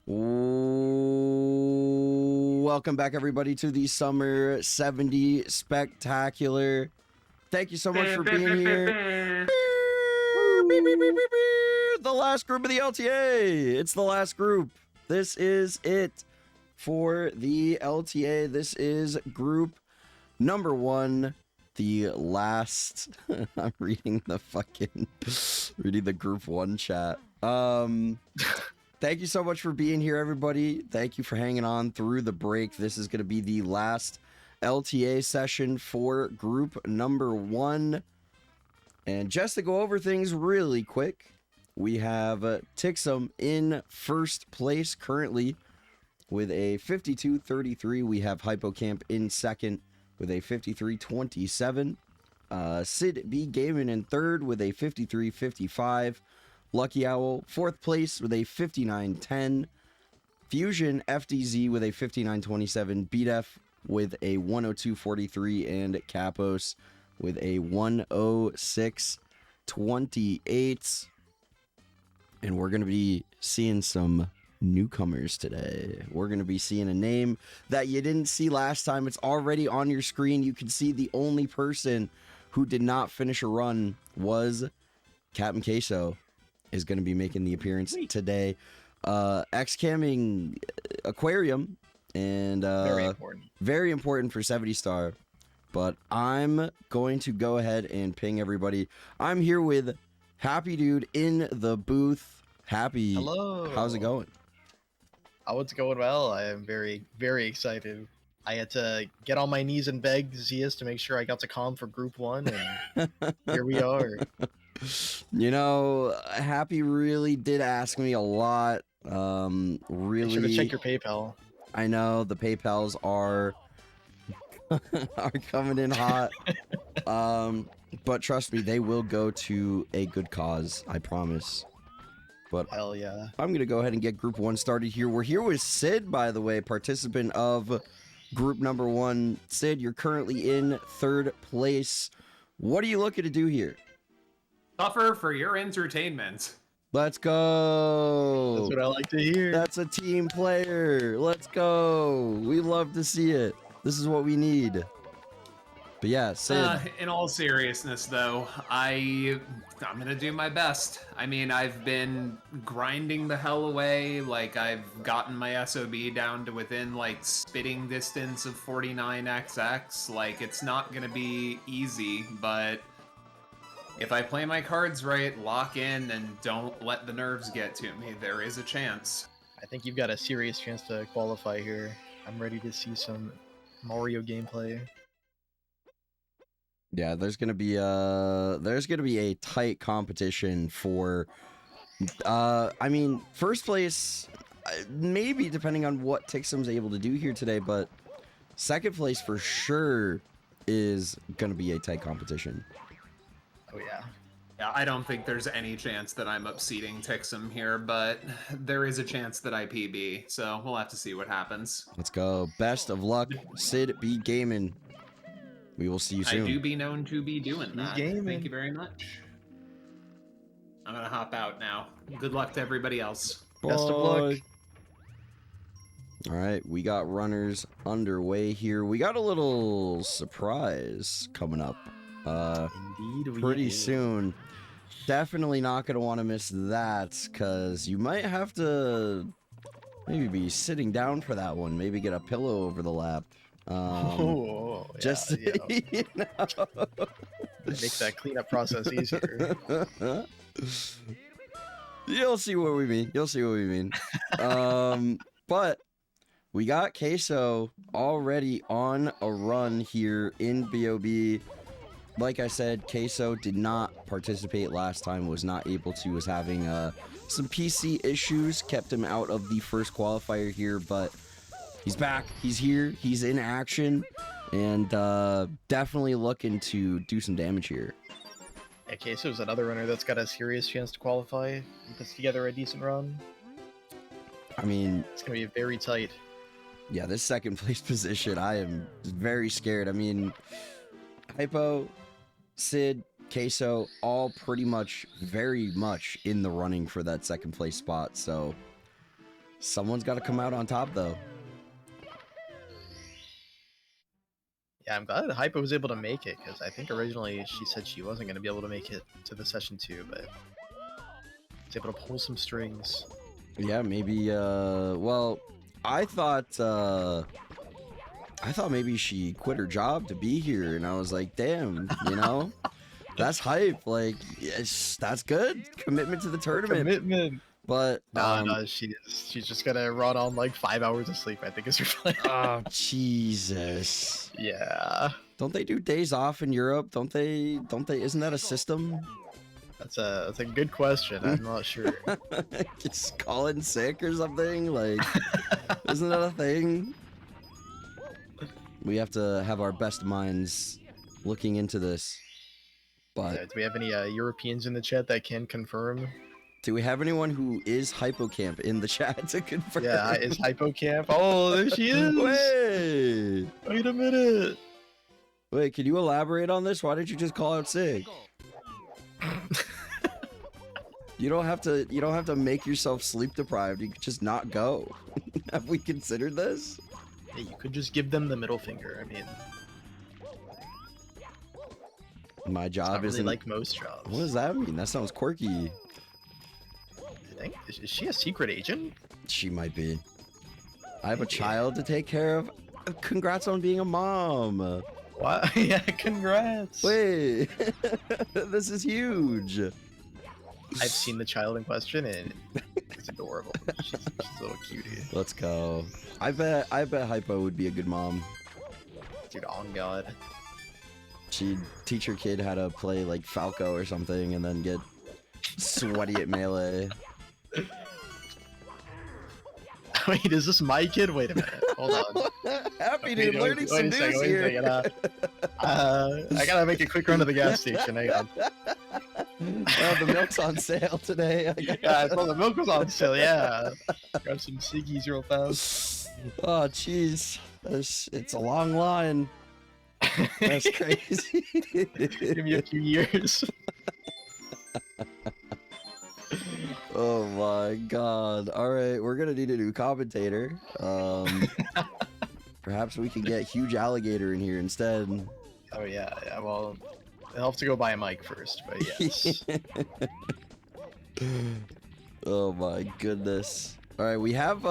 Welcome back, everybody, to the Summer 70 Spectacular. Thank you so much for being here. The last group of the LTA. It's the last group. This is it for the LTA. This is group number 1. The last. I'm reading the group 1 chat. Thank you so much for being here, everybody. Thank you for hanging on through the break. This is going to be the last LTA session for group number 1. And just to go over things really quick, we have Tixum in first place currently with a 52-33. We have Hypocamp in second with a 53-27. Sid B Gaming in third with a 53-55. Lucky Owl, fourth place with a 59-10. Fusion FDZ with a 59-27. BDF with a 102-43. And Capos with a 106-28. And we're going to be seeing some newcomers today. We're going to be seeing a name that you didn't see last time. It's already on your screen. You can see the only person who did not finish a run was Captain Queso. Is going to be making the appearance today. X-camming Aquarium, and very important for 70 Star. But I'm going to go ahead and ping everybody. I'm here with Happy Dude in the booth. Happy,
hello.
How's it going?
Oh, it's going well. I am very, very excited. I had to get on my knees and beg Zeus to make sure I got to calm for Group 1, and here we are.
You know, Happy really did ask me a lot. Really,
Make sure to check your PayPal.
I know the PayPals are coming in hot. But trust me, they will go to a good cause. I promise. But
hell yeah,
I'm gonna go ahead and get Group 1 started here. We're here with Sid, by the way, participant of Group number 1. Sid, you're currently in third place. What are you looking to do here?
Suffer for your entertainment.
Let's go.
That's what I like to hear.
That's a team player. Let's go. We love to see it. This is what we need. But yeah, Sid.
In all seriousness, though, I'm gonna do my best. I mean, I've been grinding the hell away. Like, I've gotten my SOB down to within, like, spitting distance of 49XX. Like, it's not gonna be easy, but if I play my cards right, lock in, and don't let the nerves get to me, there is a chance.
I think you've got a serious chance to qualify here. I'm ready to see some Mario gameplay.
Yeah, there's gonna be a tight competition for I mean, first place, maybe depending on what Tixum's able to do here today, but second place for sure is gonna be a tight competition.
Oh yeah.
Yeah, I don't think there's any chance that I'm upseating Tixum here, but there is a chance that I PB, so we'll have to see what happens.
Let's go. Best of luck, Sid B Gaming. We will see you soon.
I do be known to be doing that.
Gaming.
Thank you very much. I'm gonna hop out now. Good luck to everybody else.
Best of luck.
All right, we got runners underway here. We got a little surprise coming up.
Indeed,
Pretty soon. Definitely not going to want to miss that, because you might have to maybe be sitting down for that one. Maybe get a pillow over the lap.
Yeah,
just,
yeah.
you know.
Make that cleanup process easier.
You'll see what we mean. You'll see what we mean. But we got Queso already on a run here in BOB. Like I said, Queso did not participate last time, was not able to, was having some PC issues, kept him out of the first qualifier here, but he's back, he's here, he's in action, and definitely looking to do some damage here.
Yeah, Queso's another runner that's got a serious chance to qualify. He puts together a decent run.
I mean,
it's going to be very tight.
Yeah, this second place position, I am very scared. I mean, Hypo, Sid, Queso, all pretty much very much in the running for that second place spot. So Someone's got to come out on top, though.
Yeah, I'm glad Hypo was able to make it, because I think originally she said she wasn't going to be able to make it to the session 2, but was able to pull some strings.
Yeah, maybe, well, I thought maybe she quit her job to be here, and I was like, damn, you know? That's hype. Like, yes, that's good. Commitment to the tournament.
Commitment.
But
No, she's just gonna run on like 5 hours of sleep, I think is her plan.
oh Jesus.
Yeah.
Don't they do days off in Europe? Don't they isn't that a system?
That's a good question. I'm not sure.
Just call in sick or something? Like isn't that a thing? We have to have our best minds looking into this. But
Do we have any Europeans in the chat that can confirm?
do we have anyone who is Hypocamp in the chat to confirm?
Yeah, is Hypocamp? Oh, there she is! Wait a minute!
Wait, can you elaborate on this? Why did you just call out sick? You don't have to make yourself sleep deprived. You could just not go. Have we considered this?
Yeah, you could just give them the middle finger. I mean,
My
it's
job
not really
isn't
like most jobs.
What does that mean? That sounds quirky.
I think is she a secret agent?
She might be. I have a child to take care of. Congrats on being a mom.
What? Yeah, congrats.
Wait, this is huge.
I've seen the child in question and it's adorable. She's a little cutie.
Let's go. I bet Hypo would be a good mom.
Dude, on God.
She'd teach her kid how to play like Falco or something and then get sweaty at Melee.
Wait, is this my kid? Wait a minute. Hold on.
Happy dude, learning some news here.
I gotta make a quick run to the gas station. Hang on.
The milk's on sale today.
Yeah, I thought the milk was on sale. Yeah. Grab some Siggies real fast.
Oh, jeez. It's a long line. That's crazy.
Give me a few years.
Oh my god. Alright, we're gonna need a new commentator. Perhaps we can get Huge Alligator in here instead.
Oh yeah, well, I'll have to go buy a mic first, but yes.
Oh my goodness. Alright, we have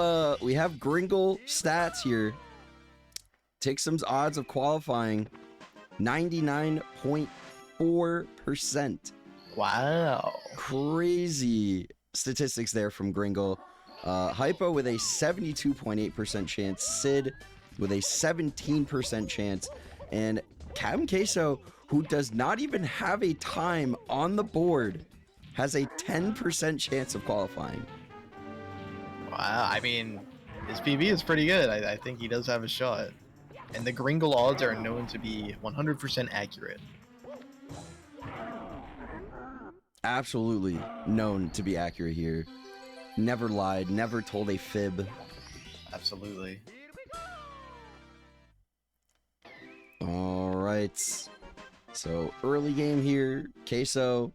Gringle stats here. Take some odds of qualifying. 99.4%.
Wow.
Crazy statistics there from Gringle. Hypo with a 72.8% chance. Sid with a 17% chance. And Captain Queso, who does not even have a time on the board, has a 10% chance of qualifying.
Wow, I mean, his PB is pretty good. I think he does have a shot. And the Gringle odds are known to be 100% accurate.
Absolutely known to be accurate here. Never lied, never told a fib.
Absolutely.
All right. So early game here, Queso,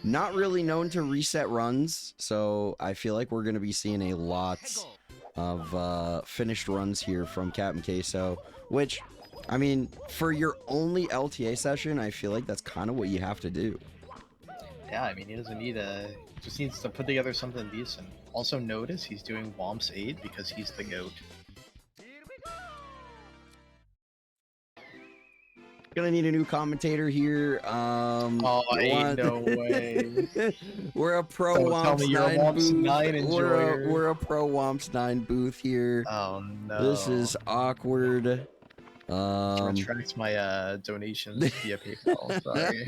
not really known to reset runs. So I feel like we're going to be seeing a lot of finished runs here from Captain Queso, which, I mean, for your only LTA session, I feel like that's kind of what you have to do.
Yeah, I mean, he doesn't need just needs to put together something decent. Also notice he's doing Womps 8 because he's the GOAT.
Gonna need a new commentator here.
Oh, ain't no way.
We're a pro
Don't tell
Womps
me you're a
9
Womps
booth.
9 enjoyer.
We're a pro Womps 9 booth here.
Oh no.
This is awkward.
Retract my donations via PayPal. Sorry.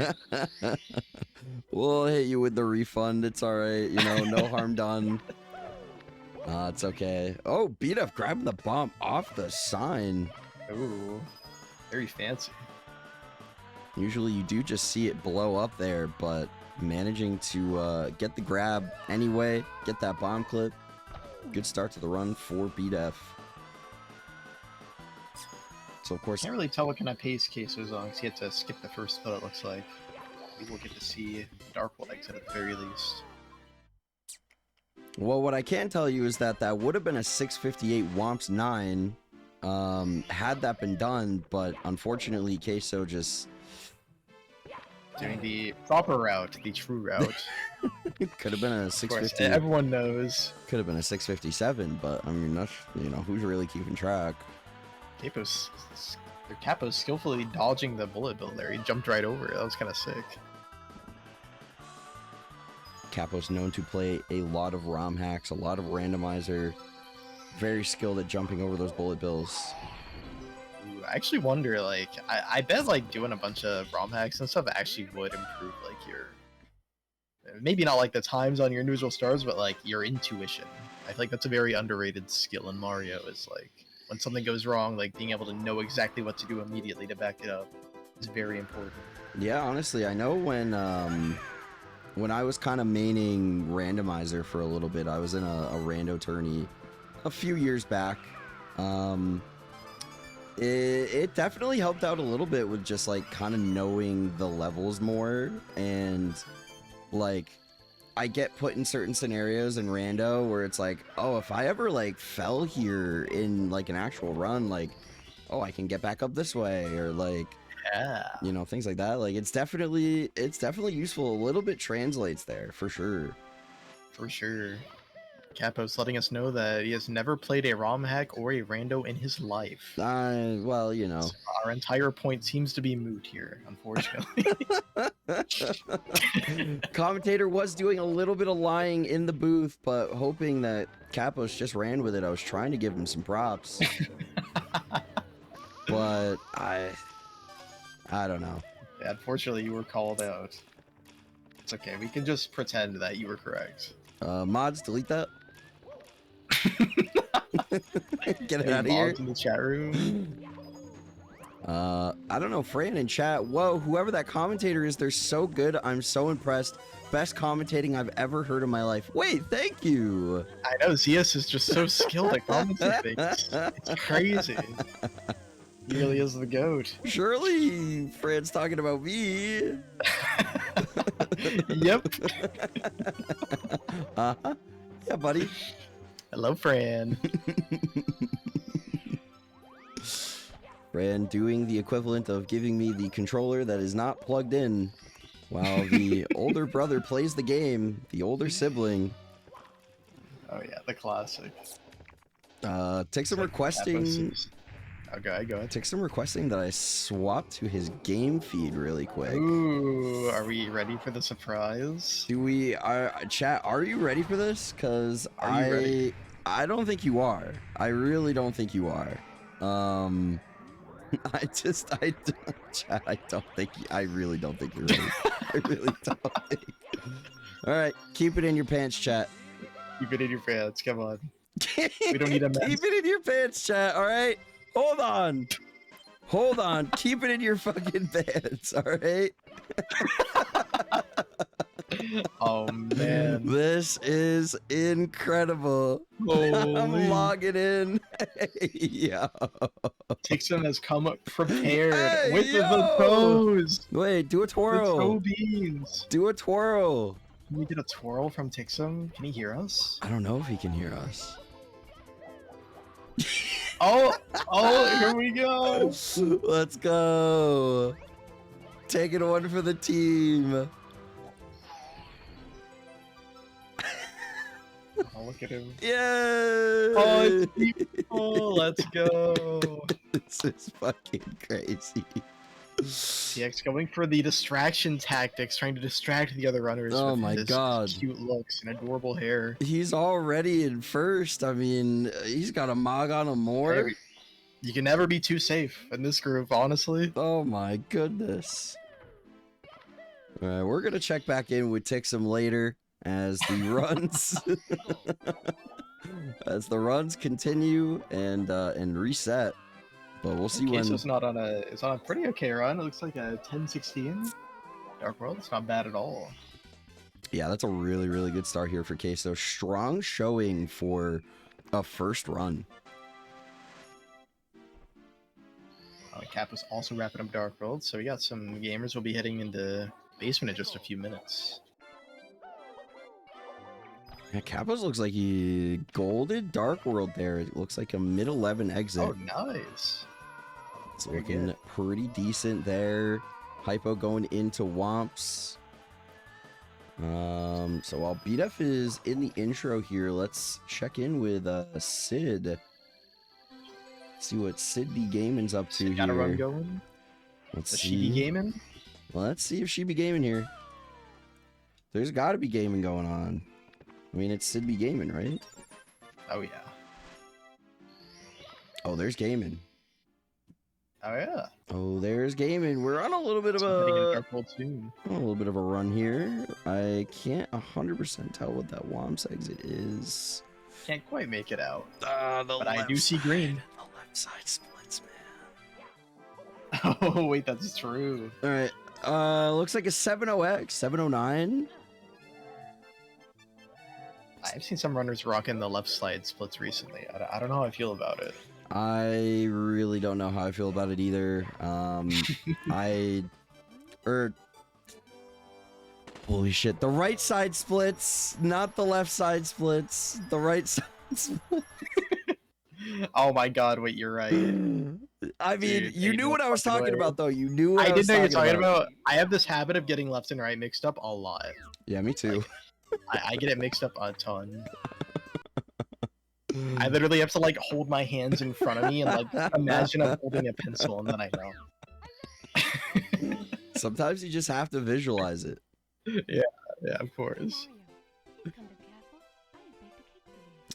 We'll hit you with the refund. It's all right. You know, no harm done. It's okay. Oh, beat up grabbing the bomb off the sign.
Ooh, very fancy.
Usually you do just see it blow up there, but managing to get the grab anyway, get that bomb clip. Good start to the run for BDF. So of course,
Can't really tell what kind of pace Queso's on because he had to skip the first split, it looks like. We will get to see Dark will exit at the very least.
Well, what I can tell you is that that would have been a 658 Womps 9 had that been done, but unfortunately Queso just
Doing the proper route, the true route.
could have been a
Of course,
650.
everyone knows.
Could have been a 657, but I mean, that's, you know, who's really keeping track?
Capo's skillfully dodging the bullet bill there. He jumped right over it. That was kind of sick.
Capo's known to play a lot of ROM hacks, a lot of randomizer, very skilled at jumping over those bullet bills.
Ooh, I actually wonder, like, I bet like doing a bunch of ROM hacks and stuff actually would improve like your, maybe not like the times on your individual stars, but like your intuition. I feel like that's a very underrated skill in Mario. Is like when something goes wrong, like being able to know exactly what to do immediately to back it up is very important.
Yeah, honestly, I know when I was kind of maining randomizer for a little bit, I was in a rando tourney a few years back. It definitely helped out a little bit with just like kind of knowing the levels more, and like I get put in certain scenarios in rando where it's like, oh, if I ever like fell here in like an actual run, like, oh, I can get back up this way, or like,
Yeah.
you know, things like that. Like it's definitely useful. A little bit translates there for sure.
For sure. Capo's letting us know that he has never played a ROM hack or a rando in his life.
Well, you know.
Our entire point seems to be moot here, unfortunately.
Commentator was doing a little bit of lying in the booth, but hoping that Capos just ran with it. I was trying to give him some props. But I don't know.
Yeah, unfortunately, you were called out. It's okay. We can just pretend that you were correct.
Mods, delete that. Get it
Any
out of here.
mods in the chat room.
I don't know, Fran in chat. Whoa, whoever that commentator is, they're so good. I'm so impressed. Best commentating I've ever heard in my life. Wait, thank you.
I know, Zeus is just so skilled at commentating. It's crazy. He really is the GOAT.
Surely Fran's talking about me.
Yep.
Uh-huh. Yeah, buddy.
Hello, Fran.
Fran doing the equivalent of giving me the controller that is not plugged in while the older brother plays the game, the older sibling.
Oh yeah, the classic.
Tixum requesting
Okay, go ahead.
Tixum requesting that I swap to his game feed really quick.
Ooh, are we ready for the surprise?
Do we chat, are you ready for this? Cause
Are you ready?
I don't think you are. I really don't think you are. Chat, I really don't think you're ready. I really don't think. All right, keep it in your pants, chat.
Keep it in your pants, come on. We don't need a mess.
Keep it in your pants, chat, all right? Hold on. Hold on. Keep it in your fucking pants, all right?
Oh, man.
This is incredible. I'm logging in. Hey, yo.
Tixum has come prepared
Hey,
with
yo.
the toes.
Wait, do a
The
twirl.
toe beans.
Do a twirl.
Can we get a twirl from Tixum? Can he hear us?
I don't know if he can hear us.
Oh, here we go.
Let's go. Taking one for the team.
Oh, look at him.
Yay!
Oh, it's beautiful. Let's go.
This is fucking crazy.
TX going for the distraction tactics, trying to distract the other runners.
Oh
with
my
his
God.
Cute looks and adorable hair.
He's already in first. I mean, he's got a mog on him more.
Hey, you can never be too safe in this group, honestly.
Oh my goodness. All right, we're gonna check back in with Tixum later as the runs continue and reset. But we'll see when.
So it's on a pretty okay run. It looks like a 10-16. Dark World. It's not bad at all.
Yeah, that's a really, really good start here for Queso. Strong showing for a first run.
Cap is also wrapping up Dark World, so we got some gamers will be heading into basement in just a few minutes.
Yeah, Kapos looks like he golded Dark World there. It looks like a mid-11 exit.
Oh, nice.
It's
very
looking
good.
pretty decent there. Hypo going into Womps. So while BDF is in the intro here, let's check in with Sid. See what Sid B Gaming's up to
Got a run
here.
going.
Let's
Is
see.
she be gaming?
Let's see if she be gaming here. There's got to be gaming going on. I mean, it's Sid B Gaming, right?
Oh yeah.
Oh, there's gaming.
Oh yeah.
Oh, there's gaming. We're on a little bit of
Heading into
a
Dark World soon.
run here. I can't 100% tell what that Womps exit is.
Can't quite make it out.
The
But I do
left
see
side.
green.
The left side splits, man.
Oh wait, that's true.
All right. Looks like a 70X, 709.
I've seen some runners rocking the left side splits recently. I don't know how I feel about it.
I really don't know how I feel about it either. Holy shit, the right side splits, not the left side splits. The right side splits.
Oh my god, wait, you're right.
I mean,
Dude,
you
ain't
knew
no
what I was
fucking
talking
way.
about, though. You knew what
I
I was
didn't know you're talking
about.
about. I have this habit of getting left and right mixed up a lot.
Yeah, me too.
I get it mixed up a ton. I literally have to like hold my hands in front of me and like imagine I'm holding a pencil and then I know.
Sometimes you just have to visualize it.
Yeah, of course.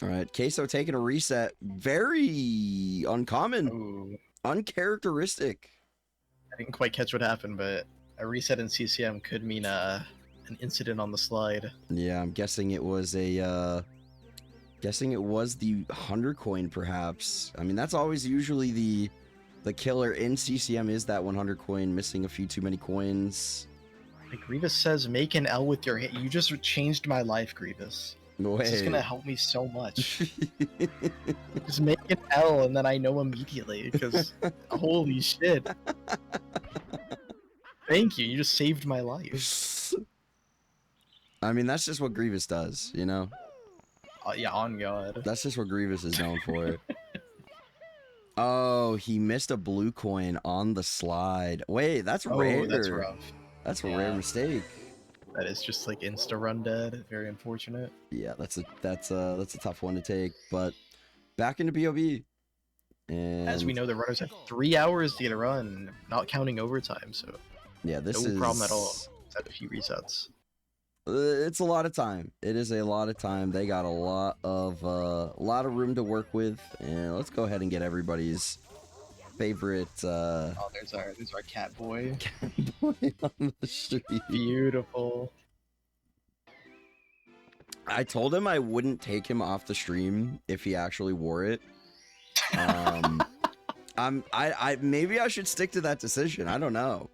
All right, Queso taking a reset. Very uncommon,
Ooh,
uncharacteristic.
I didn't quite catch what happened, but a reset in CCM could mean an incident on the slide.
Yeah, I'm guessing it was a guessing it was the 100 coin perhaps. I mean, that's always usually the killer in CCM is that 100 coin missing a few too many coins.
Like Grievous says, make an L with your hand. You just changed my life, Grievous.
No
This is
way.
gonna help me so much. Just make an L and then I know immediately because holy shit. Thank you. You just saved my life.
I mean, that's just what Grievous does, you know?
Yeah, on God.
That's just what Grievous is known for. Oh, he missed a blue coin on the slide. Wait, that's rare.
Oh, that's rough.
That's a
Yeah.
rare mistake.
That is just like insta run dead. Very unfortunate.
Yeah, that's a tough one to take. But back into BOB. And
As we know, the runners have 3 hours to get a run, not counting overtime. So
yeah, this
no
is
problem at all. Just have a few resets.
It's a lot of time. It is a lot of time. They got a lot of room to work with, and let's go ahead and get everybody's favorite
Oh, there's our cat boy.
boy on the street.
Beautiful.
I told him I wouldn't take him off the stream if he actually wore it. I maybe I should stick to that decision. I don't know.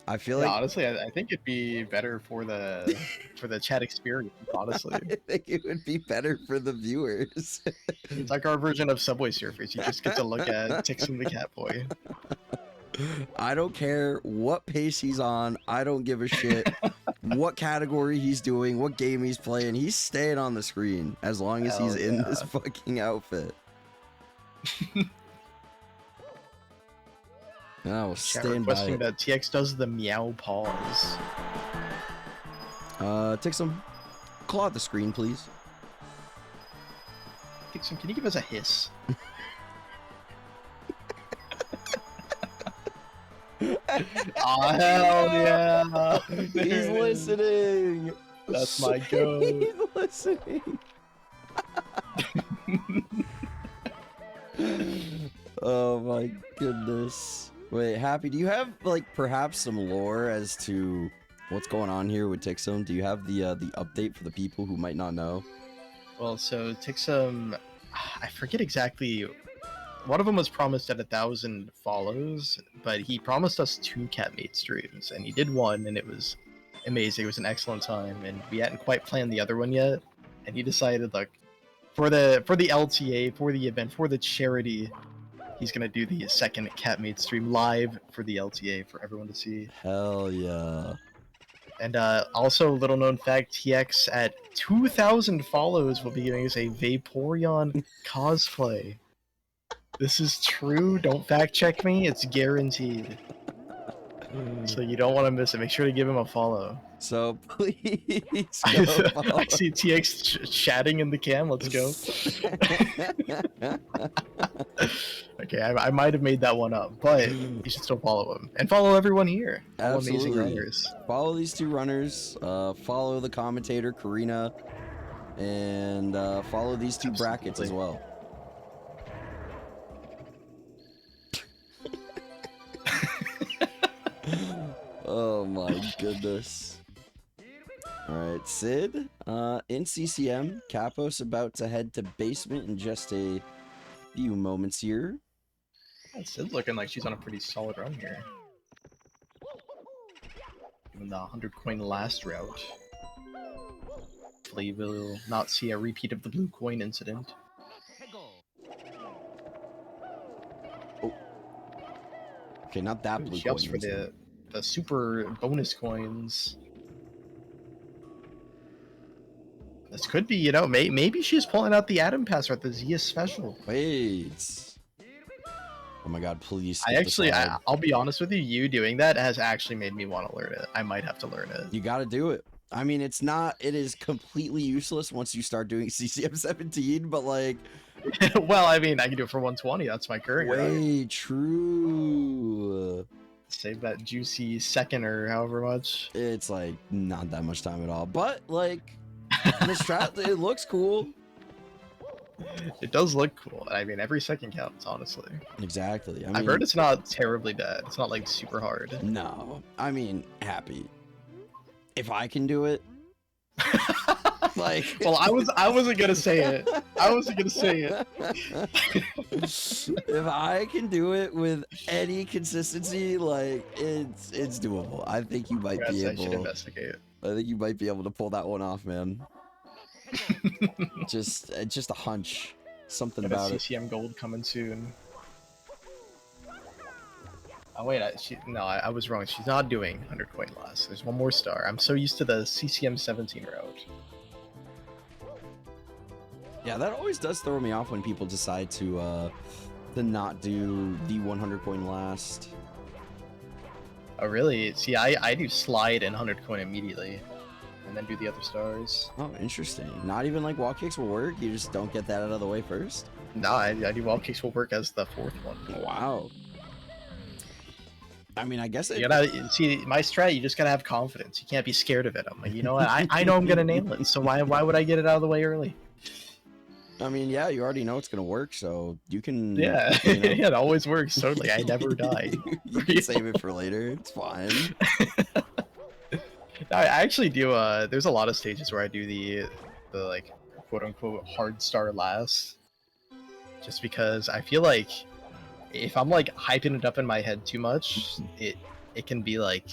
I feel
Yeah,
like
honestly, I think it'd be better for the chat experience. Honestly,
I think it would be better for the viewers.
it's like our version of Subway Surfers. You just get to look at Tixon the cat boy.
I don't care what pace he's on. I don't give a shit what category he's doing, what game he's playing. He's staying on the screen as long as he's
Hell
in
yeah.
this fucking outfit. I will
Chat
stand by
requesting
it.
that TX does the meow pause.
Take some claw the screen, please.
Tixon, can you give us a hiss? Oh hell yeah!
He's
There it is.
listening.
That's my goat.
He's listening. Oh my goodness. Wait, Happy, do you have like perhaps some lore as to what's going on here with Tixum? Do you have the update for the people who might not know?
Well, so Tixum, I forget exactly. One of them was promised at 1,000 follows, but he promised us 2 catmate streams, and he did one, and it was amazing. It was an excellent time, and we hadn't quite planned the other one yet. And he decided, like, for the LTA, for the event, for the charity, he's gonna do the second catmate stream live for the LTA for everyone to see.
Hell yeah.
And also, little known fact, TX at 2,000 follows will be giving us a Vaporeon cosplay. This is true. Don't fact check me. It's guaranteed. So you don't want to miss it. Make sure to give him a follow.
So please
I
go follow.
see TX chatting in the cam. Let's go. Okay, I might have made that one up, but you should still follow him and follow everyone here. All amazing
Absolutely.
runners.
Follow these two runners. Follow the commentator Karina, and follow these two brackets as well. Oh my goodness. Alright, Sid, in CCM, Kapos about to head to basement in just a few moments here.
Sid's looking like she's on a pretty solid run here. Given the 100 coin last route. Hopefully we'll not see a repeat of the blue coin incident.
Okay, not that blue
She ups
coin.
for the super bonus coins. This could be, you know, maybe she's pulling out the Atom Pass or the Zia special.
Wait. Oh my god, please. skip the
Actually,
slide.
I'll be honest with you, you doing that has actually made me want to learn it. I might have to learn it.
You gotta do it. I mean, it is completely useless once you start doing CCM 17, but like...
Well, I mean, I can do it for 120, that's my current route.
Way true.
Save that juicy second or however much.
It's like not that much time at all, but like the strat, it looks cool.
It does look cool. I mean, every second counts, honestly.
Exactly. I mean,
I've heard it's not terribly bad. It's not like super hard.
No, I mean, happy. If I can do it, like.
Well, I wasn't gonna say it. I wasn't gonna say it.
If I can do it with any consistency, like it's doable. I think you might be
I should
able.
investigate.
I think you might be able to pull that one off, man. just a hunch. Something
Got
about
a
it.
CCM gold coming soon. Oh wait, I was wrong. She's not doing 100 coin loss. There's one more star. I'm so used to the CCM 17 route.
Yeah, that always does throw me off when people decide to not do the 100 coin last.
Oh really? See, I do slide and 100 coin immediately, and then do the other stars.
Oh, interesting. Not even like wall kicks will work. You just don't get that out of the way first.
No, I do wall kicks will work as the fourth one.
Wow. I mean, I guess it.
You gotta see my strat. You just gotta have confidence. You can't be scared of it. I'm like, you know what? I know I'm gonna nail it. So why would I get it out of the way early?
I mean, yeah, you already know it's gonna work, so you can.
Yeah,
You know,
yeah, it always works. Totally, I never die.
you can save it for later. It's fine.
I actually do. There's a lot of stages where I do the like quote unquote hard star last, just because I feel like if I'm like hyping it up in my head too much, it can be like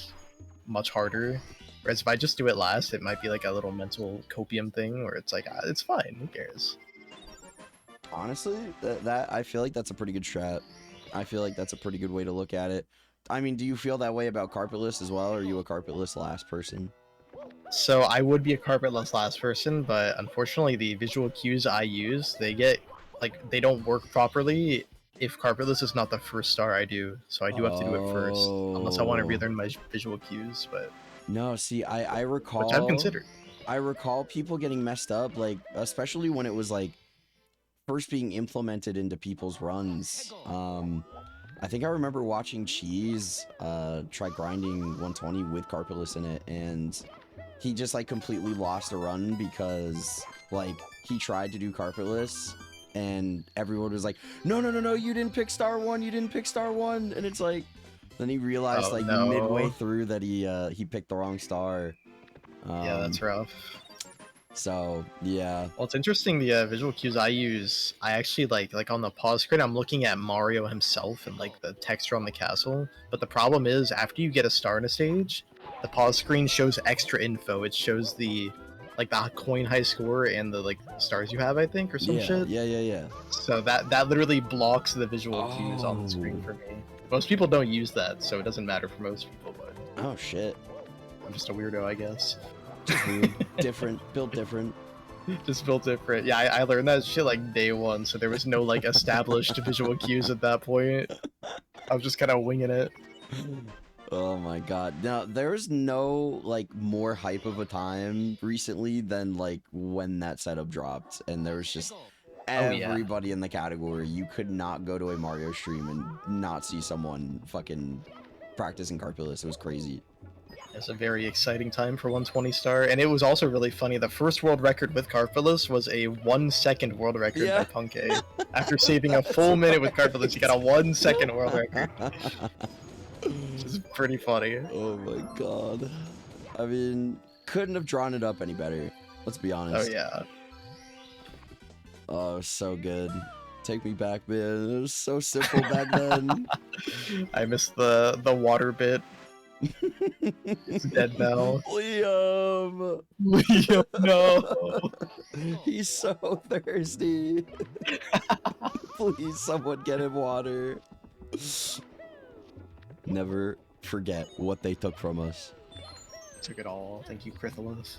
much harder. Whereas if I just do it last, it might be like a little mental copium thing where it's like, it's fine, who cares?
Honestly, that I feel like that's a pretty good strat. I feel like that's a pretty good way to look at it. I mean, do you feel that way about carpetless as well? Or are you a carpetless last person?
So I would be a carpetless last person, but unfortunately the visual cues I use, they don't work properly if carpetless is not the first star I do. So I do have to do it first, unless I want to relearn my visual cues, but...
No, see, I recall...
Which I've considered.
I recall people getting messed up, like, especially when it was, like, first being implemented into people's runs. I think I remember watching Cheese try grinding 120 with carpetless in it, and he just, like, completely lost a run because, like, he tried to do carpetless, and everyone was like, no, you didn't pick star 1, and it's like... Then he realized, midway through that he picked the wrong star.
Yeah, that's rough.
So, yeah.
Well, it's interesting, the visual cues I use, I actually, like on the pause screen, I'm looking at Mario himself and, like, the texture on the castle. But the problem is, after you get a star in a stage, the pause screen shows extra info. It shows the coin high score and the, like, stars you have, I think, or some shit.
Yeah.
So that literally blocks the visual cues on the screen for me. Most people don't use that, so it doesn't matter for most people, but...
Oh, shit.
I'm just a weirdo, I guess.
Just weird, different, built different.
Just built different. Yeah, I learned that shit like day one, so there was no like established visual cues at that point. I was just kind of winging it.
Oh my god. Now, there's no, like, more hype of a time recently than, like, when that setup dropped. And there was just everybody in the category. You could not go to a Mario stream and not see someone fucking practicing Carpulus. It was crazy.
It's a very exciting time for 120 star, and it was also really funny. The first world record with Carpulus was a 1 second world record by Punkay. After saving a full minute with Carpulus, he got a 1 second world record. Which is pretty funny.
Oh my god. I mean, couldn't have drawn it up any better. Let's be honest.
Oh yeah.
Oh, so good. Take me back, man. It was so simple back then.
I missed the water bit. It's dead now.
Liam!
Liam, no!
He's so thirsty. Please, someone get him water. Never forget what they took from us.
Took it all. Thank you, Crithalos.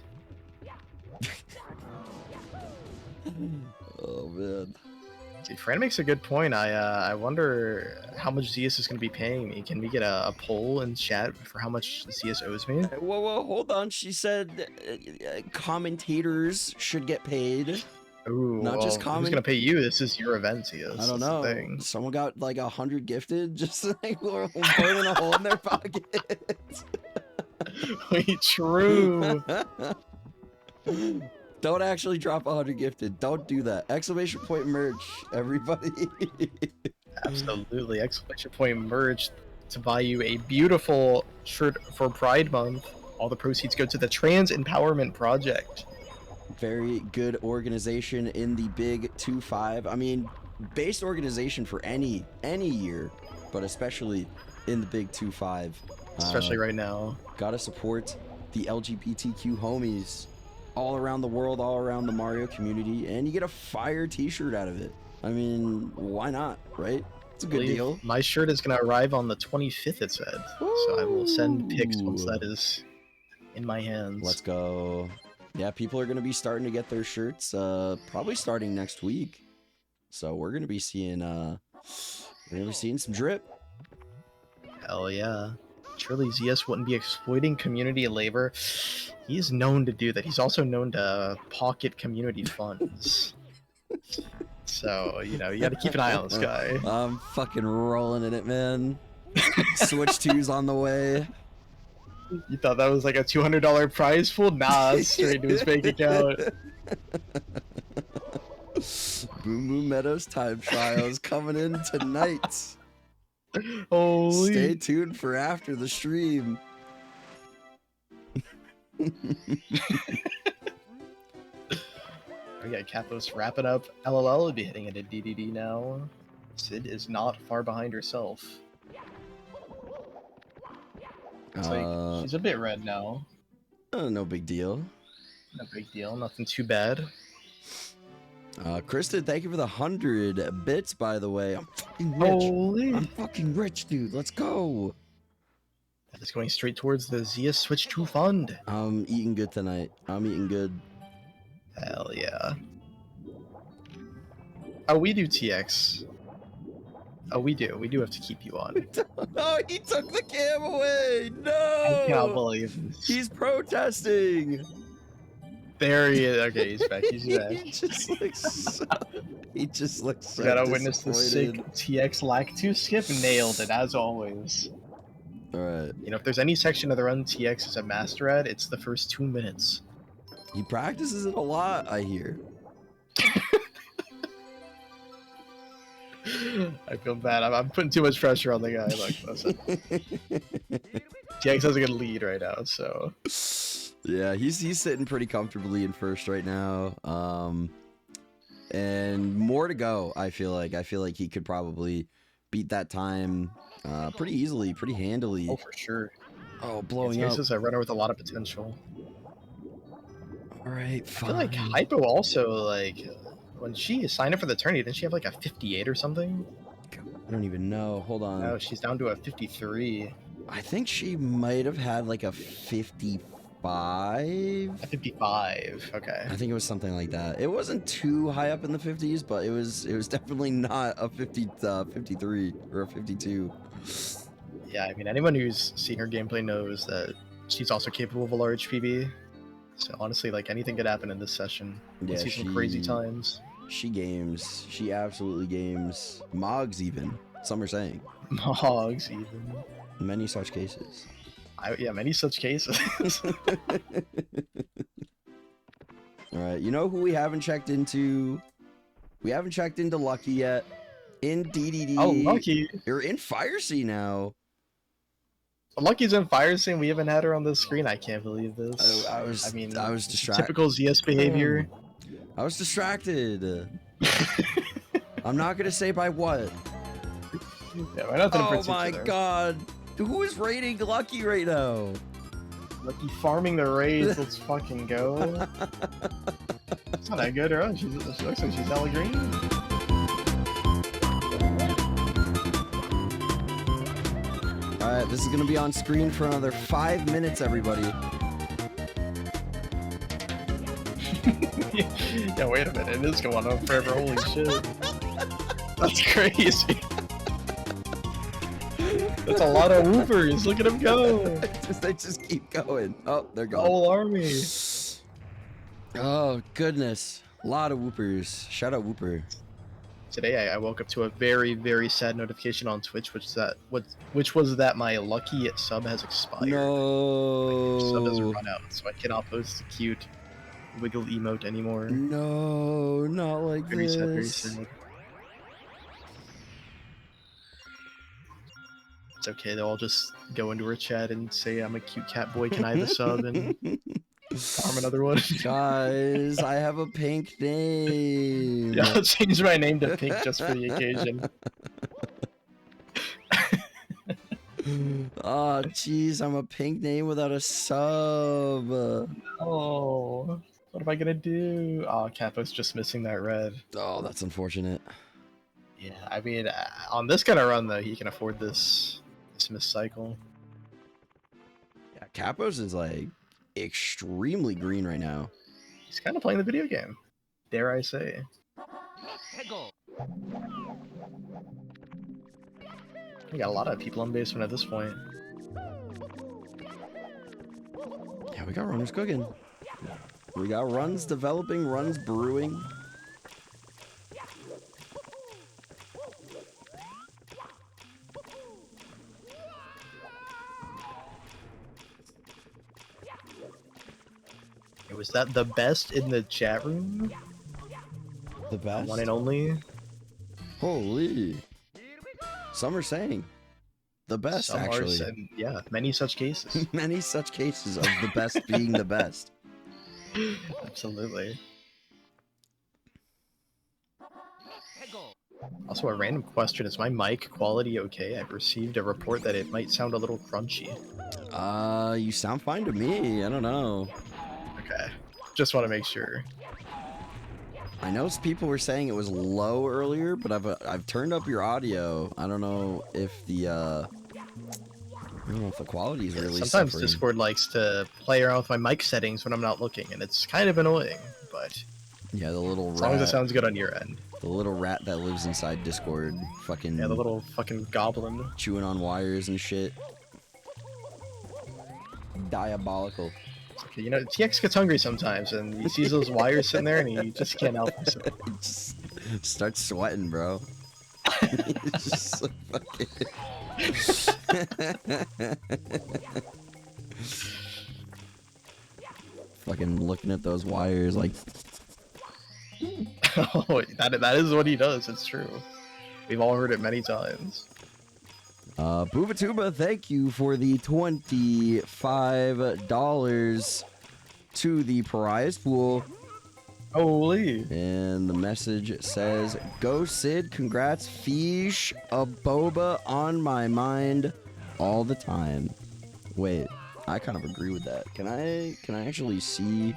Oh, man.
See, Fran makes a good point. I wonder how much Zeus is going to be paying me. Can we get a poll in chat for how much Zeus owes me?
Whoa, hold on. She said commentators should get paid.
Ooh,
not just
who's
comment.
going to pay you? This is your event, Zeus.
I don't
That's the
know.
thing.
Someone got like 100 gifted, just like burning a hole in their pocket.
Wait, true.
Don't actually drop 100 gifted. Don't do that. Exclamation point merch, everybody.
Absolutely. Exclamation point merch to buy you a beautiful shirt for Pride Month. All the proceeds go to the Trans Empowerment Project.
Very good organization in the Big 2-5. I mean, base organization for any year, but especially in the Big 2-5.
Especially right now.
Gotta support the LGBTQ homies all around the world, all around the Mario community, and you get a fire t-shirt out of it. I mean, why not, right? It's a good deal.
My shirt is going to arrive on the 25th, it said. So I will send pics once that is in my hands.
Let's go. Yeah, people are going to be starting to get their shirts probably starting next week. So we're going to be seeing some drip.
Hell yeah. Surely Zeus wouldn't be exploiting community labor. He's known to do that. He's also known to pocket community funds. So, you know, you got to keep an eye on this guy.
I'm fucking rolling in it, man. Switch 2's on the way.
You thought that was like a $200 prize pool? Nah, straight to his bank account.
Boom Boom Meadows time trials coming in tonight.
Holy.
Stay tuned for after the stream.
We got Kathos wrapping up. LLL will be hitting it at DDD now. Sid is not far behind herself. It's like she's a bit red now.
No big deal.
No big deal. Nothing too bad.
Kristen, thank you for the 100 bits, by the way. I'm fucking rich.
Holy.
I'm fucking rich, dude. Let's go.
That is going straight towards the Zeus Switch 2 fund.
I'm eating good tonight. I'm eating good.
Hell yeah. Oh, we do TX. Oh, we do. We do have to keep you on.
Oh, he took the cam away. No.
I cannot believe this.
He's protesting.
There he is. Okay, he's back. He's back.
He just looks so
We gotta witness the sick
disappointed.
TX Lactu skip. Nailed it, as always.
All right.
You know, if there's any section of the run TX is a master at, it's the first 2 minutes.
He practices it a lot, I hear.
I feel bad. I'm putting too much pressure on the guy. Like, listen. TX has a good lead right now, so.
Yeah, he's sitting pretty comfortably in first right now. And more to go. I feel like he could probably beat that time pretty easily, pretty handily.
Oh, for sure.
Oh, blowing up.
TX is a runner with a lot of potential.
All right,
I
fine.
feel like Hypo also, like, when she signed up for the tourney, didn't she have like a 58 or something?
I don't even know. Hold on.
No, she's down to a 53.
I think she might have had like a 55.
55. Okay.
I think it was something like that. It wasn't too high up in the 50s, but it was definitely not a 53 or a 52.
Yeah, I mean, anyone who's seen her gameplay knows that she's also capable of a large PB. So honestly, like anything could happen in this session.
Yeah,
We'll see some crazy times.
She games. She absolutely games. Mogs even. Some are saying.
Mogs even.
Many such cases.
Yeah, many such cases.
All right, you know who we haven't checked into? We haven't checked into Lucky yet. In DDD.
Oh, Lucky.
You're in Fire Sea now.
Lucky's in Fire Scene. We haven't had her on the screen. I can't believe this.
I was distracted.
Typical ZS behavior.
I was distracted. I'm not gonna say by what.
Yeah, we're nothing in
Oh
particular.
my god. Who is raiding Lucky right now?
Lucky farming the raids. Let's fucking go. It's not that good, right? She looks like she's hella green.
Alright, this is gonna be on screen for another 5 minutes, everybody.
Yeah, wait a minute. It is going on forever. Holy shit. That's crazy. That's a lot of whoopers. Look at them go.
They just keep going. Oh, they're gone.
Whole army.
Oh, goodness. A lot of whoopers. Shout out Whooper.
Today I woke up to a very, very sad notification on Twitch, which was that my Lucky sub has expired.
No.
Sub has run out, so I cannot post the cute wiggle emote anymore.
No, not like
Very
this.
sad, very sad. It's okay, they'll all just go into her chat and say I'm a cute cat boy, can I have a sub, and farm another one.
Guys, I have a pink name.
Yeah, I'll change my name to Pink just for the occasion.
Oh, jeez, I'm a pink name without a sub.
Oh, what am I gonna do? Oh, Capo's just missing that red.
Oh, that's unfortunate.
Yeah, I mean, on this kind of run though, he can afford this miss cycle.
Yeah, Capos is like extremely green right now.
He's kind of playing the video game, dare I say. We got a lot of people on basement at this point.
Yeah, we got runners cooking. We got runs developing, runs brewing.
Was that the best in the chat room?
The best?
One and only?
Holy. Some are saying the best,
Some are
actually.
saying- yeah, many such cases.
Many such cases of the best being the best.
Absolutely. Also, a random question. Is my mic quality okay? I've received a report that it might sound a little crunchy.
You sound fine to me. I don't know.
Okay. Just want to make sure.
I know people were saying it was low earlier, but I've turned up your audio. I don't know if the quality is really
Sometimes
suffering.
Discord likes to play around with my mic settings when I'm not looking, and it's kind of annoying, but
Yeah, the little rat.
as long as it sounds good on your end.
The little rat that lives inside Discord, fucking
Yeah, the little fucking goblin.
chewing on wires and shit. Diabolical.
Okay, you know, TX gets hungry sometimes, and he sees those wires sitting there, and he just can't help himself.
He just starts sweating, bro. It's just so fucking... fucking looking at those wires like...
Oh, that is what he does. It's true. We've all heard it many times.
Boobatuba, thank you for the $25 to the prize pool.
Holy.
And the message says, "Go Sid, congrats, fish, a boba on my mind all the time." Wait, I kind of agree with that. Can I actually see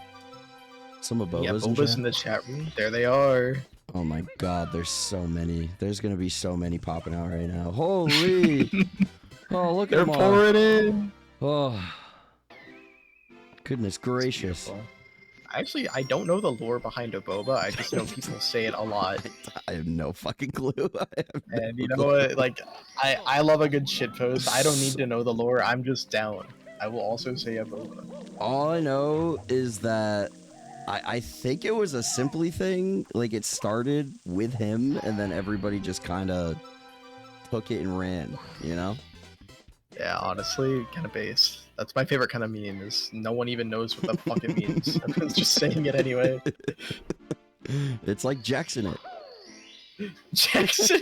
some of
Yeah,
bobas?
Boba's in the chat room. There they are.
Oh my god, there's so many. There's gonna be so many popping out right now. Holy! Oh, look at
They're
them all.
pouring in.
Oh, goodness gracious.
Actually, I don't know the lore behind a boba. I just know people say it a lot.
I have no fucking clue. I have no
And you know
clue.
what? Like, I love a good shitpost. I don't need to know the lore. I'm just down. I will also say a boba.
All I know is that I think it was a Simply thing. Like, it started with him, and then everybody just kind of took it and ran, you know?
Yeah, honestly, kind of base. That's my favorite kind of meme. Is no one even knows what the fuck it means. Everyone's just saying it anyway.
It's like Jackson it.
Jackson,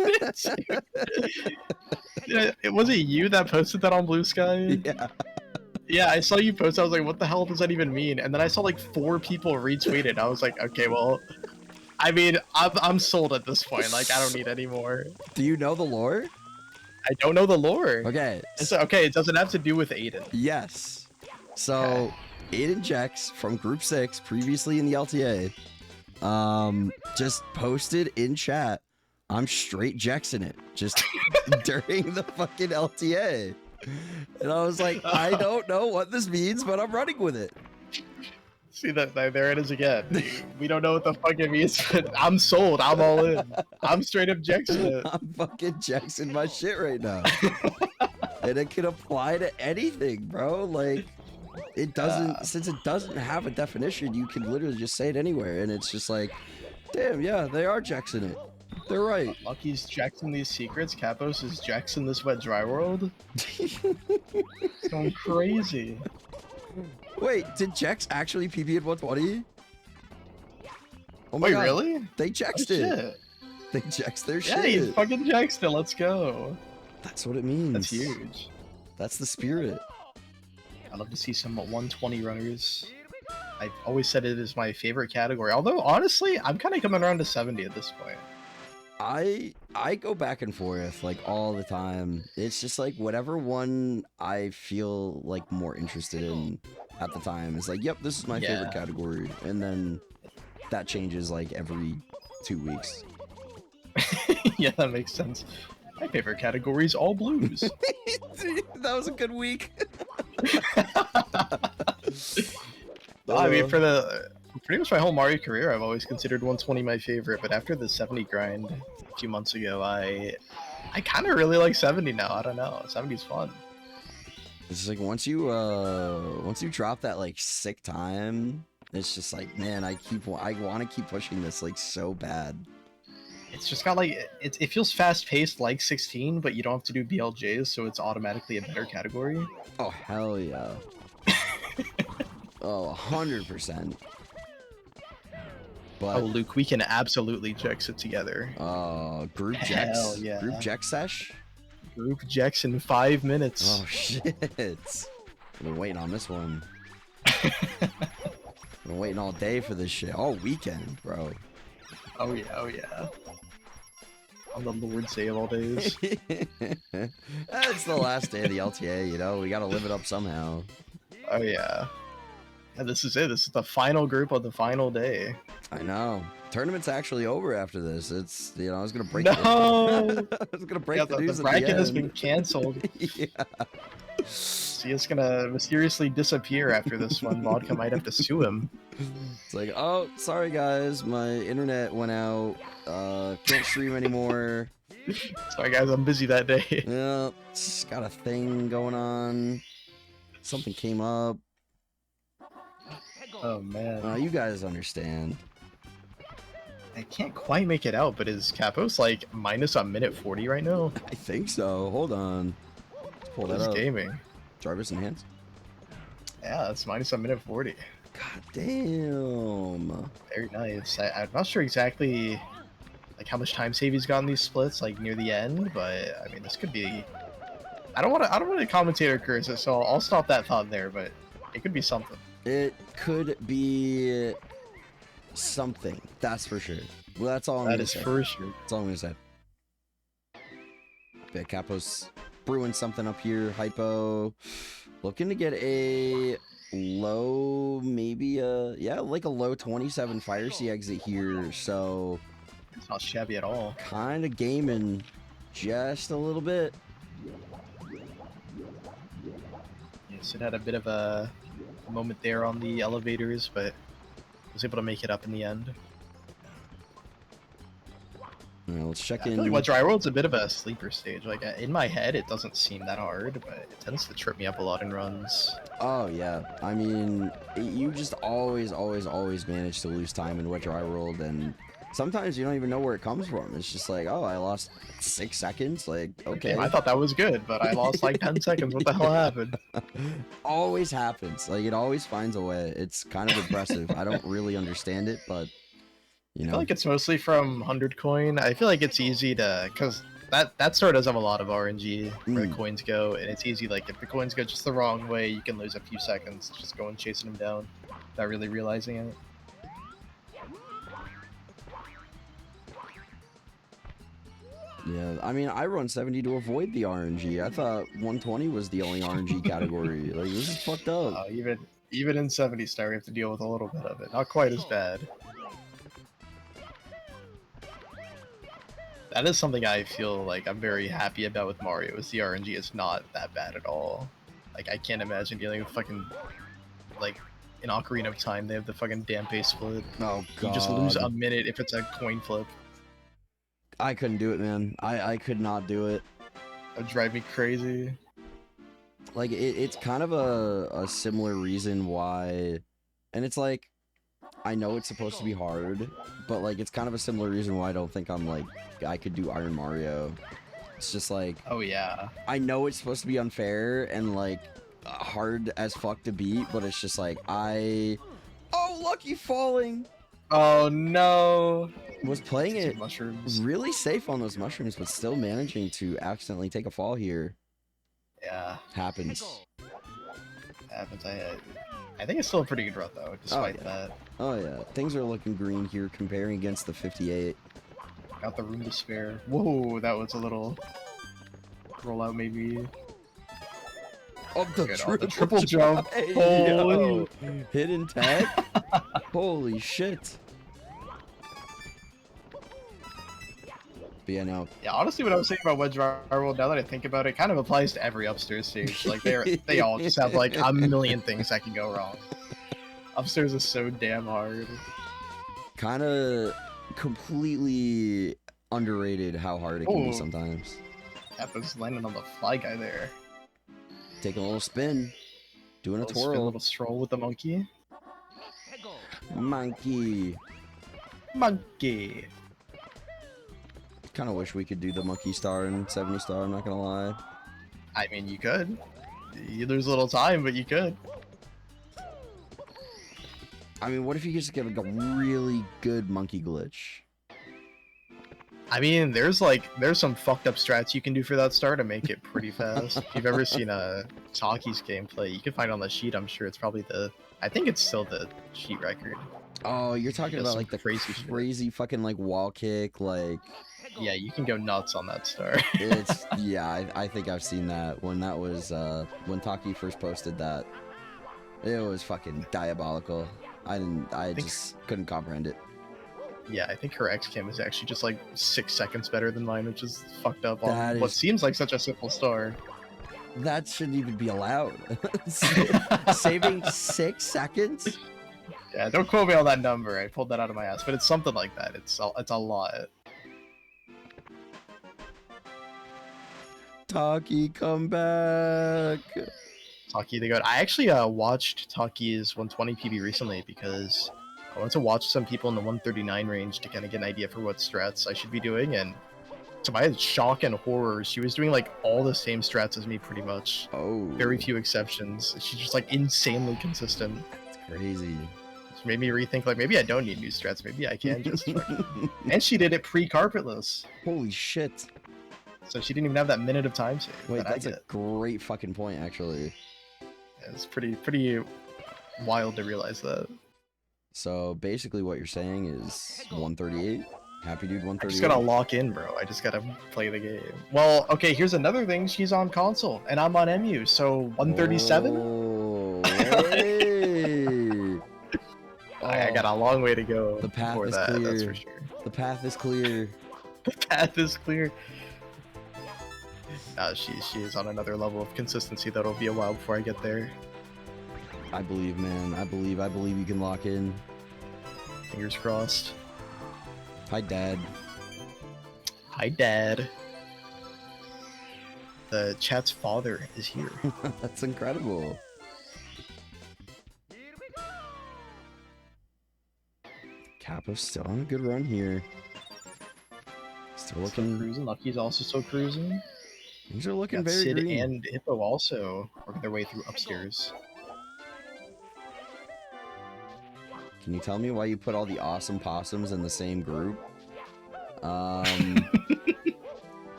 yeah, was it you that posted that on Blue Sky?
Yeah.
Yeah, I saw you post. I was like, what the hell does that even mean? And then I saw like 4 people retweet it. I was like, okay, well, I mean, I'm sold at this point. Like, I don't need any more.
Do you know the lore?
I don't know the lore.
Okay.
Okay, it doesn't have to do with Aiden.
Yes. So, Aiden Jex from Group 6, previously in the LTA, just posted in chat, I'm straight Jexing it, just during the fucking LTA. And I was like, I don't know what this means, but I'm running with it.
See that there it is again. We don't know what the fuck it means, but I'm sold. I'm all in. I'm straight up Jackson it.
I'm fucking Jackson my shit right now. And it can apply to anything, bro. Like, it doesn't, since it doesn't have a definition, you can literally just say it anywhere. And it's just like, damn, yeah, they are Jackson it. They're right.
Lucky's Jackson these secrets. Capos is Jackson this wet dry world. It's going crazy.
Wait, did Jex actually PP at 120? Oh my
Wait,
god.
really?
They Jexed
Oh,
it.
shit.
They Jexed their
Yeah,
shit.
he's fucking Jackson. Let's go.
That's what it means.
That's huge.
That's the spirit.
I'd love to see some 120 runners. I've always said it is my favorite category. Although, honestly, I'm kind of coming around to 70 at this point.
I go back and forth like all the time. It's just like whatever one I feel like more interested in at the time is like, yep, this is my favorite category. And then that changes like every 2 weeks.
Yeah, that makes sense. My favorite category is all blues.
That was a good week.
I mean, for pretty much my whole Mario career, I've always considered 120 my favorite, but after the 70 grind a few months ago, I kind of really like 70 now. I don't know. 70's fun.
It's like once you drop that like sick time, it's just like, man, I want to keep pushing this like so bad.
It's just got like it feels fast paced like 16, but you don't have to do BLJs, so it's automatically a better category.
Oh hell yeah. Oh, 100%. But,
Oh, Luke, we can absolutely Jex it together.
Group
Hell
Jex?
yeah.
Group Jex sesh?
Group Jex in 5 minutes.
Oh, shit. I've been waiting on this one. I've been waiting all day for this shit. All weekend, bro.
Oh, yeah, oh, yeah. On the Lord's Day of all days.
It's the last day of the LTA, you know? We gotta live it up somehow.
Oh, yeah. And this is it. This is the final group of the final day.
I know. Tournament's actually over after this. It's, you know, I was gonna break
No!
I was gonna break the news
the
at
bracket
the
has
end.
been canceled.
Yeah.
See, it's gonna mysteriously disappear after this one. Vodka might have to sue him.
It's like, oh, sorry guys, my internet went out. Can't stream anymore.
Sorry, guys, I'm busy that day.
Yeah, just got a thing going on. Something came up.
Oh, man.
You guys understand.
I can't quite make it out, but is Capos like minus a minute 40 right now?
I think so. Hold on. Let's pull that
He's
up.
gaming.
Jarvis enhance.
Yeah, that's minus a minute 40.
God damn.
Very nice. I'm not sure exactly like how much time save he's got in these splits, like near the end, but I mean this could be. I don't want to commentator curse it, so I'll stop that thought there, but it could be something.
It could be something. That's for sure. Well, that's all I'm
That
gonna
is
say.
for sure.
That's all I'm gonna say. Yeah, Capo's brewing something up here. Hypo looking to get a low, maybe like a low 27 Fire Sea exit here. So
It's not shabby at all.
kind of gaming just a little bit.
Sid had a bit of a moment there on the elevators, but was able to make it up in the end.
Let's check
I
in.
feel like what Dry World's a bit of a sleeper stage. Like in my head, it doesn't seem that hard, but it tends to trip me up a lot in runs.
Oh yeah, I mean, you just always manage to lose time in Wet Dry World, and sometimes you don't even know where it comes from. It's just like, oh, I lost 6 seconds. Like, okay.
I thought that was good, but I lost like 10 seconds. What the hell happened?
Always happens. Like, it always finds a way. It's kind of impressive. I don't really understand it, but you
I
know.
feel like it's mostly from 100 coin. I feel like it's easy to, because that store does have a lot of RNG where coins go, and it's easy, like if the coins go just the wrong way, you can lose a few seconds just going chasing them down without really realizing it.
Yeah, I mean, I run 70 to avoid the RNG. I thought 120 was the only RNG category. Like, this is fucked up.
Even in 70 star, we have to deal with a little bit of it. Not quite as bad. That is something I feel like I'm very happy about with Mario, is the RNG is not that bad at all. Like, I can't imagine dealing with fucking, like, in Ocarina of Time, they have the fucking Dampe split.
Oh, God.
You just lose a minute if it's a coin flip.
I couldn't do it, man. I could not do it.
That would drive me crazy.
Like, it's kind of a similar reason why, and it's like, I know it's supposed to be hard, but like, it's kind of a similar reason why I don't think I'm like, I could do Iron Mario. It's just like,
oh yeah,
I know it's supposed to be unfair and like hard as fuck to beat, but it's just like, oh, lucky falling.
Oh no.
Was playing it
mushrooms.
Really safe on those mushrooms, but still managing to accidentally take a fall here.
Yeah.
Happens.
Happens. I think it's still a pretty good run though, despite that.
Oh yeah, things are looking green here comparing against the 58.
Got the room to spare. Whoa, that was a little rollout maybe.
Oh, the
triple jump.
Holy hidden tag. Holy shit. But yeah, no.
Yeah, honestly, what I was saying about Wedge World, now that I think about it, kind of applies to every upstairs stage. Like they all just have like a million things that can go wrong. Upstairs is so damn hard.
Kind of completely underrated how hard it can be sometimes.
That was landing on the fly guy there.
Taking a little spin, doing a twirl.
Spin, a little stroll with the monkey.
Monkey.
Monkey.
Kind of wish we could do the monkey star and 70 star, I'm not gonna lie.
I mean, you could. You lose a little time, but you could.
I mean, what if you just get like a really good monkey glitch?
I mean, there's some fucked up strats you can do for that star to make it pretty fast. If you've ever seen a Taki's gameplay, you can find it on the sheet. I'm sure it's probably I think it's still the sheet record.
Oh, you're talking about like the crazy fucking like wall kick, like.
Yeah, you can go nuts on that star.
Yeah, I think I've seen that when that was when Taki first posted that. It was fucking diabolical. I just couldn't comprehend it.
Yeah, I think her X-Cam is actually just like 6 seconds better than mine, which is fucked up on what seems like such a simple star.
That shouldn't even be allowed. Saving 6 seconds?
Yeah, don't quote me on that number. I pulled that out of my ass, but it's something like that. It's a lot.
Taki, come back.
Taki the goat. I actually watched Taki's 120 PB recently because I wanted to watch some people in the 139 range to kind of get an idea for what strats I should be doing, and to my shock and horror, she was doing like all the same strats as me pretty much.
Oh.
Very few exceptions. She's just like insanely consistent.
That's crazy.
Which made me rethink like maybe I don't need new strats, maybe I can just And she did it pre-carpetless.
Holy shit.
So she didn't even have that minute of time save.
Wait, that's a great fucking point, actually.
Yeah, it's pretty wild to realize that.
So basically, what you're saying is 138. Happy dude, 138.
I just gotta lock in, bro. I just gotta play the game. Well, okay. Here's another thing. She's on console, and I'm on MU. So 137.
Oh, hey.
I got a long way to go.
The path is
that,
clear.
That's for sure.
The path is clear.
The path is clear. She is on another level of consistency that'll be a while before I get there.
I believe, man. I believe you can lock in.
Fingers crossed.
Hi, Dad.
Hi, Dad. The chat's father is here.
That's incredible. Capo's still on a good run here. Still looking.
Cruising. Lucky's also still cruising.
Things are looking
Got
very
Sid
green.
and Hippo also working their way through upstairs.
Can you tell me why you put all the awesome possums in the same group?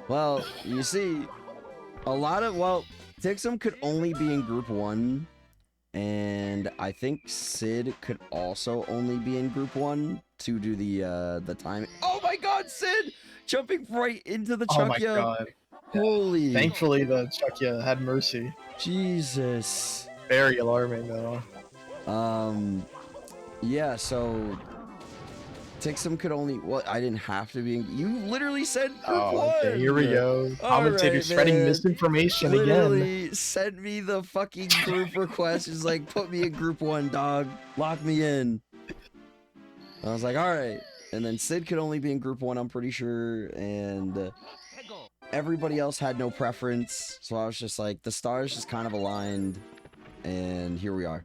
Well, you see, Tixum could only be in group 1, and I think Sid could also only be in group 1 to do the timing. Oh my God, Sid jumping right into the
Oh my
Chuckya.
god.
Holy.
Thankfully, the Chuckya had mercy.
Jesus.
Very alarming, though.
Yeah, so Tixum could only. Well, I didn't have to be in. You literally said group 1.
Okay, here we go.
All
Commentator
right,
spreading
man.
misinformation again.
Literally sent me the fucking group request. Is like, put me in group 1, dog. Lock me in. I was like, all right. And then Sid could only be in group 1, I'm pretty sure. And everybody else had no preference. So I was just like, the stars just kind of aligned. And here we are.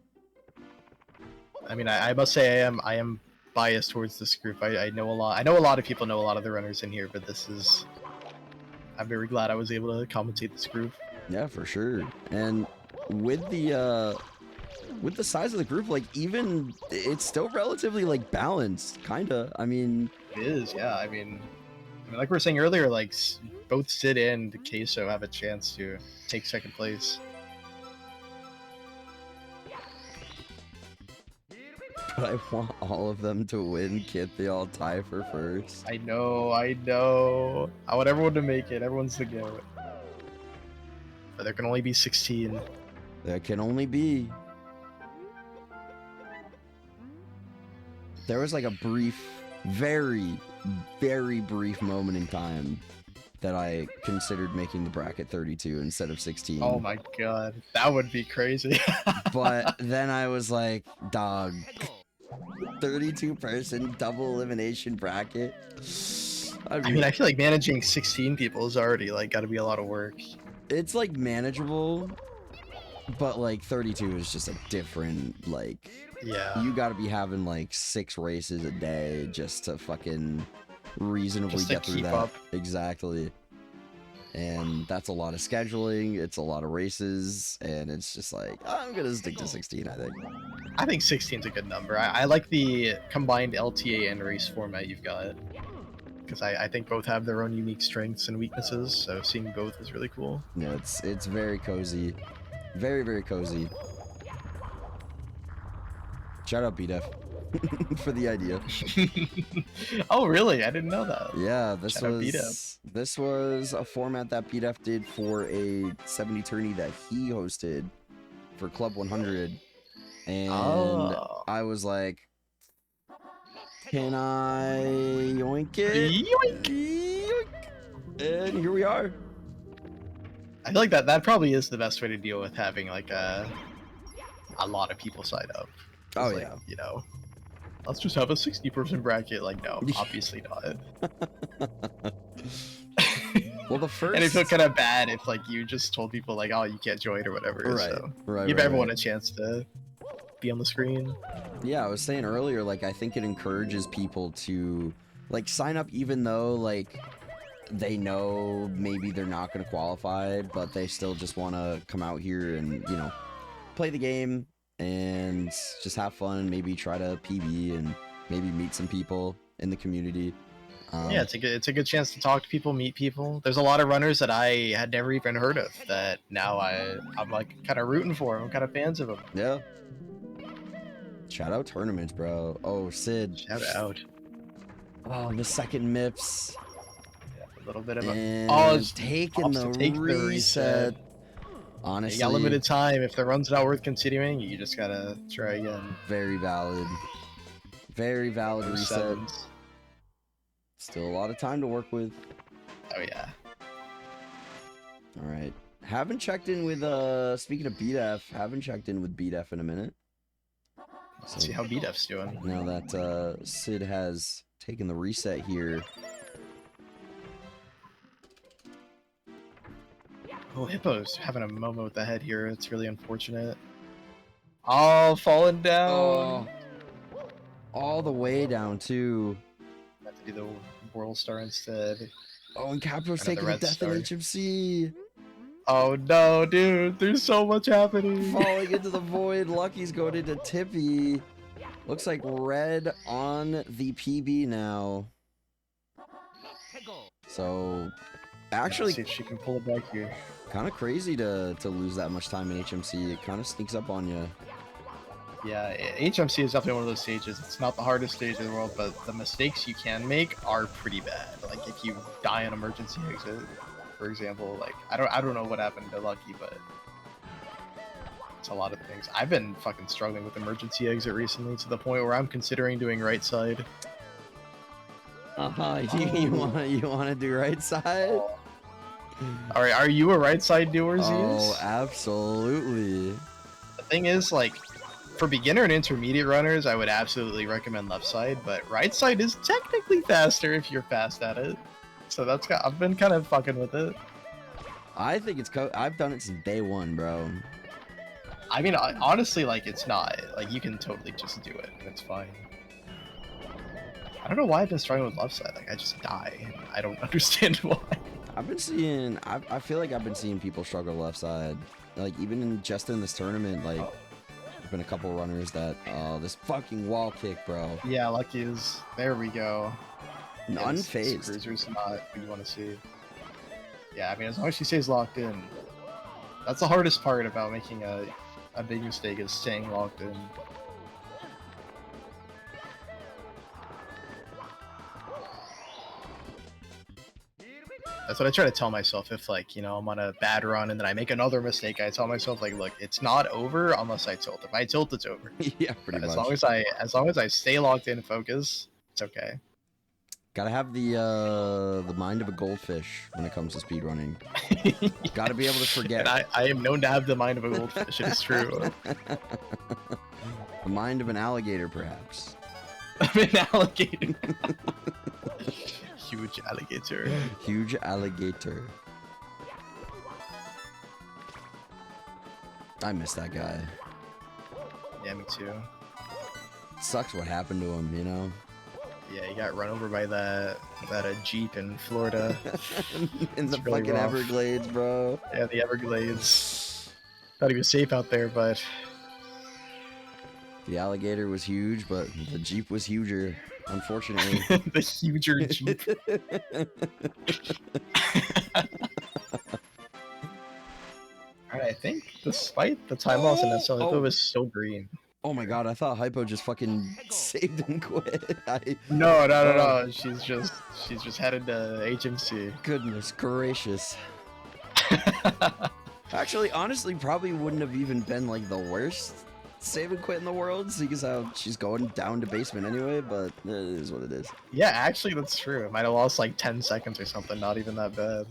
I mean, I must say I am biased towards this group. I know a lot. I know a lot of people know a lot of the runners in here, but this is. I'm very glad I was able to commentate this group.
Yeah, for sure. And with the size of the group, like, even it's still relatively like balanced, kinda. I mean,
It is, yeah. I mean, like we were saying earlier, like both Sid and Queso have a chance to take second place.
but I want all of them to win. Can't they all tie for first?
I know. I want everyone to make it. Everyone's the goat. But there can only be 16.
There can only be. There was like a brief, very, very brief moment in time that I considered making the bracket 32 instead of 16.
Oh my god, that would be crazy.
But then I was like, dog, 32 person double elimination bracket.
I mean, I feel like managing 16 people is already like got to be a lot of work.
It's like manageable, but like 32 is just a different, like,
Yeah.
you got to be having like 6 races a day just to fucking reasonably
Just to
get through
keep
that.
up.
Exactly. And that's a lot of scheduling, it's a lot of races, and it's just like, I'm gonna stick to 16, I think.
I think 16 is a good number. I like the combined LTA and race format you've got. Because I think both have their own unique strengths and weaknesses, so seeing both is really cool.
Yeah, it's very cozy. Very, very cozy. Shout out BDEF for the idea.
Oh, really? I didn't know that.
Yeah,
Shout out BDEF.
this was a format that BDEF did for a 70 tourney that he hosted for Club 100. And
Oh.
I was like, can I yoink it?
Yoink!
Yoink. And here we are.
I feel like that probably is the best way to deal with having like a lot of people sign up.
Oh,
Like,
yeah.
you know, let's just have a 60-person bracket. Like, no, obviously not.
Well, the first...
And I feel kind of bad if like you just told people like, oh, you can't join or whatever.
Right,
So
right,
give
right,
everyone
right.
a chance to be on the screen.
Yeah, I was saying earlier, like, I think it encourages people to, like, sign up even though, like, they know maybe they're not going to qualify, but they still just want to come out here and, you know, play the game and just have fun, maybe try to PB and maybe meet some people in the community.
Yeah, it's a good chance to talk to people, meet people. There's a lot of runners that I had never even heard of that now I'm like kind of rooting for. I'm kind of fans of them.
Yeah. Shout out tournaments, bro. Oh, Sid.
Shout out.
Oh, the second MIPS.
A little bit of
And
it's
taking
opts
the
to take the
reset.
reset.
Honestly,
You got limited time. If the run's not worth continuing, you just gotta try again.
very valid. Very valid
No
reset.
sevens.
Still a lot of time to work with.
Oh yeah.
All right. Haven't checked in with speaking of BDF, haven't checked in with BDF in a minute.
Let's see how BDF's doing.
Now that Sid has taken the reset here.
Oh, Hippo's having a moment with the head here. It's really unfortunate. Oh, falling down.
Oh, all the way down too.
Have to do the World Star instead.
Oh, and Capro's
Another
taking the
red
death
star.
in HMC.
Oh no, dude! There's so much happening.
Falling into the void. Lucky's going into Tippy. Looks like red on the PB now. So, actually,
Let's see if she can pull it back here.
kind of crazy to lose that much time in HMC. It kind of sneaks up on you.
Yeah, HMC is definitely one of those stages. It's not the hardest stage in the world, but the mistakes you can make are pretty bad. Like if you die on emergency exit, for example, like I don't know what happened to Lucky, but it's a lot of things. I've been fucking struggling with emergency exit recently to the point where I'm considering doing right side.
You wanna do right side?
All right, are you a right side doer, Zeus?
Oh, absolutely.
The thing is, like, for beginner and intermediate runners, I would absolutely recommend left side, but right side is technically faster if you're fast at it. So I've been kind of fucking with it.
I think I've done it since day one, bro.
I mean, honestly, like, it's not. Like, you can totally just do it, and it's fine. I don't know why I've been struggling with left side. Like, I just die, and I don't understand why.
I've been seeing, I feel like I've been seeing people struggle left side. Like, even just in this tournament, like, there's been a couple runners that, oh, this fucking wall kick, bro.
Yeah, Lucky is. There we go. Yeah,
Unfazed.
Cruiser's not what you want to see. Yeah, I mean, as long as she stays locked in. That's the hardest part about making a big mistake, is staying locked in. That's what I try to tell myself if, like, you know, I'm on a bad run and then I make another mistake. I tell myself, like, look, it's not over unless I tilt. If I tilt, it's over.
Yeah, pretty
But
much.
as long as I stay locked in and focus, it's okay.
Gotta have the mind of a goldfish when it comes to speedrunning. Gotta be able to forget.
And I am known to have the mind of a goldfish. It is true.
The mind of an alligator, perhaps.
I'm an alligator. Huge alligator.
Huge alligator. I miss that guy.
Yeah, me too.
Sucks what happened to him, you know?
Yeah, he got run over by that Jeep in Florida.
In the
It's really
fucking
rough.
Everglades, bro.
Yeah, the Everglades. Thought he was safe out there, but
The alligator was huge, but the Jeep was huger, unfortunately.
the huger Jeep. Alright, I think despite the time loss in that cell, it was so green.
Oh my god, I thought Hypo just fucking saved and quit.
No. She's just headed to HMC.
Goodness gracious. Actually, honestly, probably wouldn't have even been like the worst save and quit in the world, seeing as how she's going down to basement anyway, but it is what it is.
Yeah, actually, that's true. It might have lost like 10 seconds or something. Not even that bad.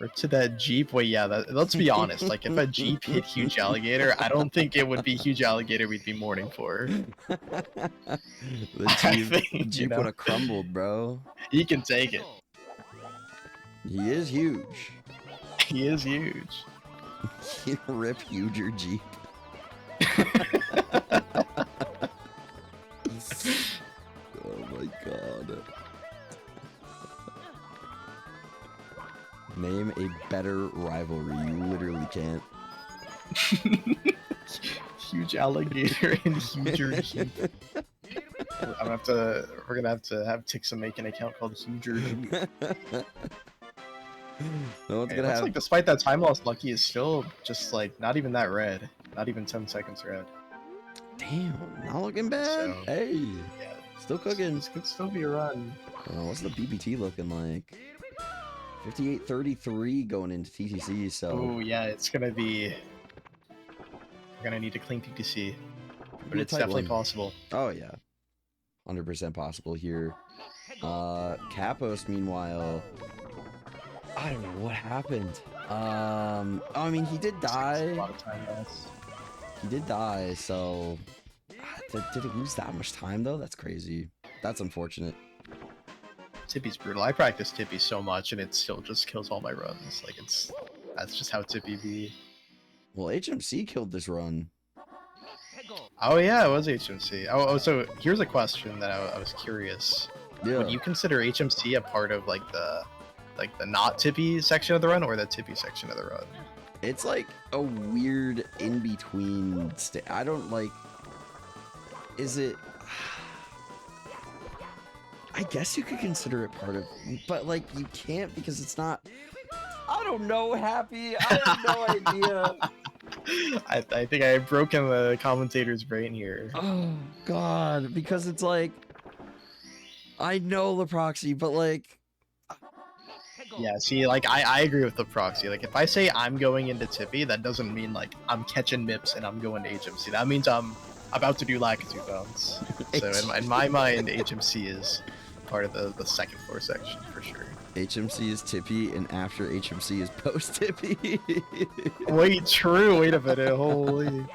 Or to that Jeep. Wait, yeah. Let's be honest. Like, if a Jeep hit Huge Alligator, I don't think it would be Huge Alligator we'd be mourning for.
The
I
Jeep,
think,
the Jeep would have crumbled, bro.
He can take it.
He is huge.
He is huge.
Rip huger Jeep. Oh my god. Name a better rivalry. You literally can't.
Huge Alligator and Huger Jeep. We're gonna have to have Tixa make an account called Huger Jeep.
No one's
Hey,
gonna
looks
have.
like despite that time loss, Lucky is still just like not even that red. Not even 10 seconds red.
Damn, not looking bad.
So,
Hey,
yeah,
still cooking.
this could still be a run.
What's the BBT looking like? 58.33 going into TTC. So
Oh yeah, it's gonna be. We're gonna need to clean TTC, but
be a
it's
tight
definitely
one.
possible.
Oh yeah, 100% possible here. Capos, meanwhile, I don't know what happened. I mean, he did
A
die.
lot of time lost.
He did die, so did it lose that much time though? That's crazy. That's unfortunate.
Tippy's brutal. I practice Tippy so much, and it still just kills all my runs. Like that's just how Tippy be.
Well, HMC killed this run.
Oh yeah, it was HMC. Oh, so here's a question that I was curious.
Yeah.
Would you consider HMC a part of like the not Tippy section of the run or the Tippy section of the run?
It's like a weird in between. I don't like. Is it? I guess you could consider it part of, but like you can't because it's not. I don't know, Happy. I have no idea.
I think I've broken the commentator's brain here.
Oh God, because it's like I know the proxy, but like
Yeah, see, like I agree with the proxy. Like if I say I'm going into Tippy, that doesn't mean like I'm catching MIPS and I'm going to HMC. That means I'm about to do Lakitu bounce. So in my mind, HMC is part of the second floor section for sure.
HMC is Tippy, and after HMC is post Tippy.
Wait, true. Wait a minute. Holy.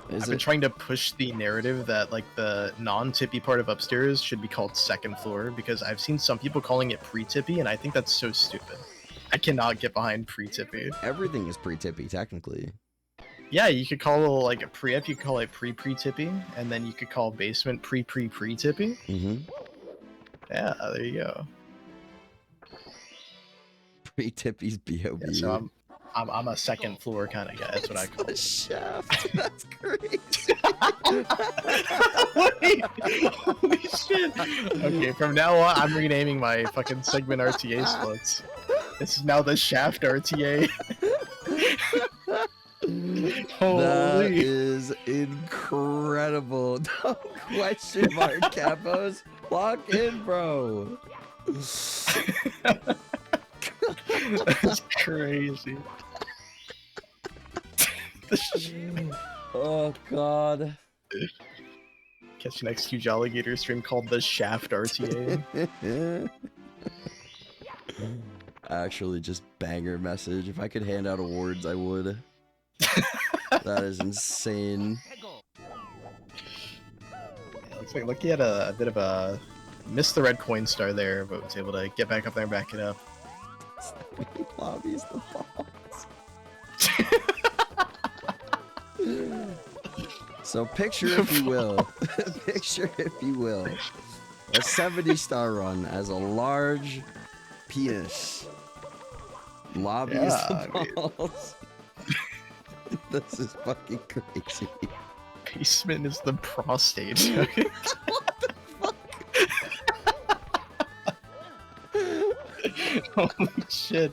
I've been trying to push the narrative that like the non-Tippy part of upstairs should be called second floor because I've seen some people calling it pre-Tippy, and I think that's so stupid. I cannot get behind pre-Tippy.
Everything is pre-Tippy, technically.
Yeah, you could call like a pre-F, you could call it pre-pre-Tippy, and then you could call basement pre-pre-pre-Tippy.
Mm-hmm.
Yeah, there you go.
Pre-Tippy's B.O.B.
Yeah, so I'm a second floor kind of guy. That's what I call
it.
it.
Shaft. That's great.
Wait, holy shit. Okay, from now on, I'm renaming my fucking segment RTA splits. This is now the Shaft RTA.
That is incredible. No question mark, Capos. Lock in, bro.
That's crazy.
Oh god.
Catch an next huge alligator stream called the Shaft RTA.
Actually, just banger message. If I could hand out awards, I would. That is insane.
Yeah, looks like Lucky had a bit of a missed the red coin star there, but was able to get back up there and back it up.
Lobbies the balls. So picture, if you will, picture, if you will, a 70-star run as a large penis. Lobbies the balls. This is fucking crazy.
Basement is the prostate.
What the fuck?
Holy shit.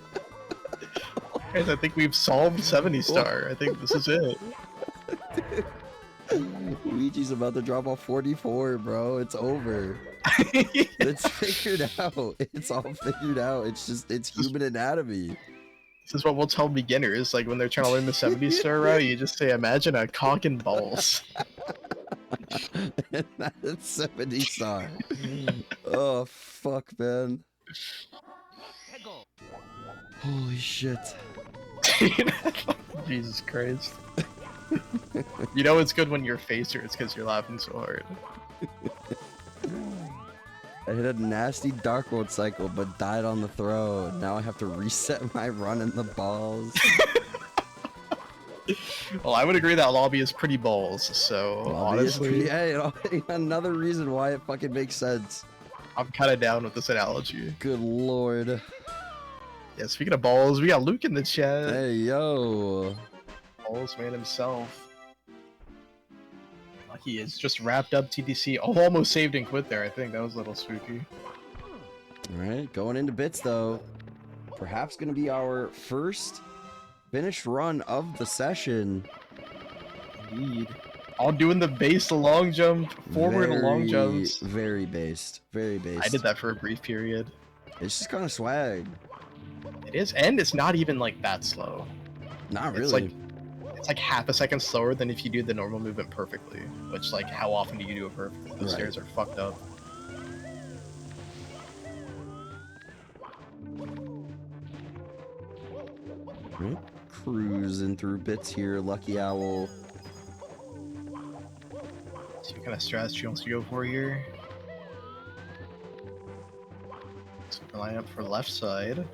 Guys, I think we've solved 70-star. I think this is it.
Luigi's about to drop off 44, bro. It's over. It's figured out. It's all figured out. It's just, it's human anatomy.
This is what we'll tell beginners, like when they're trying to learn the 70-star route, you just say, imagine a cock and balls.
And that's 70-star. Oh, fuck, man. Holy shit.
Jesus Christ. You know it's good when your face hurts because you're laughing so hard.
I hit a nasty Dark World cycle, but died on the throw. Now I have to reset my run in the balls.
Well, I would agree that lobby is pretty balls, so honestly...
Hey, another reason why it fucking makes sense.
I'm kind of down with this analogy.
Good lord.
Yeah, speaking of balls, we got Luke in the chat.
Hey, yo.
Balls man himself. He is just wrapped up TTC. Oh, almost saved and quit there. I think that was a little spooky.
All right, going into bits though. Perhaps going to be our first finished run of the session.
Indeed. All doing the base long jump, forward long jumps.
Very based. Very based.
I did that for a brief period.
It's just kind of swag.
It is, and it's not even like that slow.
Not really.
It's like half a second slower than if you do the normal movement perfectly. Which, like, how often do you do it perfectly? The stairs are fucked up.
Right. Cruising through bits here, Lucky Owl.
See what kind of strategy wants to go for here. Super lineup for left side.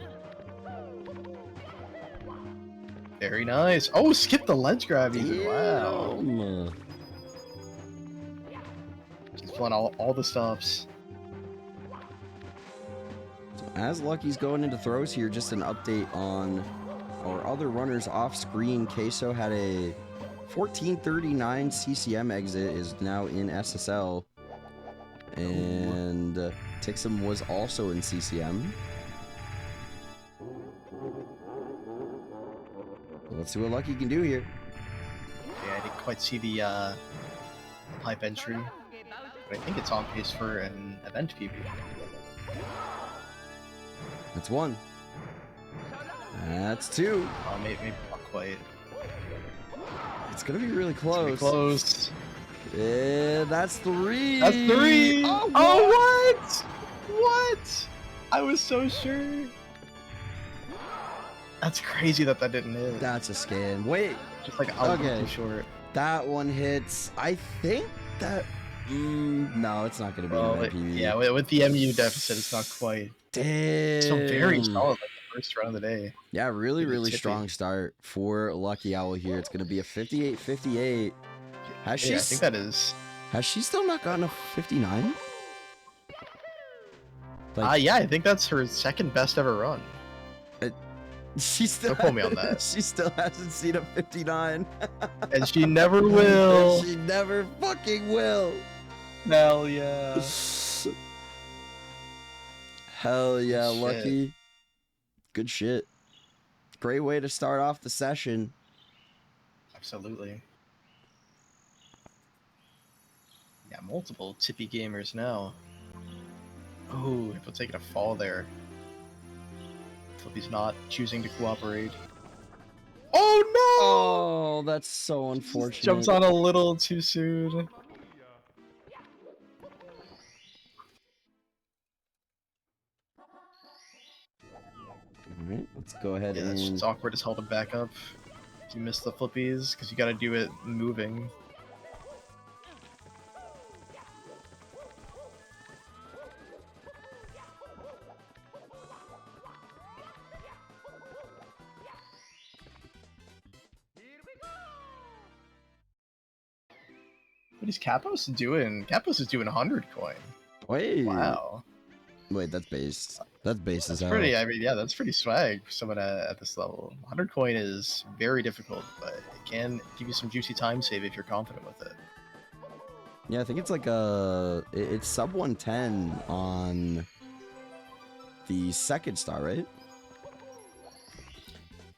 Very nice. Oh, skip the ledge grab even. Wow.
Damn.
Just pulling all the stops.
So as Lucky's going into throws here, just an update on our other runners off screen. Queso had a 1439 CCM exit, is now in SSL. And Tixum was also in CCM. Let's see what Lucky can do here.
Yeah, I didn't quite see the pipe entry, but I think it's on pace for an event PB.
That's one. That's two.
Oh, maybe not quite.
It's gonna be really close.
Close.
Yeah, that's three.
That's three.
Oh,
Oh, what? What? I was so sure. That's crazy that didn't hit.
That's a scam. Wait,
Just like a little
Okay.
too short.
that one hits. I think that. No, it's not gonna be
Well,
an MPV.
yeah, with the MU deficit, it's not quite.
Damn.
Still very solid, like the first round of the day.
Yeah, really,
Pretty
really
tippy.
strong start for Lucky Owl here. It's gonna be a 58-58. Has she?
Yeah, I think that is.
Has she still not gotten a 59?
Yeah, I think that's her second best ever run.
She still.
Don't quote me on that.
She still hasn't seen a 59.
And she never will.
She never fucking will.
Hell yeah.
Hell yeah,
Good shit.
Lucky. Good shit. Great way to start off the session.
Absolutely. Yeah, multiple tippy gamers now. Oh, if we're taking a fall there. Flippy's not choosing to cooperate. Oh no!
Oh, that's so unfortunate.
Jumps on a little too soon.
Alright, let's go ahead
Yeah, it's
and.
just awkward as hell to back up. If you miss the flippies, because you gotta do it moving. What is Capos doing? Capos is doing 100 coin.
Wait.
Wow.
Wait, that's base. That's base as
That's
hell.
pretty, I mean, yeah, that's pretty swag for someone at this level. 100 coin is very difficult, but it can give you some juicy time save if you're confident with it.
Yeah, I think it's like it's sub 110 on the second star, right?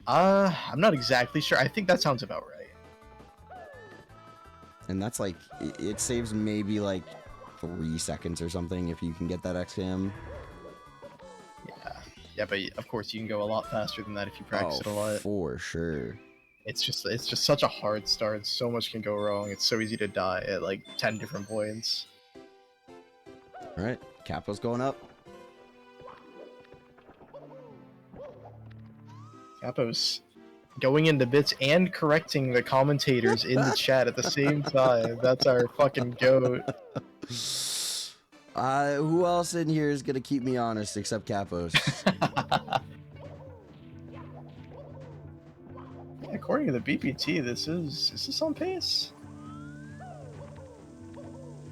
I'm not exactly sure. I think that sounds about right.
And that's like, it saves maybe like 3 seconds or something if you can get that XM.
Yeah, but of course you can go a lot faster than that if you practice it a lot.
For sure.
It's just such a hard start. So much can go wrong. It's so easy to die at like 10 different points.
All right, Capo's going up.
Capos going into bits and correcting the commentators in the chat at the same time. That's our fucking goat.
Who else in here is gonna keep me honest except Capos?
According to the BPT, is this on pace?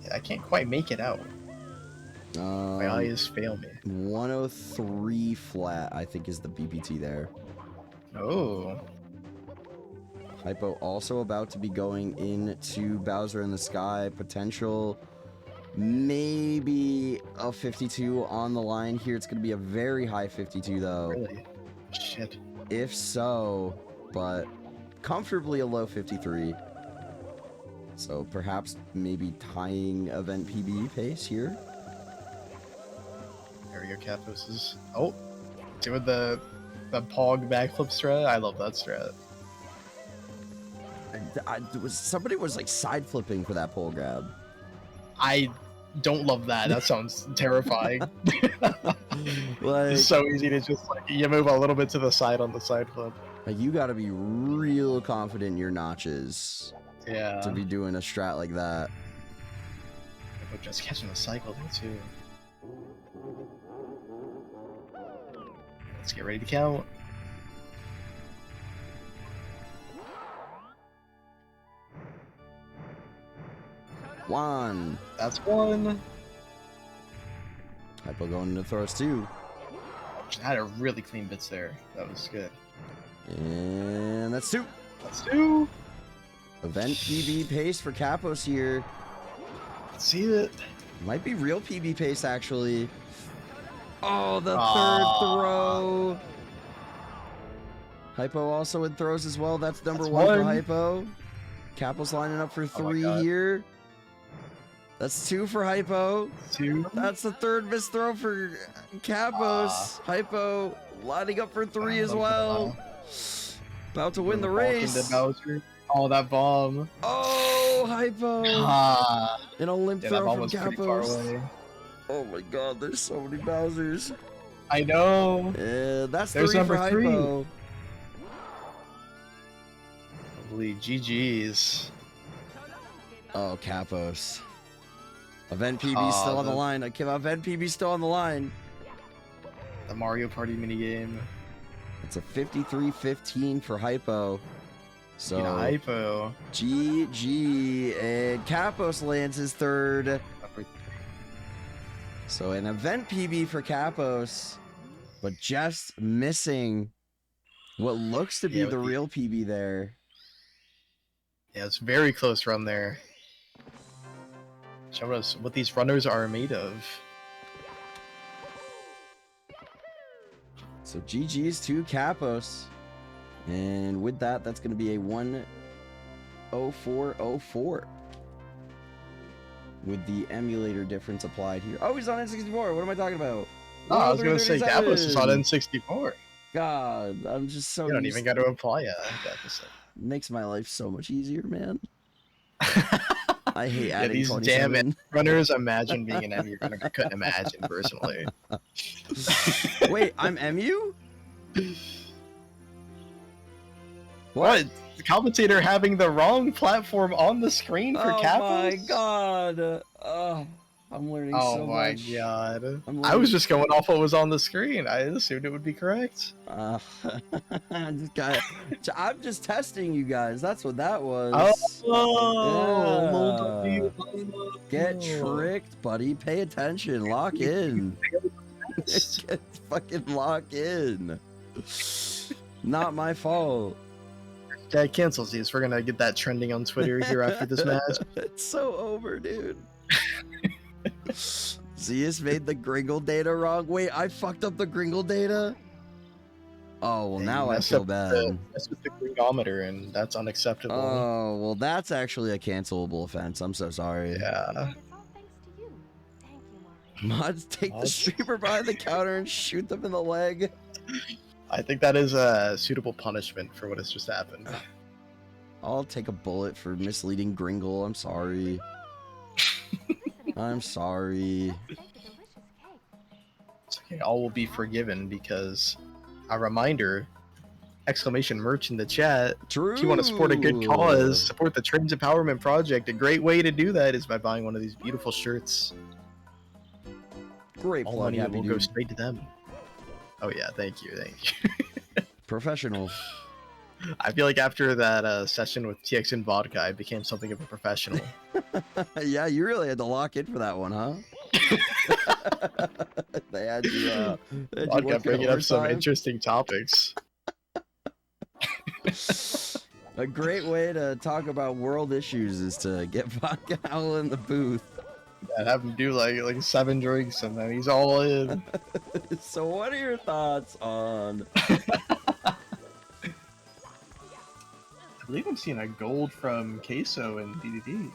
Yeah, I can't quite make it out. My eyes fail me.
103 flat, I think, is the BPT there.
Oh.
Hypo also about to be going into Bowser in the Sky. Potential maybe a 52 on the line here. It's going to be a very high 52 though.
Really? Shit.
If so, but comfortably a low 53. So perhaps maybe tying event PB pace here.
There we go, Capos is... Oh! Doing the Pog backflip strat. I love that strat.
Somebody was like side flipping for that pole grab.
I don't love that. That sounds terrifying.
Like,
It's so easy to just like you move a little bit to the side on the side flip.
Like, you got to be real confident in your notches
Yeah.
to be doing a strat like that.
But just catching the cycle there too. Let's get ready to count.
One.
That's one.
Hypo going into throws two.
I had a really clean bits there. That was good.
And that's two.
That's two.
Event PB pace for Capos here.
Let's see it.
Might be real PB pace, actually. Oh, the
Aw.
third throw. Hypo also in throws as well. That's number
That's
one for
one.
Hypo. Capos lining up for
Oh my
three
God.
here. That's two for Hypo.
Two.
That's the third missed throw for Capos. Hypo lining up for three as well. About to win the race.
Bowser. Oh, that bomb.
Oh, Hypo.
Ah.
An a limp
Yeah, that
throw
bomb
from
was pretty far
Capos.
away.
Oh my god, there's so many Bowsers.
I know.
That's
There's
three for
number three.
Hypo.
Holy GG's.
Oh, Capos. Event PB
Ah,
still on the
the-
line. Event PB still on the line.
The Mario Party minigame.
It's a 53-15 for Hypo. So
You know, hypo.
GG, and Capos lands his third. So an event PB for Capos, but just missing what looks to be
Yeah,
the
with the-
real PB there.
Yeah, it's very close run there. Show us what these runners are made of.
So GG's to Capos. And with that, that's going to be a 104.04. With the emulator difference applied here. Oh, he's on N64. What am I talking about?
Oh, I was gonna say
103.37.
Capos is on N64.
God, I'm just so
You don't
used-
even got to apply a deficit.
Makes my life so much easier, man. I hate
Yeah,
adding
these
27.
damn runners. Imagine being an MU runner. I couldn't imagine personally.
Wait, I'm MU?
What? The commentator having the wrong platform on the screen for
Oh
Capos?
my god. I'm learning
Oh
so
my
much.
god.
I'm
I was just going off what was on the screen. I assumed it would be correct.
I'm just testing you guys. That's what that was.
Oh,
Get tricked, buddy. Pay attention. Lock in. Get fucking lock in. Not my fault.
Dad cancels these. We're gonna get that trending on Twitter here after this match.
It's so over, dude. Zeus made the Gringle data wrong. Wait, I fucked up the Gringle data? Oh, well,
Yeah,
now
you
I
messed
feel
up
bad.
That's with the gringometer, and that's unacceptable.
Oh, well, that's actually a cancelable offense. I'm so sorry.
Yeah.
It's all thanks to you. Thank you, Mario.
Mods take the
Mods?
streamer behind the counter and shoot them in the leg.
I think that is a suitable punishment for what has just happened.
I'll take a bullet for misleading Gringle. I'm sorry. I'm sorry.
Take a delicious cake.
It's okay, all will be forgiven because a reminder, exclamation merch in the chat.
True.
If you want to support a good cause, support the Trans Empowerment Project. A great way to do that is by buying one of these beautiful shirts.
Great
All
plug,
money
happy
will go
dude.
straight to them. Oh yeah, thank you.
Professional.
I feel like after that session with TX and Vodka, I became something of a professional.
Yeah, you really had to lock in for that one, huh? They had you, they had you
Vodka
working
bringing up some
overtime.
interesting topics.
A great way to talk about world issues is to get Vodka Owl in the booth.
And have him do like 7 drinks and then he's all in.
So what are your thoughts on...
I believe I'm seeing a gold from Queso in DDD.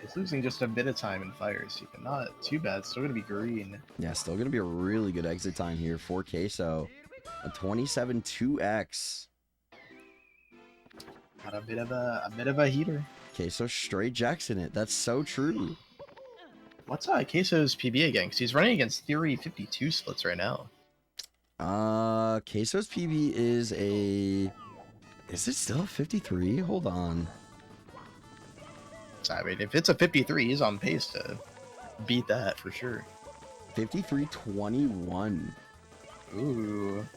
It's losing just a bit of time in fire, so not too bad. Still gonna be green.
Yeah, still going to be a really good exit time here for Queso. A 27-2x.
Got a bit of a heater.
Queso straight Jackson it. That's so true.
What's Queso's PB again? Because he's running against Theory 52 splits right now.
Queso's PB is a... Is it still a 53? Hold on.
So, I mean, if it's a 53, he's on pace to beat that for sure.
53-21.
Ooh.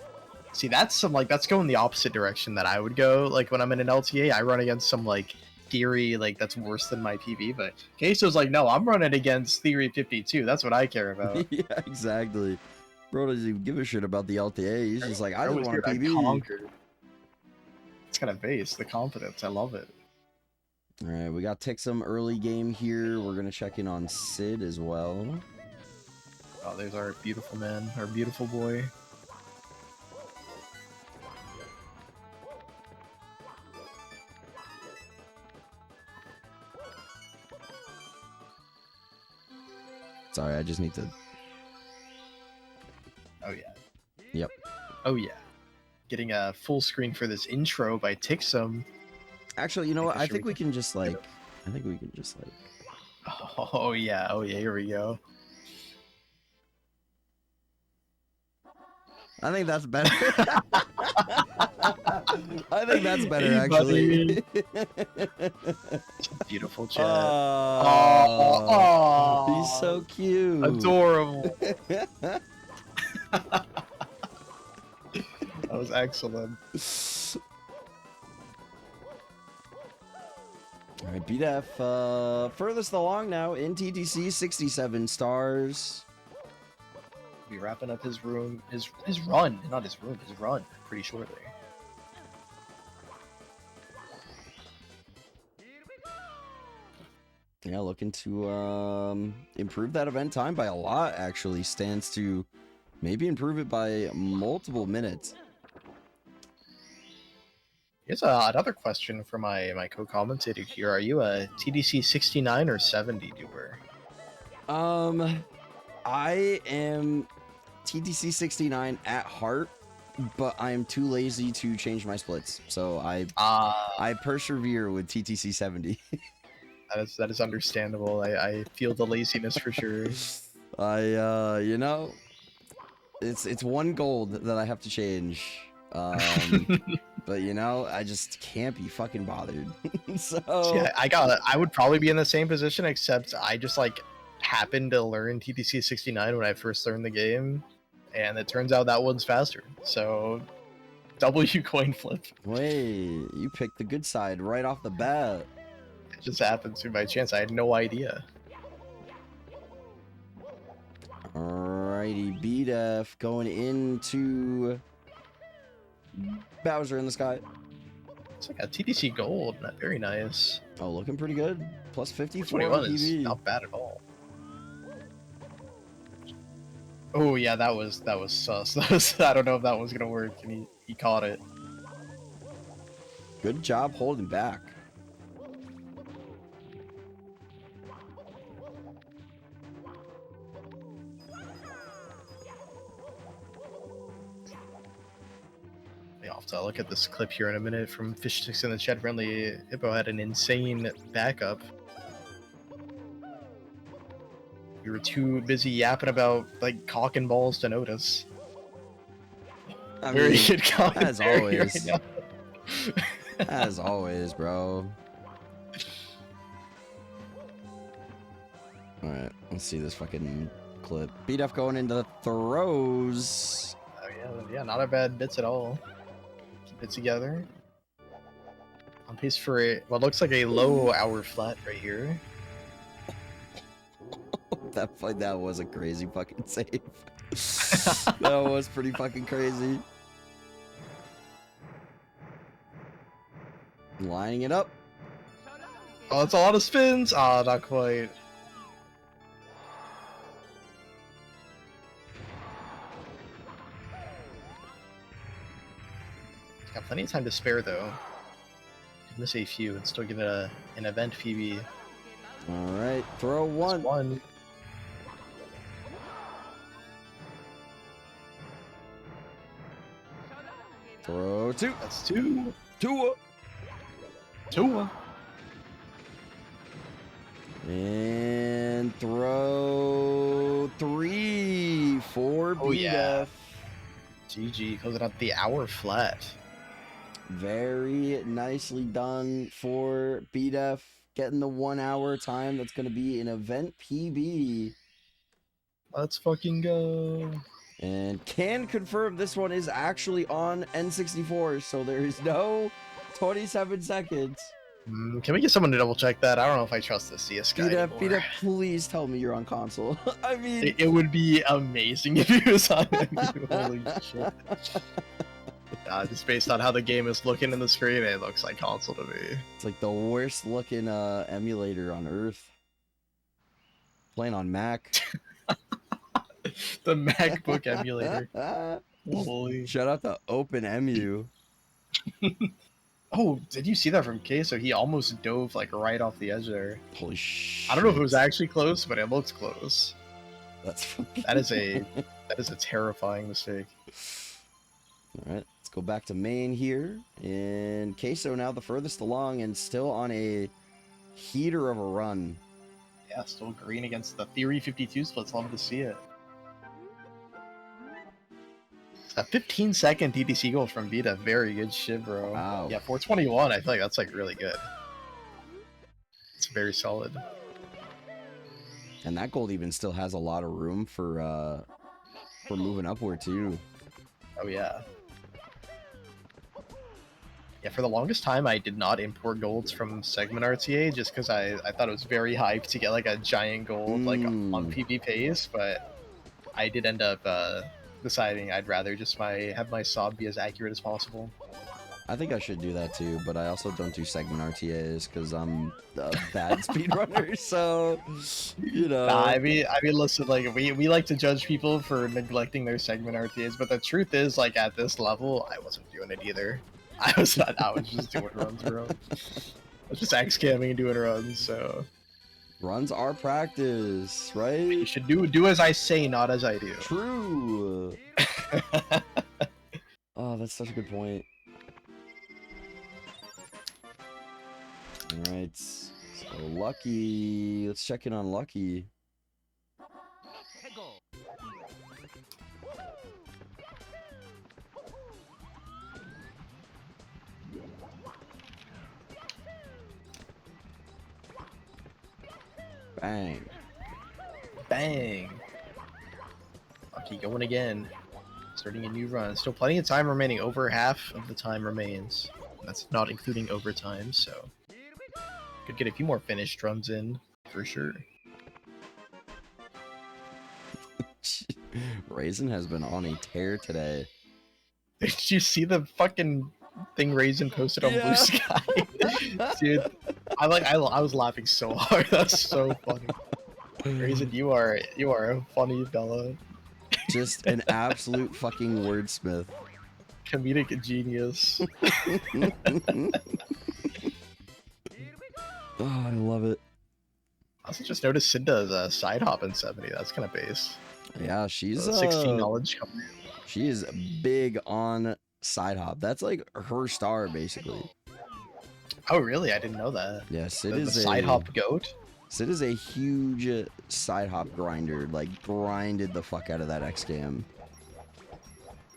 See, that's that's going the opposite direction that I would go. Like when I'm in an LTA, I run against some like theory that's worse than my PB. But Queso's like, no, I'm running against theory 52. That's what I care about.
Yeah, exactly. Bro doesn't even give a shit about the LTA. He's just like, I just want a PB.
Conquer. It's kind of base, the confidence. I love it.
All right, we got Tixum early game here. We're gonna check in on Sid as well.
Oh, there's our beautiful man, our beautiful boy.
Sorry, I just need to...
Oh, yeah.
Yep.
Oh, yeah. Getting a full screen for this intro by Tixum.
Actually, you know what? I
Sure
think we can just like... I think we can just like...
Oh, yeah. Oh, yeah. Here we go.
I think that's better. I think that's better,
Hey,
actually.
Beautiful chat.
Oh, he's so cute.
Adorable. That was excellent.
All right, BDF furthest along now in TTC, 67 stars.
Be wrapping up his room, his run, not his room, his run pretty shortly.
Yeah, looking to improve that event time by a lot, actually. Stands to maybe improve it by multiple minutes.
Here's another question for my co-commentator here. Are you a TDC 69 or 70 doer?
I am TTC 69 at heart, but I am too lazy to change my splits. So I persevere with TTC 70.
That is understandable. I feel the laziness for sure.
You know, it's one gold that I have to change. But you know, I just can't be fucking bothered. So
yeah, I would probably be in the same position, except I just happened to learn TTC 69 when I first learned the game, and it turns out that one's faster. So W coin flip.
Wait, you picked the good side right off the bat.
It just happened to by chance. I had no idea.
Alrighty, BDF going into Bowser in the sky.
It's like a TTC gold. Very nice.
Oh, looking pretty good. Plus 54
21 is
PV.
not bad at all. Oh yeah, that was sus. I don't know if that was gonna work, and he caught it.
Good job holding back.
I'll look at this clip here in a minute from Fish Sticks in the chat. Friendly Hippo had an insane backup. We were too busy yapping about cock and balls to notice.
I
Very
mean,
good comment.
as always.
Right
As always, bro. Alright, let's see this fucking clip. BDF going into the throws.
Oh yeah, not a bad bits at all. Keep it together. On pace for what looks like a low hour flat right here.
That was a crazy fucking save. That was pretty fucking crazy. Lining it up.
Oh, that's a lot of spins. Ah, not quite. Got plenty of time to spare though. Could miss a few and still get an event PB.
All right, throw one.
One.
Throw two.
That's two.
Two.
Two.
And throw three for BDF.
GG, closing out the hour flat.
Very nicely done for BDEF, getting the 1 hour time. That's going to be an event PB.
Let's fucking go.
And can confirm this one is actually on N64, so there is no 27 seconds.
Can we get someone to double check that? I don't know if I trust the CS guy anymore.
BDEF, please tell me you're on console. I mean,
It would be amazing if he was on MU. Holy shit. Just based on how the game is looking in the screen, it looks like console to me.
it's like the worst looking emulator on earth. Playing on Mac.
The MacBook emulator. Holy.
Shout out to OpenEMU.
Oh, did you see that from Queso? He almost dove like right off the edge there.
Holy shit.
I don't know if it was actually close, but it looks close.
That's
That is a terrifying mistake.
All right, let's go back to main here. And Queso now the furthest along and still on a heater of a run.
Yeah, still green against the Theory 52 splits. Love to see it. A 15-second DDC goal from Vita. Very good shit, bro.
Wow.
Yeah, 421. I feel like that's like really good. It's very solid.
And that gold even still has a lot of room for moving upward too.
Oh yeah. Yeah, for the longest time I did not import golds from Segment RTA just because I thought it was very hyped to get like a giant gold like on PB pace, but I did end up deciding I'd rather just have my sob be as accurate as possible.
I think I should do that too, but I also don't do segment RTAs because I'm a bad speedrunner, so you know.
Nah, I mean, listen, like we like to judge people for neglecting their segment RTAs, but the truth is, like at this level, I wasn't doing it either. I was just doing runs, bro. I was just X camming and doing runs, so.
Runs are practice, right?
You should do as I say, not as I do.
True. Oh, that's such a good point. All right, so Lucky. Let's check in on Lucky. Bang.
Bang. Lucky going again. Starting a new run. Still plenty of time remaining. Over half of the time remains. That's not including overtime, so could get a few more finished runs in for sure.
Raisin has been on a tear today.
Did you see the fucking thing Raisin posted on Blue Sky? Dude, I was laughing so hard. That's so funny. Raisin, you are a funny fella.
Just an absolute fucking wordsmith.
Comedic genius.
Oh, I love it.
I also just noticed Cinda's side hop in 70. That's kind of base.
Yeah, she's
16 knowledge coming in.
She is big on side hop. That's like her star, basically.
Oh, really? I didn't know that.
Yes, it
the
is
side hop goat.
Sid is a huge side hop grinder. Like grinded the fuck out of that X game.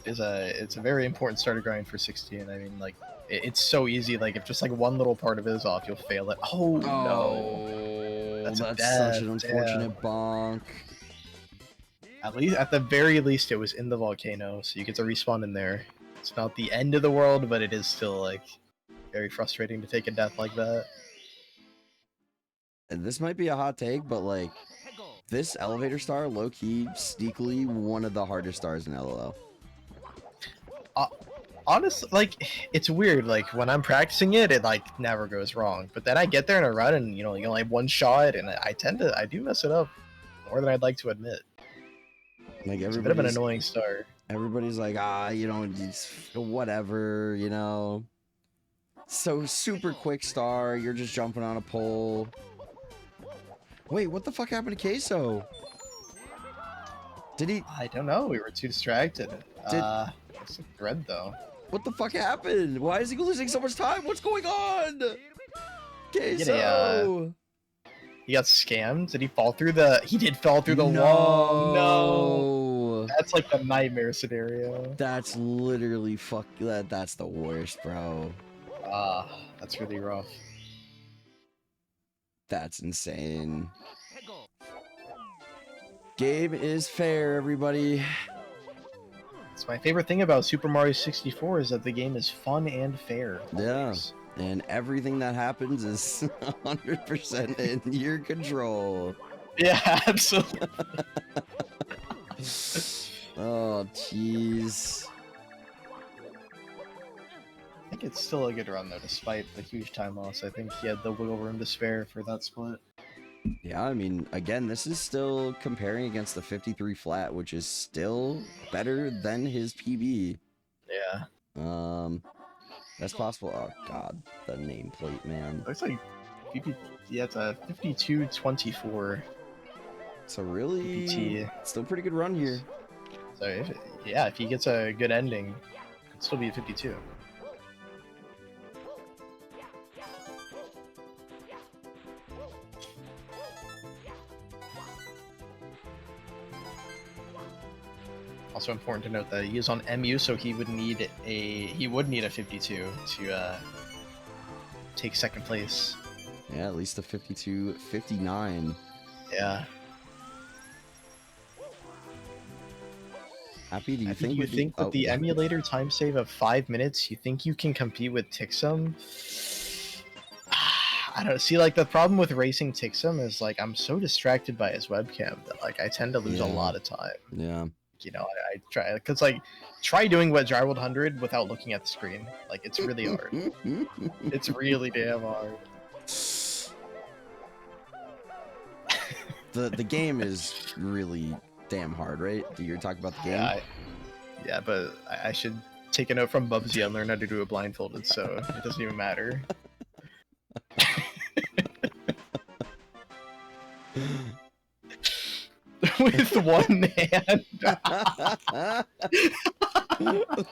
It's a very important starter grind for 16. I mean, like it's so easy. Like if just like one little part of it is off, you'll fail it. Oh no,
that's such an unfortunate bonk.
At the very least, it was in the volcano, so you get to respawn in there. It's not the end of the world, but it is still like very frustrating to take a death like that.
And this might be a hot take, but like this elevator star, low key, sneakily one of the hardest stars in LOL.
Honestly, like it's weird. Like when I'm practicing it, it like never goes wrong. But then I get there in a run, and you only have one shot, and I do mess it up more than I'd like to admit.
Like
it's a bit of an annoying start.
Everybody's like, whatever, you know. So super quick star, you're just jumping on a pole. Wait, what the fuck happened to Queso? Did he?
I don't know. We were too distracted. It's a thread though.
What the fuck happened? Why is he losing so much time? What's going on? Queso!
He got scammed. Did he fall through the? He did fall through the wall. No. That's like the nightmare scenario.
That's literally that's the worst, bro.
Ah, that's really rough.
That's insane. Game is fair, everybody.
It's my favorite thing about Super Mario 64 is that the game is fun and fair.
Yeah.
always.
And everything that happens is 100% in your control.
Yeah, absolutely.
Oh, jeez.
I think it's still a good run though, despite the huge time loss. I think he had the wiggle room to spare for that split.
Yeah, I mean, again, this is still comparing against the 53 flat, which is still better than his PB.
Yeah.
That's possible. Oh, God, the nameplate, man.
Looks like yeah, it's a 52-24.
So really,
PBT.
still pretty good run here.
So if he gets a good ending, it could still be a 52. Also important to note that he is on MU, so he would need a 52 to take second place.
Yeah, at least a 52-59.
Yeah.
Happy? Do you
I
think?
you think with the emulator time save of 5 minutes, you think you can compete with Tixum? I don't see. Like the problem with racing Tixum is like I'm so distracted by his webcam that like I tend to lose a lot of time.
Yeah.
You know, I try because like try doing what Dry World 100 without looking at the screen. Like it's really hard. It's really damn hard.
The game is really damn hard, right? You're talking about the game?
Yeah, but I should take a note from Bubsy and learn how to do it blindfolded, so it doesn't even matter. With one hand.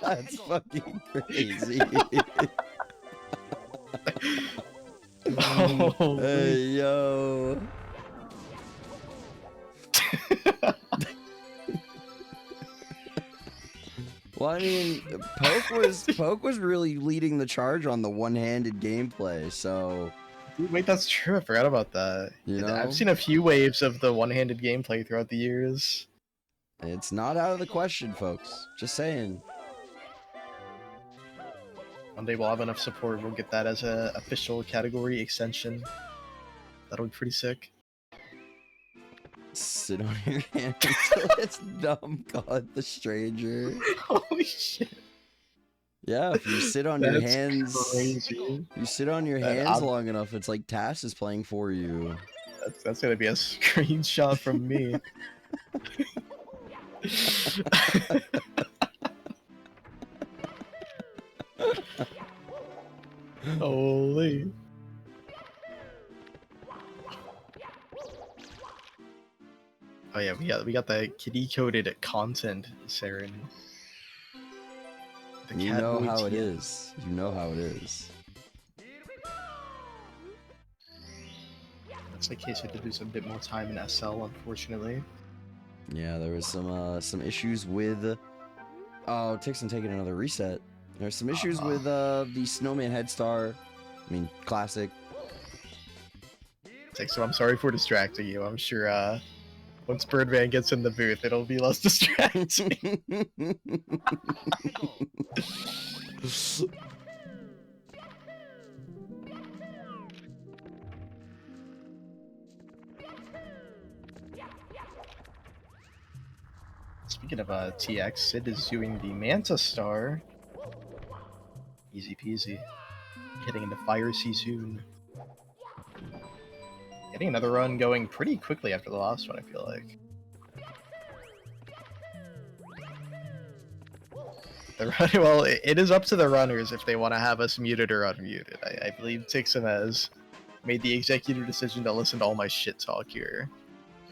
That's fucking crazy. Hey, yo. Well, I mean, Poke was really leading the charge on the one-handed gameplay, so...
Wait, that's true. I forgot about that.
You know?
I've seen a few waves of the one-handed gameplay throughout the years.
It's not out of the question, folks. Just saying.
One day we'll have enough support. We'll get that as a official category extension. That'll be pretty sick.
Sit on your hand until it's dumb. God, the stranger.
Holy shit.
Yeah, if you sit on your
That's
hands,
crazy.
you sit on your hands long enough, it's like Tass is playing for you.
That's gonna be a screenshot from me. Holy. Oh yeah, we got the kitty coded content, Saren.
You know how it is. You know how it is.
Looks like Case had to lose a bit more time in SL, unfortunately.
Yeah, there was some issues with. Oh, Tixon taking another reset. There's some issues with the Snowman Head Star. I mean, classic.
So I'm sorry for distracting you. I'm sure once Birdman gets in the booth, it'll be less distracting. Speaking of TX, Sid is doing the Manta Star. Easy peasy. Getting into Fire Sea soon. Getting another run going pretty quickly after the last one, I feel like. Well, it is up to the runners if they want to have us muted or unmuted. I believe Tixon has made the executive decision to listen to all my shit talk here.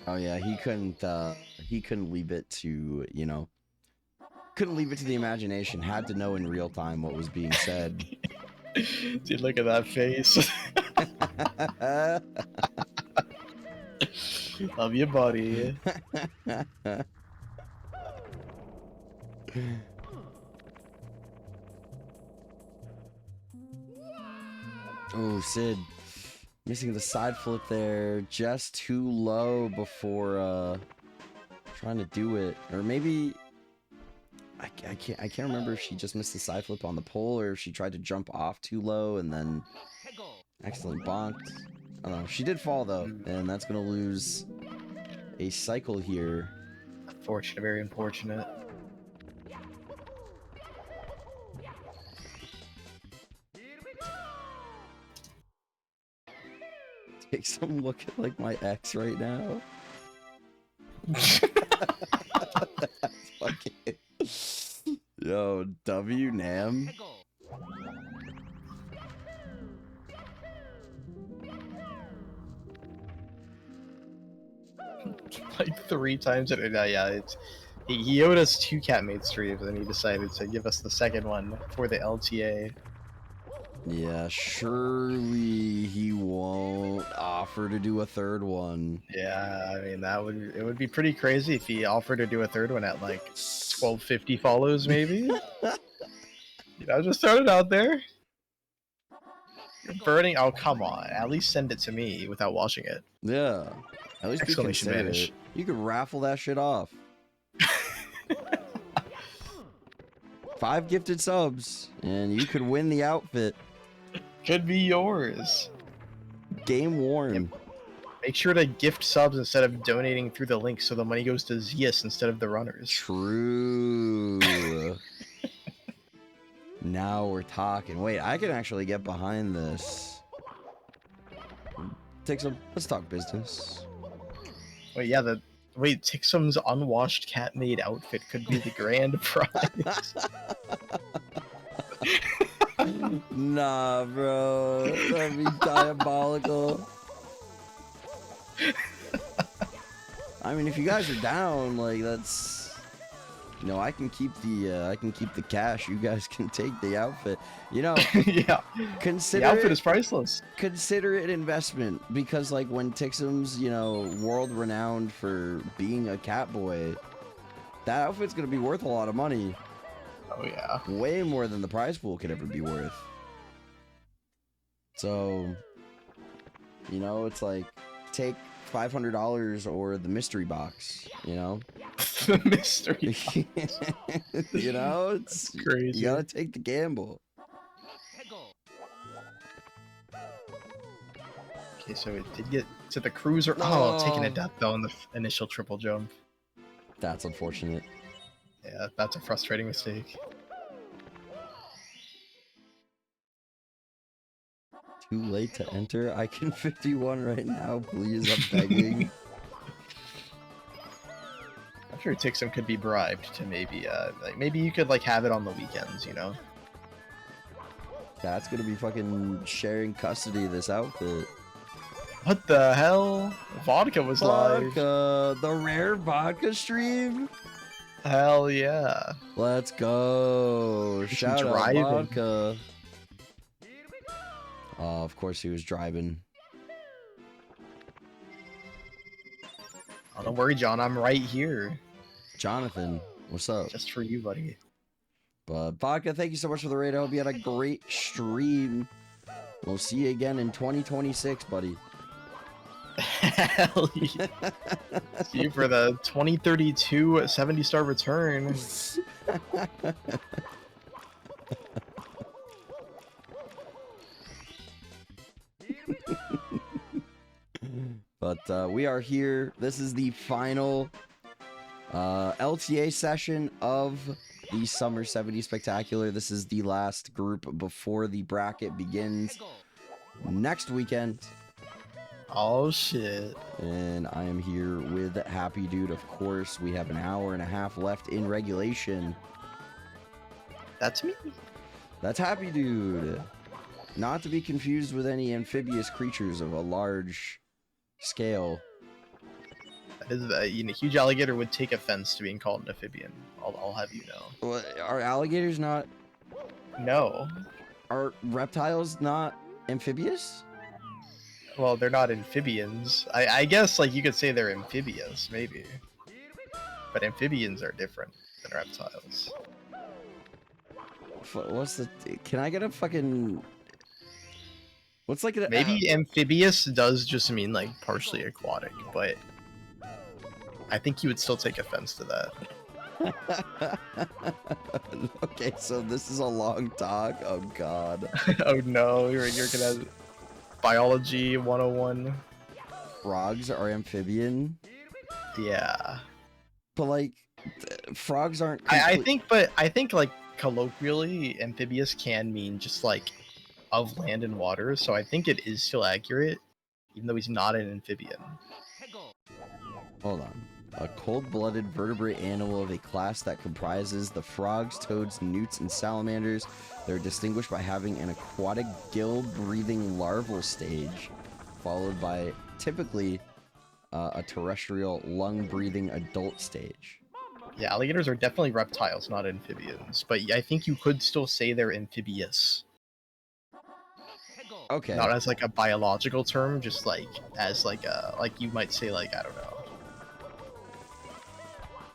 Oh yeah, he couldn't leave it to, you know, couldn't leave it to the imagination. Had to know in real time what was being said.
Dude, look at that face. Love you, buddy.
Oh, Sid. Missing the side flip there. Just too low before trying to do it. Or maybe I can't remember if she just missed the side flip on the pole or if she tried to jump off too low and then accidentally bonked. I don't know. She did fall though, and that's gonna lose a cycle here.
Unfortunate, very unfortunate.
Take some look at like my ex right now. That's fucking... Yo, W Nam.
Like 3 times it. Yeah, it's he owed us 2 catmate streams, and he decided to give us the second one for the LTA.
Yeah, surely he won't offer to do a third one.
Yeah, I mean it would be pretty crazy if he offered to do a third one at like 1250 follows, maybe. You know, just throw it out there. You're burning. Oh, come on! At least send it to me without watching it.
Yeah, at least you can
Exclamation
consider
vanish.
it. You could raffle that shit off. 5 gifted subs, and you could win the outfit.
Could be yours.
Game worn.
Make sure to gift subs instead of donating through the link, so the money goes to Zeus instead of the runners.
True. Now we're talking. Wait, I can actually get behind this. Take some. Let's talk business.
Wait, yeah, Tixum's unwashed cat-made outfit could be the grand prize.
Nah, bro. That'd be diabolical. I mean, if you guys are down, like that's, you know, I can keep the cash. You guys can take the outfit. You know,
Yeah,
consider
the outfit
it,
is priceless.
consider it investment because, like, when Tixum's, you know, world renowned for being a cat boy, that outfit's gonna be worth a lot of money.
Oh yeah.
Way more than the prize pool could ever be worth. So, you know, it's like take $500 or the mystery box, you know?
The mystery.
You know, it's
Crazy.
You gotta take the gamble.
Okay, so it did get to the cruiser. Oh, taking a death though in the initial triple jump.
That's unfortunate.
Yeah, that's a frustrating mistake.
Too late to enter. I can 51 right now, please. I'm begging.
I'm sure Tixum could be bribed to maybe, like maybe you could like have it on the weekends, you know?
That's gonna be fucking sharing custody of this outfit.
What the hell? Vodka was live.
Vodka, the rare vodka stream.
Hell yeah.
Let's go.
Is he
Shout out
driving?
vodka. Oh, of course he was driving.
Oh, don't worry, John. I'm right here.
Jonathan, what's up?
Just for you, buddy.
But Vodka, thank you so much for the raid. I hope you had a great stream. We'll see you again in 2026, buddy.
Hell yeah. See you for the 2032 70-star return.
But we are here. This is the final LTA session of the Summer 70 Spectacular. This is the last group before the bracket begins next weekend.
Oh shit.
And I am here with Happy Dude, of course. We have an hour and a half left in regulation.
That's me?
That's Happy Dude. Not to be confused with any amphibious creatures of a large scale.
That is, you know, huge alligator would take offense to being called an amphibian. I'll have you know.
Well, are alligators not...
No.
Are reptiles not amphibious?
Well, they're not amphibians. I guess, like, you could say they're amphibious, maybe. But amphibians are different. than reptiles.
What's the? Can I get a fucking? What's like an?
Maybe amphibious does just mean like partially aquatic, but I think you would still take offense to that.
Okay, so this is a long talk. Oh god.
Oh no, you're gonna biology 101.
Frogs are amphibian,
Yeah.
but like frogs aren't.
I think like colloquially amphibious can mean just like of land and water, so I think it is still accurate, even though he's not an amphibian.
Hold on. A cold-blooded vertebrate animal of a class that comprises the frogs, toads, newts, and salamanders. They're distinguished by having an aquatic gill-breathing larval stage, followed by typically a terrestrial lung-breathing adult stage.
Yeah, alligators are definitely reptiles, not amphibians, but I think you could still say they're amphibious.
Okay.
Not as like a biological term, just like as like a like you might say like I don't know.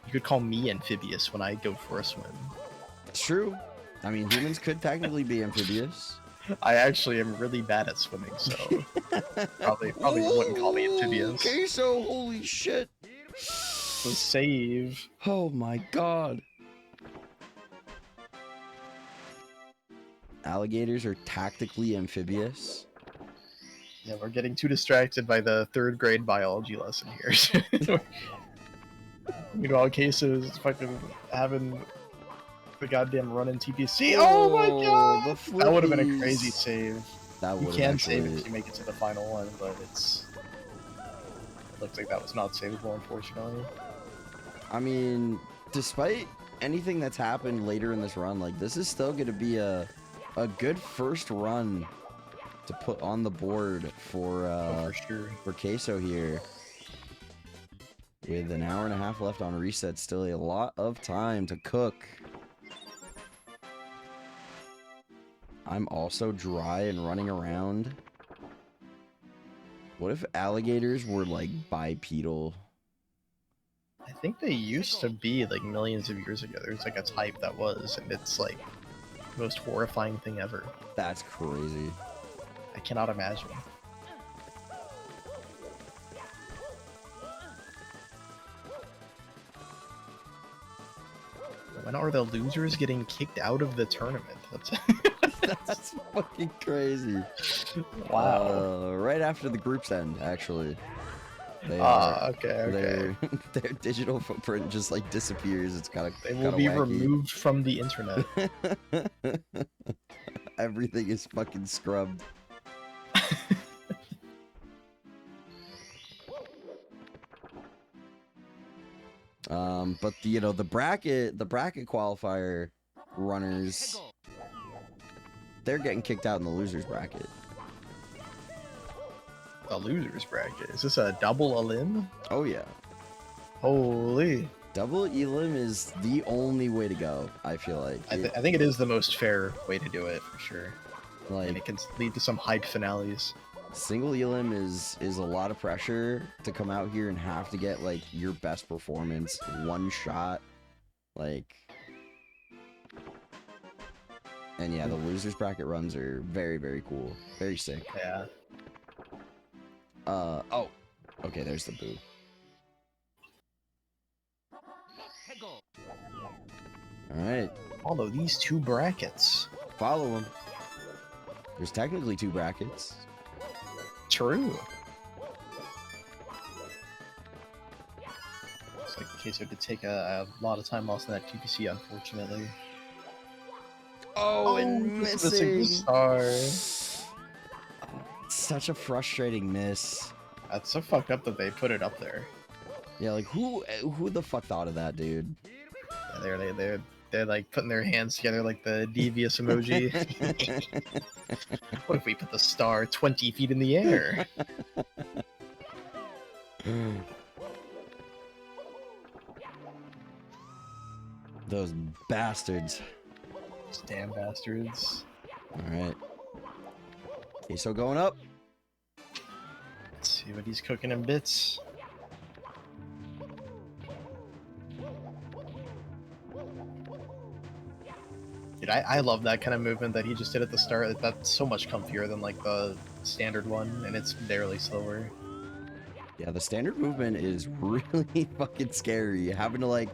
You could call me amphibious when I go for a swim.
It's true. I mean, humans could technically be amphibious.
I actually am really bad at swimming, so probably wouldn't call me amphibious.
Okay, so holy shit.
So save.
Oh my god. Alligators are tactically amphibious.
Yeah, we're getting too distracted by the 3rd grade biology lesson here. Meanwhile, Queso is fucking having the goddamn run in TPC. Oh my god! That would have been a crazy save.
That
You
would
can
actually...
save it if you make it to the final one, but it looks like that was not savable, unfortunately.
I mean, despite anything that's happened later in this run, like, this is still going to be a good first run to put on the board for
For sure.
for Queso here. With an hour and a half left on reset, still a lot of time to cook. I'm also dry and running around. What if alligators were like bipedal?
I think they used to be like millions of years ago. There's like a type that was, and it's like the most horrifying thing ever.
That's crazy.
I cannot imagine. When are the losers getting kicked out of the tournament?
That's fucking crazy.
Wow.
Right after the groups end, actually. They
okay.
Their digital footprint just like disappears. It's kind of
They will be removed from the internet.
Everything is fucking scrubbed. But the bracket qualifier runners, they're getting kicked out in the losers bracket.
The losers bracket. Is this a double elim?
Oh yeah.
Holy.
Double elim is the only way to go, I feel like.
I think it is the most fair way to do it for sure.
Like,
and it can lead to some hype finales.
Single elim is a lot of pressure to come out here and have to get like your best performance, one shot, like. And yeah, the losers bracket runs are very, very cool, very sick.
Yeah.
Oh, okay, there's the boo. All right.
Follow these 2 brackets.
Follow them. There's technically 2 brackets.
True. Looks like Queso did take a lot of time lost in that TPC, unfortunately.
Oh, and missing.
Star.
Such a frustrating miss.
That's so fucked up that they put it up there.
Yeah, like who the fuck thought of that, dude?
Yeah, they're like putting their hands together like the devious emoji. What if we put the star 20 feet in the air?
Those bastards.
Those damn bastards.
Alright. Queso going up.
Let's see what he's cooking in bits. Dude, I love that kind of movement that he just did at the start. That's so much comfier than like the standard one, and it's barely slower.
Yeah, the standard movement is really fucking scary. Having to like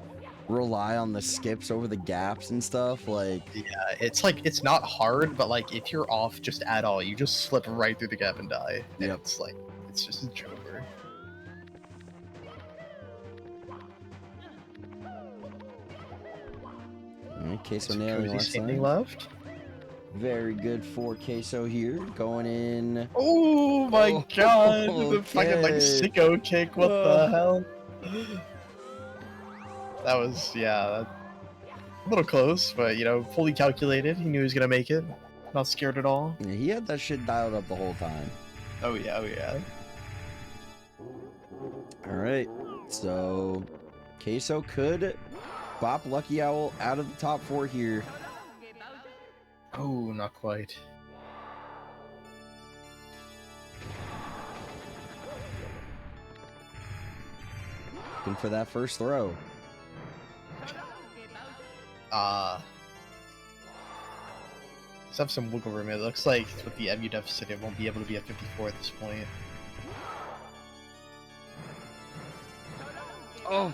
rely on the skips over the gaps and stuff, like
Yeah, it's like it's not hard, but like if you're off just at all, you just slip right through the gap and die. And
Yep.
it's like it's just a joker.
Alright, Queso
Some
nailing
cozy
left
standing
side.
left.
Very good for Queso here. Going in.
Oh my
Oh,
god! The fucking like
okay.
sicko kick. What the hell? That was a little close, but you know, fully calculated. He knew he was gonna make it. Not scared at all.
Yeah, he had that shit dialed up the whole time.
Oh yeah, oh yeah.
Alright, so Queso could bop Lucky Owl out of the top 4 here.
Oh, not quite.
Looking for that first throw.
Let's have some wiggle room. It looks like with the MU deficit, it won't be able to be at 54 at this point.
Oh,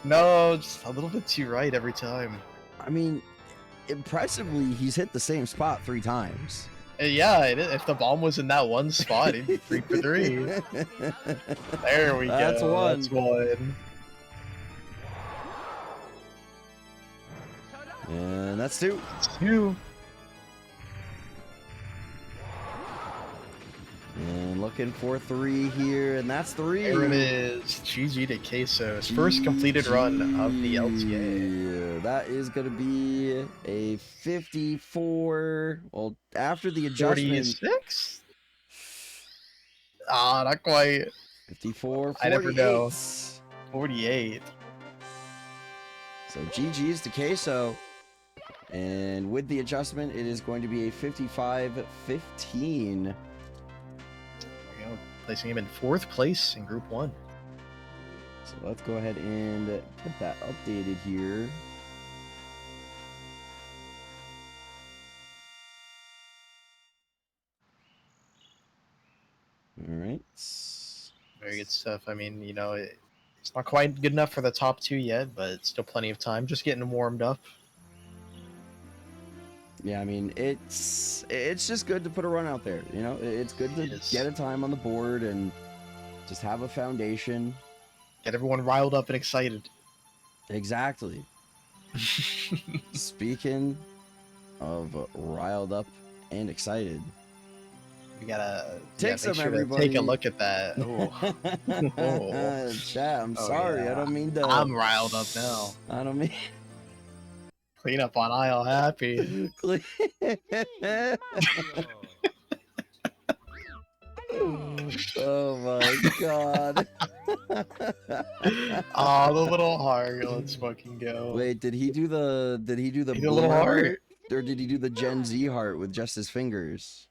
No, just a little bit too right every time.
I mean, impressively, he's hit the same spot 3 times.
Yeah, if the bomb was in that one spot, it'd be 3 for 3. There we
That's
go.
one.
That's one.
And that's 2.
2.
And looking for 3 here, and that's 3.
There it is. GG to Queso. His first completed run of the LTA.
Yeah, that is going to be a 54. Well, after the adjustment.
46? Ah, not quite.
54.
I never know.
48.
48.
So GG's to Queso. And with the adjustment, it is going to be a 55-15.
Placing him in 4th place in Group 1.
So let's go ahead and get that updated here. All right.
Very good stuff. I mean, you know, it's not quite good enough for the top 2 yet, but it's still plenty of time. Just getting warmed up.
Yeah, I mean, it's just good to put a run out there. You know, it's good to get a time on the board and just have a foundation.
Get everyone riled up and excited.
Exactly. Speaking of riled up and excited,
We gotta
take
make
some,
sure to
everybody.
take a look at that. Oh.
Chat, I'm
Oh,
sorry.
yeah.
I don't mean to.
I'm riled up now.
I don't mean.
Clean up on aisle happy.
Oh my god.
Oh, the little heart. Let's fucking go.
Wait, did he do the
He did a
blue
little heart?
or did he do the Gen Z heart with just his fingers?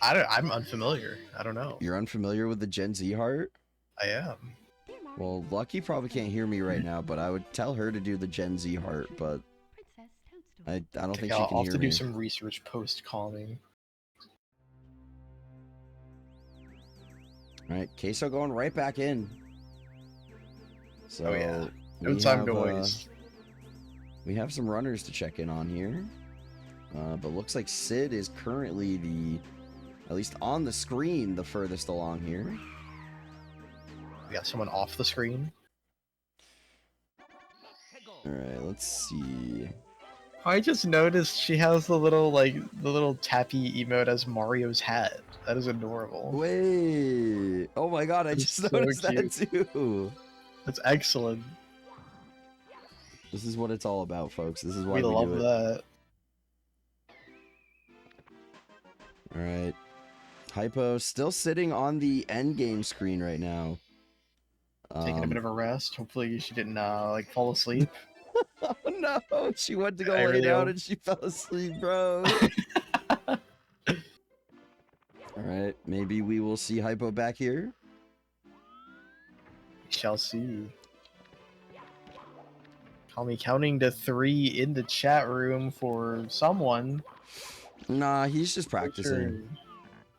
I'm unfamiliar. I don't know.
You're unfamiliar with the Gen Z heart?
I am.
Well, Lucky probably can't hear me right now, but I would tell her to do the Gen Z heart, but I don't think she
I'll
can
have
hear
to
me.
do some research post calming.
All right, Queso going right back in. So
Oh, yeah. No
we
time
have,
to waste.
we have some runners to check in on here. But looks like Sid is currently at least on the screen, the furthest along here.
We got someone off the screen.
All right, let's see.
I just noticed she has the little tappy emote as Mario's hat. That is adorable.
Wait. Oh my god, I
That's
just
so
noticed
cute.
that too.
That's excellent.
This is what it's all about, folks. This is why
We
we
love
do it.
that.
All right. Hypo still sitting on the end game screen right now.
Taking a bit of a rest. Hopefully she didn't like fall asleep.
Oh no, she went to go
I
lay
really
down
hope-
and she fell asleep, bro. All right, maybe we will see Hypo back here.
Shall see. Tommy counting to 3 in the chat room for someone.
Nah, he's just
For
practicing.
sure.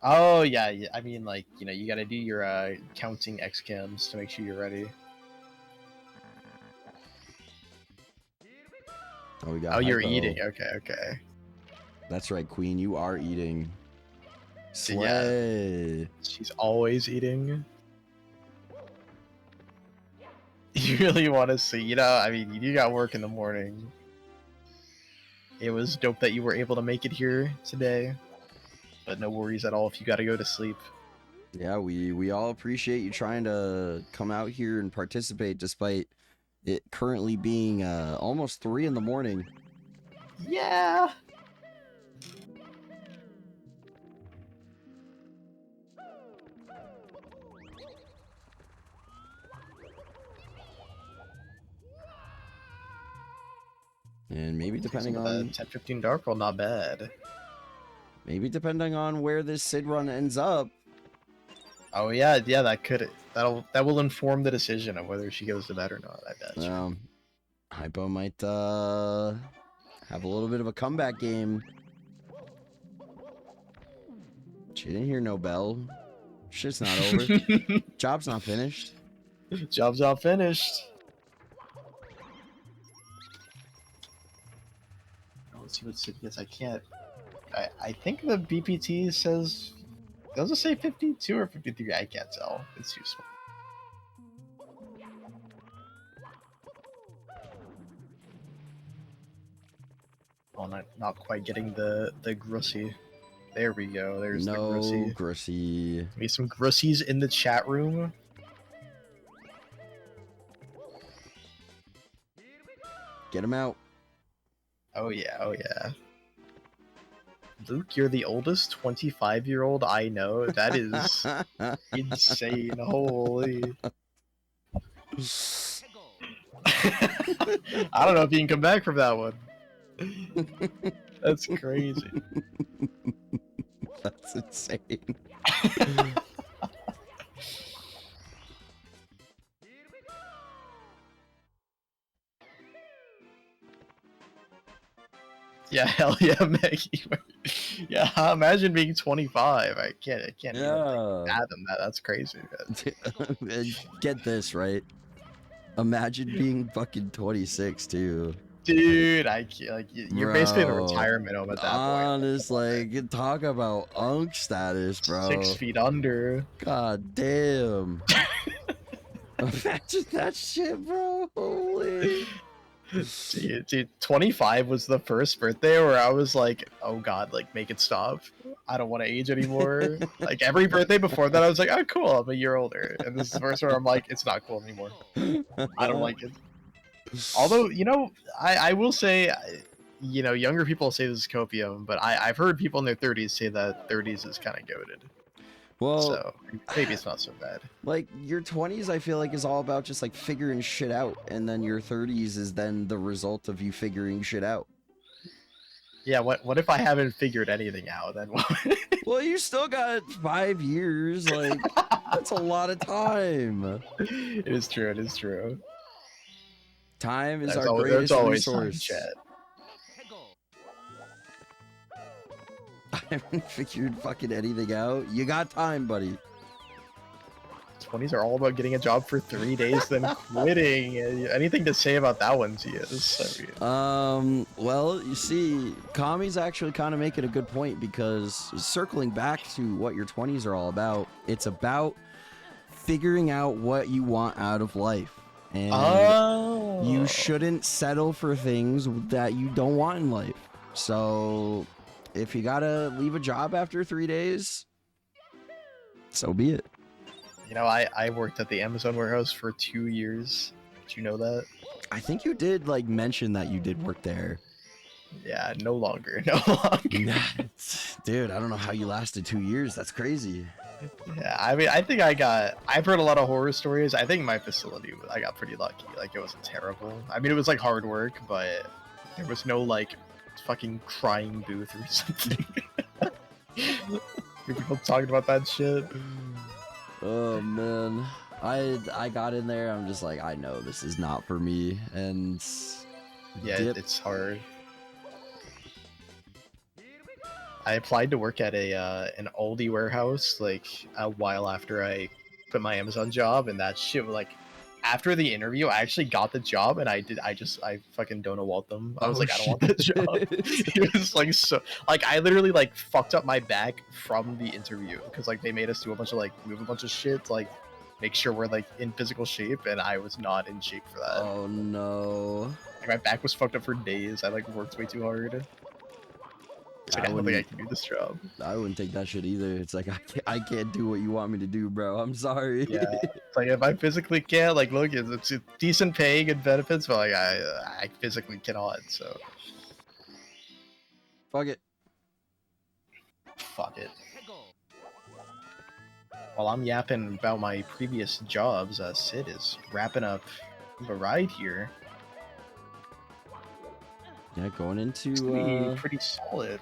Oh yeah, yeah, I mean like, you know, you gotta do your counting X cams to make sure you're ready.
Oh, we got
Oh, you're
hypo.
eating. Okay, okay.
That's right, Queen. You are eating.
So, yeah.
Slay.
She's always eating. You really want to see, you know, I mean, you got work in the morning. It was dope that you were able to make it here today. But no worries at all if you gotta go to sleep.
Yeah, we all appreciate you trying to come out here and participate despite it currently being almost 3 in the morning.
Yeah.
And maybe depending
Some of
on
the 10-15 Dark World, not bad.
maybe depending on where this Sid run ends up.
Oh yeah, yeah, that will inform the decision of whether she goes to bed or not, I bet.
Hypo might have a little bit of a comeback game. She didn't hear no bell. Shit's not over. Job's not finished.
Job's not finished. Oh, let's see what Sid gets. I can't. I think the BPT says. Does it say 52 or 53? I can't tell. It's too small. Oh, not quite getting the Grussy. There we go. There's the
No
Grussy.
Grussy.
Maybe some Grussies in the chat room.
Get him out.
Oh yeah, oh yeah. Luke, you're the oldest 25-year-old I know. That is insane. Holy. I don't know if you can come back from that one. That's crazy.
That's insane.
Yeah, hell yeah, Maggie. Yeah, imagine being 25. I can't even like, fathom that. That's crazy.
Get this, right? Imagine being fucking 26 too.
Dude, I can't, like you're basically in a
Bro,
retirement home at that point.
Honest, like talk about unk status, bro.
6 feet under.
God damn. Imagine that shit, bro. Holy.
Dude, 25 was the first birthday where I was like, oh god, like make it stop. I don't want to age anymore. Like every birthday before that, I was like, oh cool, I'm a year older. And this is the first where I'm like, it's not cool anymore. I don't like it. Although, you know, I will say, you know, younger people say this is copium, but I've heard people in their 30s say that 30s is kind of goated.
Well,
So maybe it's not so bad.
like your 20s, I feel like is all about just like figuring shit out, and then your 30s is then the result of you figuring shit out.
Yeah, what if I haven't figured anything out? Then what?
Well, you still got 5 years. Like that's a lot of time.
It is true. It is true.
Time is
There's
our
always,
greatest
always time,
resource.
chat.
I haven't figured fucking anything out. You got time, buddy.
20s are all about getting a job for 3 days, then quitting. Anything to say about that one, Tias? I mean,
Well, you see, Kami's actually kind of making a good point, because circling back to what your 20s are all about, it's about figuring out what you want out of life. And you shouldn't settle for things that you don't want in life. So if you gotta leave a job after 3 days, so be it.
You know, I worked at the Amazon warehouse for 2 years. Did you know that?
I think you did like mention that you did work there.
Yeah, no longer. No longer.
Dude, I don't know how you lasted 2 years. That's crazy.
Yeah, I mean, I've heard a lot of horror stories. I think my facility, I got pretty lucky. Like, it wasn't terrible. I mean, it was like hard work, but there was no like fucking crying booth or something. People talking about that shit.
Oh man, I got in there. I'm just like, I know this is not for me, and
Yeah,
Yep.
it's hard. I applied to work at a an Aldi warehouse like a while after I quit my Amazon job, and that shit was like after the interview, I actually got the job, and I fucking don't want them. I was
Oh,
like, I don't want that job. It was like so like I literally like fucked up my back from the interview because like they made us do a bunch of like move a bunch of shit to, like make sure we're like in physical shape, and I was not in shape for that.
Oh no.
Like, my back was fucked up for days. I like worked way too hard. It's like, I don't think I can do this job.
I wouldn't take that shit either. It's like I can't do what you want me to do, bro. I'm sorry.
Yeah, it's like if I physically can't, like, look, it's a decent paying and benefits, but like I physically cannot. So
Fuck it.
fuck it. While I'm yapping about my previous jobs, Sid is wrapping up the ride here.
Yeah, going into
It's gonna be pretty solid.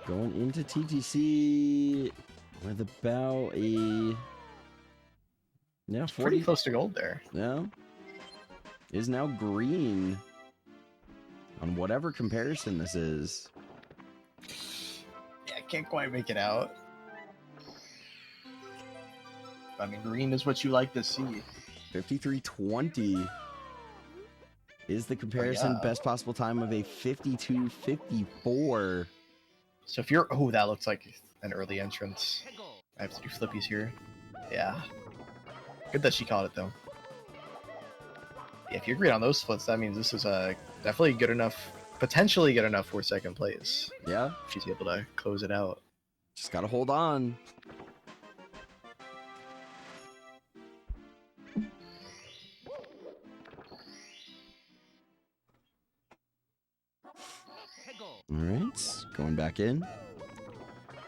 going into TTC with about a
Pretty
40
close to gold there.
yeah is now green on whatever comparison this is.
Yeah, I can't quite make it out. I mean, green is what you like to see.
53:20 is the comparison.
yeah.
Best possible time of a 52:54.
So if you're, oh, that looks like an early entrance. I have to do flippies here. Yeah. Good that she caught it though. Yeah, if you're green on those splits, that means this is definitely good enough, potentially good enough for second place.
Yeah,
If she's able to close it out.
just gotta hold on. All right, going back in.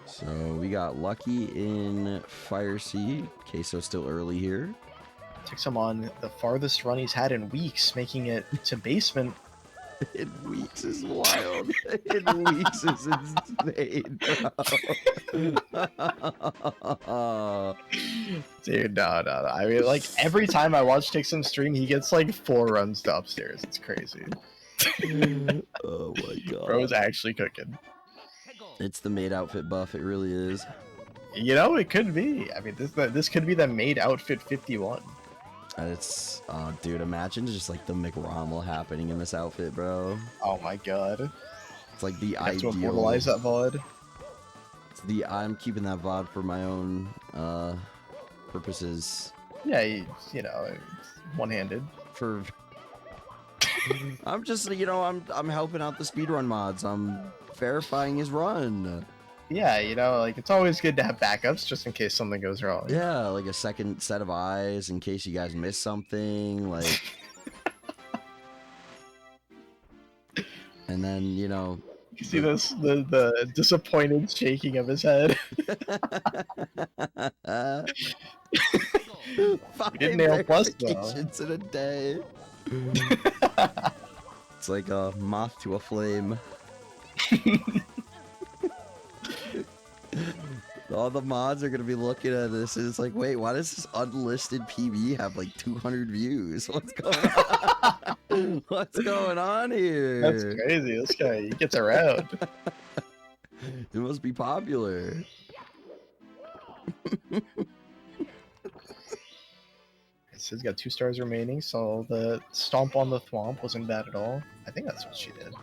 So we got Lucky in Fire Seed. Queso still early here.
Takes him on the farthest run he's had in weeks, making it to basement.
In weeks is wild. In weeks is insane, bro.
Dude, no. I mean, like, every time I watch Tixum stream, he gets like 4 runs to upstairs. It's crazy.
Oh my god.
Bro's actually cooking.
It's the maid outfit buff, it really is.
You know, it could be. I mean, this could be the maid outfit 51.
It's dude, imagine just like the McRommel happening in this outfit, bro.
Oh my god.
It's like the
I have to
ideal.
immortalize that VOD.
It's I'm keeping that VOD for my own purposes.
Yeah, you know, one-handed.
For I'm just, you know, I'm helping out the speedrun mods. I'm verifying his run.
Yeah, you know, like, it's always good to have backups just in case something goes wrong.
Yeah, like a second set of eyes in case you guys miss something, like. And then, you know,
You see this, the disappointed shaking of his head.
Five
did nail plus, though.
verifications in a day. It's like a moth to a flame. All the mods are gonna be looking at this and it's like, wait, why does this unlisted PB have like 200 views? What's going on? What's going on here?
That's crazy. This guy, he gets around.
It must be popular.
Sid's got 2 stars remaining, so the stomp on the thwomp wasn't bad at all. I think that's what she did.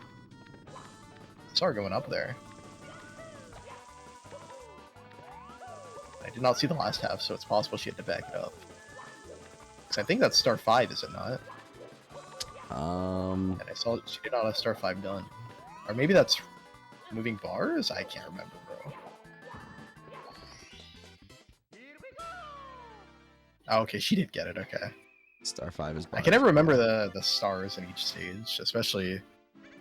Saw her going up there. I did not see the last half, so it's possible she had to back it up. 'Cause I think that's star 5, is it not? And I saw she did not have star 5 done. Or maybe that's moving bars? I can't remember, bro. Oh, okay, she did get it, okay.
Star 5 is
I can never remember the stars in each stage, especially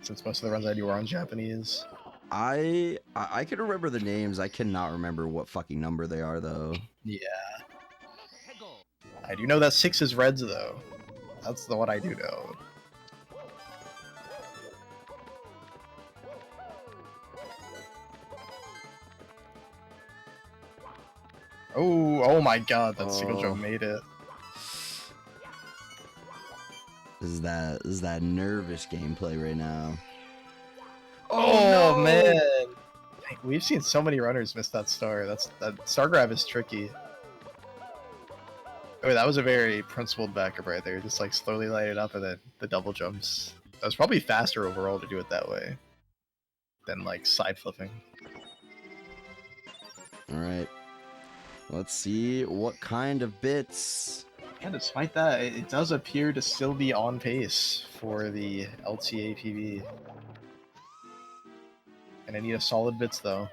since most of the runs I do are on Japanese.
I can remember the names. I cannot remember what fucking number they are though.
Yeah. I do know that 6 is reds though. That's the one I do know. Oh my god, that single jump made it.
This This is that nervous gameplay right now.
Oh,
no!
man. We've seen so many runners miss that star. That star grab is tricky. Oh, that was a very principled backup right there. Just like slowly light it up and then the double jumps. That was probably faster overall to do it that way than like side flipping.
All right. Let's see what kind of bits.
Yeah, despite that, it does appear to still be on pace for the LTA PB. And I need a solid bits though.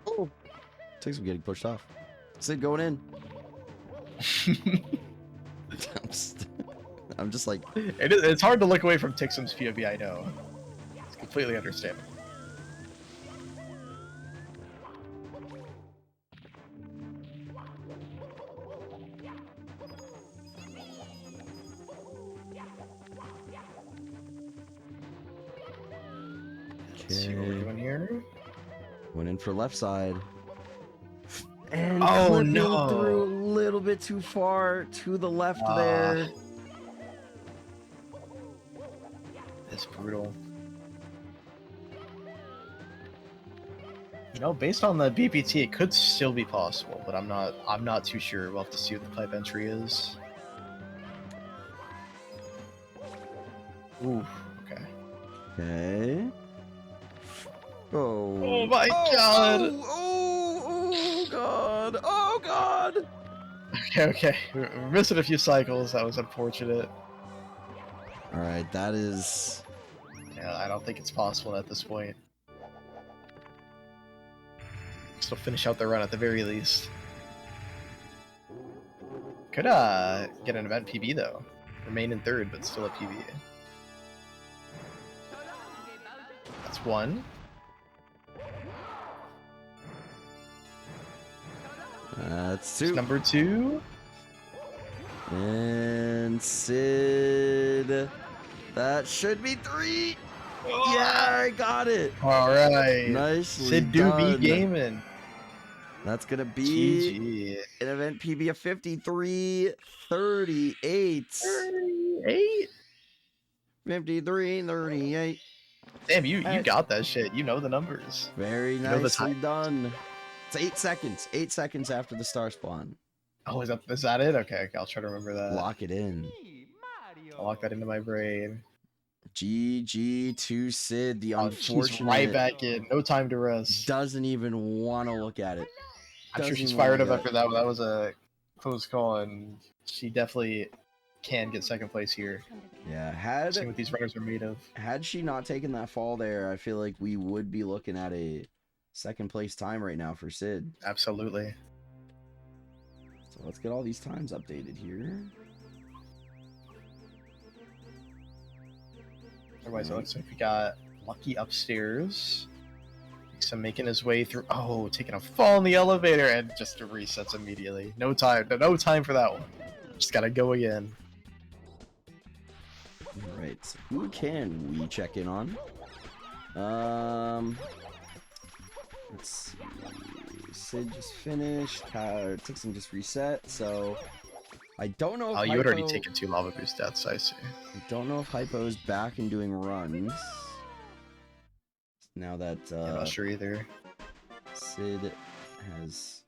Oh, takes some getting pushed off. Sid going in. I'm just like,
It's hard to look away from Tixum's POV, I know. It's completely understandable. Let's see what we're doing here.
went in for left side. And
Oh,
clipping
no.
through a little bit too far to the left there.
It's brutal. You know, based on the BPT, it could still be possible, but I'm not too sure. We'll have to see what the pipe entry is. Ooh, okay.
Okay. Oh.
Oh my god!
Oh god! Oh god!
Okay. We're missing a few cycles. That was unfortunate.
All right, that is.
Yeah, I don't think it's possible at this point. Still finish out the run at the very least. Could get an event PB though. Remain in third, but still a PB. That's one.
That's
That's
two.
number two.
And Sid. That should be three. Yeah, I got it.
All right.
Nicely
Sid
done.
Doobie gaming.
That's gonna be
GG.
an event PB of 53, 38.
38.
53, 38.
Damn, you got that shit. You know the numbers.
Very
know the
nicely
time.
done. It's 8 seconds. 8 seconds after the star spawn.
Oh, is that it? Okay, I'll try to remember that.
Lock it in.
I'll lock that into my brain.
GG to Sid. The
Oh, she's
unfortunate
right back in. No time to rest.
doesn't even want to look at it.
I'm sure
Doesn't
she's
even wanna
fired up
look at
after that one. That was a close call, and she definitely can get second place here.
it. Yeah,
See what these runners are made of.
had she not taken that fall there, I feel like we would be looking at a second place time right now for Sid.
Absolutely.
So let's get all these times updated here.
Otherwise, it looks like we got Lucky upstairs. So making his way through. Oh, taking a fall in the elevator and just resets immediately. No time. No time for that one. Just gotta go again.
All right, so who can we check in on? Let's see. Sid just finished. Tixum just reset. So I don't know. If
Oh, you had already
Hypo-
taken 2 lava boost deaths, I see.
I don't know if Hypo's back and doing runs. Now that
I'm not sure either.
Sid has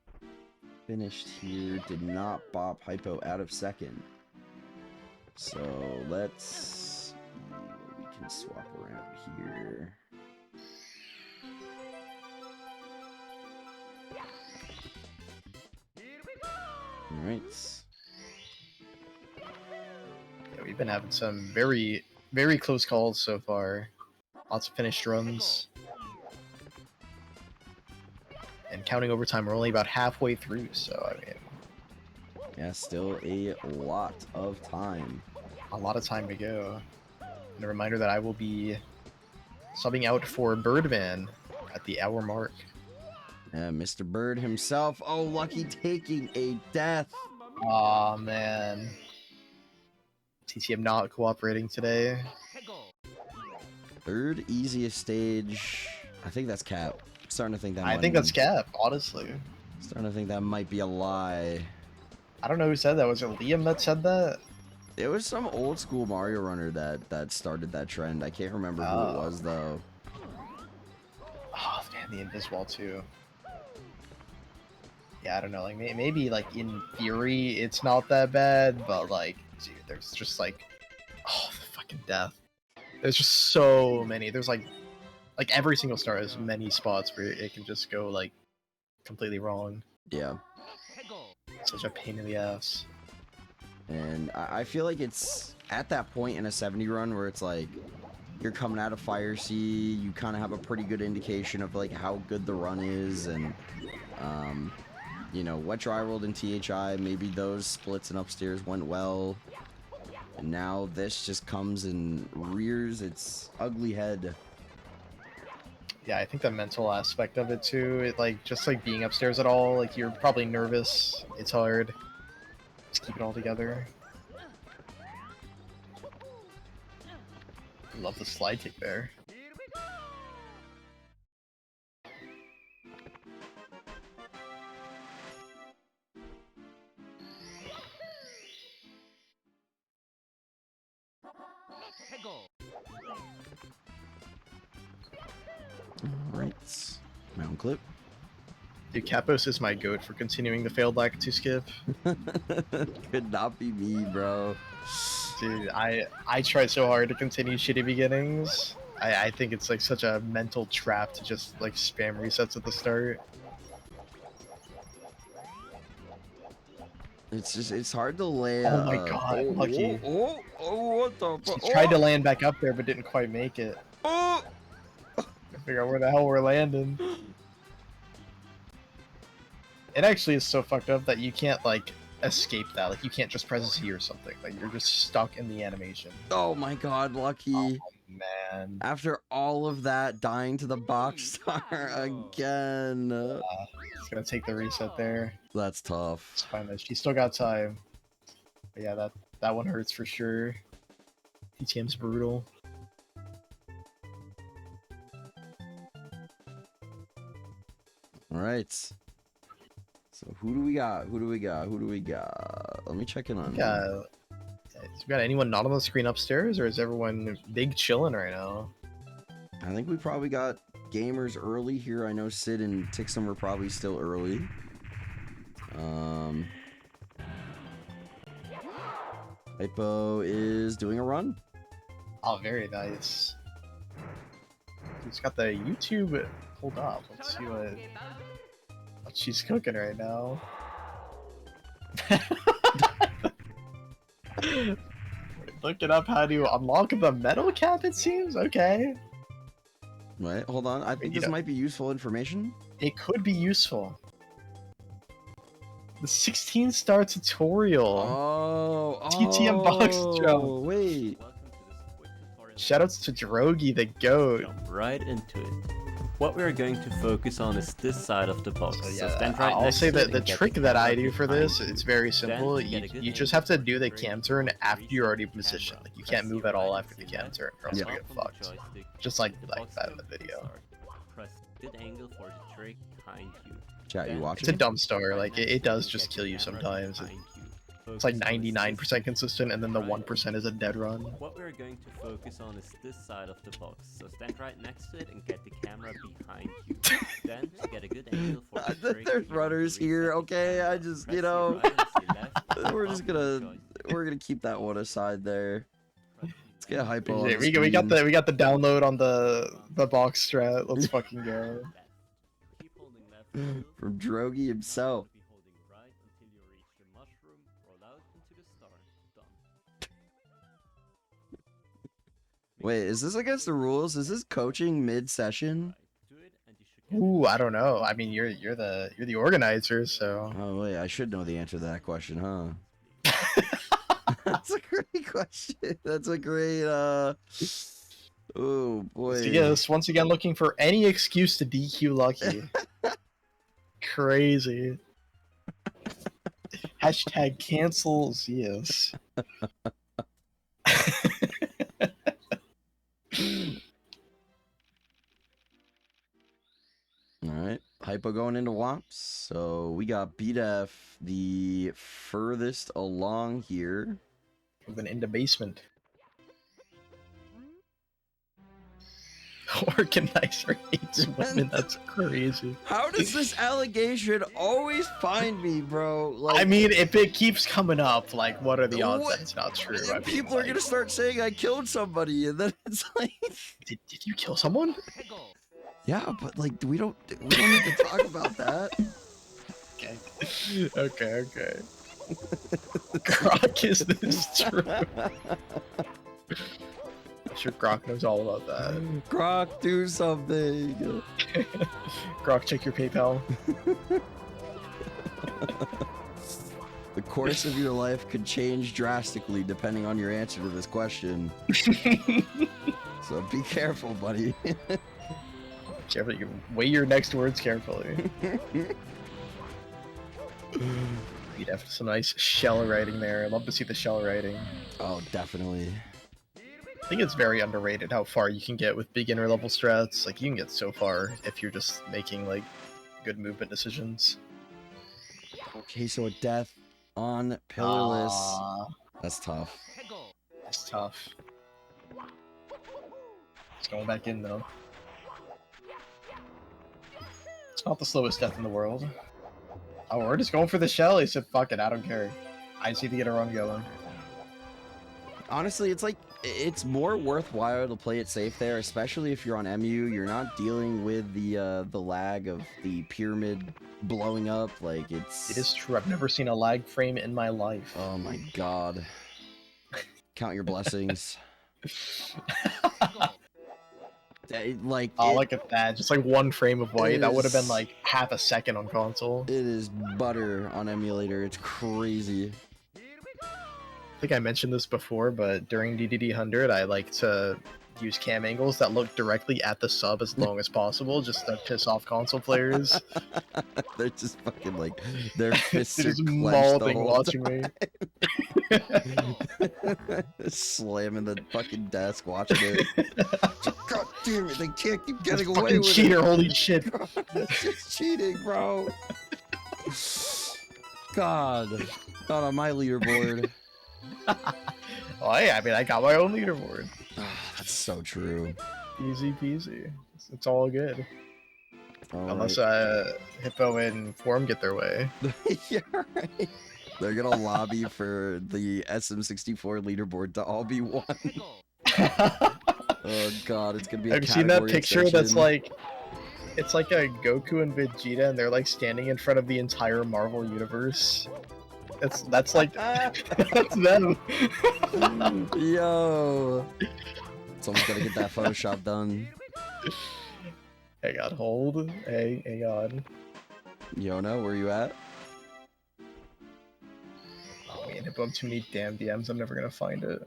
finished here, did not bop Hypo out of second. So let's see what we can swap around here. Alright.
Yeah, we've been having some very, very close calls so far. Lots of finished runs. And counting overtime, we're only about halfway through, so I mean,
Yeah, still a lot of time.
a lot of time to go. And a reminder that I will be subbing out for Birdman at the hour mark.
Mr. Bird himself. Oh, Lucky taking a death.
Aw, man. TTM not cooperating today.
Third easiest stage. I think that's cap. Starting to think that.
I think that's cap, honestly.
Starting to think that might be a lie.
I don't know who said that. Was it Liam that said that?
It was some old school Mario runner that started that trend. I can't remember who it was though.
Oh man, the Invis wall too. Yeah, I don't know. Like maybe like in theory it's not that bad, but like, dude, there's just like, oh, the fucking death. There's just so many. There's like every single star has many spots where it can just go like completely wrong.
Yeah.
Such a pain in the ass.
And I feel like it's at that point in a 70 run where it's like you're coming out of Fire Sea, you kind of have a pretty good indication of like how good the run is, and you know, Wet Dry World and THI, maybe those splits and upstairs went well, and now this just comes and rears its ugly head.
Yeah, I think the mental aspect of it too, it like just like being upstairs at all, like you're probably nervous, it's hard. Just keep it all together. Love the slide kick there.
Alright. Mountain clip.
Dude, Kapos is my goat for continuing the failed lack to skip.
Could not be me, bro.
Dude, I try so hard to continue shitty beginnings. I think it's like such a mental trap to just like spam resets at the start.
It's just, it's hard to lay.
Oh my god, lucky.
What the fuck?
He tried to land back up there but didn't quite make it.
Oh!
I figure out where the hell we're landing. It actually is so fucked up that you can't like escape that. Like you can't just press C or something. Like you're just stuck in the animation.
Oh my god, Lucky.
Oh man.
After all of that, dying to the box star again.
It's gonna take the reset there.
That's tough.
It's fine though. She's still got time. But yeah, that one hurts for sure. DTM's brutal.
Alright. So who do we got? Who do we got? Who do we got? Let me check in on
Yeah. We got anyone not on the screen upstairs, or is everyone big chilling right now?
I think we probably got gamers early here. I know Sid and Tixum are probably still early. Hypo is doing a run.
Oh, very nice. He's got the YouTube pulled up. Let's see what she's cooking right now. Looking up how to unlock the metal cap, it seems. Okay.
Wait, hold on. I think this might be useful information.
It could be useful. The 16-star tutorial.
Oh,
TTM box jump.
Wait.
Shoutouts to Drogi, the goat.
Jump right into it. What we are going to focus on is this side of the box.
So,
So
yeah,
stand right
I'll
next
say
to it
that
and
the
get
trick that I
camera
do for
behind
this,
you.
it's very simple.
Then get a
You
good
just
angle
have to
for
do the
the
cam
trick.
turn after you're already
Raise
positioned.
camera.
Like you can't
Press
move
the
at all
right
after the
and to
cam
left.
turn, or else you'll
Off
get
on the
fucked.
joystick.
Just like
The
that
box
in the
will
video.
start. Press good angle for the trick behind you.
Chat, you
Then
watching?
It's a dumb
right
star. Like
next
it
to
does
it,
just
get
kill
the
you
camera
sometimes.
behind you.
It's like
Focus on this
99% consistent, and then the
right.
1% is a dead run.
What we're going to focus on is this side of the box. So stand right next to it and get the camera behind you. Then to get a good angle for the trick,
There's
you
runners
reset
here,
the
okay?
camera,
I just,
press
you
the
know,
right and the left,
we're
off
just
on the
gonna,
joystick.
we're gonna keep that one aside there. Let's get Hypo on
Yeah,
the
we got
screen.
the download on the box strat. Let's fucking go.
Keep holding left still.
From Drogi himself.
Be holding right until you reach the mushroom, roll out into the star. Done.
Wait, is this against the rules? Is this coaching mid-session?
Do it and you should get
Ooh, I don't know. I mean, you're the organizer, so.
Oh wait, I should know the answer to that question, huh? That's a great question. That's a great oh boy.
So yes, once again looking for any excuse to DQ Lucky. Crazy. Hashtag cancel Zeus.
Hippo going into Womps. So we got BDF the furthest along here.
Moving into basement. Organizer hates women. That's crazy.
How does this allegation always find me, bro? Like,
I mean, if it keeps coming up, like, what are the odds
What?
that it's not true?
and
I mean,
people are
like,
gonna start saying I killed somebody, and then it's like,
Did you kill someone?
yeah, but like, we don't need to talk about that.
Okay. Okay. Grok, is this true? I'm sure Grok knows all about that.
Grok, do something.
Grok, check your PayPal.
The course of your life could change drastically depending on your answer to this question. So be careful, buddy.
Careful, you weigh your next words carefully. You'd have some nice shell writing there. I'd love to see the shell writing.
Oh, definitely.
I think it's very underrated how far you can get with beginner level strats. Like, you can get so far if you're just making, like, good movement decisions.
Okay, so a death on pillarless. That's tough.
That's tough. It's going back in, though. It's not the slowest death in the world. Oh, we're just going for the shell. He said, fuck it, I don't care. I just need to get a run going.
Honestly, it's like, it's more worthwhile to play it safe there, especially if you're on MU. You're not dealing with the lag of the pyramid blowing up. Like,
It is true. I've never seen a lag frame in my life.
Oh my god. Count your blessings. Like,
oh, look at that. Just like one frame of white. That would have been like half a second on console.
It is butter on emulator. It's crazy.
I think I mentioned this before, but during DDD 100, I like to use cam angles that look directly at the sub as long as possible, just to piss off console players.
They're just fucking like, their fists are
just
clenched the
mauling
whole
watching
time.
me.
Slamming the fucking desk, watching it. God damn it, they can't keep getting away
Fucking
with
cheater,
it.
holy shit.
It's just cheating, bro. God, not on my leaderboard.
Oh, yeah, I mean, I got my own leaderboard.
That's so true.
Easy peasy. It's all good.
All
Unless
right.
Hippo and Form get their way.
Yeah, right. They're gonna lobby for the SM64 leaderboard to all be one. Oh god, it's gonna be a
Have you seen that
category
picture that's
extension.
like, it's like a Goku and Vegeta and they're like standing in front of the entire Marvel universe? That's like, that's them.
Yo. Someone's gotta get that Photoshop done.
Hang on, hold. Hey, hang on.
Yona, where you at?
Oh man, Hippo, too many damn DMs, I'm never gonna find it.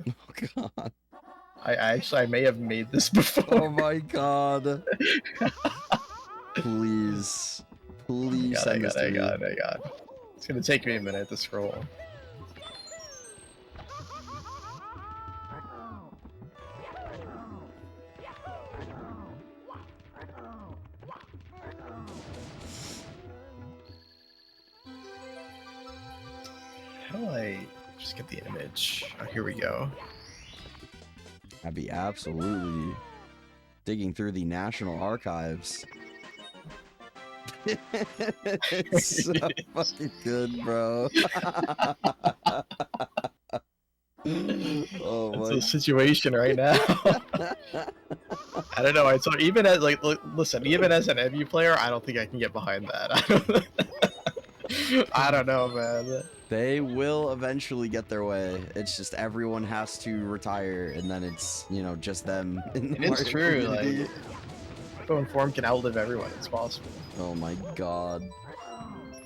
Oh god.
I may have made this before.
Oh my god. Please. Please send this to me.
Hang on. It's gonna take me a minute to scroll. How do I just get the image? Oh, here we go.
I'd be absolutely digging through the National Archives. It's so fucking good, bro. Oh
It's
my.
a situation right now. I don't know. So even as like, listen, even as an MU player, I don't think I can get behind that. I don't know, man.
They will eventually get their way. It's just everyone has to retire, and then it's, you know, just them in the
It is
Mario
true.
community.
Like, Hippo and Form can outlive everyone. It's possible.
Oh my god.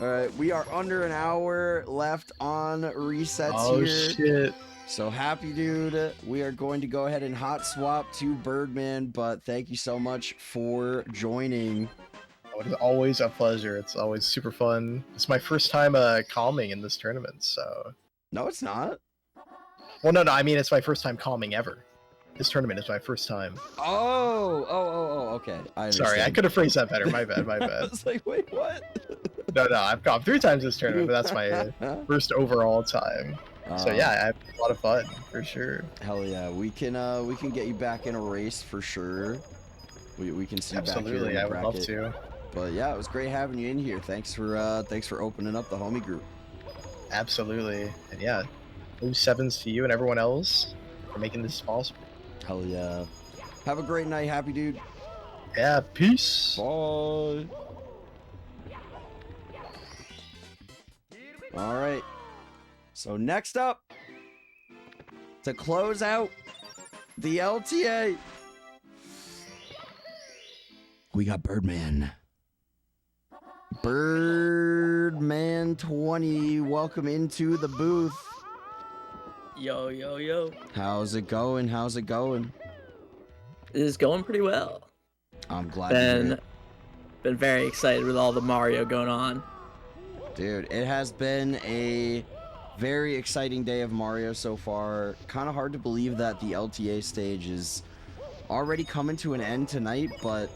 Alright, we are under an hour left on resets
Oh
here.
shit.
So happy dude. We are going to go ahead and hot swap to Birdman, but thank you so much for joining.
Oh, it is always a pleasure. It's always super fun. It's my first time calming in this tournament, so.
No, it's not.
Well, no, I mean it's my first time calming ever. This tournament is my first time.
Oh, okay. I
Sorry, I
understand.
could have phrased that better. My bad, my
I
bad.
was like, wait, what?
No, I've gone 3 times this tournament, but that's my first overall time. So yeah, I had a lot of fun for sure.
Hell yeah, we can get you back in a race for sure. We can see you back here in
Absolutely,
the
I would love
bracket.
to.
But yeah, it was great having you in here. Thanks for opening up the homie group.
Absolutely, and yeah, those sevens to you and everyone else for making this possible.
Hell yeah. Have a great night, happy dude.
Yeah, peace.
Bye. All right. So next up, to close out the LTA, we got Birdman. Birdman 20, welcome into the booth.
Yo, yo, yo.
How's it going? How's it going?
It is going pretty well.
I'm glad to hear it.
Been very excited with all the Mario going on.
Dude, it has been a very exciting day of Mario so far. Kind of hard to believe that the LTA stage is already coming to an end tonight, but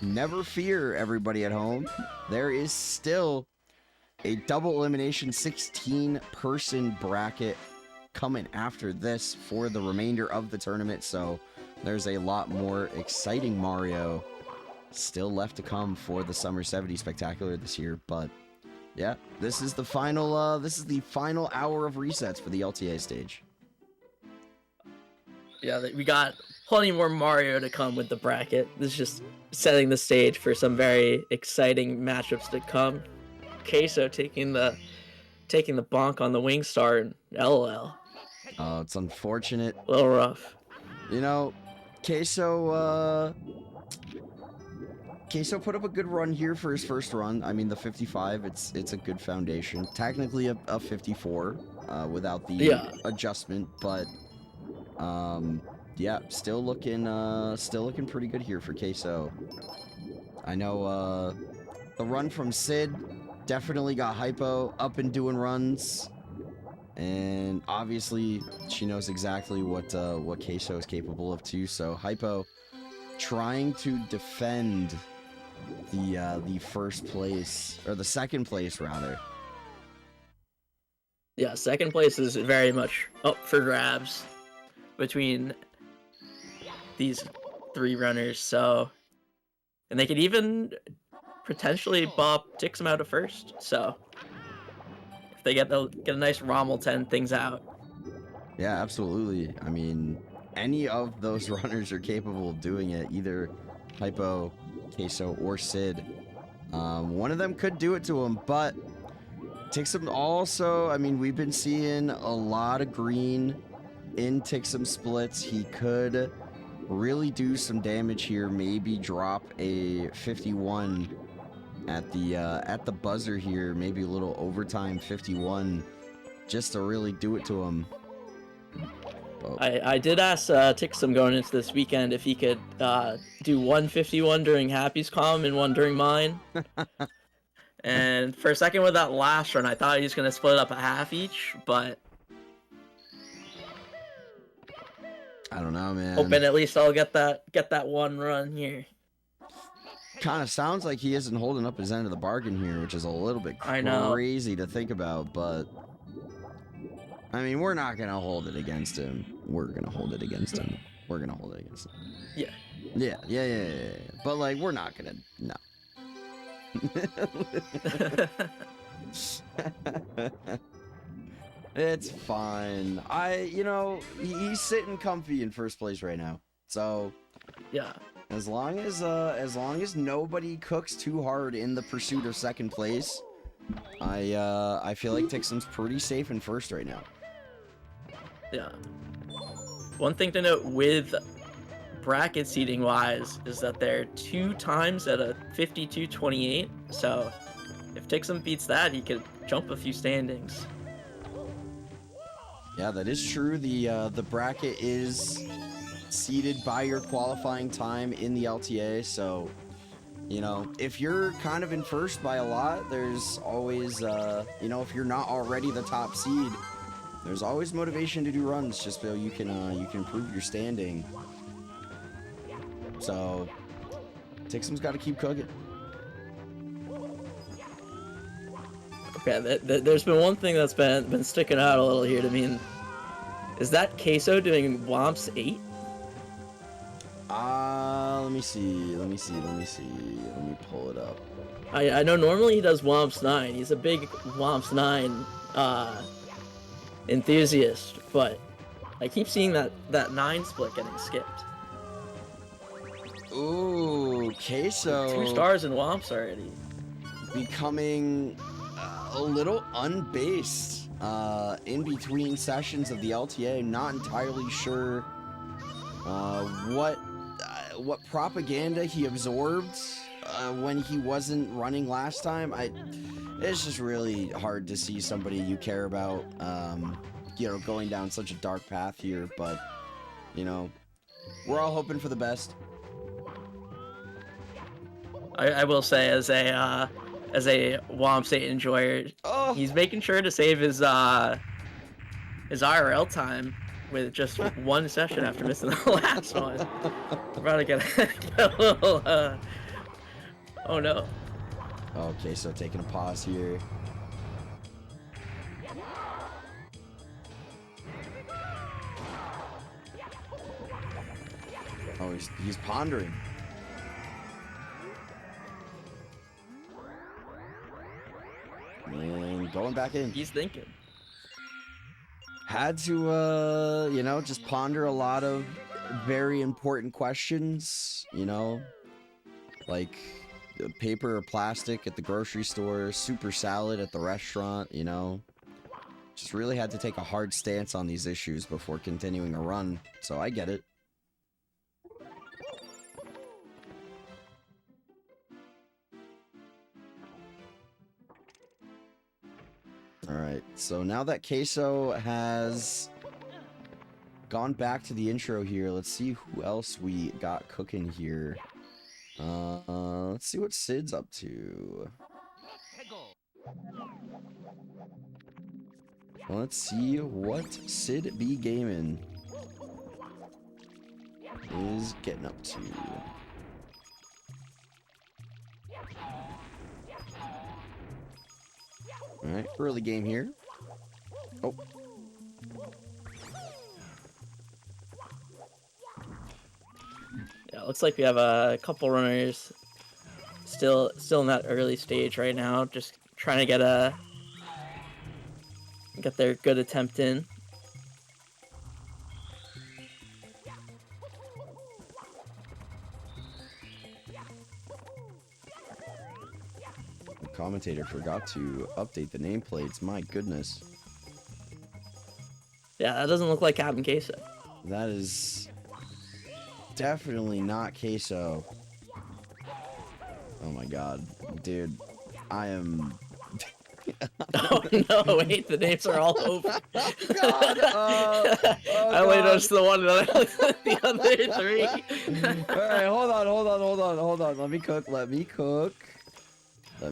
never fear, everybody at home. There is still a double elimination 16-person bracket coming after this for the remainder of the tournament, so there's a lot more exciting Mario still left to come for the Summer 70 Spectacular this year. But yeah, this is the final hour of resets for the LTA stage.
Yeah, we got plenty more Mario to come with the bracket. This is just setting the stage for some very exciting matchups to come. Queso taking the bonk on the Wing Star and LOL.
Oh, it's unfortunate.
A little rough.
You know, Queso put up a good run here for his first run. I mean, the 55, it's a good foundation. Technically a 54 without the adjustment, but yeah, still looking pretty good here for Queso. I know the run from Sid definitely got Hypo up and doing runs, and obviously she knows exactly what Queso is capable of too. So Hypo trying to defend the first place, or the second place rather.
Yeah, second place is very much up for grabs between these 3 runners. So, and they could even potentially bop Tixum out of first. So, if they get a nice Rommel 10 things out.
Yeah, absolutely. I mean, any of those runners are capable of doing it. Either Hypo, Queso, or Sid. One of them could do it to him, but Tixum also, I mean, we've been seeing a lot of green in Tixum splits. He could really do some damage here, maybe drop a 51 at the buzzer here, maybe a little overtime 51 just to really do it to him.
I did ask Tixum going into this weekend if he could do 151 during Happy's comm and one during mine. And for a second with that last run, I thought he was going to split up a half each, but
I don't know, man.
hoping at least I'll get that one run here.
Kind of sounds like he isn't holding up his end of the bargain here, which is a little bit crazy to think about, but I mean, we're not going to hold it against him. We're going to hold it against him. We're going to hold it against him.
Yeah.
Yeah. But, like, we're not going to... No. It's fine. He's sitting comfy in first place right now. So...
Yeah.
As long as nobody cooks too hard in the pursuit of second place, I feel like Tixum's pretty safe in first right now.
Yeah. One thing to note with bracket seating wise is that they're 2 times at a 52-28. So if Tixum beats that, he could jump a few standings.
Yeah, that is true. The bracket is seeded by your qualifying time in the LTA, so if you're kind of in first by a lot, there's always if you're not already the top seed, There's always motivation to do runs just so you can improve your standing. So Tixum's got to keep cooking.
Okay, there's been one thing that's been sticking out a little here to me. Is that Queso doing Womps 8?
Let me see. Let me pull it up.
I know normally he does Womps 9. He's a big Womps 9 enthusiast, but I keep seeing that 9 split getting skipped.
Ooh, Queso.
2 stars in Womps already.
Becoming a little unbased in between sessions of the LTA. Not entirely sure what propaganda he absorbed when he wasn't running last time. It's just really hard to see somebody you care about, going down such a dark path here. But we're all hoping for the best.
I will say, as a Womps 8 enjoyer, he's making sure to save his IRL time with just one session after missing the last one. We're about to get a little, oh no.
Okay, so taking a pause here. Oh, he's pondering. And going back in.
He's thinking.
Had to, just ponder a lot of very important questions, like paper or plastic at the grocery store, super salad at the restaurant, Just really had to take a hard stance on these issues before continuing a run, so I get it. Alright, so now that Queso has gone back to the intro here, let's see who else we got cooking here. Let's see what Sid's up to. Let's see what Sid B Gaming is getting up to. Alright, early game here. Oh.
Yeah, looks like we have a couple runners still in that early stage right now, just trying to get their good attempt in.
The commentator forgot to update the nameplates. My goodness.
Yeah, that doesn't look like Captain Queso.
That is definitely not Queso. Oh my god. Dude, I am...
Oh no, wait, the names are all over.
God,
I only noticed the one and I looked at the other three.
Alright, hold on. Let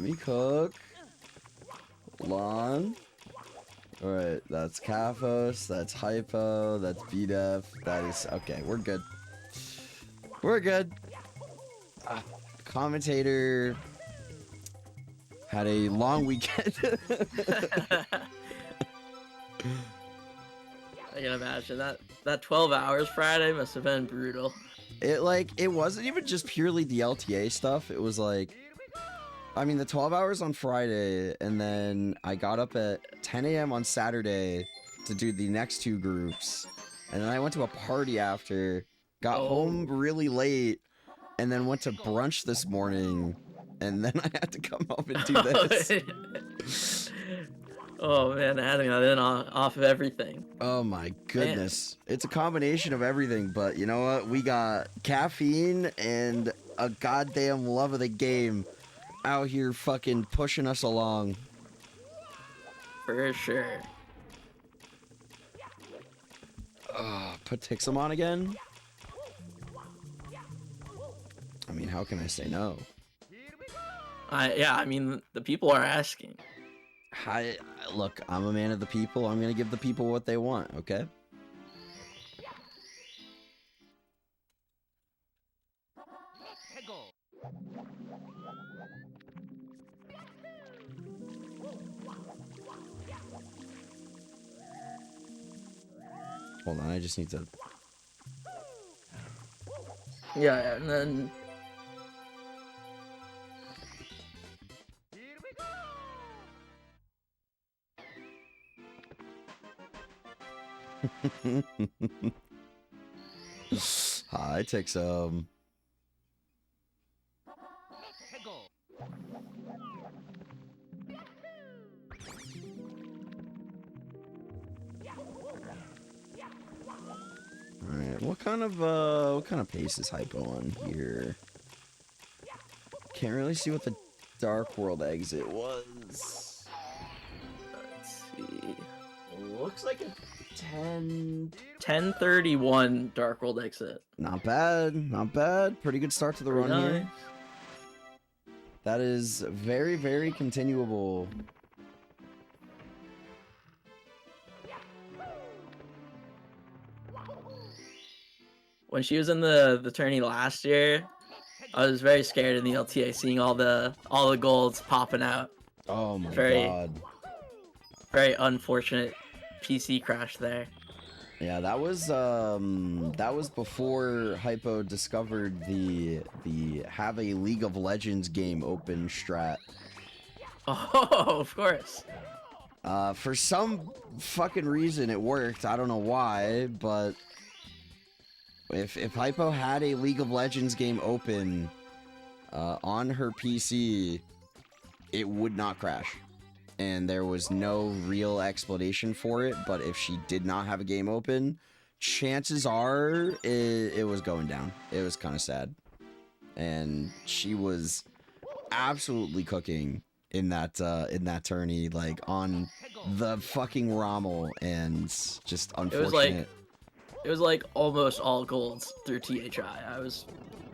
me cook. Hold on. Alright, that's Kafos, that's Hypo, that's BDF, that is... Okay, we're good. Commentator had a long weekend.
I can imagine that 12 hours Friday must have been brutal.
It wasn't even just purely the LTA stuff. It was like, I mean, the 12 hours on Friday, and then I got up at 10 a.m. on Saturday to do the next two groups, and then I went to a party after, got home really late, and then went to brunch this morning, and then I had to come home and do this.
Oh man, adding that in off of everything.
Oh my goodness. Man. It's a combination of everything, but you know what? We got caffeine and a goddamn love of the game out here fucking pushing us along.
For sure.
Put Tixum on again? I mean, how can I say no?
Yeah, I mean, the people are asking.
Look, I'm a man of the people. I'm gonna give the people what they want, okay? Hold on, I just need to...
Yeah, and then
I take some. Alright, what kind of pace is Hypo on here? Can't really see what the Dark World exit was.
let's see. Looks like a 10:31 Dark World exit.
Not bad, not bad. Pretty good start to the run here.
Nice.
That is very, very continuable.
When she was in the tourney last year, I was very scared in the LTA seeing all the golds popping out.
Oh my
Very-
god.
Very unfortunate PC crash there.
Yeah, that was before Hypo discovered the have a League of Legends game open strat.
Oh, of course.
For some fucking reason it worked. I don't know why, but if Hypo had a League of Legends game open on her PC, it would not crash. And there was no real explanation for it, but if she did not have a game open, chances are it was going down. It was kind of sad. And she was absolutely cooking in that tourney, like on the fucking Rommel, and just unfortunate.
It was like almost all golds through THI. I was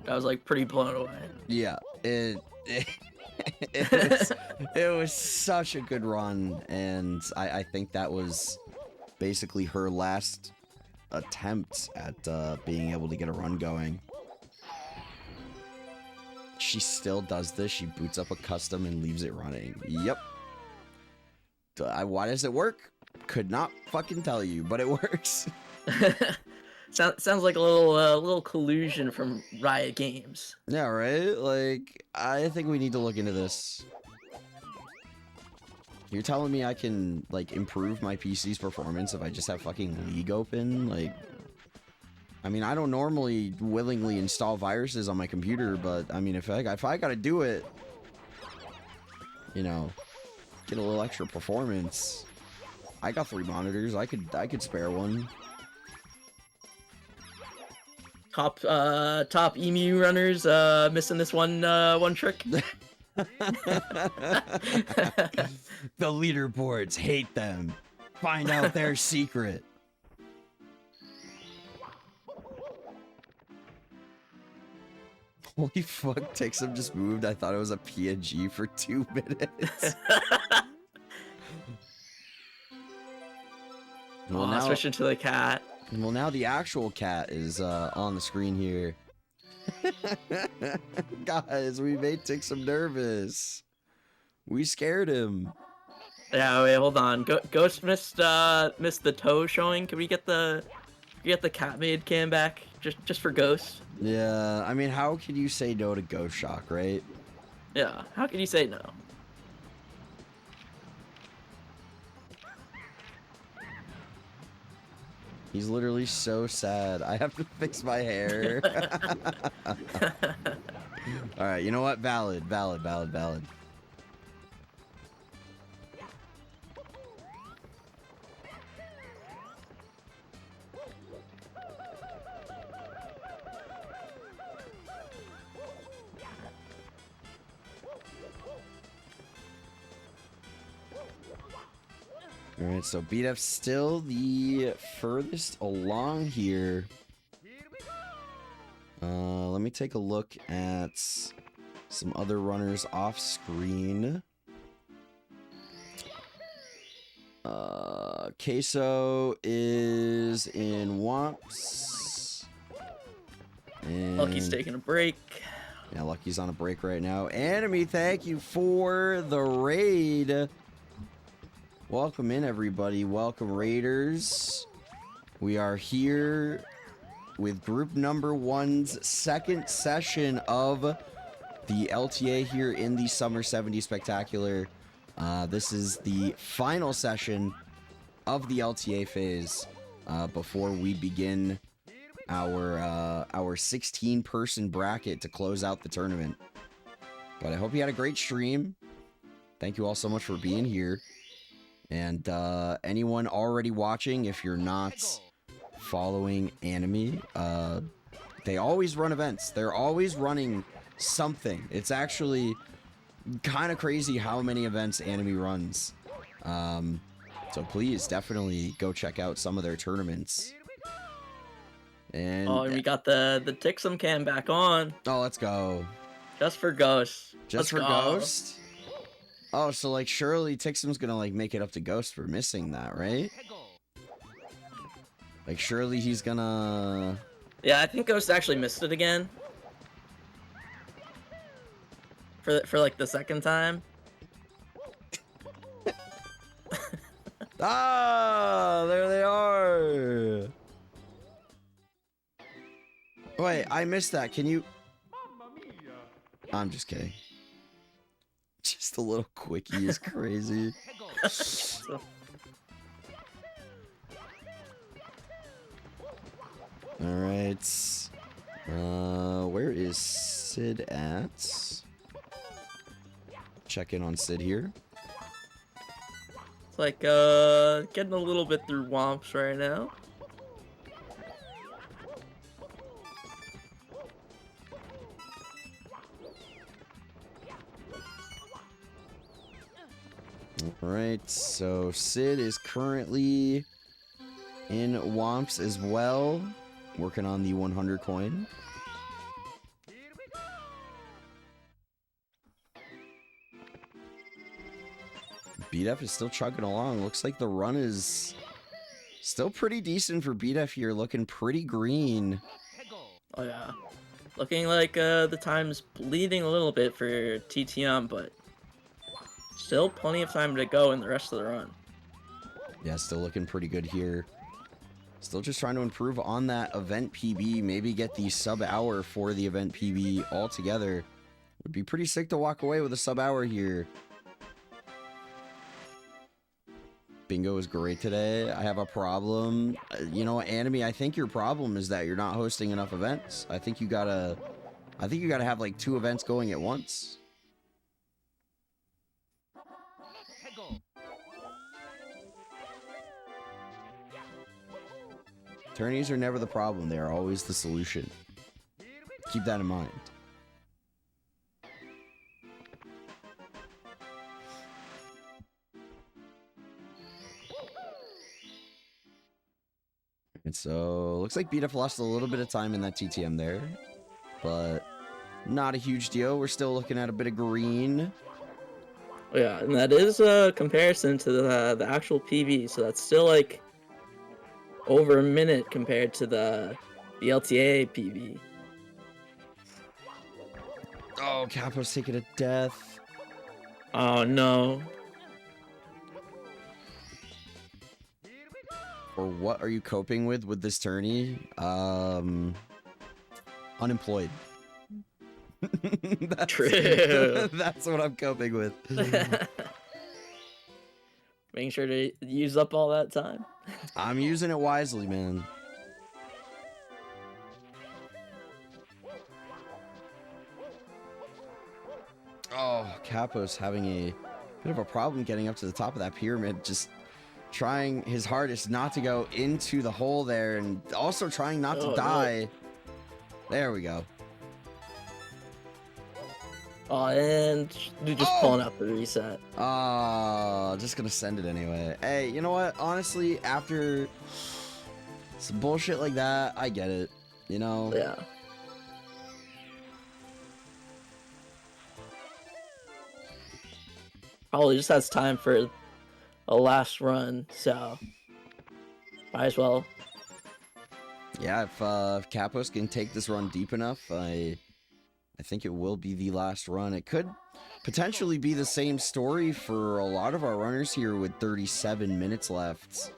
like pretty blown away.
Yeah, it was such a good run, and I think that was basically her last attempt at being able to get a run going. She still does this. She boots up a custom and leaves it running. Yep. Why does it work? Could not fucking tell you, but it works.
Sounds like a little collusion from Riot Games.
Yeah, right? Like, I think we need to look into this. You're telling me I can, like, improve my PC's performance if I just have fucking League open? Like, I mean, I don't normally willingly install viruses on my computer, but, I mean, if I gotta do it, you know, get a little extra performance. I got 3 monitors. I could spare one.
Top emu runners missing this one trick.
The leaderboards hate them. Find out their secret. Holy fuck, Tixum just moved. I thought it was a PNG for 2 minutes. Well, now,
switching to the cat.
Well, now the actual cat is on the screen here. Guys, we made Tixum nervous. We scared him.
Yeah, wait, hold on. Ghost missed the toe showing. Can we get the cat made cam back just for Ghost?
Yeah, I mean, how can you say no to Ghost Shock, right?
Yeah, how can you say no?
He's literally so sad. I have to fix my hair. All right, you know what? Valid. Alright, so BDF's still the furthest along here. Let me take a look at some other runners off screen. Queso is in Womps. And
Lucky's taking a break.
yeah, Lucky's on a break right now. Enemy, thank you for the raid. Welcome in, everybody. Welcome, Raiders. We are here with group number 1's second session of the LTA here in the Summer 70 Spectacular. This is the final session of the LTA phase before we begin our 16-person bracket to close out the tournament. But I hope you had a great stream. Thank you all so much for being here. And anyone already watching, if you're not following Anime, they always run events. They're always running something. It's actually kind of crazy how many events Anime runs. So please definitely go check out some of their tournaments. And
we got the Tixum cam back on.
Oh, let's go.
Just for Ghost.
Just for Ghost? Oh, so like surely Tixum's gonna like make it up to Ghost for missing that, right? Like surely he's gonna...
Yeah, I think Ghost actually missed it again. For like the second time.
Ah, there they are. Wait, I missed that. Can you... I'm just kidding. Just a little quickie is crazy. Alright. Where is Sid at? Check in on Sid here.
It's like, getting a little bit through Womps right now.
Alright, so Sid is currently in Womps as well, working on the 100 coin. BDF is still chugging along. Looks like the run is still pretty decent for BDF here, looking pretty green.
Oh yeah. Looking like the time's bleeding a little bit for TTM, but still plenty of time to go in the rest of the run.
Yeah, still looking pretty good here. Still just trying to improve on that event PB, maybe get the sub-hour for the event PB altogether. Would be pretty sick to walk away with a sub-hour here. Bingo is great today. I have a problem. You know, Anime, I think your problem is that you're not hosting enough events. I think you gotta have like 2 events going at once. Tourneys are never the problem. They are always the solution. Keep that in mind. And so, looks like BDF lost a little bit of time in that TTM there, but not a huge deal. We're still looking at a bit of green.
Yeah, and that is a comparison to the actual PB, so that's still like over a minute compared to the LTA PB.
Oh, Capo's taking a death.
Oh no.
Or what are you coping with this tourney? Unemployed.
True.
That's what I'm coping with.
Making sure to use up all that time.
I'm using it wisely, man. Oh, Capo's having a bit of a problem getting up to the top of that pyramid. Just trying his hardest not to go into the hole there, and also trying not to die. No. There we go.
Oh, and you're just pulling out the reset.
Just gonna send it anyway. Hey, you know what? Honestly, after some bullshit like that, I get it. You know?
Yeah. Probably just has time for a last run, so might as well.
Yeah, if Kapos can take this run deep enough, I think it will be the last run. It could potentially be the same story for a lot of our runners here with 37 minutes left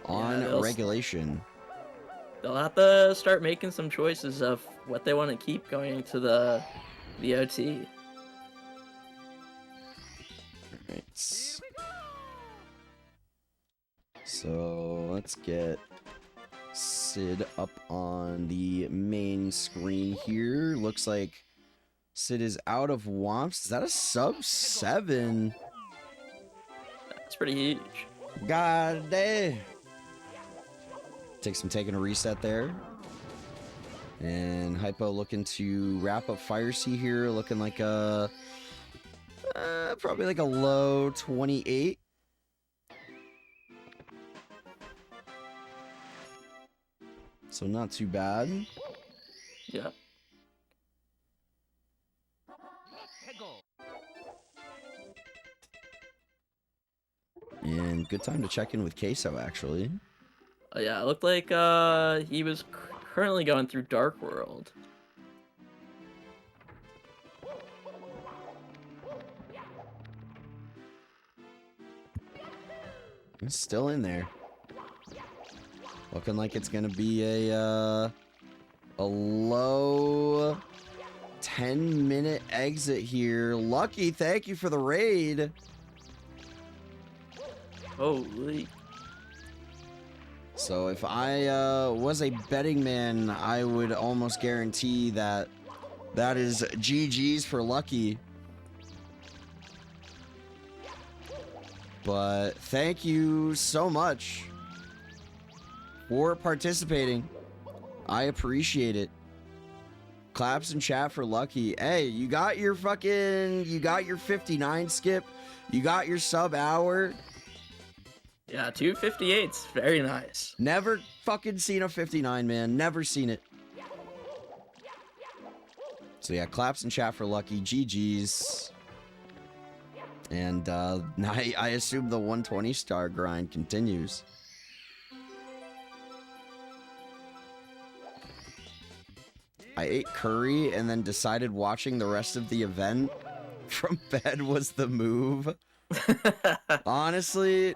on regulation.
They'll have to start making some choices of what they want to keep going into the OT.
Alright. So let's get Sid up on the main screen here. Looks like Sid is out of Womps. Is that a sub 7?
That's pretty huge.
God damn. Taking a reset there. And Hypo looking to wrap up Fire Sea here. Looking like a... probably like a low 28. So not too bad.
Yeah.
And good time to check in with Queso, actually.
Yeah, it looked like he was currently going through Dark World.
It's still in there. Looking like it's gonna be a low 10-minute exit here. Lucky, thank you for the raid.
Holy.
So if I was a betting man, I would almost guarantee that that is GG's for Lucky. But thank you so much for participating. I appreciate it. Claps in chat for Lucky. Hey, you got your 59 skip. You got your sub hour.
Yeah, 258's very nice.
Never fucking seen a 59, man. Never seen it. So yeah, claps in chat for Lucky. GG's. And I assume the 120 star grind continues. I ate curry and then decided watching the rest of the event from bed was the move. Honestly,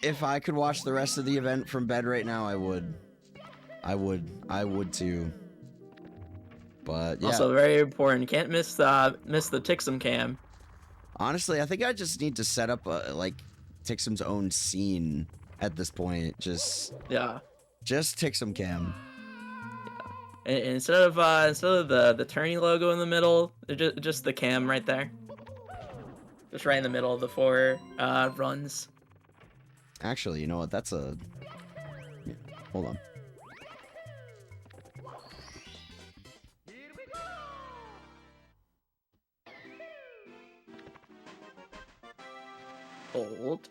if I could watch the rest of the event from bed right now, I would. I would too. But yeah.
Also very important. Can't miss the Tixum cam.
Honestly, I think I just need to set up like Tixum's own scene at this point. Just Tixum cam.
And instead of the turning logo in the middle, just the cam right there. Just right in the middle of the 4 runs.
Actually, you know what? That's a... Yeah, hold on.
Hold.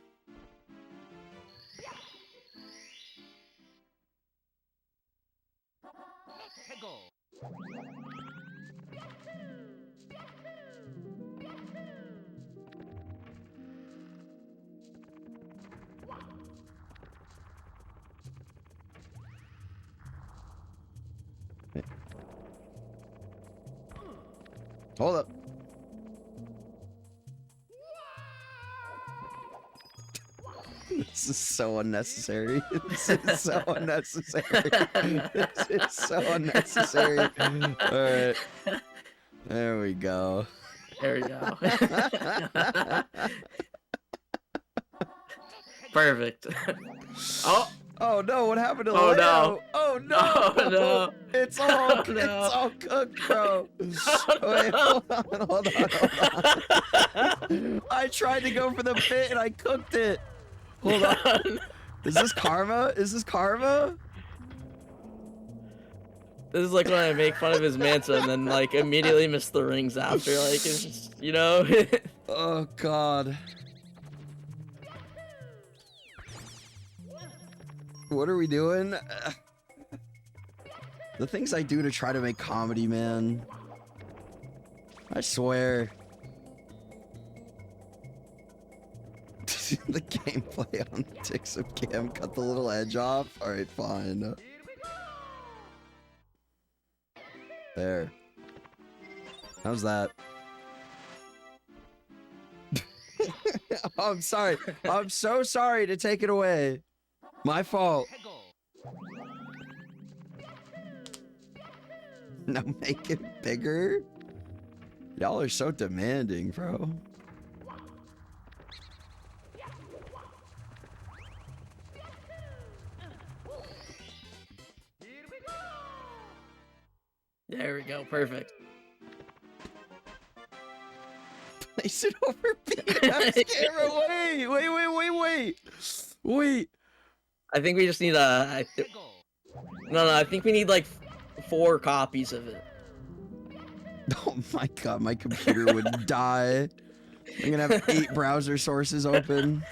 Hold up. This is so unnecessary. This is so unnecessary. This is so unnecessary. Alright. There we go.
There we go. Perfect. Oh!
Oh no, what happened to
Oh
Leo?
no.
Oh no!
Oh no!
It's all
Oh, no.
it's all cooked, bro. Wait, hold on. I tried to go for the bit and I cooked it. Hold on. Is this karma? Is this karma?
This is like when I make fun of his Manta and then like immediately miss the rings after. Like it's just, you know.
Oh god. What are we doing? The things I do to try to make comedy, man. I swear. The gameplay on the Tixum cam cut the little edge off. All right, fine. There. How's that? I'm sorry. I'm so sorry to take it away. My fault. Now make it bigger? Y'all are so demanding, bro.
There we go. Perfect.
Place it over BM's camera. Wait.
I think we just need a. No, I think we need like 4 copies of it.
Oh my god, my computer would die. I'm gonna have 8 browser sources open.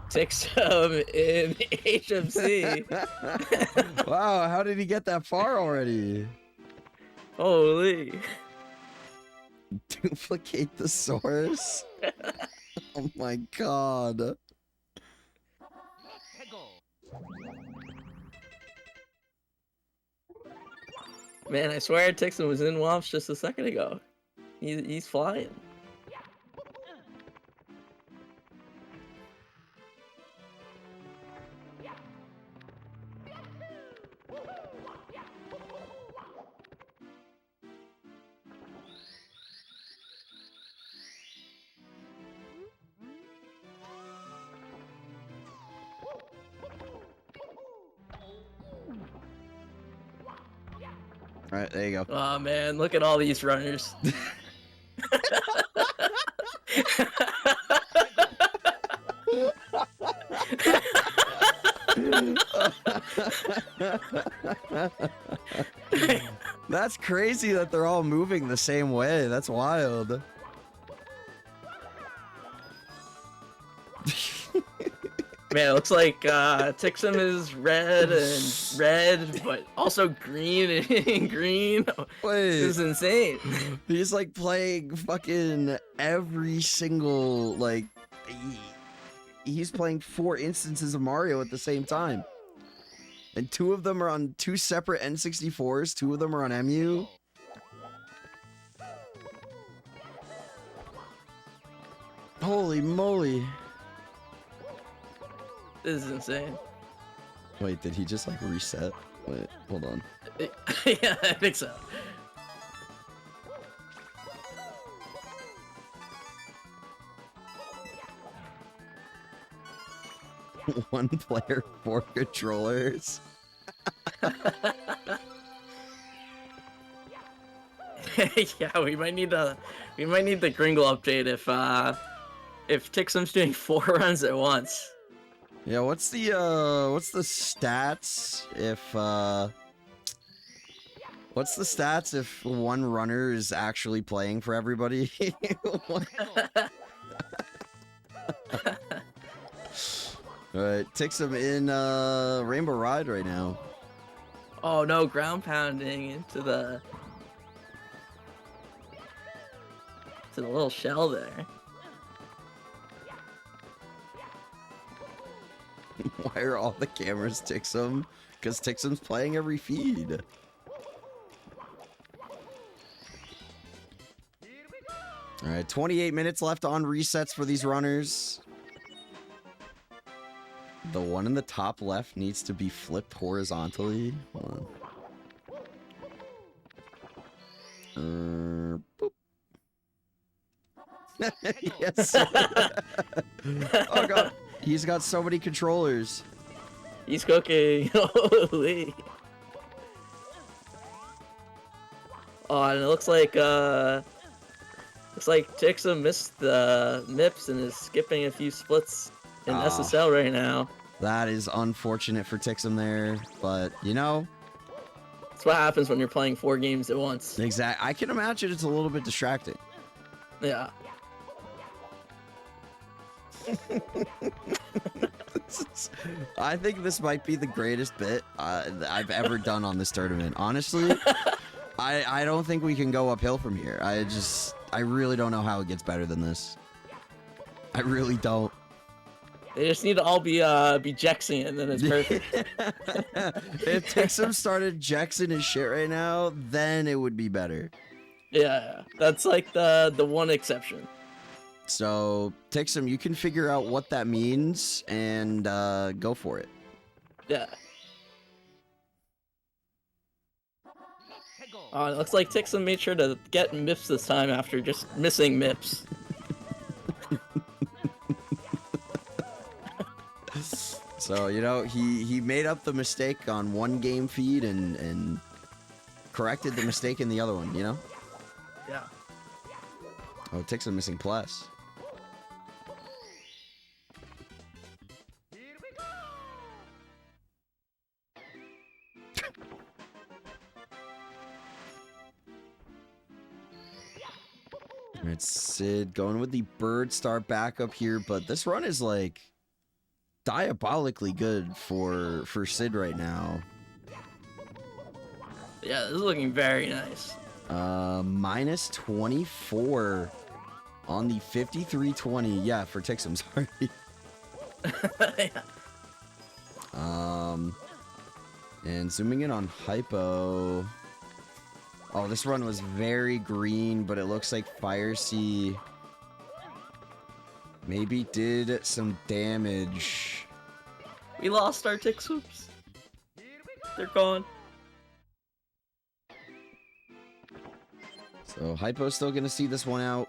Tixum in HMC.
Wow, how did he get that far already?
Holy.
Duplicate the source? Oh my god.
Man, I swear Tixum was in Womps just a second ago. He's flying.
Alright, there you go.
Oh man, look at all these runners.
That's crazy that they're all moving the same way. That's wild.
Man, it looks like Tixum is red and red, but also green and green.
Wait.
This is insane.
He's like playing fucking every single, like, he's playing 4 instances of Mario at the same time. And 2 of them are on 2 separate N64s, 2 of them are on MU. Holy moly.
This is insane.
Wait, did he just like reset? Wait, hold on.
Yeah, I think so.
One player, 4 controllers.
Yeah, we might need the Gringle update if Tixum's doing 4 runs at once.
Yeah, what's the stats if one runner is actually playing for everybody? Alright, Tixum in Rainbow Ride right now.
Oh no, ground pounding into the little shell there.
Why are all the cameras Tixum? Because Tixum's playing every feed. Alright, 28 minutes left on resets for these runners. The one in the top left needs to be flipped horizontally. Hold on. Boop. Yes. Oh god. He's got so many controllers.
He's cooking. Holy. Oh, and it looks like Tixum missed the MIPS and is skipping a few splits in SSL right now.
That is unfortunate for Tixum there, but you know,
that's what happens when you're playing 4 games at once.
Exactly. I can imagine it's a little bit distracting.
Yeah.
I think this might be the greatest bit I've ever done on this tournament. Honestly, I don't think we can go uphill from here. I really don't know how it gets better than this. I really don't.
They just need to all be Jexing, and then it's perfect.
If Tixum started Jexing his shit right now, then it would be better.
Yeah, that's like the one exception.
So, Tixum, you can figure out what that means and go for it.
Yeah. Oh, it looks like Tixum made sure to get MIPS this time after just missing MIPS.
So, you know, he made up the mistake on one game feed and corrected the mistake in the other one, you know?
Yeah.
Oh, Tixum missing plus. Alright, Sid going with the Bird Star backup here, but this run is like diabolically good for Sid right now.
Yeah, this is looking very nice.
Minus 24 on the 5320. Yeah, for Tixum, sorry.
Yeah.
And zooming in on Hypo. Oh, this run was very green, but it looks like Fire Sea maybe did some damage.
We lost our Tixums. They're gone.
So Hypo's still gonna see this one out.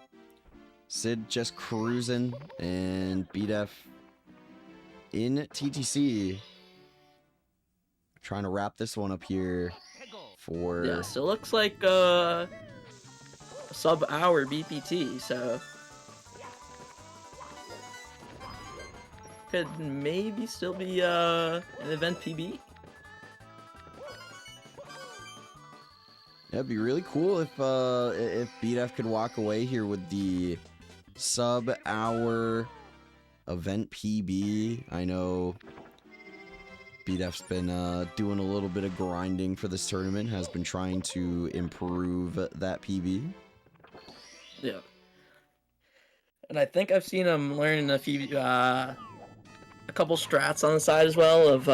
Sid just cruising, and BDF in TTC. Trying to wrap this one up here for...
Yeah, so it looks like sub-hour BPT, so could maybe still be an event PB.
Yeah, it'd be really cool if BDF could walk away here with the sub-hour event PB. I know BDF's been doing a little bit of grinding for this tournament, has been trying to improve that PB.
Yeah. And I think I've seen him learn a few, a couple strats on the side as well of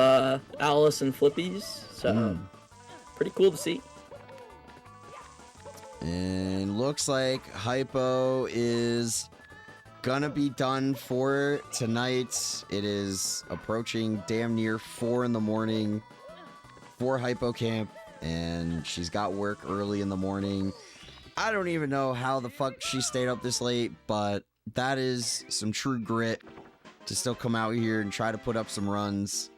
Alice and Flippies, so pretty cool to see.
And looks like Hypo is gonna be done for tonight. It is approaching damn near 4 in the morning for Hypo Camp, and she's got work early in the morning. I don't even know how the fuck she stayed up this late, but that is some true grit to still come out here and try to put up some runs.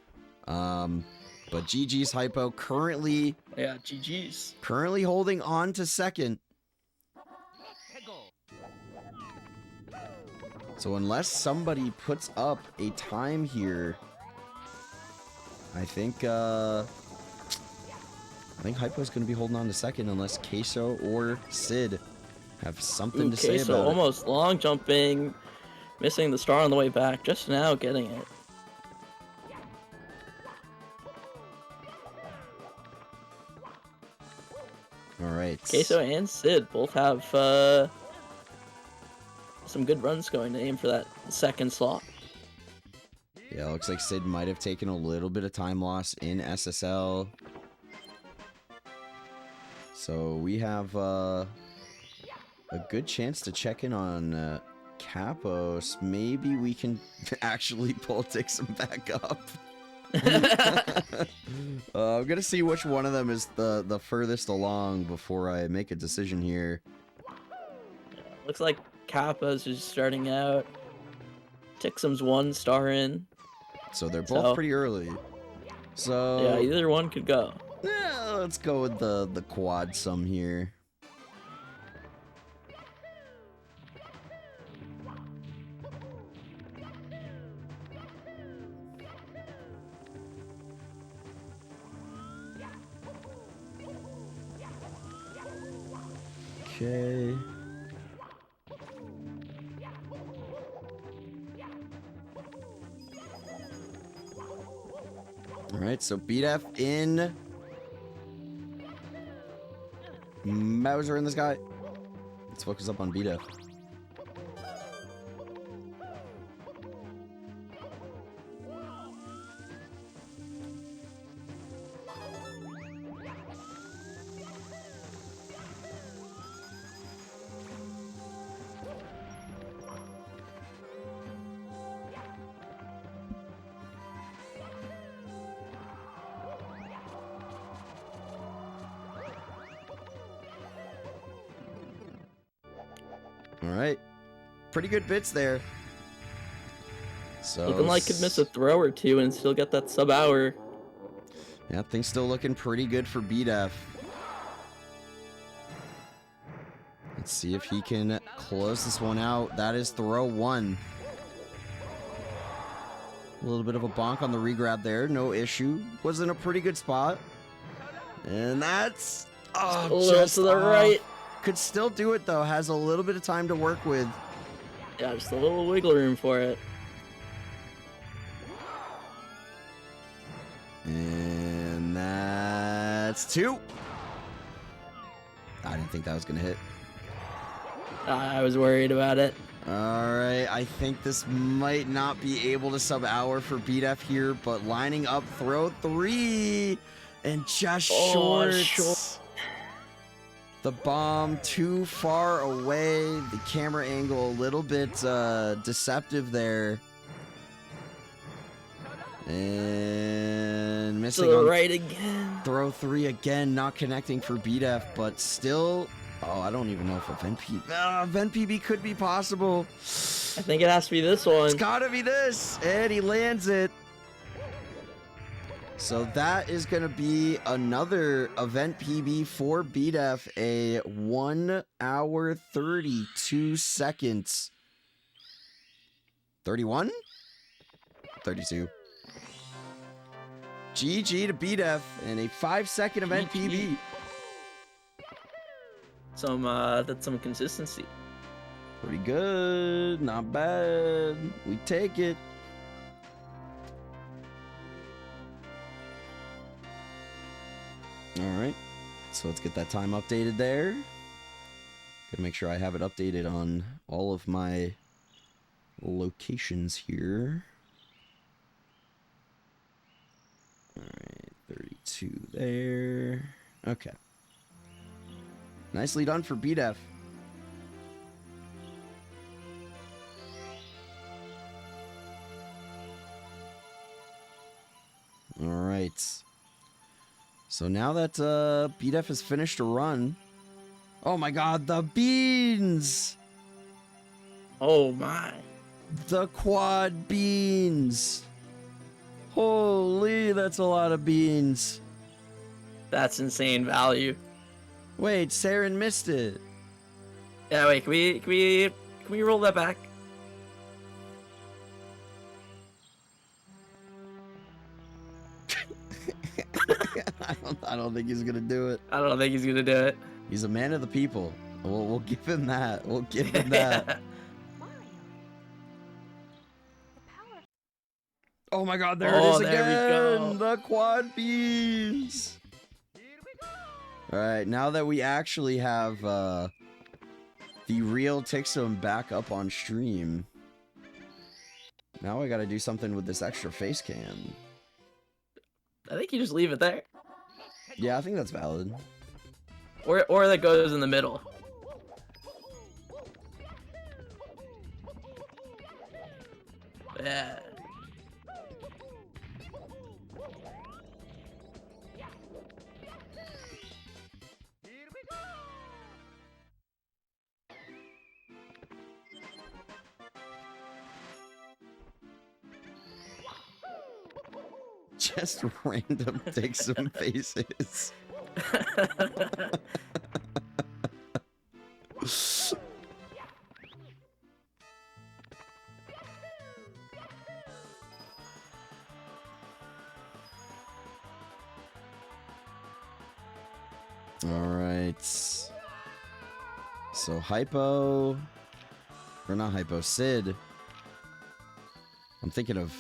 But GG's Hypo currently...
Yeah, GG's.
Currently holding on to second. So unless somebody puts up a time here, I think Hypo's going to be holding on to second unless Queso or Sid have something to say
Queso
about
almost long jumping, missing the star on the way back, just now getting it.
All right.
Queso and Sid both have some good runs going to aim for that second slot.
Yeah, looks like Sid might have taken a little bit of time loss in SSL. So we have a good chance to check in on Capos. Maybe we can actually pull Tixum back up. I'm gonna see which one of them is the furthest along before I make a decision here.
Looks like Kappa's is starting out. Tixum's 1 star in.
So they're both pretty early. So
yeah, either one could go.
Yeah, let's go with the quad sum here. Okay. All right, so BDF in Mauser in this guy. Let's focus up on Beta. All right, pretty good bits there. So
Looking like could miss a throw or two and still get that sub hour.
yeah, things still looking pretty good for BDF. Let's see if he can close this one out. That is throw one. A little bit of a bonk on the regrab there, no issue. Was in a pretty good spot. And that's
a little to the right.
Could still do it though, has a little bit of time to work with.
Yeah, just a little wiggle room for it.
And that's two. I didn't think that was gonna hit.
I was worried about it.
Alright, I think this might not be able to sub hour for BDF here, but lining up throw three and just short. The bomb too far away. The camera angle a little bit deceptive there. And missing
To the
on
right again.
throw three again, not connecting for BDF, but still. Oh, I don't even know if event PB could be possible.
I think it has to be this one.
It's gotta be this, and he lands it. So that is going to be another event PB for BDF, a 1 hour 32 seconds. 31? 32. GG to BDF and a 5-second event PB.
That's some consistency.
Pretty good, not bad. We take it. All right, so let's get that time updated there. Gotta make sure I have it updated on all of my locations here. All right, 32 there. Okay. Nicely done for BDF. All right. So now that BDF has finished a run. Oh my god, the beans!
Oh my.
The quad beans! Holy, that's a lot of beans.
That's insane value.
Wait, Saren missed it.
Yeah, wait, can we roll that back?
I don't think he's gonna do it.
I don't think he's gonna do it.
He's a man of the people. We'll give him that. We'll give him that. Oh my god, there it is again!
There we go.
The quad beans! Alright, now that we actually have the real Tixum back up on stream, now I gotta do something with this extra face cam.
I think you just leave it there.
Yeah, I think that's valid.
Or that goes in the middle. Yeah.
Just random Tixum faces. All right. So Hypo, or not Hypo, Sid. I'm thinking of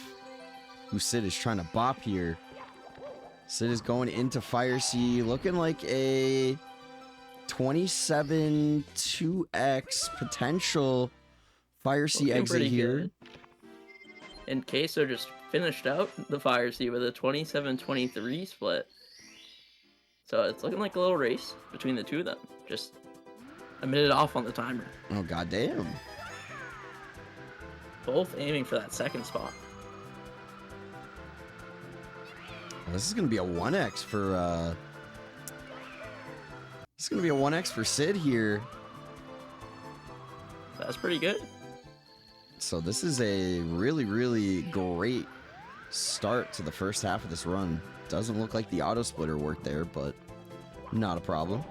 who Sid is trying to bop here. Sid is going into Fire Sea, looking like a 27 2x potential Fire Sea
Looking
exit
pretty
here.
good. And Queso just finished out the Fire Sea with a 27-23 split. So it's looking like a little race between the two of them. Just a minute off on the timer.
Oh, goddamn.
Both aiming for that second spot.
This is going to be a 1x for, This is going to be a 1x for Sid here.
That's pretty good.
So this is a really, really great start to the first half of this run. Doesn't look like the auto splitter worked there, but not a problem.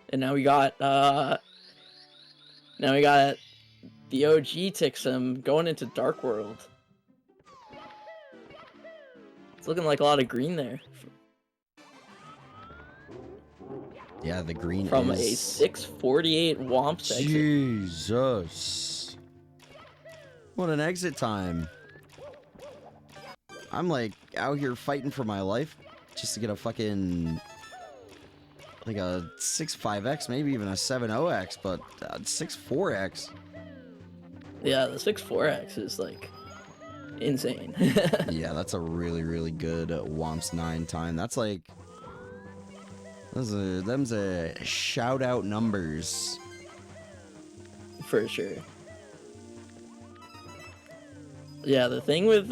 And now we got the OG Tixum going into Dark World. It's looking like a lot of green there.
Yeah, the green
From
is...
a 648 Womps exit.
Jesus. What an exit time. I'm like out here fighting for my life just to get a fucking... like a 6.5x, maybe even a 7.0x, but 6.4x.
Yeah, the 6.4x is like insane.
Yeah, that's a really, really good Womps 9 time. That's like... them's a shout out numbers.
For sure. Yeah, the thing with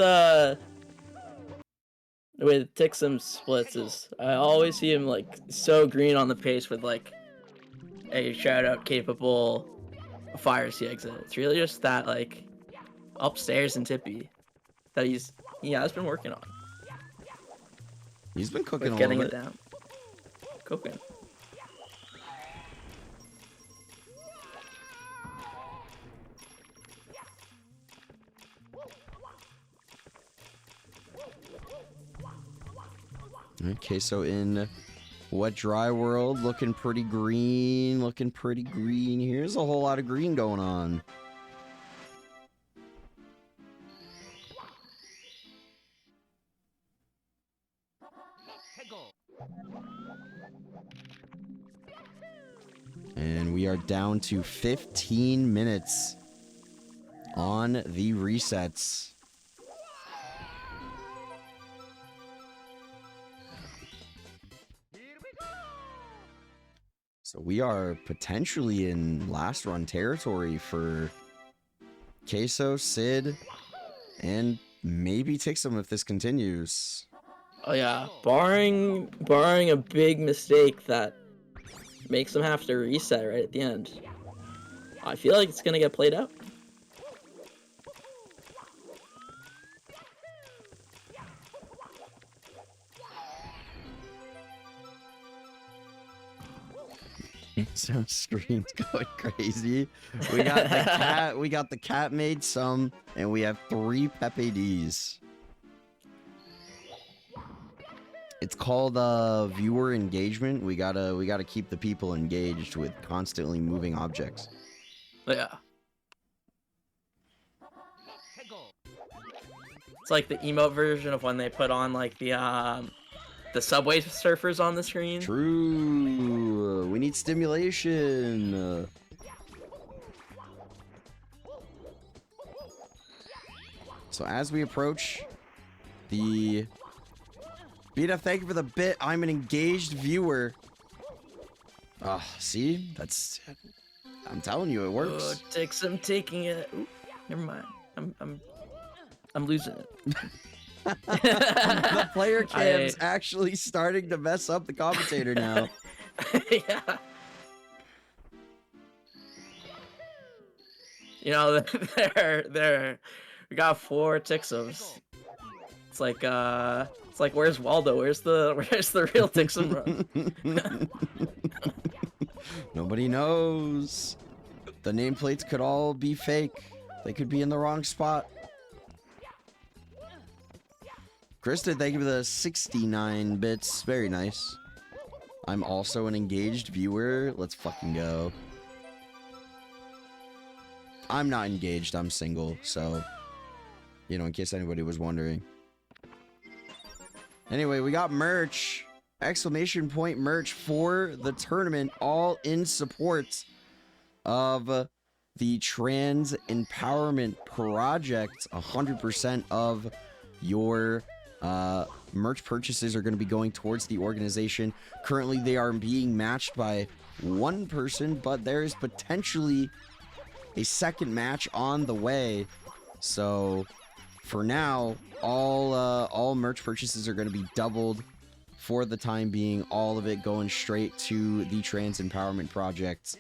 Tixum splits is I always see him like so green on the pace with like a shout out capable Fire Sea exit. It's really just that like upstairs and tippy that he has been working on.
He's been cooking
with
a
getting
little
it
bit.
down. Cooking.
Okay, so in Wet Dry World, looking pretty green, Here's a whole lot of green going on. And we are down to 15 minutes on the resets. So we are potentially in last run territory for Queso, Sid, and maybe Tixum if this continues.
Oh yeah, barring a big mistake that makes them have to reset right at the end. I feel like it's gonna get played out.
So screen's going crazy. We got the cat. We got the cat made some, and we have 3 Pepe Ds. It's called viewer engagement. We gotta keep the people engaged with constantly moving objects.
Yeah. It's like the emote version of when they put on like the subway surfers on the screen.
True. We need stimulation. So as we approach the BDF, thank you for the bit. I'm an engaged viewer. See? That's... I'm telling you, it works.
Oh, Tixum taking it. Ooh, never mind. I'm losing it.
The player cam's actually starting to mess up the commentator now.
Yeah. You know, there. We got 4 Tixums. It's like where's Waldo? Where's the real Tixum run?
Nobody knows. The nameplates could all be fake. They could be in the wrong spot. Krista, thank you for the 69 bits. Very nice. I'm also an engaged viewer. Let's fucking go. I'm not engaged. I'm single. So, you know, in case anybody was wondering. Anyway, we got merch. Exclamation point merch for the tournament, all in support of the Trans Empowerment Project. 100% of your merch purchases are going to be going towards the organization. Currently, they are being matched by one person, but there is potentially a second match on the way. So, for now, all merch purchases are going to be doubled for the time being. All of it going straight to the Trans Empowerment Project.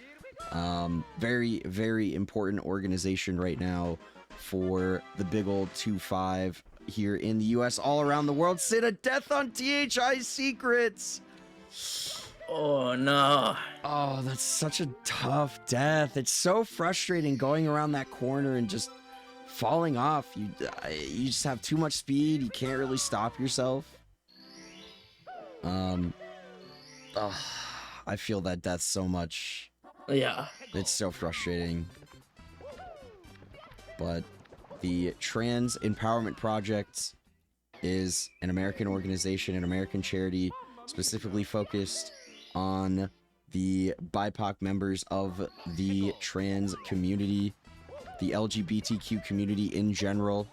Very, very important organization right now for the big old 2-5 here in the US, all around the world. Sit a death on THI secrets.
Oh no.
Oh, that's such a tough death. It's so frustrating going around that corner and just falling off. You just have too much speed. You can't really stop yourself. I feel that death so much.
Yeah.
It's so frustrating. But the Trans Empowerment Project is an American organization, an American charity, specifically focused on the BIPOC members of the trans community, the LGBTQ community in general.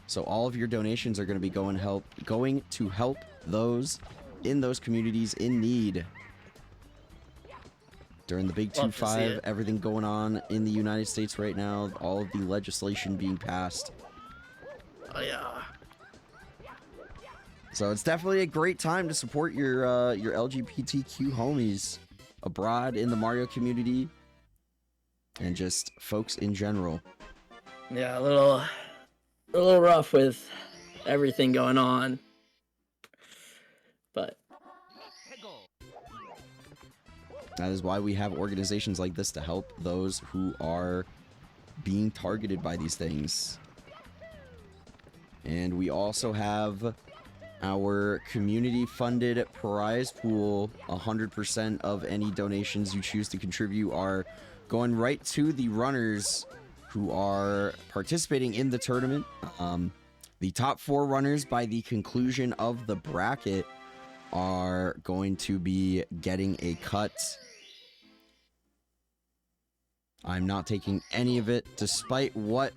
So all of your donations are going to be going to help those in those communities in need. During the big 2-5, everything going on in the United States right now, all of the legislation being passed.
Oh yeah.
So it's definitely a great time to support your LGBTQ homies abroad in the Mario community and just folks in general.
Yeah, a little rough with everything going on, but
that is why we have organizations like this to help those who are being targeted by these things. And we also have our community-funded prize pool. 100% of any donations you choose to contribute are going right to the runners who are participating in the tournament. The top 4 runners by the conclusion of the bracket are going to be getting a cut. I'm not taking any of it, despite what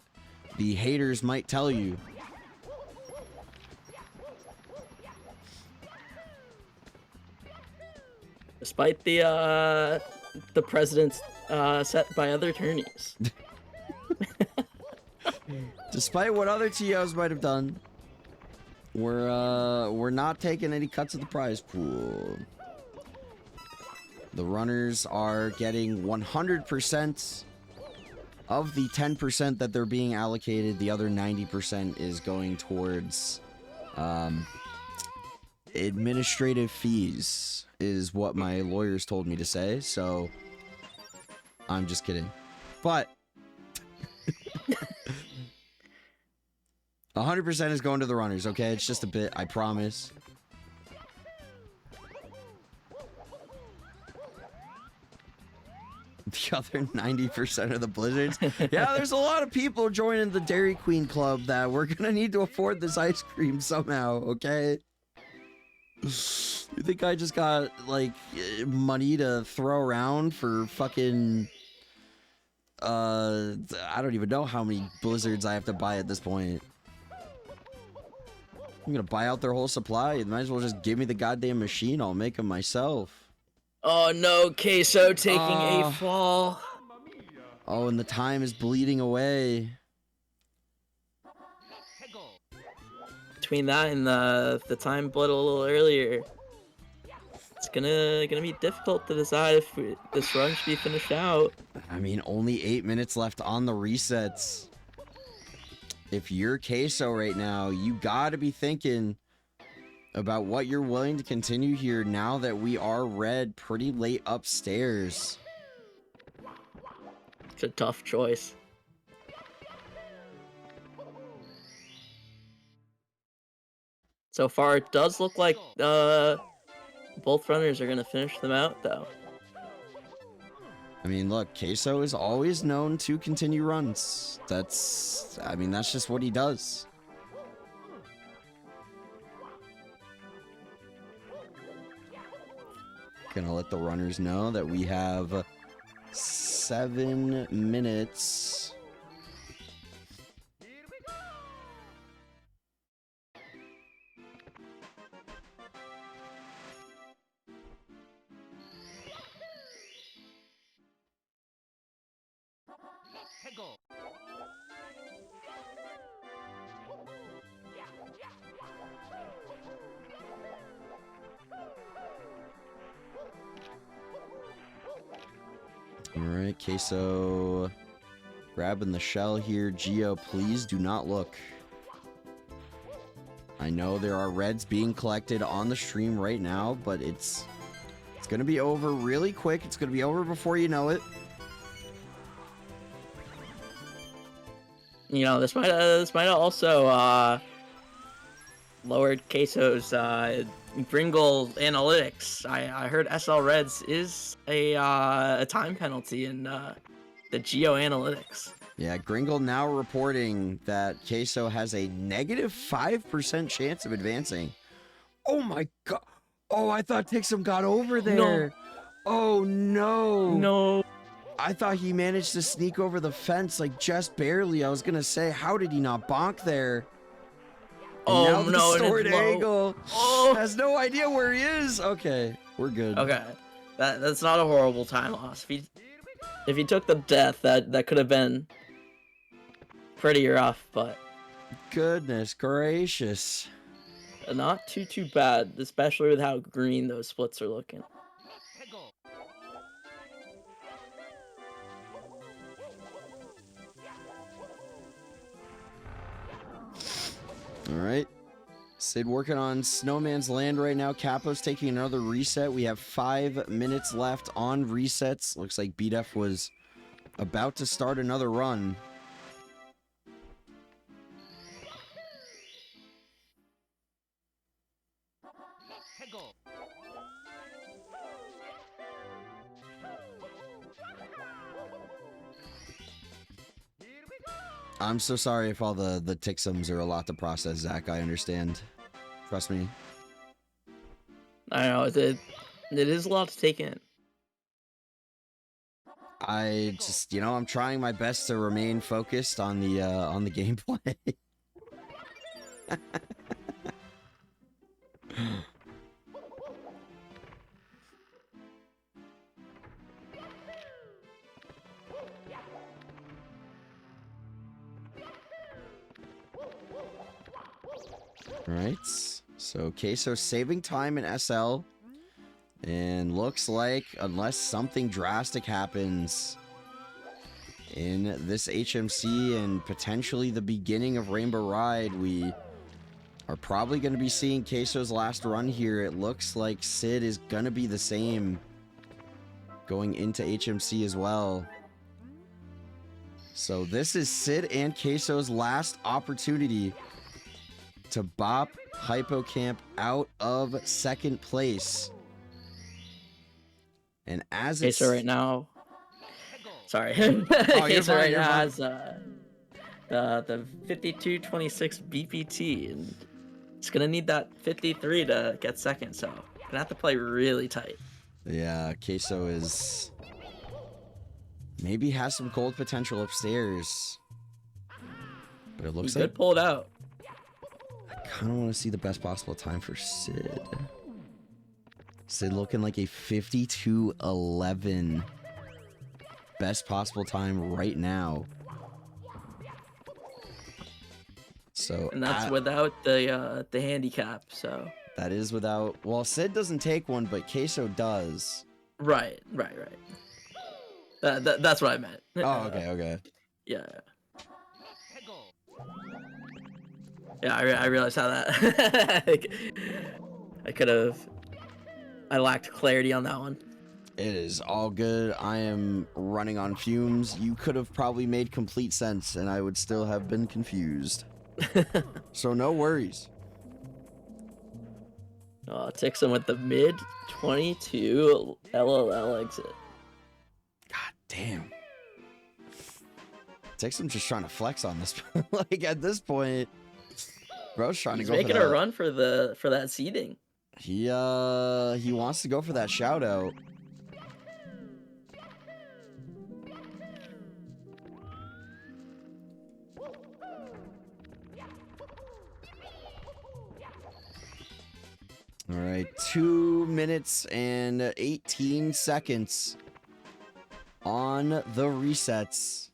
the haters might tell you.
despite the precedents set by other attorneys.
Despite what other TOs might have done, we're not taking any cuts of the prize pool. The runners are getting 100% of the 10% that they're being allocated. The other 90% is going towards administrative fees, is what my lawyers told me to say. So I'm just kidding. But 100% is going to the runners, okay? It's just a bit, I promise. The other 90% of the blizzards. Yeah, there's a lot of people joining the Dairy Queen Club that we're gonna need to afford this ice cream somehow, okay? You think I just got, like, money to throw around for fucking... I don't even know how many blizzards I have to buy at this point. I'm gonna buy out their whole supply. You might as well just give me the goddamn machine. I'll make them myself.
Oh no, Queso taking a fall.
Oh, and the time is bleeding away.
Between that and the time bled a little earlier, it's gonna be difficult to decide if this run should be finished out.
I mean, only 8 minutes left on the resets. If you're Queso right now, you gotta be thinking about what you're willing to continue here now that we are red pretty late upstairs.
It's a tough choice. So far, it does look like both runners are gonna finish them out, though.
I mean, look, Queso is always known to continue runs. That's just what he does. Gonna let the runners know that we have 7 minutes. Alright, Queso grabbing the shell here. Geo, please do not look. I know there are reds being collected on the stream right now, but it's gonna be over really quick. It's gonna be over before you know it.
You know, this might have also lowered Queso's Gringle analytics. I heard SL Reds is a time penalty in the Geo analytics.
Yeah, Gringle now reporting that Queso has a negative 5% chance of advancing. Oh my god. Oh, I thought Tixum got over there. No. Oh no.
No.
I thought he managed to sneak over the fence like just barely. I was gonna say, how did he not bonk there? And
oh
now the
no,
sword
and it's
angle has no idea where he is. Okay, we're good.
Okay, that's not a horrible time loss. If he took the death, that could have been pretty rough, but
goodness gracious,
not too bad, especially with how green those splits are looking.
All right. Sid working on Snowman's Land right now. Capo's taking another reset. We have 5 minutes left on resets. Looks like BDF was about to start another run. I'm so sorry if all the Tixums are a lot to process, Zach. I understand. Trust me.
I know, it is a lot to take in.
I just, I'm trying my best to remain focused on the gameplay. Alright, so Queso saving time in SL, and looks like, unless something drastic happens in this HMC and potentially the beginning of Rainbow Ride, we are probably going to be seeing Queso's last run here. It looks like Sid is going to be the same going into HMC as well. So this is Sid and Queso's last opportunity to bop Hypocamp out of second place. And as it's
Queso right now, sorry,
oh,
Queso right now has the 52.26 BPT, and it's gonna need that 53 to get second. So gonna have to play really tight.
Yeah, Queso is maybe has some gold potential upstairs, but it looks
he
like
could pull it out.
I kind of want to see the best possible time for Sid. Sid looking like a 52.11. Best possible time right now. So
And that's without the handicap, so.
That is without, well, Sid doesn't take one, but Queso does.
Right. That's what I meant.
Oh, okay.
Yeah. Yeah, I realized how that I lacked clarity on that one.
It is all good. I am running on fumes. You could have probably made complete sense and I would still have been confused. So no worries.
Tixum with the mid 22 LLL exit.
God Damn. Tixum just trying to flex on this. Like at this point, bro's trying
He's
to go
making
for
a
that.
run for that seeding.
He wants to go for that shout out. All right, 2 minutes and 18 seconds on the resets.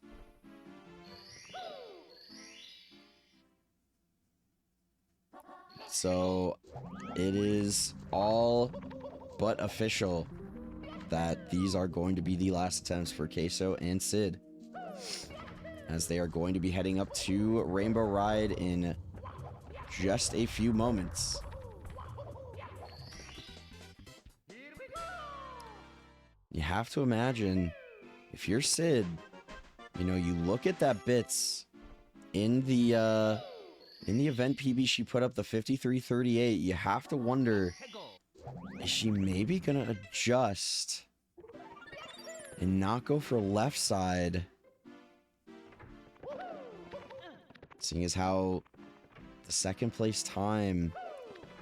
So it is all but official that these are going to be the last attempts for Queso and Sid, as they are going to be heading up to Rainbow Ride in just a few moments. You have to imagine, if you're Sid, you know, you look at that bits in the event PB she put up the 53.38, you have to wonder, is she maybe gonna adjust and not go for left side? Seeing as how the second place time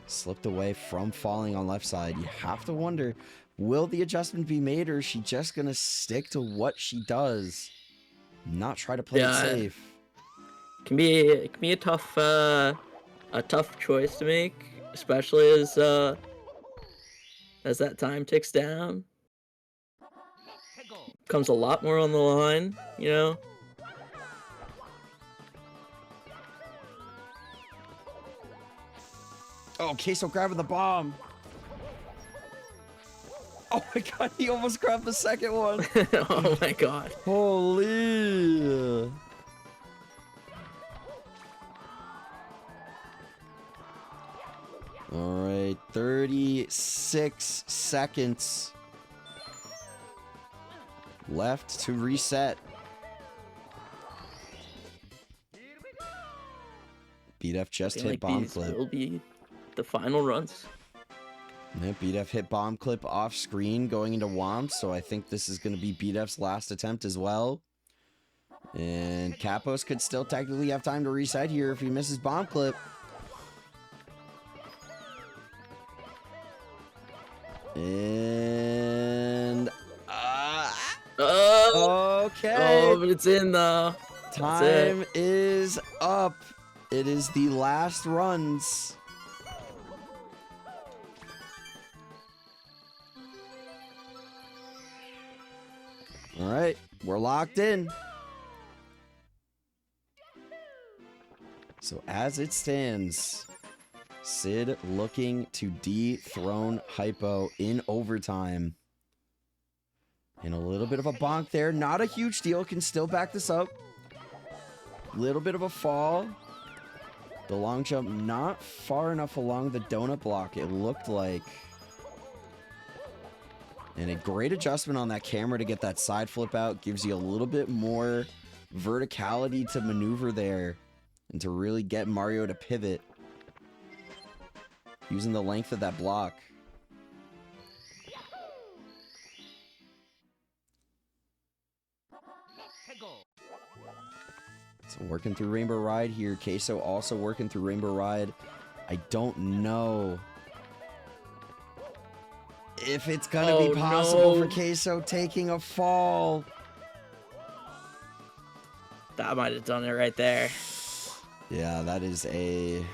slipped away from falling on left side, you have to wonder, will the adjustment be made, or is she just gonna stick to what she does, not try to play it safe?
It can be a tough choice to make, especially as that time ticks down. Comes a lot more on the line, you know.
Oh, Queso grabbing the bomb. Oh my god, he almost grabbed the second one.
Oh my god.
Holy. All right, 36 seconds left to reset. BDF just hit bomb clip.
Will be the final runs.
Yeah, BDF hit bomb clip off screen going into Womp, so I think this is going to be BDF's last attempt as well. And Kapos could still technically have time to reset here if he misses bomb clip. And okay.
Oh, but it's in though.
Time is up. It is the last runs. All right, we're locked in. So as it stands, Sid looking to dethrone Hypo in overtime. And a little bit of a bonk there. Not a huge deal. Can still back this up. Little bit of a fall. The long jump not far enough along the donut block, it looked like. And a great adjustment on that camera to get that side flip out. Gives you a little bit more verticality to maneuver there. And to really get Mario to pivot. Using the length of that block. So working through Rainbow Ride here. Queso also working through Rainbow Ride. I don't know if it's gonna be possible for Queso taking a fall.
That might have done it right there.
Yeah, that is a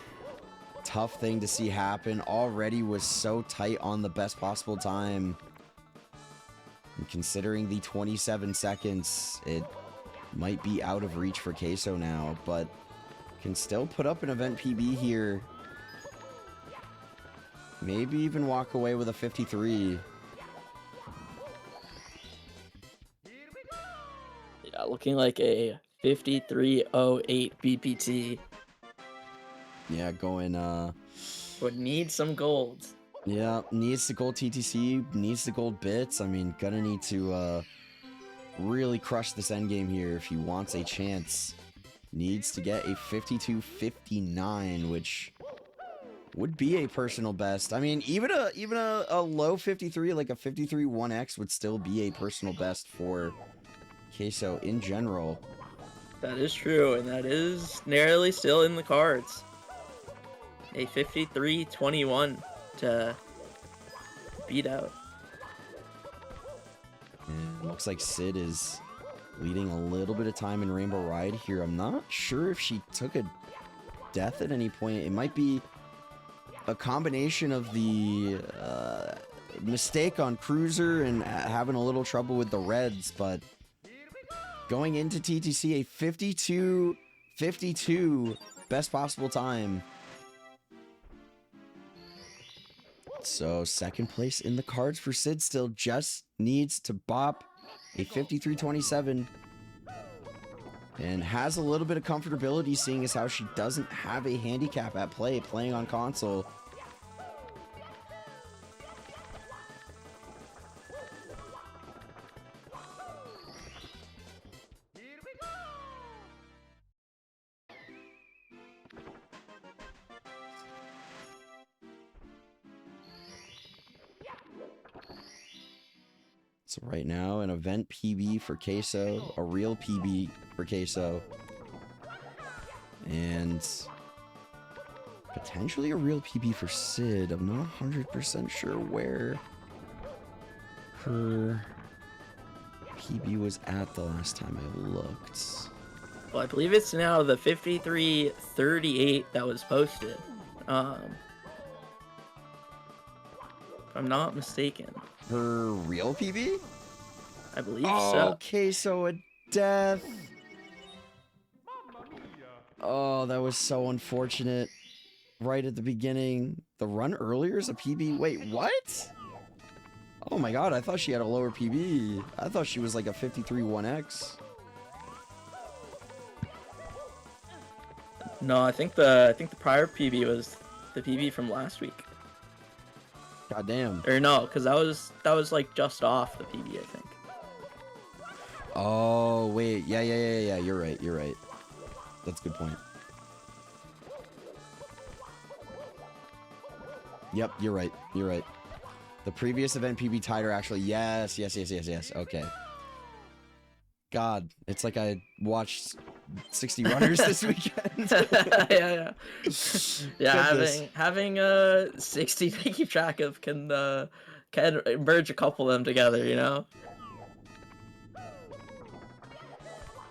tough thing to see happen. Already was so tight on the best possible time. And considering the 27 seconds, it might be out of reach for Queso now, but can still put up an event PB here. Maybe even walk away with a 53.
Yeah, looking like a 53.08 BPT.
Yeah, going
Would need some gold.
yeah, needs the gold TTC, needs the gold bits. I mean, gonna need to really crush this endgame here if he wants a chance. Needs to get a 52.59, which would be a personal best. I mean, even a low 53, like a 53 1X would still be a personal best for Queso in general.
That is true, and that is narrowly still in the cards. A 53-21 to beat out.
And looks like Sid is leading a little bit of time in Rainbow Ride here. I'm not sure if she took a death at any point. It might be a combination of the mistake on Cruiser and having a little trouble with the Reds, but going into TTC, a 52-52 best possible time. So second place in the cards for Sid still, just needs to bop a 53-27 and has a little bit of comfortability seeing as how she doesn't have a handicap at play playing on console. So right now, an event PB for Queso, a real PB for Queso, and potentially a real PB for Sid. I'm not 100% sure where her PB was at the last time I looked.
Well, I believe it's now the 53-38 that was posted. If I'm not mistaken.
Her real PB?
I believe so.
Okay, so a death. Oh, that was so unfortunate. Right at the beginning. The run earlier is a PB. Wait, what? Oh my god, I thought she had a lower PB. I thought she was like a 53-1X.
No, I think the prior PB was the PB from last week.
God damn.
Or no, because that was like just off the PB, I think.
Oh, wait. Yeah. You're right. That's a good point. Yep, you're right. The previous event PB tied her actually. Yes. Okay. God, it's like I watched 60 runners this weekend.
yeah. Having 60 to keep track of can merge a couple of them together, you know?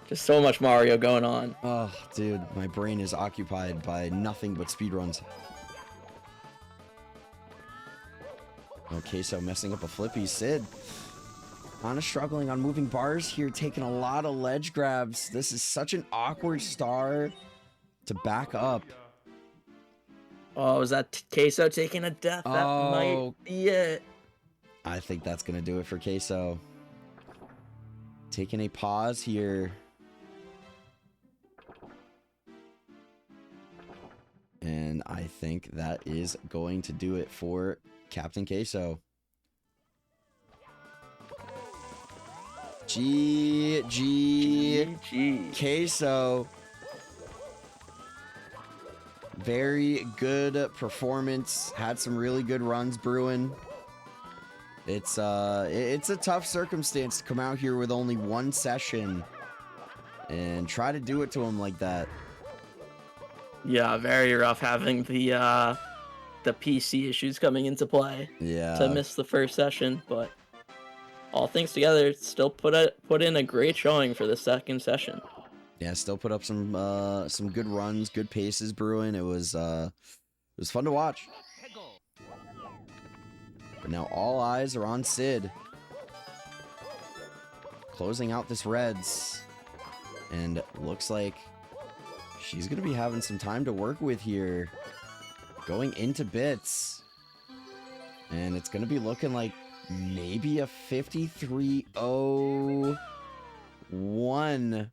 Just so much Mario going on.
Oh, dude, my brain is occupied by nothing but speedruns. Okay, so messing up a flippy. Sid kind of struggling on moving bars here, taking a lot of ledge grabs. This is such an awkward star to back up.
Oh, is that Queso taking a death? That might be it.
I think that's going to do it for Queso. Taking a pause here. And I think that is going to do it for Captain Queso. GG Queso. Very good performance. Had some really good runs brewing. It's a tough circumstance to come out here with only one session and try to do it to him like that.
Yeah, very rough having the PC issues coming into play.
Yeah.
To miss the first session, but all things together, still put in a great showing for the second session.
Yeah, still put up some good runs, good paces brewing. It was fun to watch. But now all eyes are on Sid. Closing out this Reds. And looks like she's going to be having some time to work with here. Going into bits. And it's going to be looking like maybe a 53-01.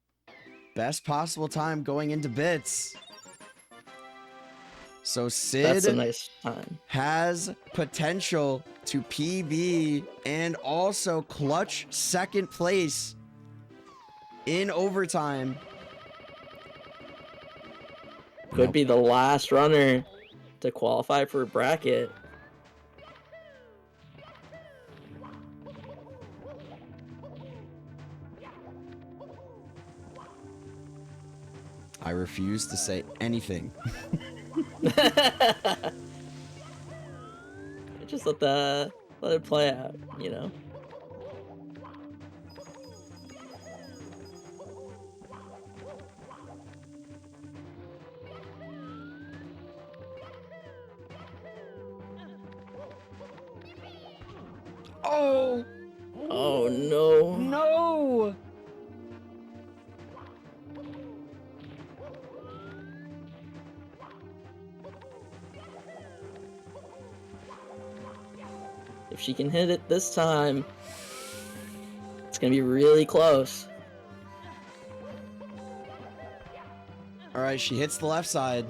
Best possible time going into bits. So Sid
That's a nice time.
has potential to PB and also clutch second place in overtime.
Could be the last runner to qualify for a bracket.
I refuse to say anything.
Just let it play out, you know.
Oh!
Oh no.
No!
If she can hit it this time, it's gonna be really close.
All right, she hits the left side.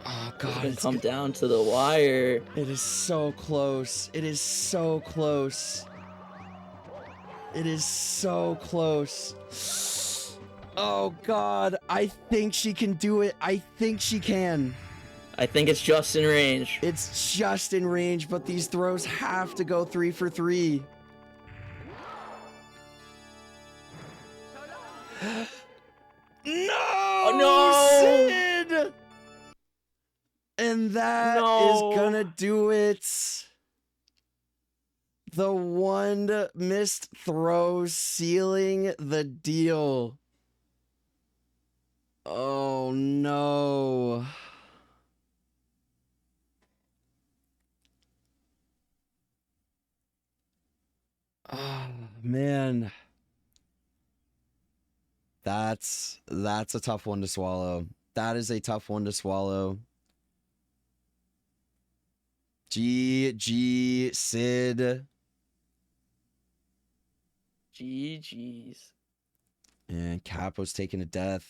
Oh
It's
god,
gonna
it's
come down to the wire.
It is so close. It is so close. It is so close. Oh god, I think she can do it. I think she can.
I think it's just in range.
It's just in range, but these throws have to go 3 for 3. No!
Oh, no!
Sid! And that
No.
is gonna do it. The one missed throw sealing the deal. Oh no. Oh man. That's a tough one to swallow. That is a tough one to swallow. GG, Sid.
GG's.
And Capo's taking a death.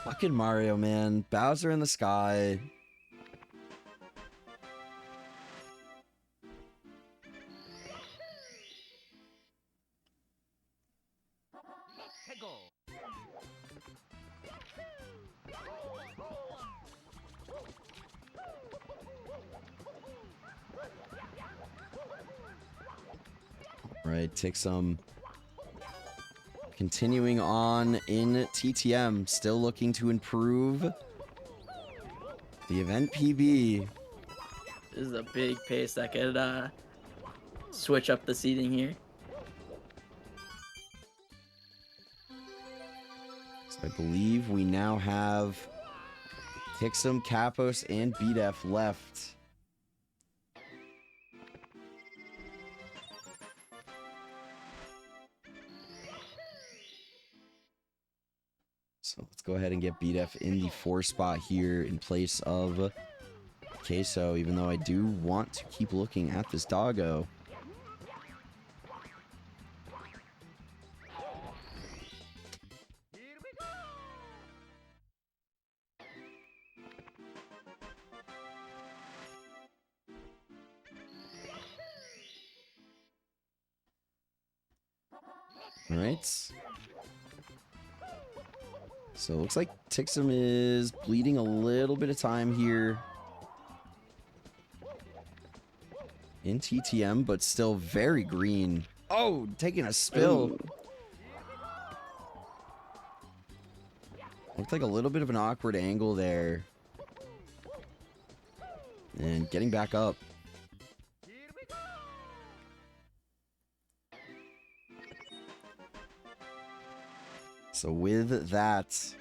Fucking Mario, man. Bowser in the sky. Right, take some. Continuing on in TTM, still looking to improve the event PB.
This is a big pace that could switch up the seating here.
So I believe we now have Tixum, Capos, and BDF left. So let's go ahead and get BDF in the 4 spot here in place of Queso, even though I do want to keep looking at this doggo. All right. So it looks like Tixum is bleeding a little bit of time here in TTM, but still very green. Oh, taking a spill.
Ooh.
Looked like a little bit of an awkward angle there. And getting back up. So with that,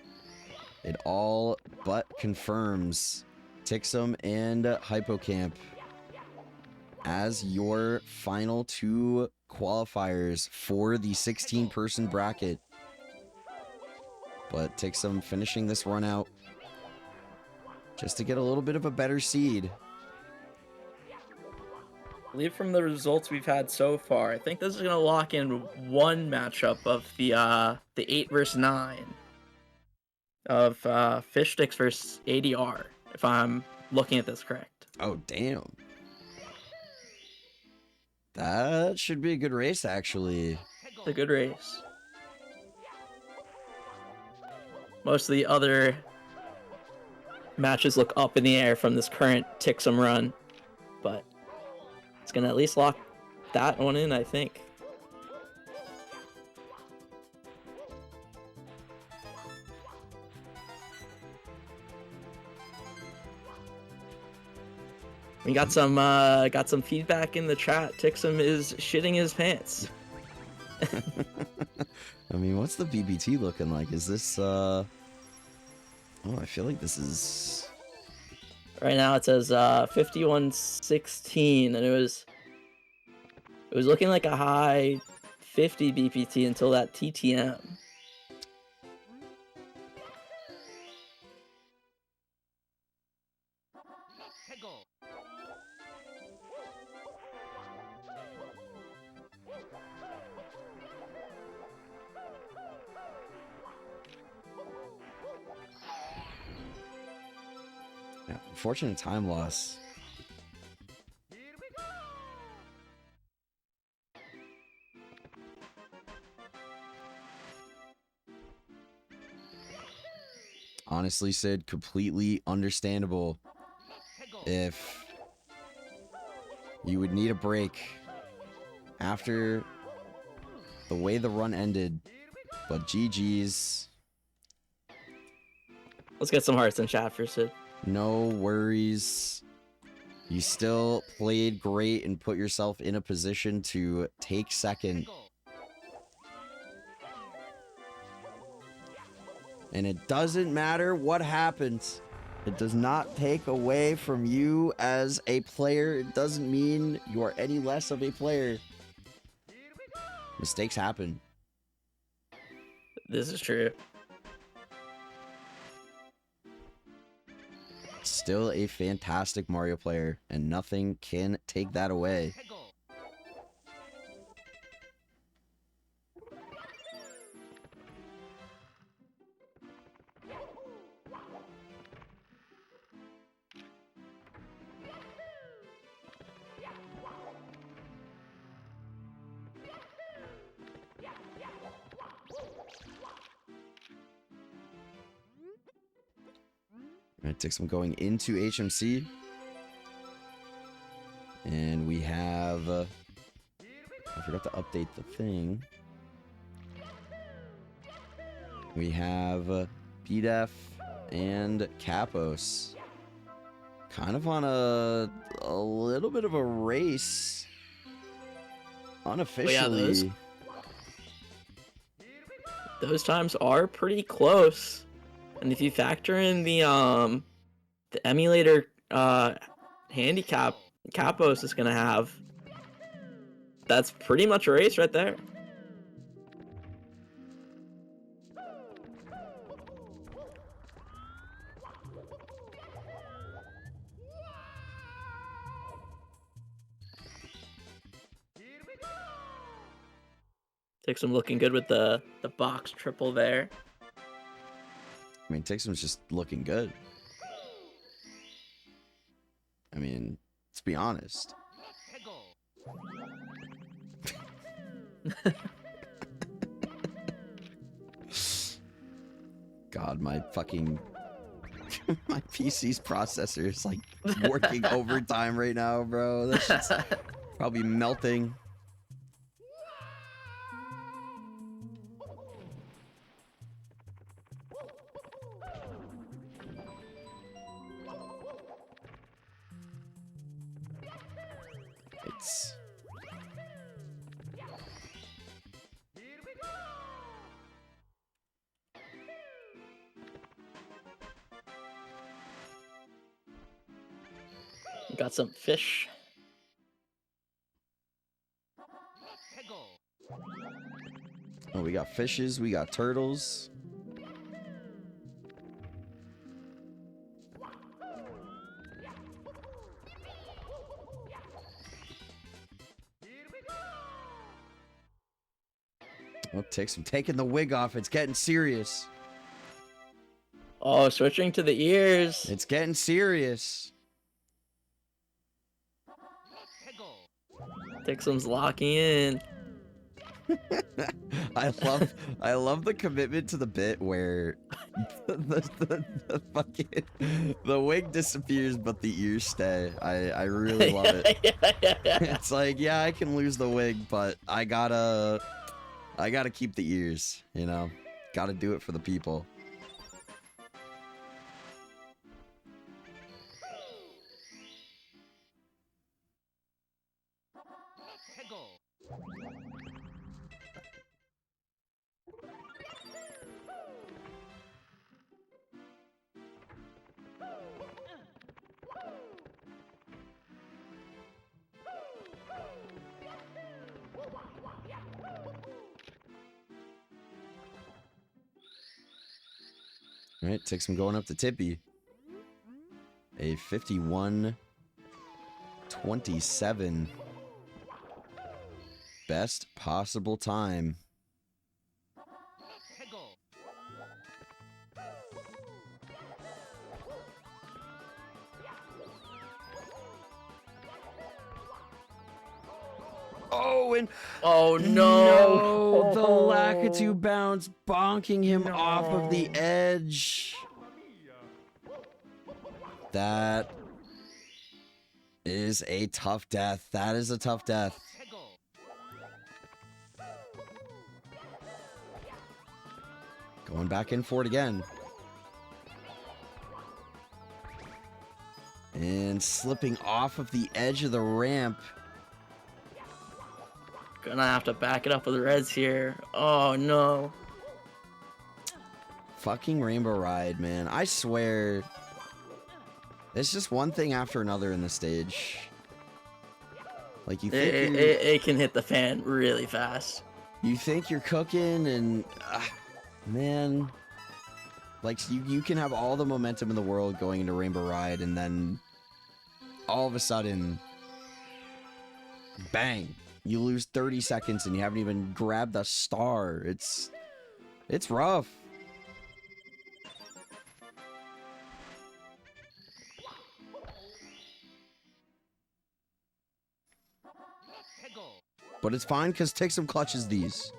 it all but confirms Tixum and Hypocamp as your final 2 qualifiers for the 16-person bracket. But Tixum finishing this run out just to get a little bit of a better seed.
I believe from the results we've had so far, I think this is gonna lock in one matchup of the 8 versus 9 of Fish Sticks versus ADR, if I'm looking at this correct.
Oh, damn. That should be a good race, actually.
It's a good race. most of the other matches look up in the air from this current Tixum run, but it's gonna at least lock that one in, I think. We got some feedback in the chat. Tixum is shitting his pants.
I mean, what's the BBT looking like? Is this oh, I feel like this is
Right now it says 5116, and it was looking like a high 50 BPT until that TTM.
yeah, unfortunate time loss. Honestly, Sid, completely understandable if you would need a break after the way the run ended, but GG's.
Let's get some hearts in chat for Sid.
No worries. You still played great and put yourself in a position to take second. And it doesn't matter what happens. It does not take away from you as a player. It doesn't mean you are any less of a player. Mistakes happen.
This is true.
Still a fantastic Mario player, and nothing can take that away. Alright, Tixum going into HMC. And we have... I forgot to update the thing. We have BDEF and Capos. Kind of on a little bit of a race. Unofficially.
Those times are pretty close. And if you factor in the emulator handicap Capos is gonna have, that's pretty much a race right there. Tixum looking good with the box triple there.
I mean, Tixum's just looking good. I mean, let's be honest. God, my fucking... my PC's processor is like working overtime right now, bro. That's just probably melting. It's...
Got some fish.
Oh, we got fishes, we got turtles. Oh, Tixum taking the wig off. It's getting serious.
Oh, switching to the ears.
It's getting serious.
Tixum's locking in.
I love the commitment to the bit where the fucking the wig disappears but the ears stay. I really love it. It's like, yeah, I can lose the wig, but I gotta keep the ears, you know? Gotta do it for the people. All right, takes him going up to Tippy. A 51-27. Best possible time. Oh, and
Oh no!
no, the Lakitu bounce bonking him off of the edge. That is a tough death. That is a tough death. Going back in for it again. And slipping off of the edge of the ramp.
Gonna have to back it up with the reds here. Oh no.
Fucking Rainbow Ride, man. I swear. It's just one thing after another in the stage. Like, you think
it can hit the fan really fast.
You think you're cooking and... man. Like, you can have all the momentum in the world going into Rainbow Ride, and then all of a sudden, bang, you lose 30 seconds and you haven't even grabbed the star. It's rough. But it's fine because Tixum clutches these.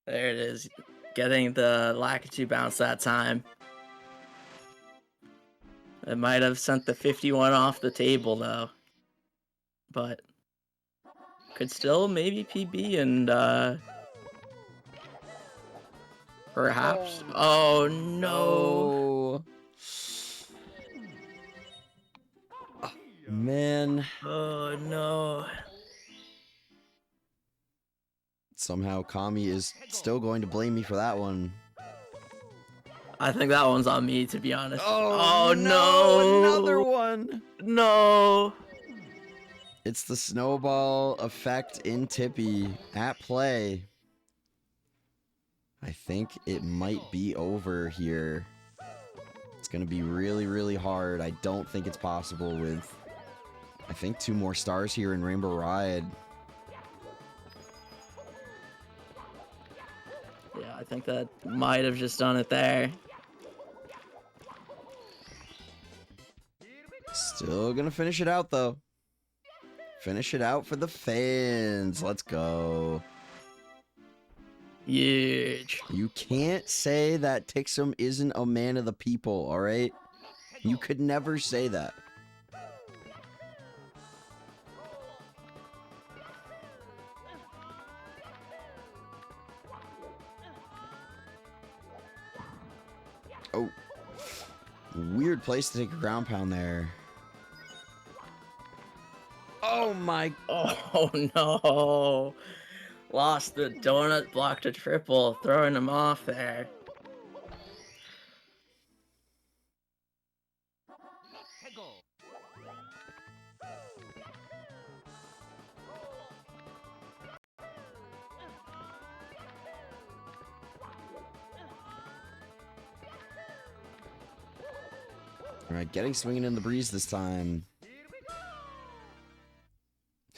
There it is. Getting the Lakitu bounce that time. It might have sent the 51 off the table though. But could still maybe PB and perhaps. Oh no.
Man.
Oh no.
Somehow Kami is still going to blame me for that one.
I think that one's on me, to be honest.
Oh no! Another one!
No!
It's the snowball effect in Tippy at play. I think it might be over here. It's going to be really, really hard. I don't think it's possible with, I think, 2 more stars here in Rainbow Ride.
Yeah, I think that might have just done it there.
Still gonna finish it out, though. Finish it out for the fans. Let's go.
Huge.
You can't say that Tixum isn't a man of the people, alright? You could never say that. Oh. Weird place to take a ground pound there. Oh my...
Oh no. Lost the donut, blocked a triple, throwing him off there.
All right, getting swinging in the breeze this time.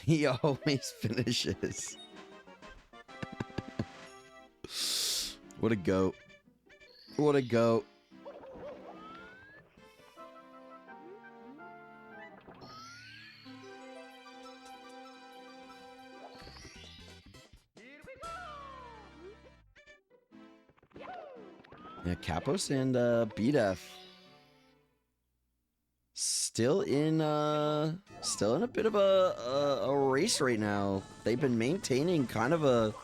He always finishes. What a goat. What a goat. Yeah, Kapos and BDF still in a bit of a race right now. They've been maintaining kind of a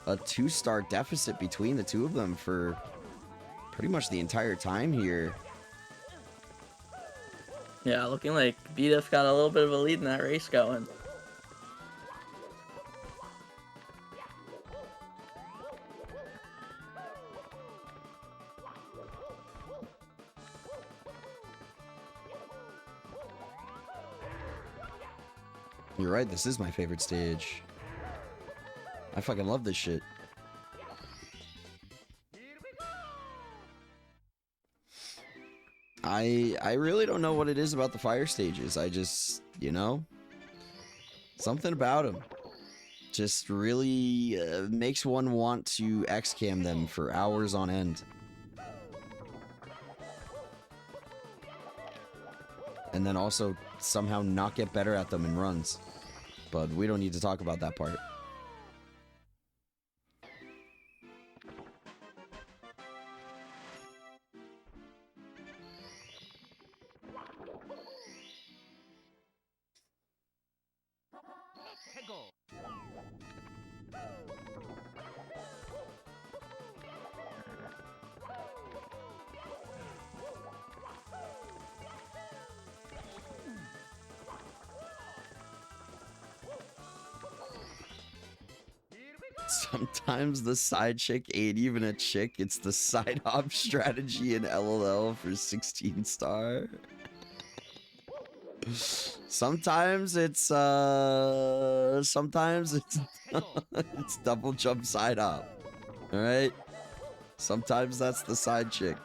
2-star deficit between the two of them for pretty much the entire time here.
Yeah, looking like BDF got a little bit of a lead in that race going.
You're right, this is my favorite stage. I fucking love this shit. I really don't know what it is about the fire stages. I just, you know, something about them just really makes one want to X-cam them for hours on end. And then also somehow not get better at them in runs. But we don't need to talk about that part. Sometimes the side chick ain't even a chick, it's the side hop strategy in LLL for 16 star. Sometimes it's it's double jump side hop. All right? Sometimes that's the side chick.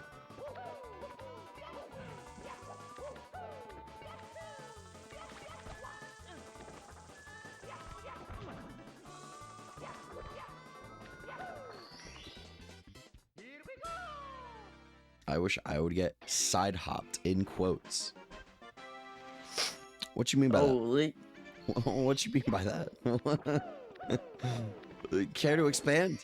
I wish I would get side hopped in quotes. What you mean by
Holy.
that? What you mean by that? Care to expand?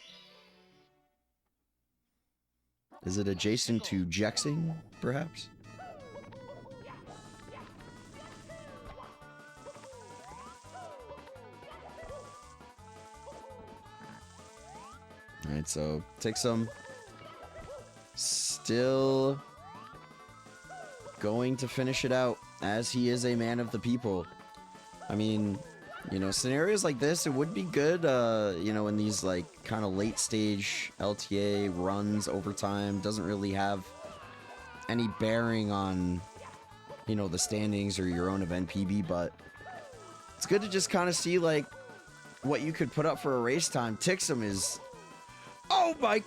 Is it adjacent to jexing, perhaps? Alright, so take some. Still going to finish it out as he is a man of the people. I mean, you know, scenarios like this, it would be good, you know, in these like kind of late stage LTA runs overtime. Doesn't really have any bearing on, you know, the standings or your own event PB, but it's good to just kind of see like what you could put up for a race time. Tixum is, oh my,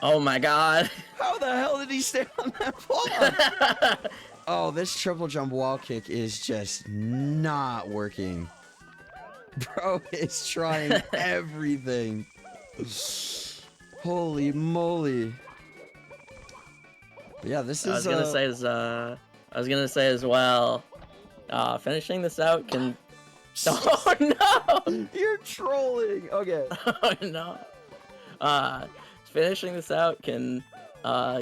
Oh my god.
how the hell did he stay on that ball? Oh, this triple jump wall kick is just not working. Bro is trying everything. Holy moly. But yeah, this is
I was gonna say as well, finishing this out can oh no!
You're trolling. Okay.
Oh no. Finishing this out can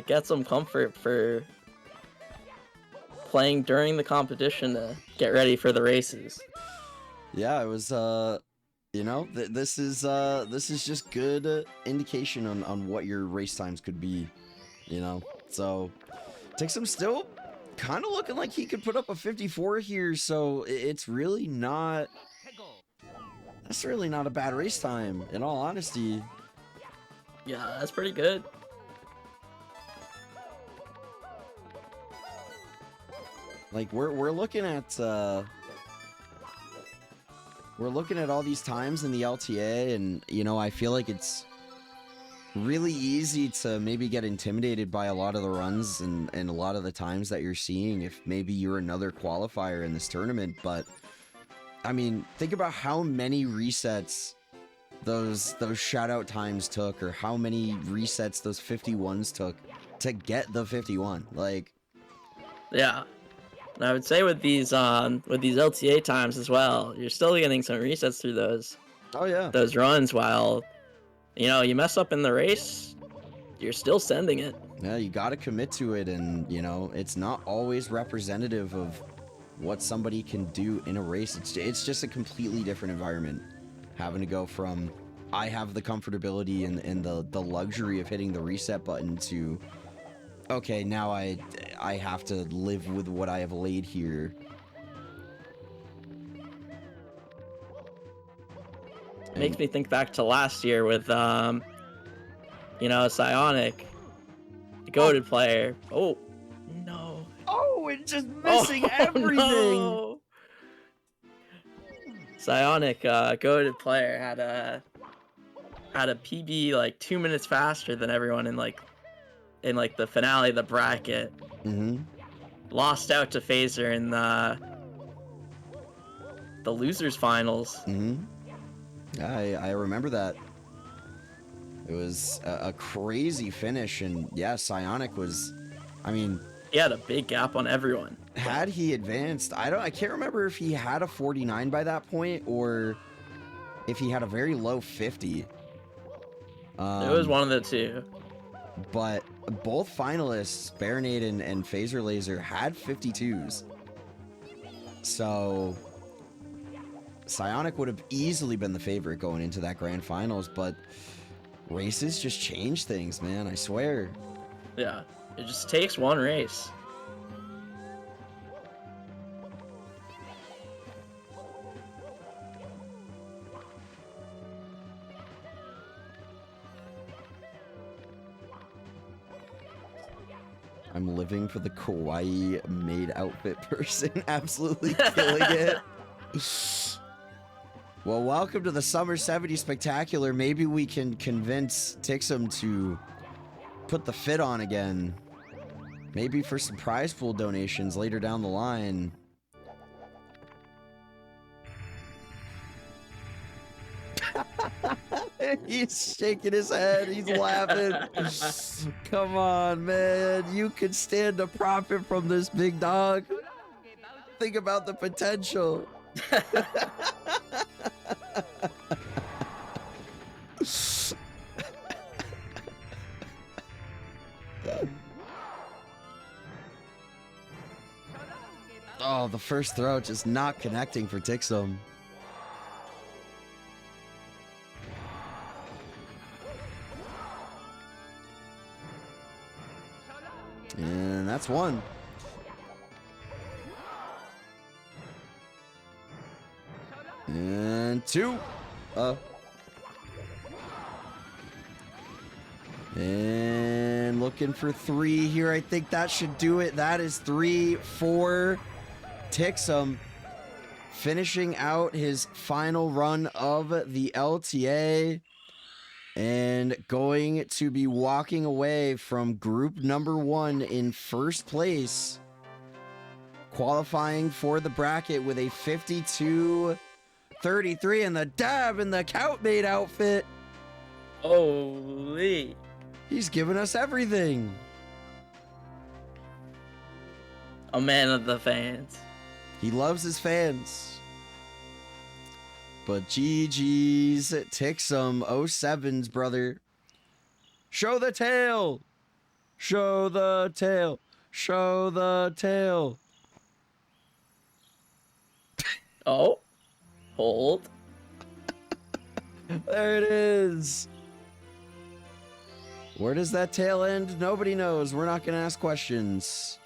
get some comfort for playing during the competition to get ready for the races.
Yeah, it was you know, this is just good indication on what your race times could be, you know. So Tixum still kind of looking like he could put up a 54 here, so it's really not, that's really not a bad race time, in all honesty.
Yeah, that's pretty good.
Like we're looking at all these times in the LTA, and you know, I feel like it's really easy to maybe get intimidated by a lot of the runs and a lot of the times that you're seeing if maybe you're another qualifier in this tournament. But I mean, think about how many resets those shoutout times took, or how many resets those 51s took to get the 51. Like,
Yeah. And I would say with these LTA times as well, you're still getting some resets through those
oh yeah,
those runs. While you mess up in the race, you're still sending it.
yeah, you got to commit to it, and it's not always representative of what somebody can do in a race. It's just a completely different environment, having to go from I have the comfortability and the luxury of hitting the reset button to okay, now I have to live with what I have laid here.
Makes me think back to last year with Psionic, the goated player. Oh no.
Oh, and just missing everything.
No. Psionic, goated player, had a PB like 2 minutes faster than everyone in the finale of the bracket.
Mm-hmm.
Lost out to Phaser in the losers finals.
Mm-hmm. I remember that. It was a crazy finish, and yeah, Psionic was, I mean,
He had a big gap on everyone.
had he advanced, I can't remember if he had a 49 by that point or if he had a very low 50.
It was one of the two.
But both finalists, Baronade and Phaser Laser, had 52s. So Psionic would have easily been the favorite going into that grand finals, but races just change things, man, I swear.
Yeah, it just takes one race.
I'm living for the kawaii made outfit person, absolutely killing it. Well, welcome to the Summer 70 Spectacular. Maybe we can convince Tixum to put the fit on again. Maybe for some prize pool donations later down the line. He's shaking his head. He's laughing. Come on, man. You could stand to profit from this, big dog. Think about the potential. Oh, the first throw just not connecting for Tixum. And that's one. And two. And looking for three here. I think that should do it. That is 3 for Tixum, finishing out his final run of the LTA and going to be walking away from group number 1 in first place, qualifying for the bracket with a 52-33 and the dab in the Coutmate outfit.
Holy.
He's giving us everything.
A man of the fans.
He loves his fans. But GG's Tixum 07's brother. Show the tail. Show the tail. Show the tail.
Oh. Hold.
There it is. Where does that tail end? Nobody knows. We're not going to ask questions.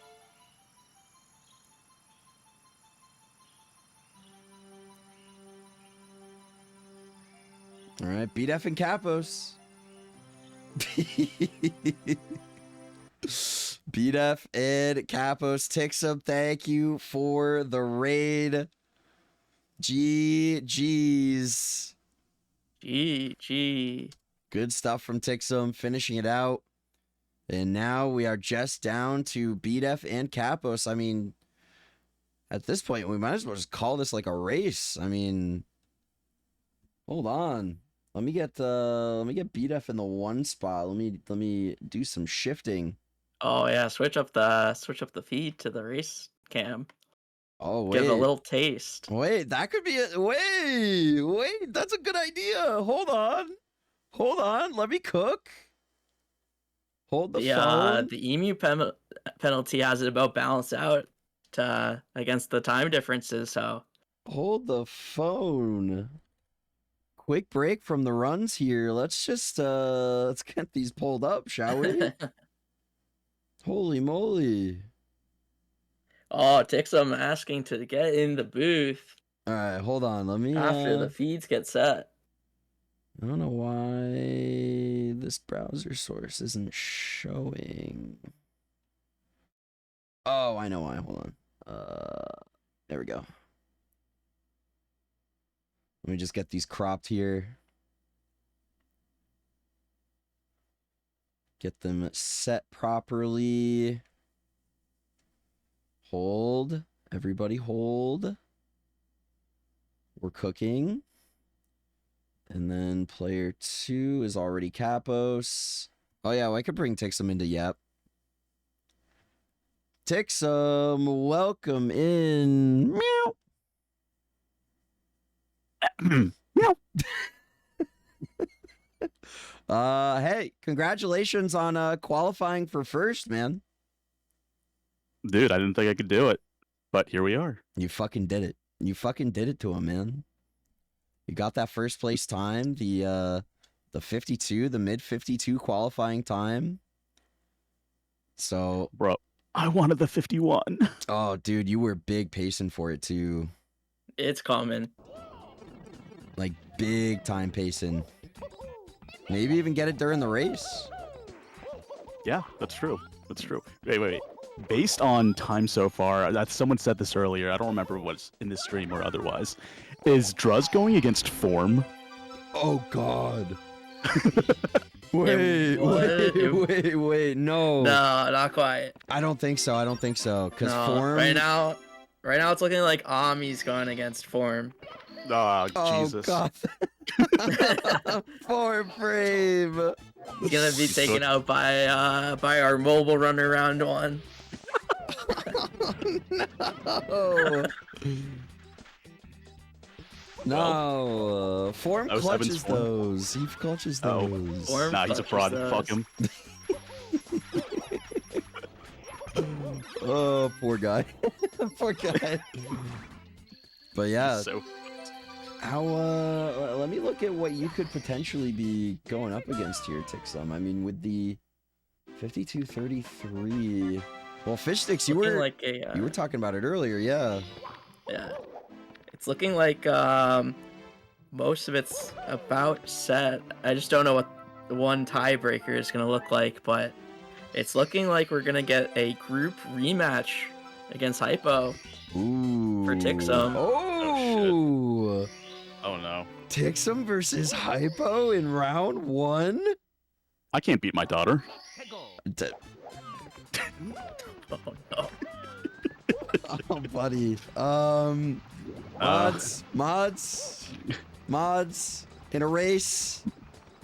All right, BDF and Capos. BDF and Capos. Tixum, thank you for the raid. GG's.
GG.
Good stuff from Tixum, finishing it out. And now we are just down to BDF and Kapos. I mean, at this point, we might as well just call this like a race. I mean, hold on. Let me get BDF in the one spot. Let me do some shifting.
Oh yeah, switch up the feed to the race cam.
Oh wait,
Give a little taste.
Wait, that could be it. Wait, that's a good idea. Hold on. Let me cook. Hold the phone.
The emu penalty has it about balanced out against the time differences. So
hold the phone. Quick break from the runs here. Let's just let's get these pulled up, shall we? Holy moly.
Oh, Tixum asking to get in the booth.
All right, hold on. Let me
after the feeds get set.
I don't know why this browser source isn't showing. Oh, I know why. Hold on. There we go. Let me just get these cropped here. Get them set properly. Hold. Everybody hold. We're cooking. And then player 2 is already Kapos. Oh yeah, well, I could bring Tixum into Yep. Tixum, welcome in. Meow. Meow. Hey, congratulations on qualifying for first, man.
Dude, I didn't think I could do it, but here we are.
You fucking did it. You fucking did it to him, man. You got that first place time, the 52, the mid 52 qualifying time. So,
bro, I wanted the 51.
Oh, dude, you were big pacing for it too.
It's common.
Like big time pacing. Maybe even get it during the race.
Yeah, that's true. That's true. Wait. Based on time so far, someone said this earlier. I don't remember what's in the stream or otherwise. Is Druz going against Form?
Oh God. Wait, no.
No, not quite.
I don't think so. Because Form
right now it's looking like Ami's going against Form.
Oh, Jesus.
Oh God. Form frame.
He's gonna be taken out by our mobile runner round 1.
No. No. Form clutches those. He clutches those.
Form
nah, he's a fraud.
those.
Fuck him.
Oh, poor guy. Poor guy. But yeah.
So
how let me look at what you could potentially be going up against here, Tixum. I mean, with the 52-33. Well, Fish Sticks, you were
like
you were talking about it earlier, yeah.
Yeah. It's looking like most of it's about set. I just don't know what the one tiebreaker is gonna look like, but it's looking like we're gonna get a group rematch against Hypo.
Ooh.
For Tixum.
Oh.
Oh no.
Tixum versus Hypo in round 1?
I can't beat my daughter.
Oh no.
Oh, buddy. Mods in a race.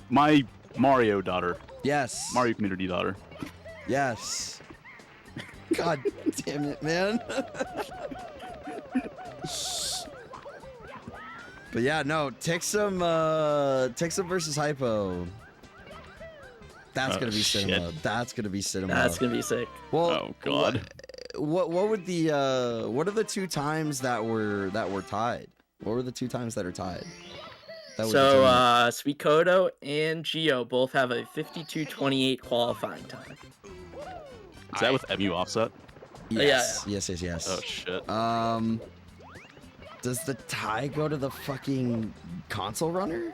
My Mario daughter.
Yes.
Mario community daughter.
Yes. God damn it, man. But yeah, no, Tixum versus Hypo. That's gonna be cinema. That's gonna be cinema.
That's gonna be sick.
Well,
oh God.
What would the what are the 2 times that were tied? What were the 2 times that are tied?
So Sweet Kodo and Geo both have a 52-28 qualifying time.
Is that with MU offset?
Yes.
Yeah.
Yes.
Oh shit.
Does the tie go to the fucking console runner?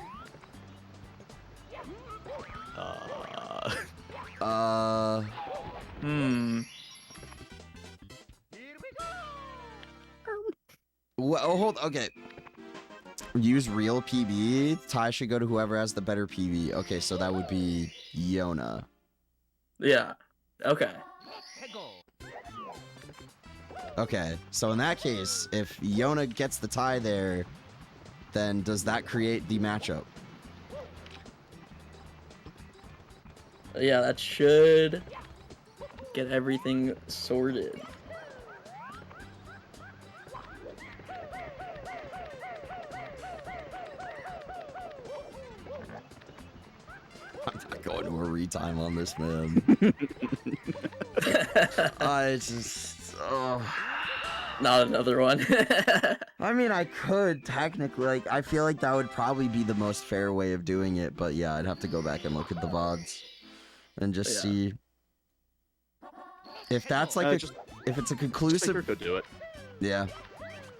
Well, hold. Okay. Use real PB. Tie should go to whoever has the better PB. Okay, so that would be Yona.
Yeah. Okay.
Okay, so in that case, if Yona gets the tie there, then does that create the matchup?
Yeah, that should get everything sorted.
I'm not going to a retime on this, man. It's just...
Not another one.
I mean, I could technically, like, I feel like that would probably be the most fair way of doing it, but yeah, I'd have to go back and look at the VODs and just see if that's like if it's a conclusive.
Go do it.
Yeah,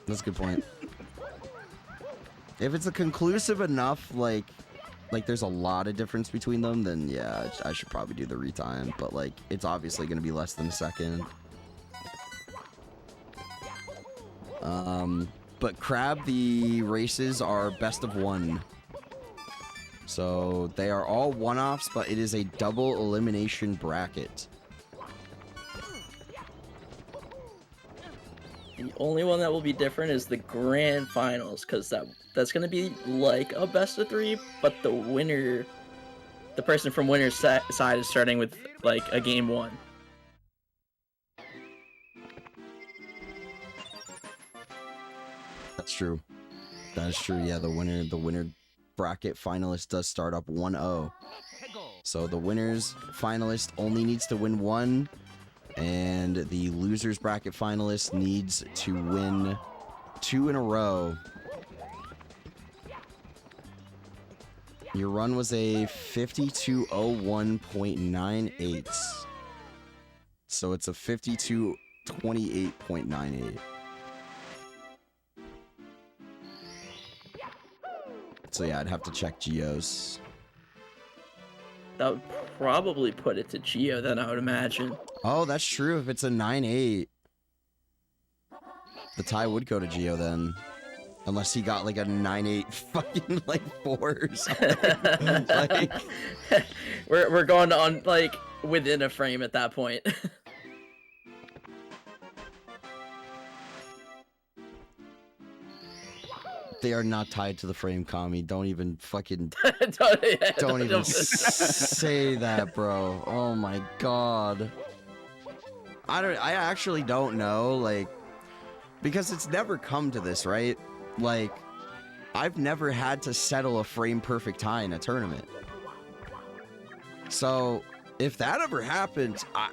that's a good point. If it's a conclusive enough, like there's a lot of difference between them, then yeah, I should probably do the retime. But like, it's obviously gonna be less than a second. But Crab, the races are best of one. So they are all one-offs, but it is a double elimination bracket.
The only one that will be different is the grand finals, because that's going to be like a best of three, but the winner, the person from winner's side is starting with like a game one.
That's true. That is true. Yeah, the winner bracket finalist does start up 1-0. So the winner's finalist only needs to win one, and the loser's bracket finalist needs to win 2 in a row. Your run was a 52:01.98. So it's a 52:28.98. So yeah, I'd have to check Geos.
That would probably put it to Geo then, I would imagine.
Oh, that's true. If it's a 9-8, the tie would go to Geo then. Unless he got like a 9-8 fucking like 4 or something. Like...
we're going on like within a frame at that point.
They are not tied to the frame, Kami. Don't even fucking... don't even say that, bro. Oh my god. I actually don't know, like... Because it's never come to this, right? Like, I've never had to settle a frame-perfect tie in a tournament. So, if that ever happens, I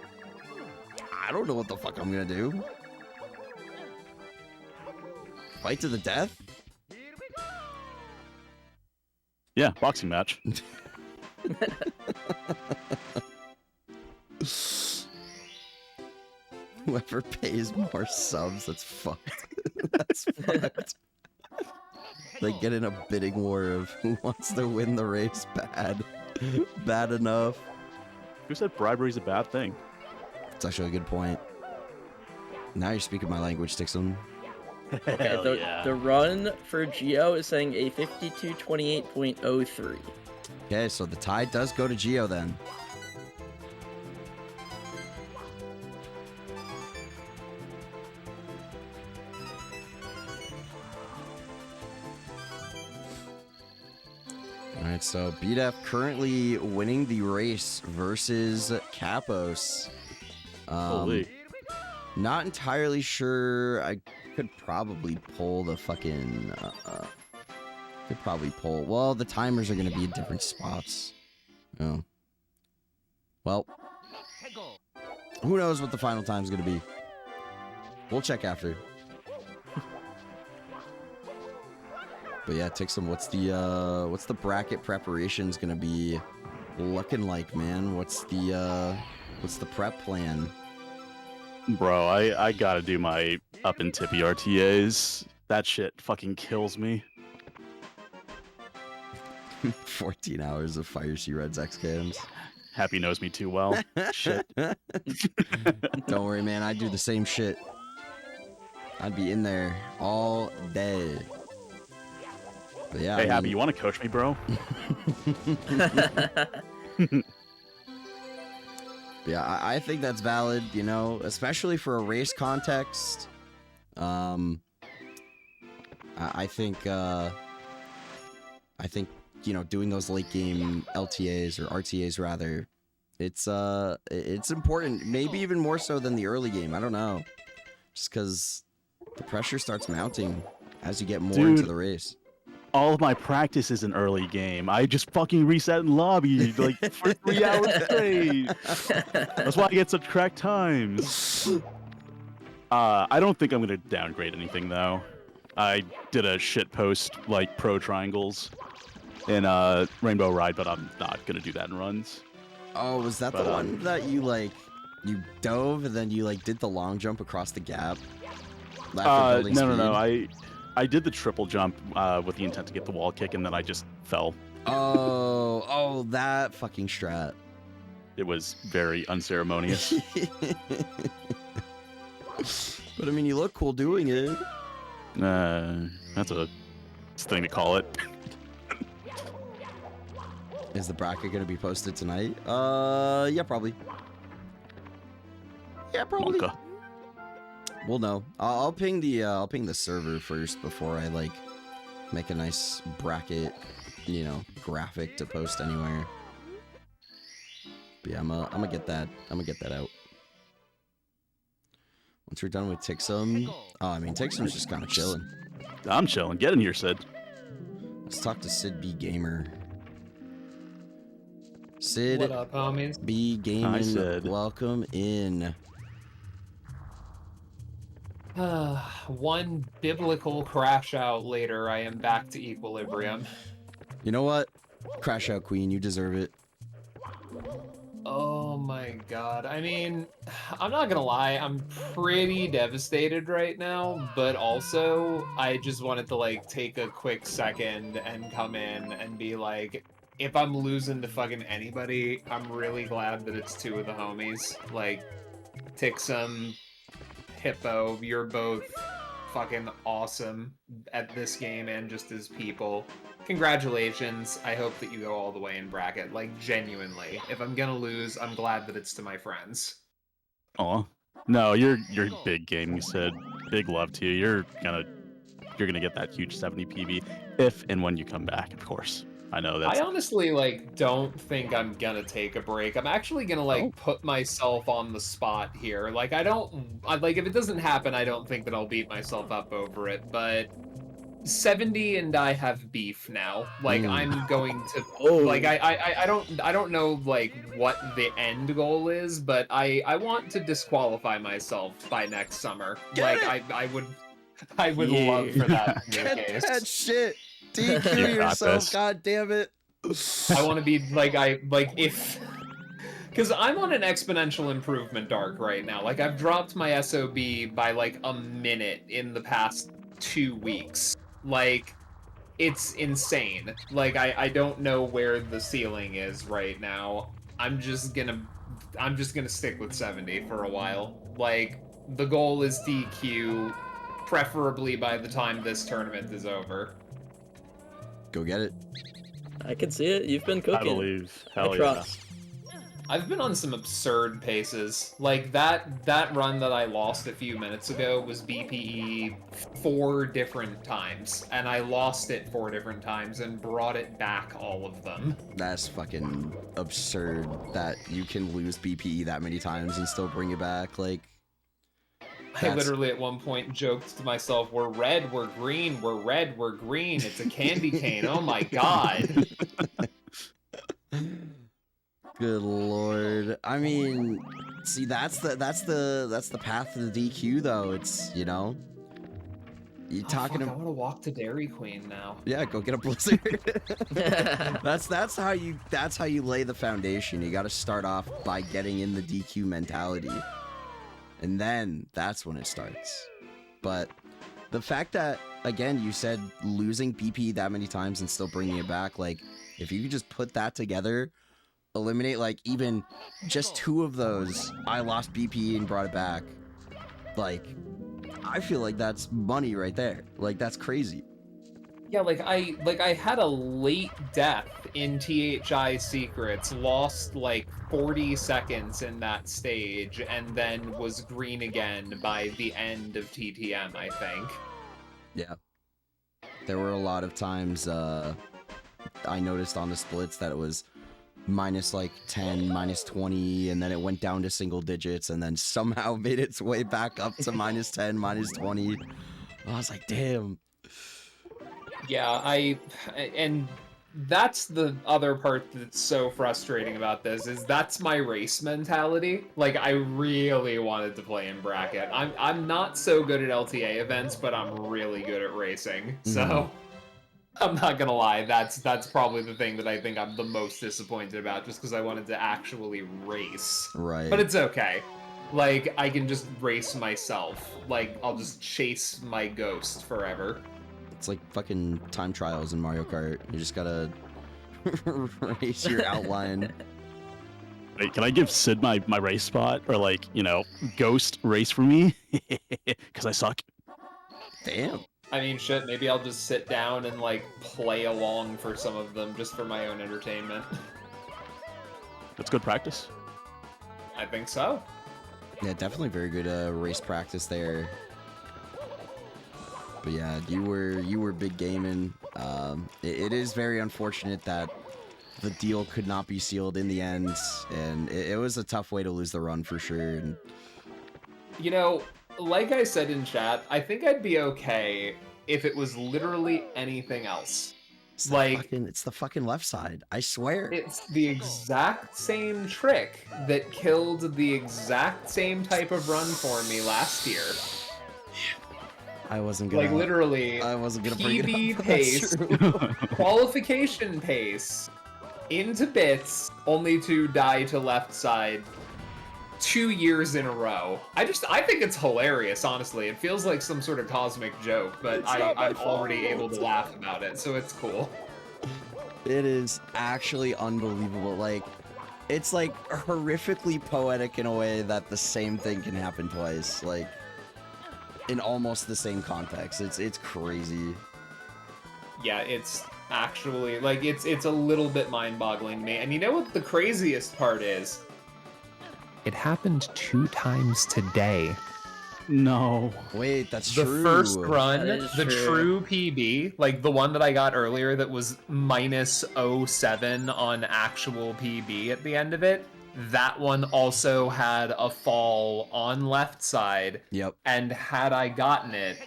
don't know what the fuck I'm gonna do. Fight to the death?
Yeah, boxing match.
Whoever pays more subs, that's fucked. That's fucked. They get in a bidding war of who wants to win the race bad. Bad enough.
Who said bribery's a bad thing?
It's actually a good point. Now you're speaking my language, Stixon.
Okay, the run for Geo is saying a 52:28.03.
Okay, so the tie does go to Geo then. Alright, so BDF currently winning the race versus Kapos.
Holy.
Not entirely sure. I could probably pull the fucking... could probably pull... Well, the timers are going to be in different spots. Oh. Well. Who knows what the final time's going to be. We'll check after. But yeah, Tixum, what's the bracket preparations going to be looking like, man? What's the prep plan?
Bro, I gotta do my up and tippy RTAs. That shit fucking kills me.
14 hours of Fire Sea Reds X Games.
Happy knows me too well. Shit.
Don't worry, man. I do the same shit. I'd be in there all day. But yeah,
Hey,
I
Happy,
mean-
you want to coach me, bro?
Yeah, I think that's valid, you know, especially for a race context. I think, you know, doing those late game LTAs or RTAs rather, it's important. Maybe even more so than the early game. I don't know, just because the pressure starts mounting as you get more into the race.
All of my practice is an early game. I just fucking reset in lobby like for 3 hours straight. That's why I get such cracked times. I don't think I'm gonna downgrade anything though. I did a shit post like pro triangles in Rainbow Ride, but I'm not gonna do that in runs.
Oh, was that the one that you you dove and then you did the long jump across the gap?
No. I did the triple jump with the intent to get the wall kick, and then I just fell.
Oh, that fucking strat.
It was very unceremonious.
But I mean, you look cool doing it.
That's a thing to call it.
Is the bracket gonna be posted tonight? Yeah, probably. Yeah, probably.
Monka.
We'll know. I'll ping the server first before I make a nice bracket, you know, graphic to post anywhere. But yeah, I'm gonna get that out. Once we're done with Tixum, I mean Tixum's just kind of chilling.
I'm chilling. Get in here, Sid.
Let's talk to Sid B Gamer. Sid,
What up, homies?
B Gaming,
Hi, Sid.
welcome in.
One biblical crash out later, I am back to equilibrium.
You know what? Crash out, Queen. You deserve it.
Oh my god. I mean, I'm not gonna lie, I'm pretty devastated right now, but also, I just wanted to, take a quick second and come in and be like, if I'm losing to fucking anybody, I'm really glad that it's two of the homies. Tixum, Hippo, you're both fucking awesome at this game and just as people. Congratulations. I hope that you go all the way in bracket. Genuinely. If I'm gonna lose, I'm glad that it's to my friends.
Aw. No, you're big game, you said. Big love to you. You're gonna get that huge 70 PB if and when you come back, of course. I know that's
I honestly, don't think I'm gonna take a break. I'm actually gonna, put myself on the spot here. If it doesn't happen, I don't think that I'll beat myself up over it, but 70 and I have beef now. I'm going to, I don't know, what the end goal is, but I want to disqualify myself by next summer. I would love for that to be the
Get
case.
that shit. DQ
You got
yourself,
this.
god damn it.
I want to be because I'm on an exponential improvement arc right now. I've dropped my SOB by a minute in the past 2 weeks. It's insane. I don't know where the ceiling is right now. I'm just gonna stick with 70 for a while. The goal is DQ, preferably by the time this tournament is over.
Go get it.
I can see it. You've been cooking.
I believe.
I
Hell yeah.
trust.
I've been on some absurd paces. That run that I lost a few minutes ago was BPE 4 different times, and I lost it 4 different times and brought it back all of them.
That's fucking absurd that you can lose BPE that many times and still bring it back.
I literally at one point joked to myself, we're red, we're green, we're red, we're green. It's a candy cane. Oh my god.
Good lord. I mean, see, that's the path to the DQ though. It's, you know, you talking
I
about.
want to walk to Dairy Queen now.
Yeah, go get a blizzard. that's how you lay the foundation. You got to start off by getting in the DQ mentality. And then that's when it starts. But the fact that, again, you said losing BP that many times and still bringing it back, if you could just put that together, eliminate, even just 2 of those, I lost BP and brought it back, I feel like that's money right there. That's crazy.
Yeah, like I had a late death in THI Secrets, lost like 40 seconds in that stage, and then was green again by the end of TTM, I think.
Yeah. There were a lot of times I noticed on the splits that it was minus like 10, minus 20, and then it went down to single digits, and then somehow made its way back up to minus 10, minus 20. I was like, damn.
Yeah, and that's the other part that's so frustrating about this, is that's my race mentality. Like, I really wanted to play in bracket. I'm not so good at LTA events, but I'm really good at racing. So I'm not gonna lie, that's probably the thing that I think I'm the most disappointed about, just because I wanted to actually race.
Right.
But it's okay. Like, I can just race myself. Like, I'll just chase my ghost forever.
It's like fucking time trials in Mario Kart. You just gotta race your outline.
Wait, can I give Sid my race spot? Or like, you know, ghost race for me? Because I suck.
Damn.
I mean, shit, maybe I'll just sit down and, like, play along for some of them just for my own entertainment.
That's good practice.
I think so.
Yeah, definitely very good race practice there. But yeah, you were big gaming. It is very unfortunate that the deal could not be sealed in the end, and it was a tough way to lose the run for sure. And
You know, like I said in chat, I think I'd be okay if it was literally anything else.
it's the fucking left side, I swear.
It's the exact same trick that killed the exact same type of run for me last year.
I wasn't gonna.
Like, literally,
I wasn't gonna bring
PB
it up.
pace, qualification pace, into bits, only to die to left side 2 years in a row. I think it's hilarious, honestly. It feels like some sort of cosmic joke, but I'm already able to laugh about it, so it's cool.
It is actually unbelievable. Like, it's like horrifically poetic in a way that the same thing can happen twice. Like, in almost the same context. It's crazy.
Yeah, it's actually, like, it's a little bit mind-boggling to me. And you know what the craziest part is? It happened 2 times today.
No.
Wait, that's
the
true.
first run,
That is
the
true.
true PB, like the one that I got earlier that was minus 07 on actual PB at the end of it, that one also had a fall on left side.
Yep.
And had I gotten it,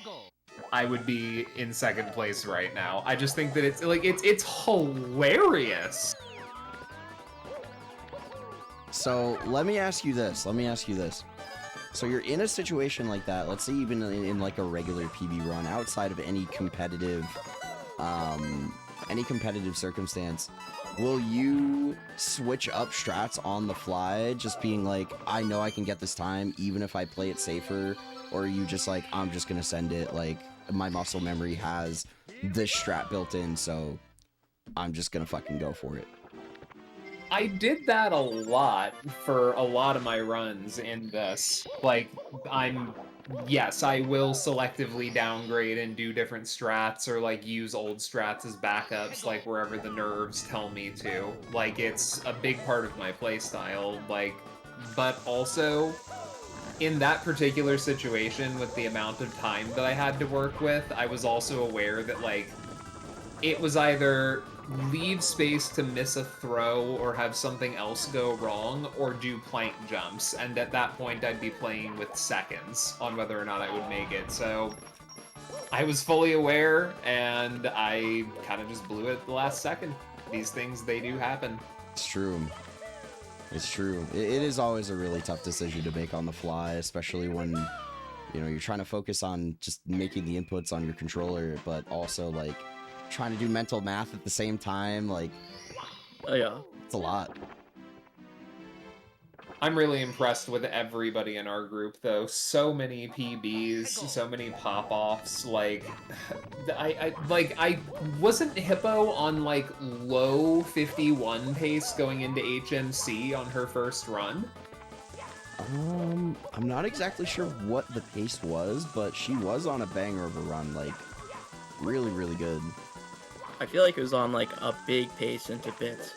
I would be in second place right now. I just think that it's like it's hilarious.
So let me ask you this. So you're in a situation like that. Let's say even in like a regular PB run, outside of any competitive circumstance, will you switch up strats on the fly, just being like, I know I can get this time even if I play it safer? Or are you just like, I'm just gonna send it, like, my muscle memory has this strat built in, so I'm just gonna fucking go for it?
I did that a lot for a lot of my runs in this. Like, yes, I will selectively downgrade and do different strats, or like use old strats as backups, like wherever the nerves tell me to. Like, it's a big part of my playstyle. Like, but also in that particular situation, with the amount of time that I had to work with, I was also aware that, like, it was either leave space to miss a throw or have something else go wrong, or do plank jumps, and at that point I'd be playing with seconds on whether or not I would make it. So I was fully aware, and I kind of just blew it at the last second. These things, they do happen.
It's true. It's true. It is always a really tough decision to make on the fly, especially when, you know, you're trying to focus on just making the inputs on your controller, but also, like, trying to do mental math at the same time. Like,
Oh yeah.
it's a lot.
I'm really impressed with everybody in our group, though. So many PBs, so many pop-offs. Like, I wasn't Hippo on, like, low 51 pace going into HMC on her first run?
I'm not exactly sure what the pace was, but she was on a banger of a run. Like, really, really good.
I feel like it was on like a big pace into bits.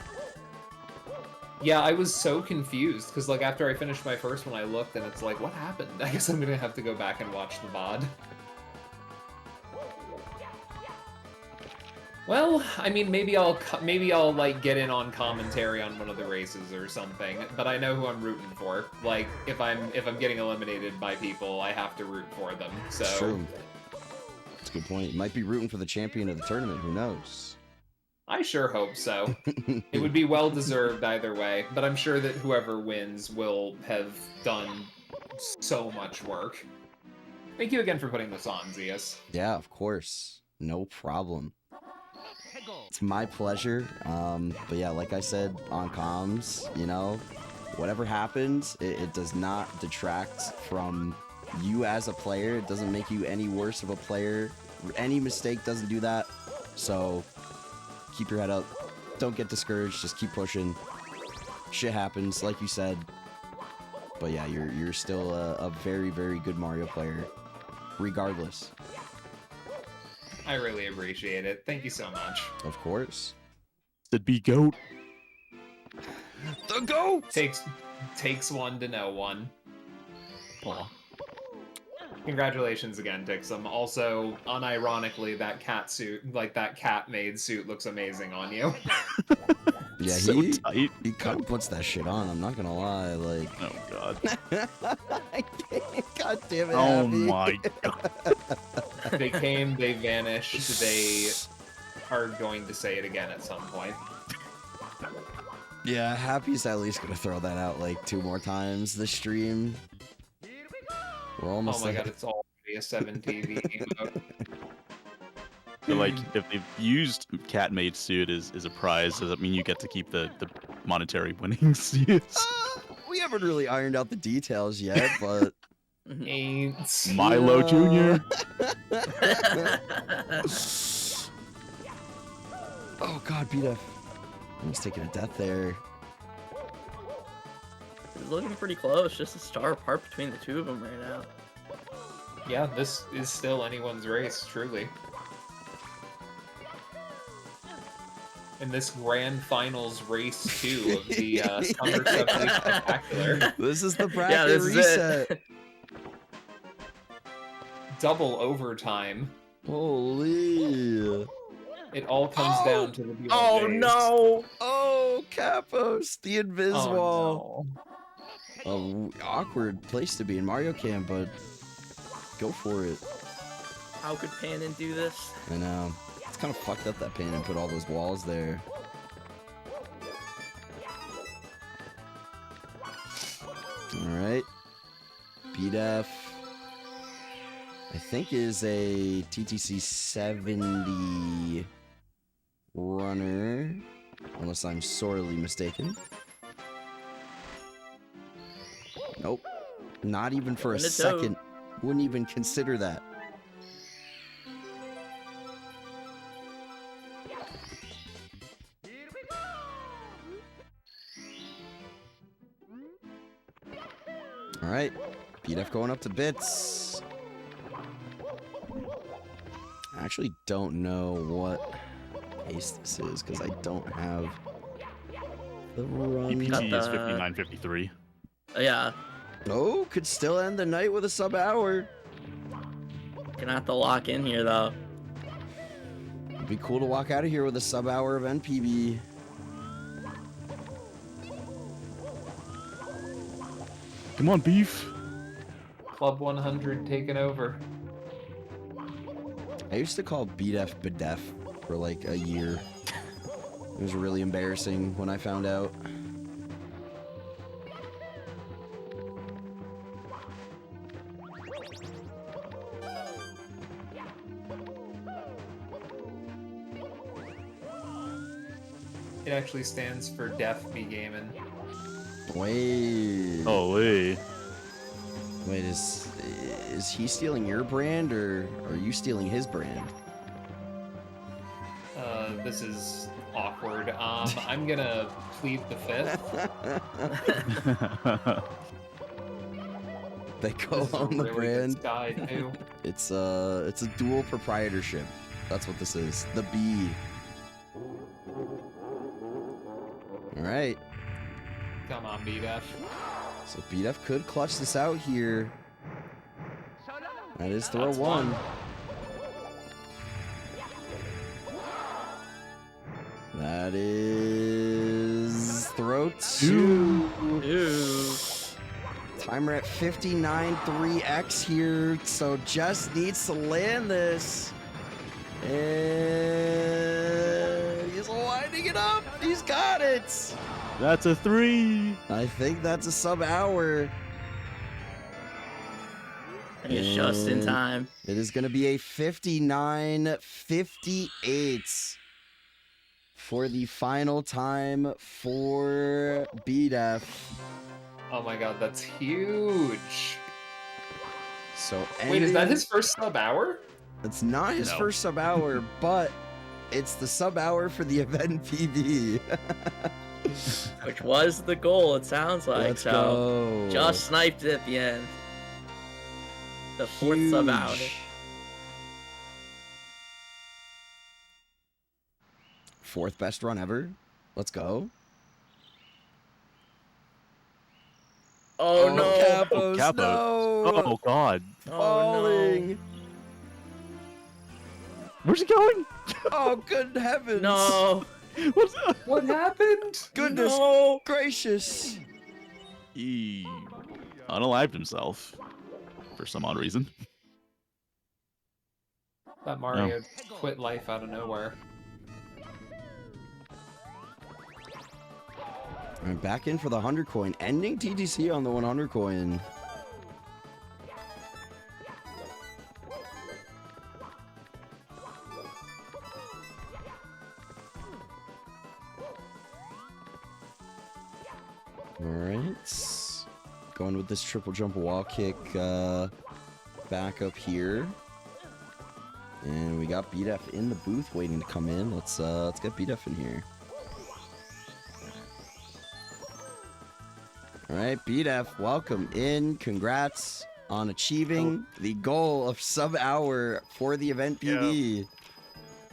Yeah, I was so confused because like after I finished my first one, I looked and it's like, what happened? I guess I'm gonna have to go back and watch the VOD. Well, I mean, maybe I'll like get in on commentary on one of the races or something. But I know who I'm rooting for. Like, if I'm getting eliminated by people, I have to root for them. So
It's true. That's a good point. You might be rooting for the champion of the tournament. Who knows?
I sure hope so. It would be well deserved either way. But I'm sure that whoever wins will have done so much work. Thank you again for putting this on, Zeus.
Yeah, of course. No problem. It's my pleasure. But yeah, like I said on comms, you know, whatever happens, it does not detract from you as a player. It doesn't make you any worse of a player. Any mistake doesn't do that. So keep your head up. Don't get discouraged. Just keep pushing. Shit happens, like you said. But yeah, you're still a very, very good Mario player, regardless.
I really appreciate it. Thank you so much.
Of course.
The be goat.
The goat!
Takes one to know one. Aw. Congratulations again, Tixum. Also, unironically, that cat suit, like that cat made suit, looks amazing on you.
Yeah,
So tight.
he kind of puts that shit on. I'm not gonna lie. Like,
Oh god.
I can't. God damn it.
Oh
Happy.
my god.
They came, they vanished, they are going to say it again at some point.
Yeah, Happy's at least gonna throw that out like 2 more times this stream. We're almost.
Oh my god, it's already a 7 TV emote.
So, like, if they've used cat made suit as a prize, does that mean you get to keep the monetary winnings? Yes.
We haven't really ironed out the details yet, but
Ain't.
Milo Jr.
Oh god, BDF. Almost taking a death there.
It's looking pretty close, just a star apart between the two of them right now.
Yeah, this is still anyone's race, truly. In this grand finals race 2 of the Summer 70 Spectacular.
This is the bracket
Yeah, this is
reset.
it.
Double overtime.
Holy.
It all comes down to the Beetle
Oh
days.
no!
Oh, Capos, the Inviswall.
Oh, no.
Awkward place to be in Mario Cam, but go for it.
How could Panon do this?
I know. It's kind of fucked up that Panon put all those walls there. Alright. BDF, I think, is a TTC 70 runner, unless I'm sorely mistaken. Nope. Not even for a
Gonna
second. Wouldn't even consider that. Alright. BDF going up to bits. I actually don't know what pace this is because I don't have the run.
EPT is 59.53.
Yeah,
Oh, could still end the night with a sub-hour.
gonna have to lock in here though.
It'd be cool to walk out of here with a sub-hour of NPB.
Come on, beef.
Club 100 taken over.
I used to call BDF Bedef for like a year. It was really embarrassing when I found out.
It actually stands for Def Be Gamin'.
Wait.
Oh, wait.
Wait, is he stealing your brand or are you stealing his brand?
This is awkward. I'm gonna plead the fifth.
They go
This is a
on the
really good
brand.
Sky too.
It's a dual proprietorship. That's what this is. The B. All right.
Come on, BDF.
So BDF could clutch this out here. That is throw
That's
one. That is throw two. Timer at 59 3x here, so just needs to land this. And he's winding it up. He's got it.
That's a 3.
I think that's a sub hour.
And he's just in time.
It is going to be a 59-58 for the final time for BDF.
Oh my god, that's huge.
So
Wait, is that
ending-
his first sub hour?
It's not his first sub hour, but it's the sub hour for the event PB.
Which was the goal, it sounds like.
Let's
so
go.
just sniped it at the end. The fourth sub hour.
Fourth best run ever. Let's go.
Oh, no.
Capos,
Capos.
no.
Oh god.
Falling.
Where's he going?
Oh, good heavens.
No.
What's that?
What happened?
Goodness
No.
gracious.
He unalived himself for some odd reason.
That Mario quit life out of nowhere.
And back in for the 100 coin, ending TTC on the 100 coin. Alright. Going with this triple jump wall kick back up here. And we got BDF in the booth waiting to come in. Let's get BDF in here. Alright, BDF, welcome in. Congrats on achieving the goal of sub-hour for the event PB.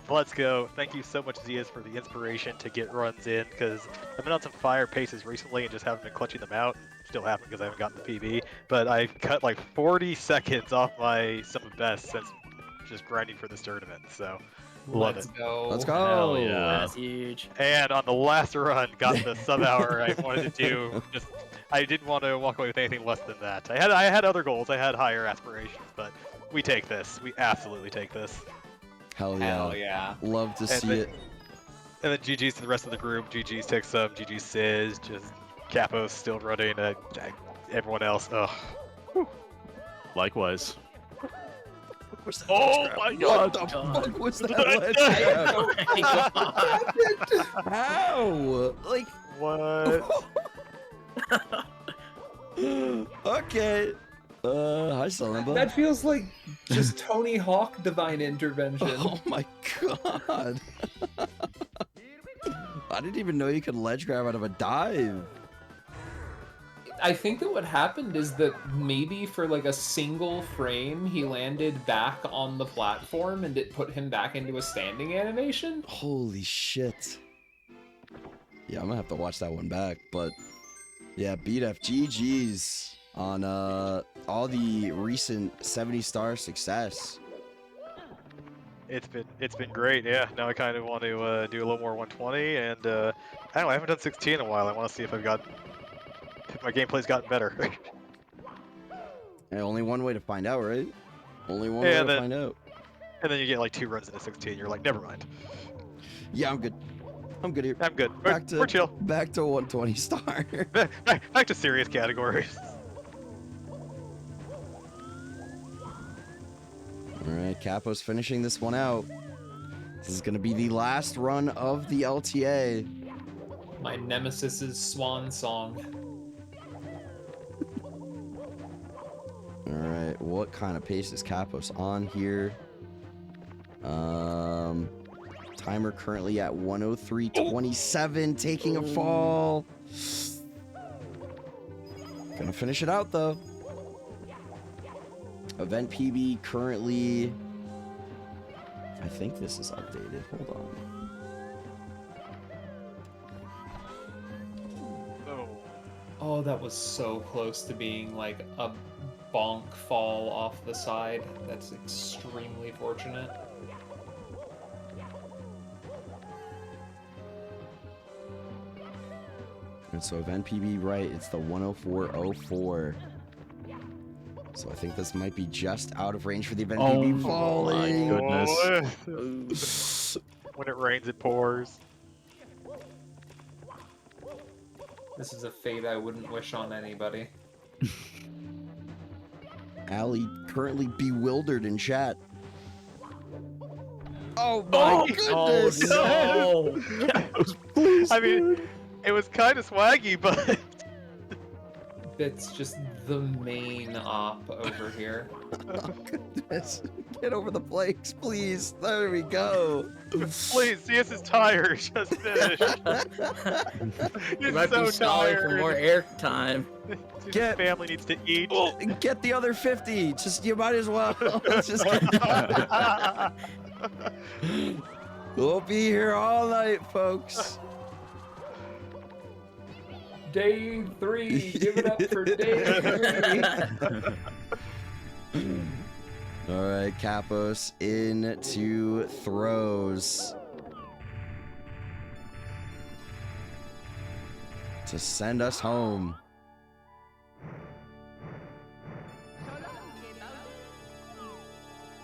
Let's go. Thank you so much, Zias, for the inspiration to get runs in, because I've been on some fire paces recently and just haven't been clutching them out. Still haven't because I haven't gotten the PB, but I cut like 40 seconds off my summer best since just grinding for this tournament, so love
Let's
it.
go.
Let's go.
Hell yeah.
That's huge.
And on the last run, got the sub hour I wanted to do. Just I didn't want to walk away with anything less than that. I had other goals. I had higher aspirations, but we take this. We absolutely take this.
Hell yeah.
Hell yeah.
Love to see it.
And then GG's to the rest of the group. GG's Tixum, GG's Sizz, just Capos still running. Everyone else. Ugh.
Likewise.
Oh my god!
What the fuck was that? Let's go. How? Like,
What?
okay. Hi, Salimba.
That feels like just Tony Hawk divine intervention.
Oh my god. I didn't even know you could ledge grab out of a dive.
I think that what happened is that maybe for like a single frame, he landed back on the platform and it put him back into a standing animation.
Holy shit. Yeah, I'm gonna have to watch that one back, but yeah, BDF GG's on all the recent 70-star success.
It's been great. Yeah. Now I kind of want to do a little more 120, and I don't know. I haven't done 16 in a while. I want to see if my gameplay's gotten better.
And only one way to find out, right? Only one way to find out.
And then you get like 2 runs into 16. You're like, never mind.
Yeah, I'm good. I'm good here.
I'm good.
We're
chill.
Back to 120 star.
Back to serious categories.
Alright, Capo's finishing this one out. This is going to be the last run of the LTA.
My nemesis's swan song.
Alright, what kind of pace is Capos on here? Timer currently at 103.27, taking a fall. Gonna finish it out though. Event PB currently, I think this is updated. Hold on.
that was so close to being like a bonk fall off the side. That's extremely fortunate.
And so event PB right, it's the 104.04. So I think this might be just out of range for the event PB falling.
My
goodness. When it rains, it pours.
This is a fate I wouldn't wish on anybody.
Allie currently bewildered in chat. Oh my goodness!
Oh,
no. I mean, it was kind of swaggy, but
It's just the main op over here.
Oh goodness. Get over the flakes, please. There we go.
please, CS is tired. Just finish.
you
He's
might
so
be stalling for
tired.
more air time.
His family needs to eat.
Get the other 50. Just you might as well. Just we'll be here all night, folks.
Day 3. Give it up for day 3.
All right, Capos into throws to send us home.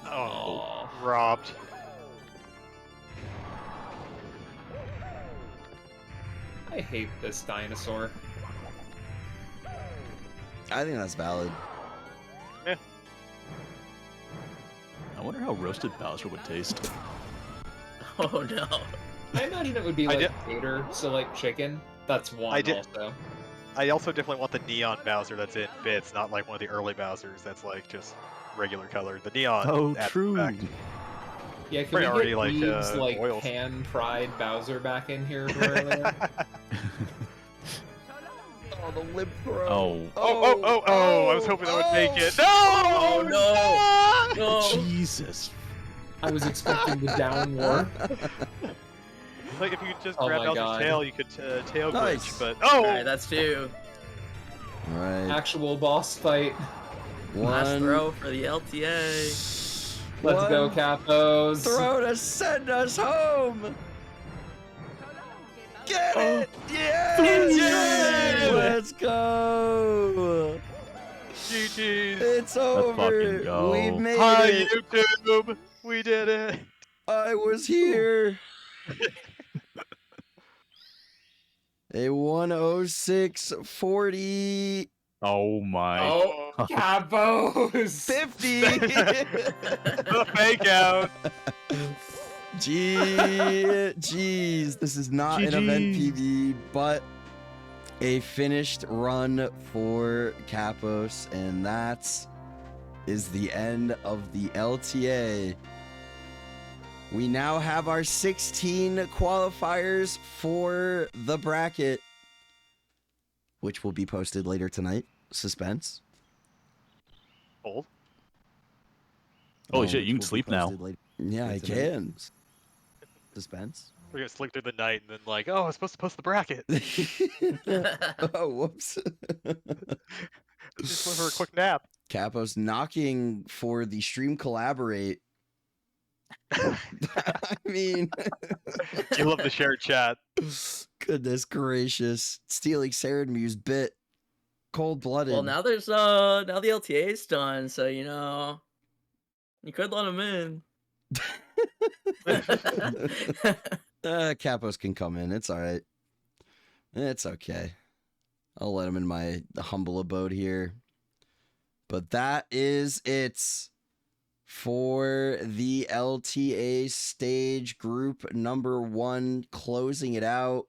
Oh, robbed.
I hate this dinosaur.
I think that's valid.
Yeah.
I wonder how roasted Bowser would taste.
Oh no.
I imagine it would be like tater, so like chicken. That's one also.
I also definitely want the neon Bowser that's in bits, not like one of the early Bowsers that's like just regular colored. The neon.
Oh,
adds
true.
back.
Yeah, can
Pretty
we
already,
get
like,
Eve's, like
oils.
pan-fried Bowser back in here earlier?
Oh, the lip throw.
Oh.
I was hoping that would make it. No!
Oh, no!
Jesus.
I was expecting the down warp.
Like if you could just
Oh
grab
my
Bowser's
God.
tail, you could tail
Nice.
glitch, but
Alright, that's 2.
All right.
Actual boss fight.
Last
One.
throw for the LTA.
Let's go,
One
Capos.
throw to send us home. Get it! Yeah! Let's go!
GG's.
It's
fucking
over.
go.
We made
Hi,
it.
YouTube. We did it.
I was here. A 106.40.
Oh my.
Oh,
Capos.
50.
The fake out.
Jeez, this is not an event
GG.
PB, but a finished run for Capos, and that is the end of the LTA. We now have our 16 qualifiers for the bracket, which will be posted later tonight. Suspense.
Old.
Holy shit, you can
Will be
sleep now.
posted later. Yeah, I
Tonight.
can. Suspense.
We're gonna sleep through the night and then like, oh, I was supposed to post the bracket.
Oh, whoops.
Just went for a quick nap.
Capos knocking for the stream collaborate. I mean,
You love the shared chat.
goodness gracious. Stealing Sarenmu's bit. Cold-blooded.
well, now there's now the LTA's done, so you know you could let him in.
Capos can come in. It's all right. It's okay. I'll let him in my humble abode here. But that is it for the LTA stage group number 1, closing it out.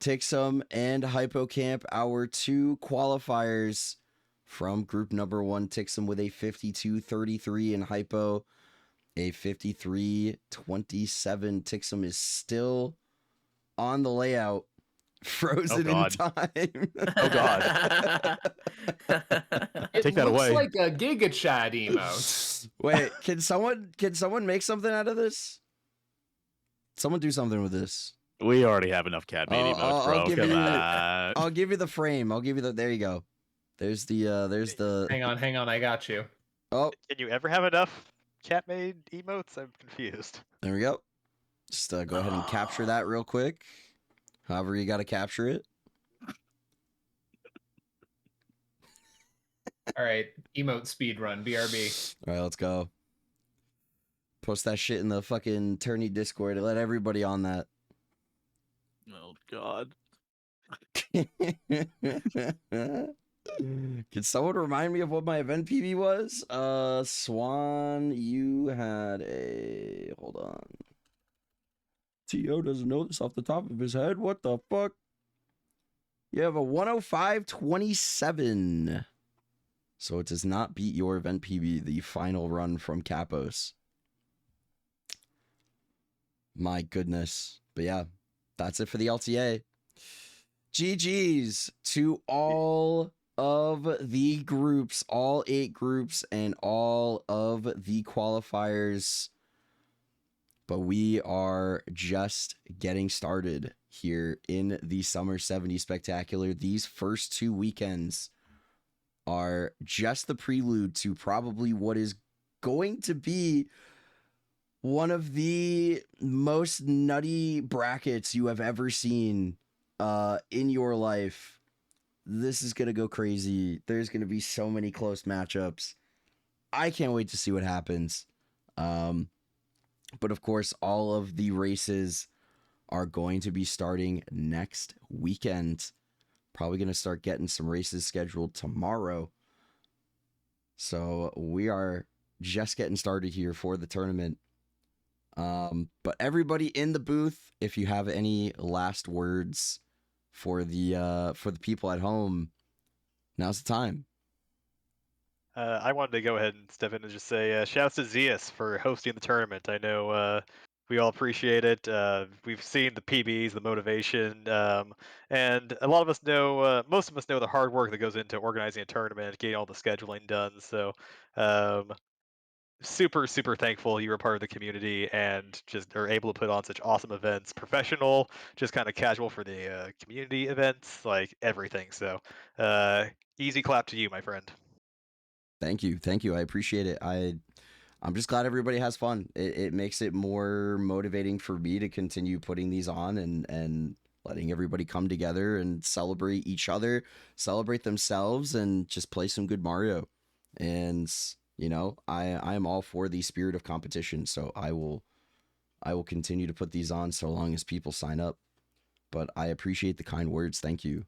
Tixum and Hypocamp, our 2 qualifiers from group number 1. Tixum with a 52-33 and Hypo a 53-27. Tixum is still on the layout, frozen in time.
Oh god.
It
Take that
looks
away.
like a Giga Chat emote.
Wait, can someone make something out of this? Someone do something with this.
We already have enough cat made emotes, bro. Come on.
I'll give you the frame. I'll give you the. There you go. There's the.
Hang on, I got you.
Oh,
Can you ever have enough cat-made emotes? I'm confused.
there we go. Just go ahead and capture that real quick. However you got to capture it.
All right, emote speedrun, BRB.
All right, let's go. Post that shit in the fucking tourney Discord and let everybody on that.
Oh God.
Can someone remind me of what my event PB was? Swan, you had a... Hold on. T.O. doesn't know this off the top of his head. What the fuck? You have a 105.27. So it does not beat your event PB, the final run from Capos. My goodness. But yeah, that's it for the LTA. GG's to all of the groups, all 8 groups, and all of the qualifiers. But we are just getting started here in the Summer 70 Spectacular. These first 2 weekends are just the prelude to probably what is going to be one of the most nutty brackets you have ever seen in your life. This is going to go crazy. There's going to be so many close matchups. I can't wait to see what happens. But of course, all of the races are going to be starting next weekend. Probably going to start getting some races scheduled tomorrow. So we are just getting started here for the tournament. But everybody in the booth, if you have any last words for the people at home, now's the time.
I wanted to go ahead and step in and just say shouts to Zeus for hosting the tournament. I know we all appreciate it. We've seen the PBs, the motivation, and a lot of us know, most of us know the hard work that goes into organizing a tournament, getting all the scheduling done. So super, super thankful you were part of the community and just are able to put on such awesome events. Professional, just kind of casual for the community events, like everything. So easy clap to you, my friend.
Thank you. I appreciate it. I'm just glad everybody has fun. It makes it more motivating for me to continue putting these on and letting everybody come together and celebrate each other, celebrate themselves, and just play some good Mario. And you know, I am all for the spirit of competition, so I will continue to put these on so long as people sign up. But I appreciate the kind words. Thank you.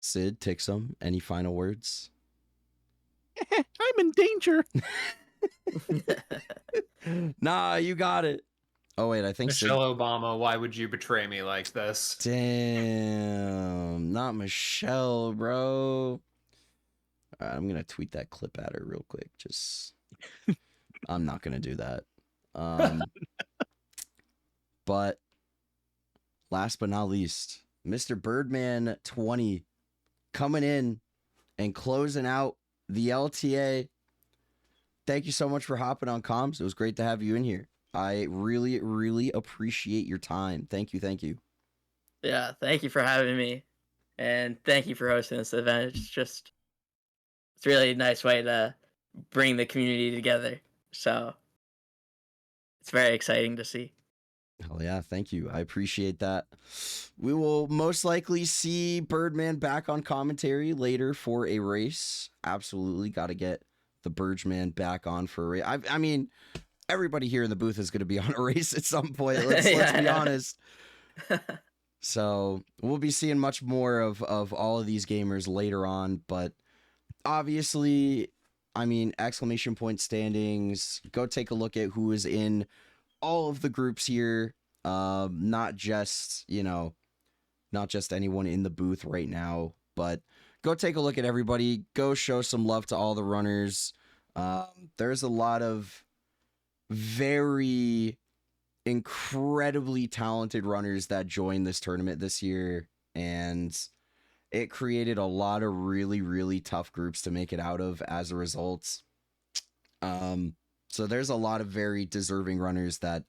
Sid, Tixum, any final words?
I'm in danger.
Nah, you got it. Oh wait, I think
Michelle Obama, why would you betray me like this?
Damn, not Michelle, bro. All right, I'm gonna tweet that clip at her real quick. Just, I'm not gonna do that. But last but not least, Mr. Birdman 20 coming in and closing out the LTA. Thank you so much for hopping on comms. It was great to have you in here. I really, really appreciate your time. Thank you.
Yeah, thank you for having me. And thank you for hosting this event. It's really a nice way to bring the community together. So it's very exciting to see.
Hell yeah, thank you. I appreciate that. We will most likely see Birdman back on commentary later for a race. Absolutely got to get the Birdman back on for a race. I mean, everybody here in the booth is going to be on a race at some point. Let's be honest. So we'll be seeing much more of all of these gamers later on. But obviously, I mean, exclamation point standings. Go take a look at who is in all of the groups here, not just anyone in the booth right now, but go take a look at everybody. Go show some love to all the runners. There's a lot of very incredibly talented runners that joined this tournament this year, and it created a lot of really, really tough groups to make it out of as a result. So there's a lot of very deserving runners that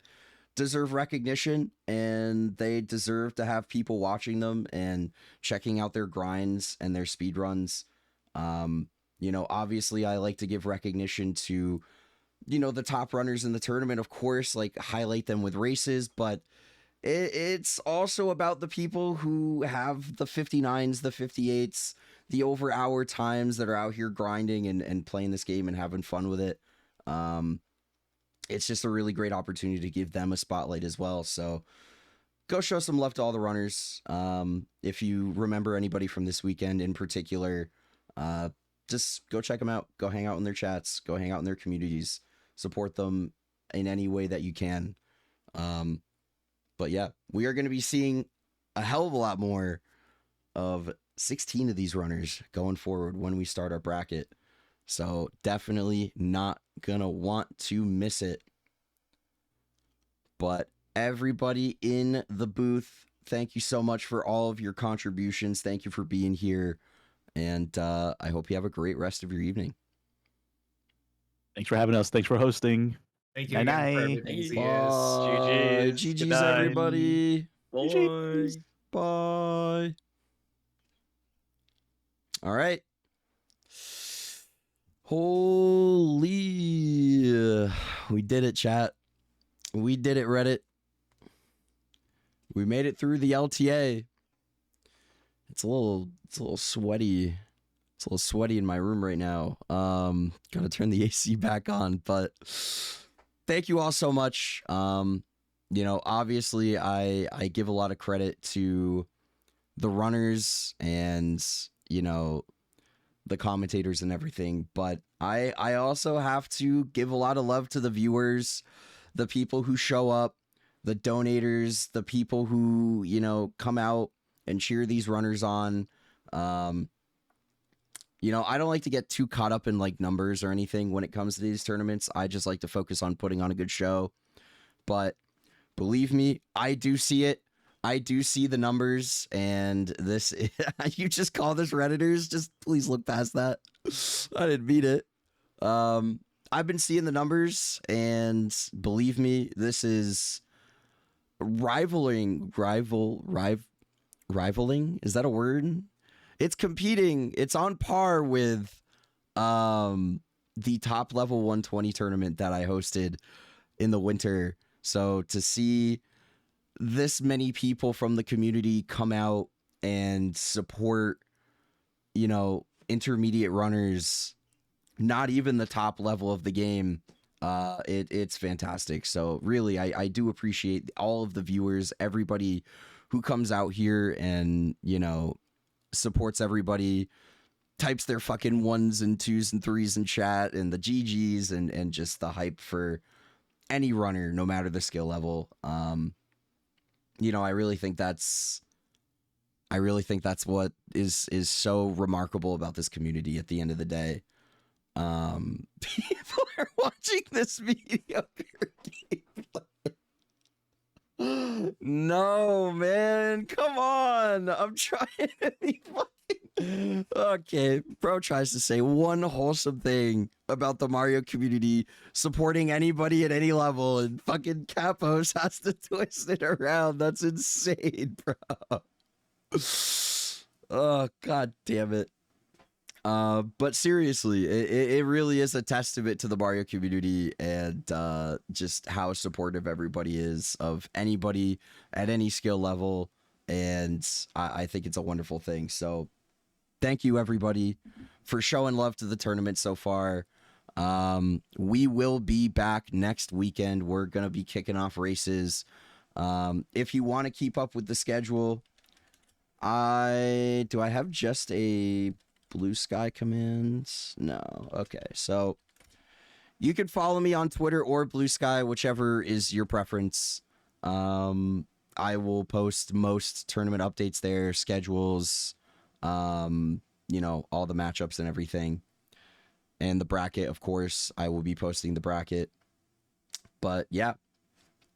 deserve recognition, and they deserve to have people watching them and checking out their grinds and their speed runs. You know, obviously I like to give recognition to, you know, the top runners in the tournament, of course, like highlight them with races, but it's also about the people who have the 59s, the 58s, the over hour times that are out here grinding and playing this game and having fun with it. It's just a really great opportunity to give them a spotlight as well. So go show some love to all the runners. If you remember anybody from this weekend in particular, just go check them out. Go hang out in their chats. Go hang out in their communities. Support them in any way that you can. But yeah, we are going to be seeing a hell of a lot more of 16 of these runners going forward when we start our bracket. So definitely not going to want to miss it. But everybody in the booth, thank you so much for all of your contributions. Thank you for being here. And I hope you have a great rest of your evening.
Thanks for having us. Thanks for hosting.
Thank you
Night
again for
night.
everything,
Bye.
ZS.
GG's, everybody.
Boy.
Bye. All right. Holy. We did it, chat. We did it, Reddit. We made it through the LTA. It's a little sweaty. It's a little sweaty in my room right now. Gotta turn the AC back on, but thank you all so much. You know, obviously I give a lot of credit to the runners and, you know, the commentators and everything, but I also have to give a lot of love to the viewers, the people who show up, the donators, the people who, you know, come out and cheer these runners on. You know, I don't like to get too caught up in like numbers or anything when it comes to these tournaments. I just like to focus on putting on a good show. But believe me, I do see it. I do see the numbers, and this, you just call this Redditors. Just please look past that. I didn't mean it. I've been seeing the numbers, and believe me, this is rivaling. Is that a word? It's competing. It's on par with the top level 120 tournament that I hosted in the winter. So to see this many people from the community come out and support, you know, intermediate runners, not even the top level of the game, it's fantastic. So really, I do appreciate all of the viewers, everybody who comes out here and, you know, supports everybody, types their fucking 1s and 2s and 3s in chat, and the GGs, and just the hype for any runner, no matter the skill level. You know, I really think that's what is so remarkable about this community at the end of the day. People are watching this mediocre gameplay. No, man, come on. I'm trying to be fucking... Okay, bro tries to say one wholesome thing about the Mario community supporting anybody at any level, and fucking Capos has to twist it around. That's insane, bro. Oh, god damn it. But seriously, it really is a testament to the Mario community and just how supportive everybody is of anybody at any skill level, and I think it's a wonderful thing. So thank you, everybody, for showing love to the tournament so far. We will be back next weekend. We're going to be kicking off races. If you want to keep up with the schedule, do I have just a Blue Sky command? No. Okay. So you can follow me on Twitter or Blue Sky, whichever is your preference. I will post most tournament updates there, schedules, you know, all the matchups and everything. And the bracket, of course, I will be posting the bracket. But yeah,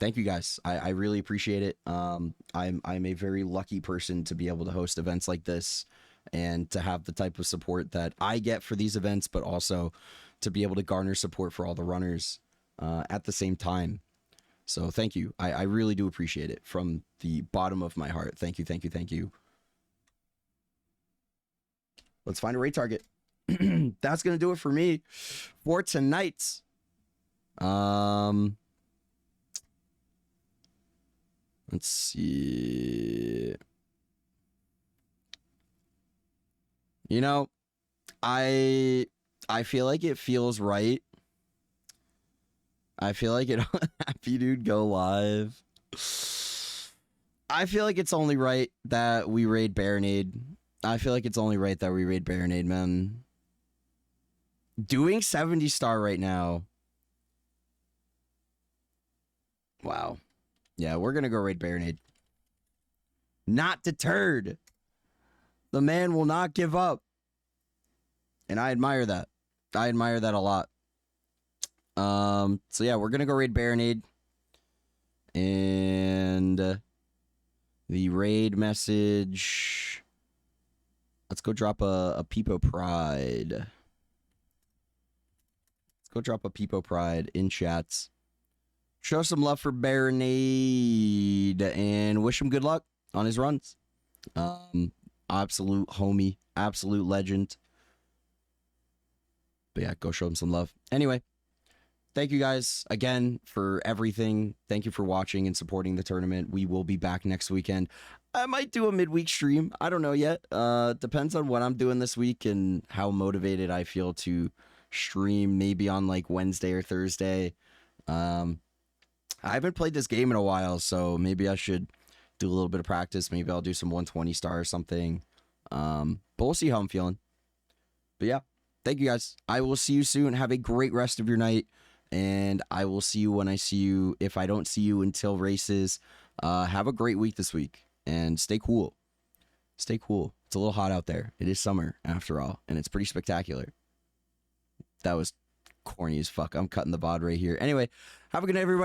thank you guys. I really appreciate it. I'm a very lucky person to be able to host events like this and to have the type of support that I get for these events, but also to be able to garner support for all the runners at the same time. So thank you. I really do appreciate it from the bottom of my heart. Thank you, thank you, thank you. Let's find a raid target. That's going to do it for me for tonight. Let's see. You know, I feel like it feels right. I feel like it. Happy dude, go live. I feel like it's only right that we raid Baronade. I feel like it's only right that we raid Baronade, man. Doing 70 star right now. Wow. Yeah, we're gonna go raid Baronade. Not deterred. The man will not give up. And I admire that. I admire that a lot. So yeah, we're gonna go raid Baronade. And the raid message. Let's go drop a Peepo Pride. Let's go drop a Peepo Pride in chats. Show some love for Baronade and wish him good luck on his runs. Absolute homie, absolute legend. But yeah, go show him some love. Anyway, thank you guys again for everything. Thank you for watching and supporting the tournament. We will be back next weekend. I might do a midweek stream. I don't know yet. Depends on what I'm doing this week and how motivated I feel to stream. Maybe on like Wednesday or Thursday. I haven't played this game in a while, so maybe I should do a little bit of practice. Maybe I'll do some 120 star or something. But we'll see how I'm feeling. But yeah, thank you guys. I will see you soon. Have a great rest of your night. And I will see you when I see you. If I don't see you until races, have a great week this week. And stay cool. Stay cool. It's a little hot out there. It is summer, after all. And it's pretty spectacular. That was corny as fuck. I'm cutting the VOD right here. Anyway, have a good night, everybody.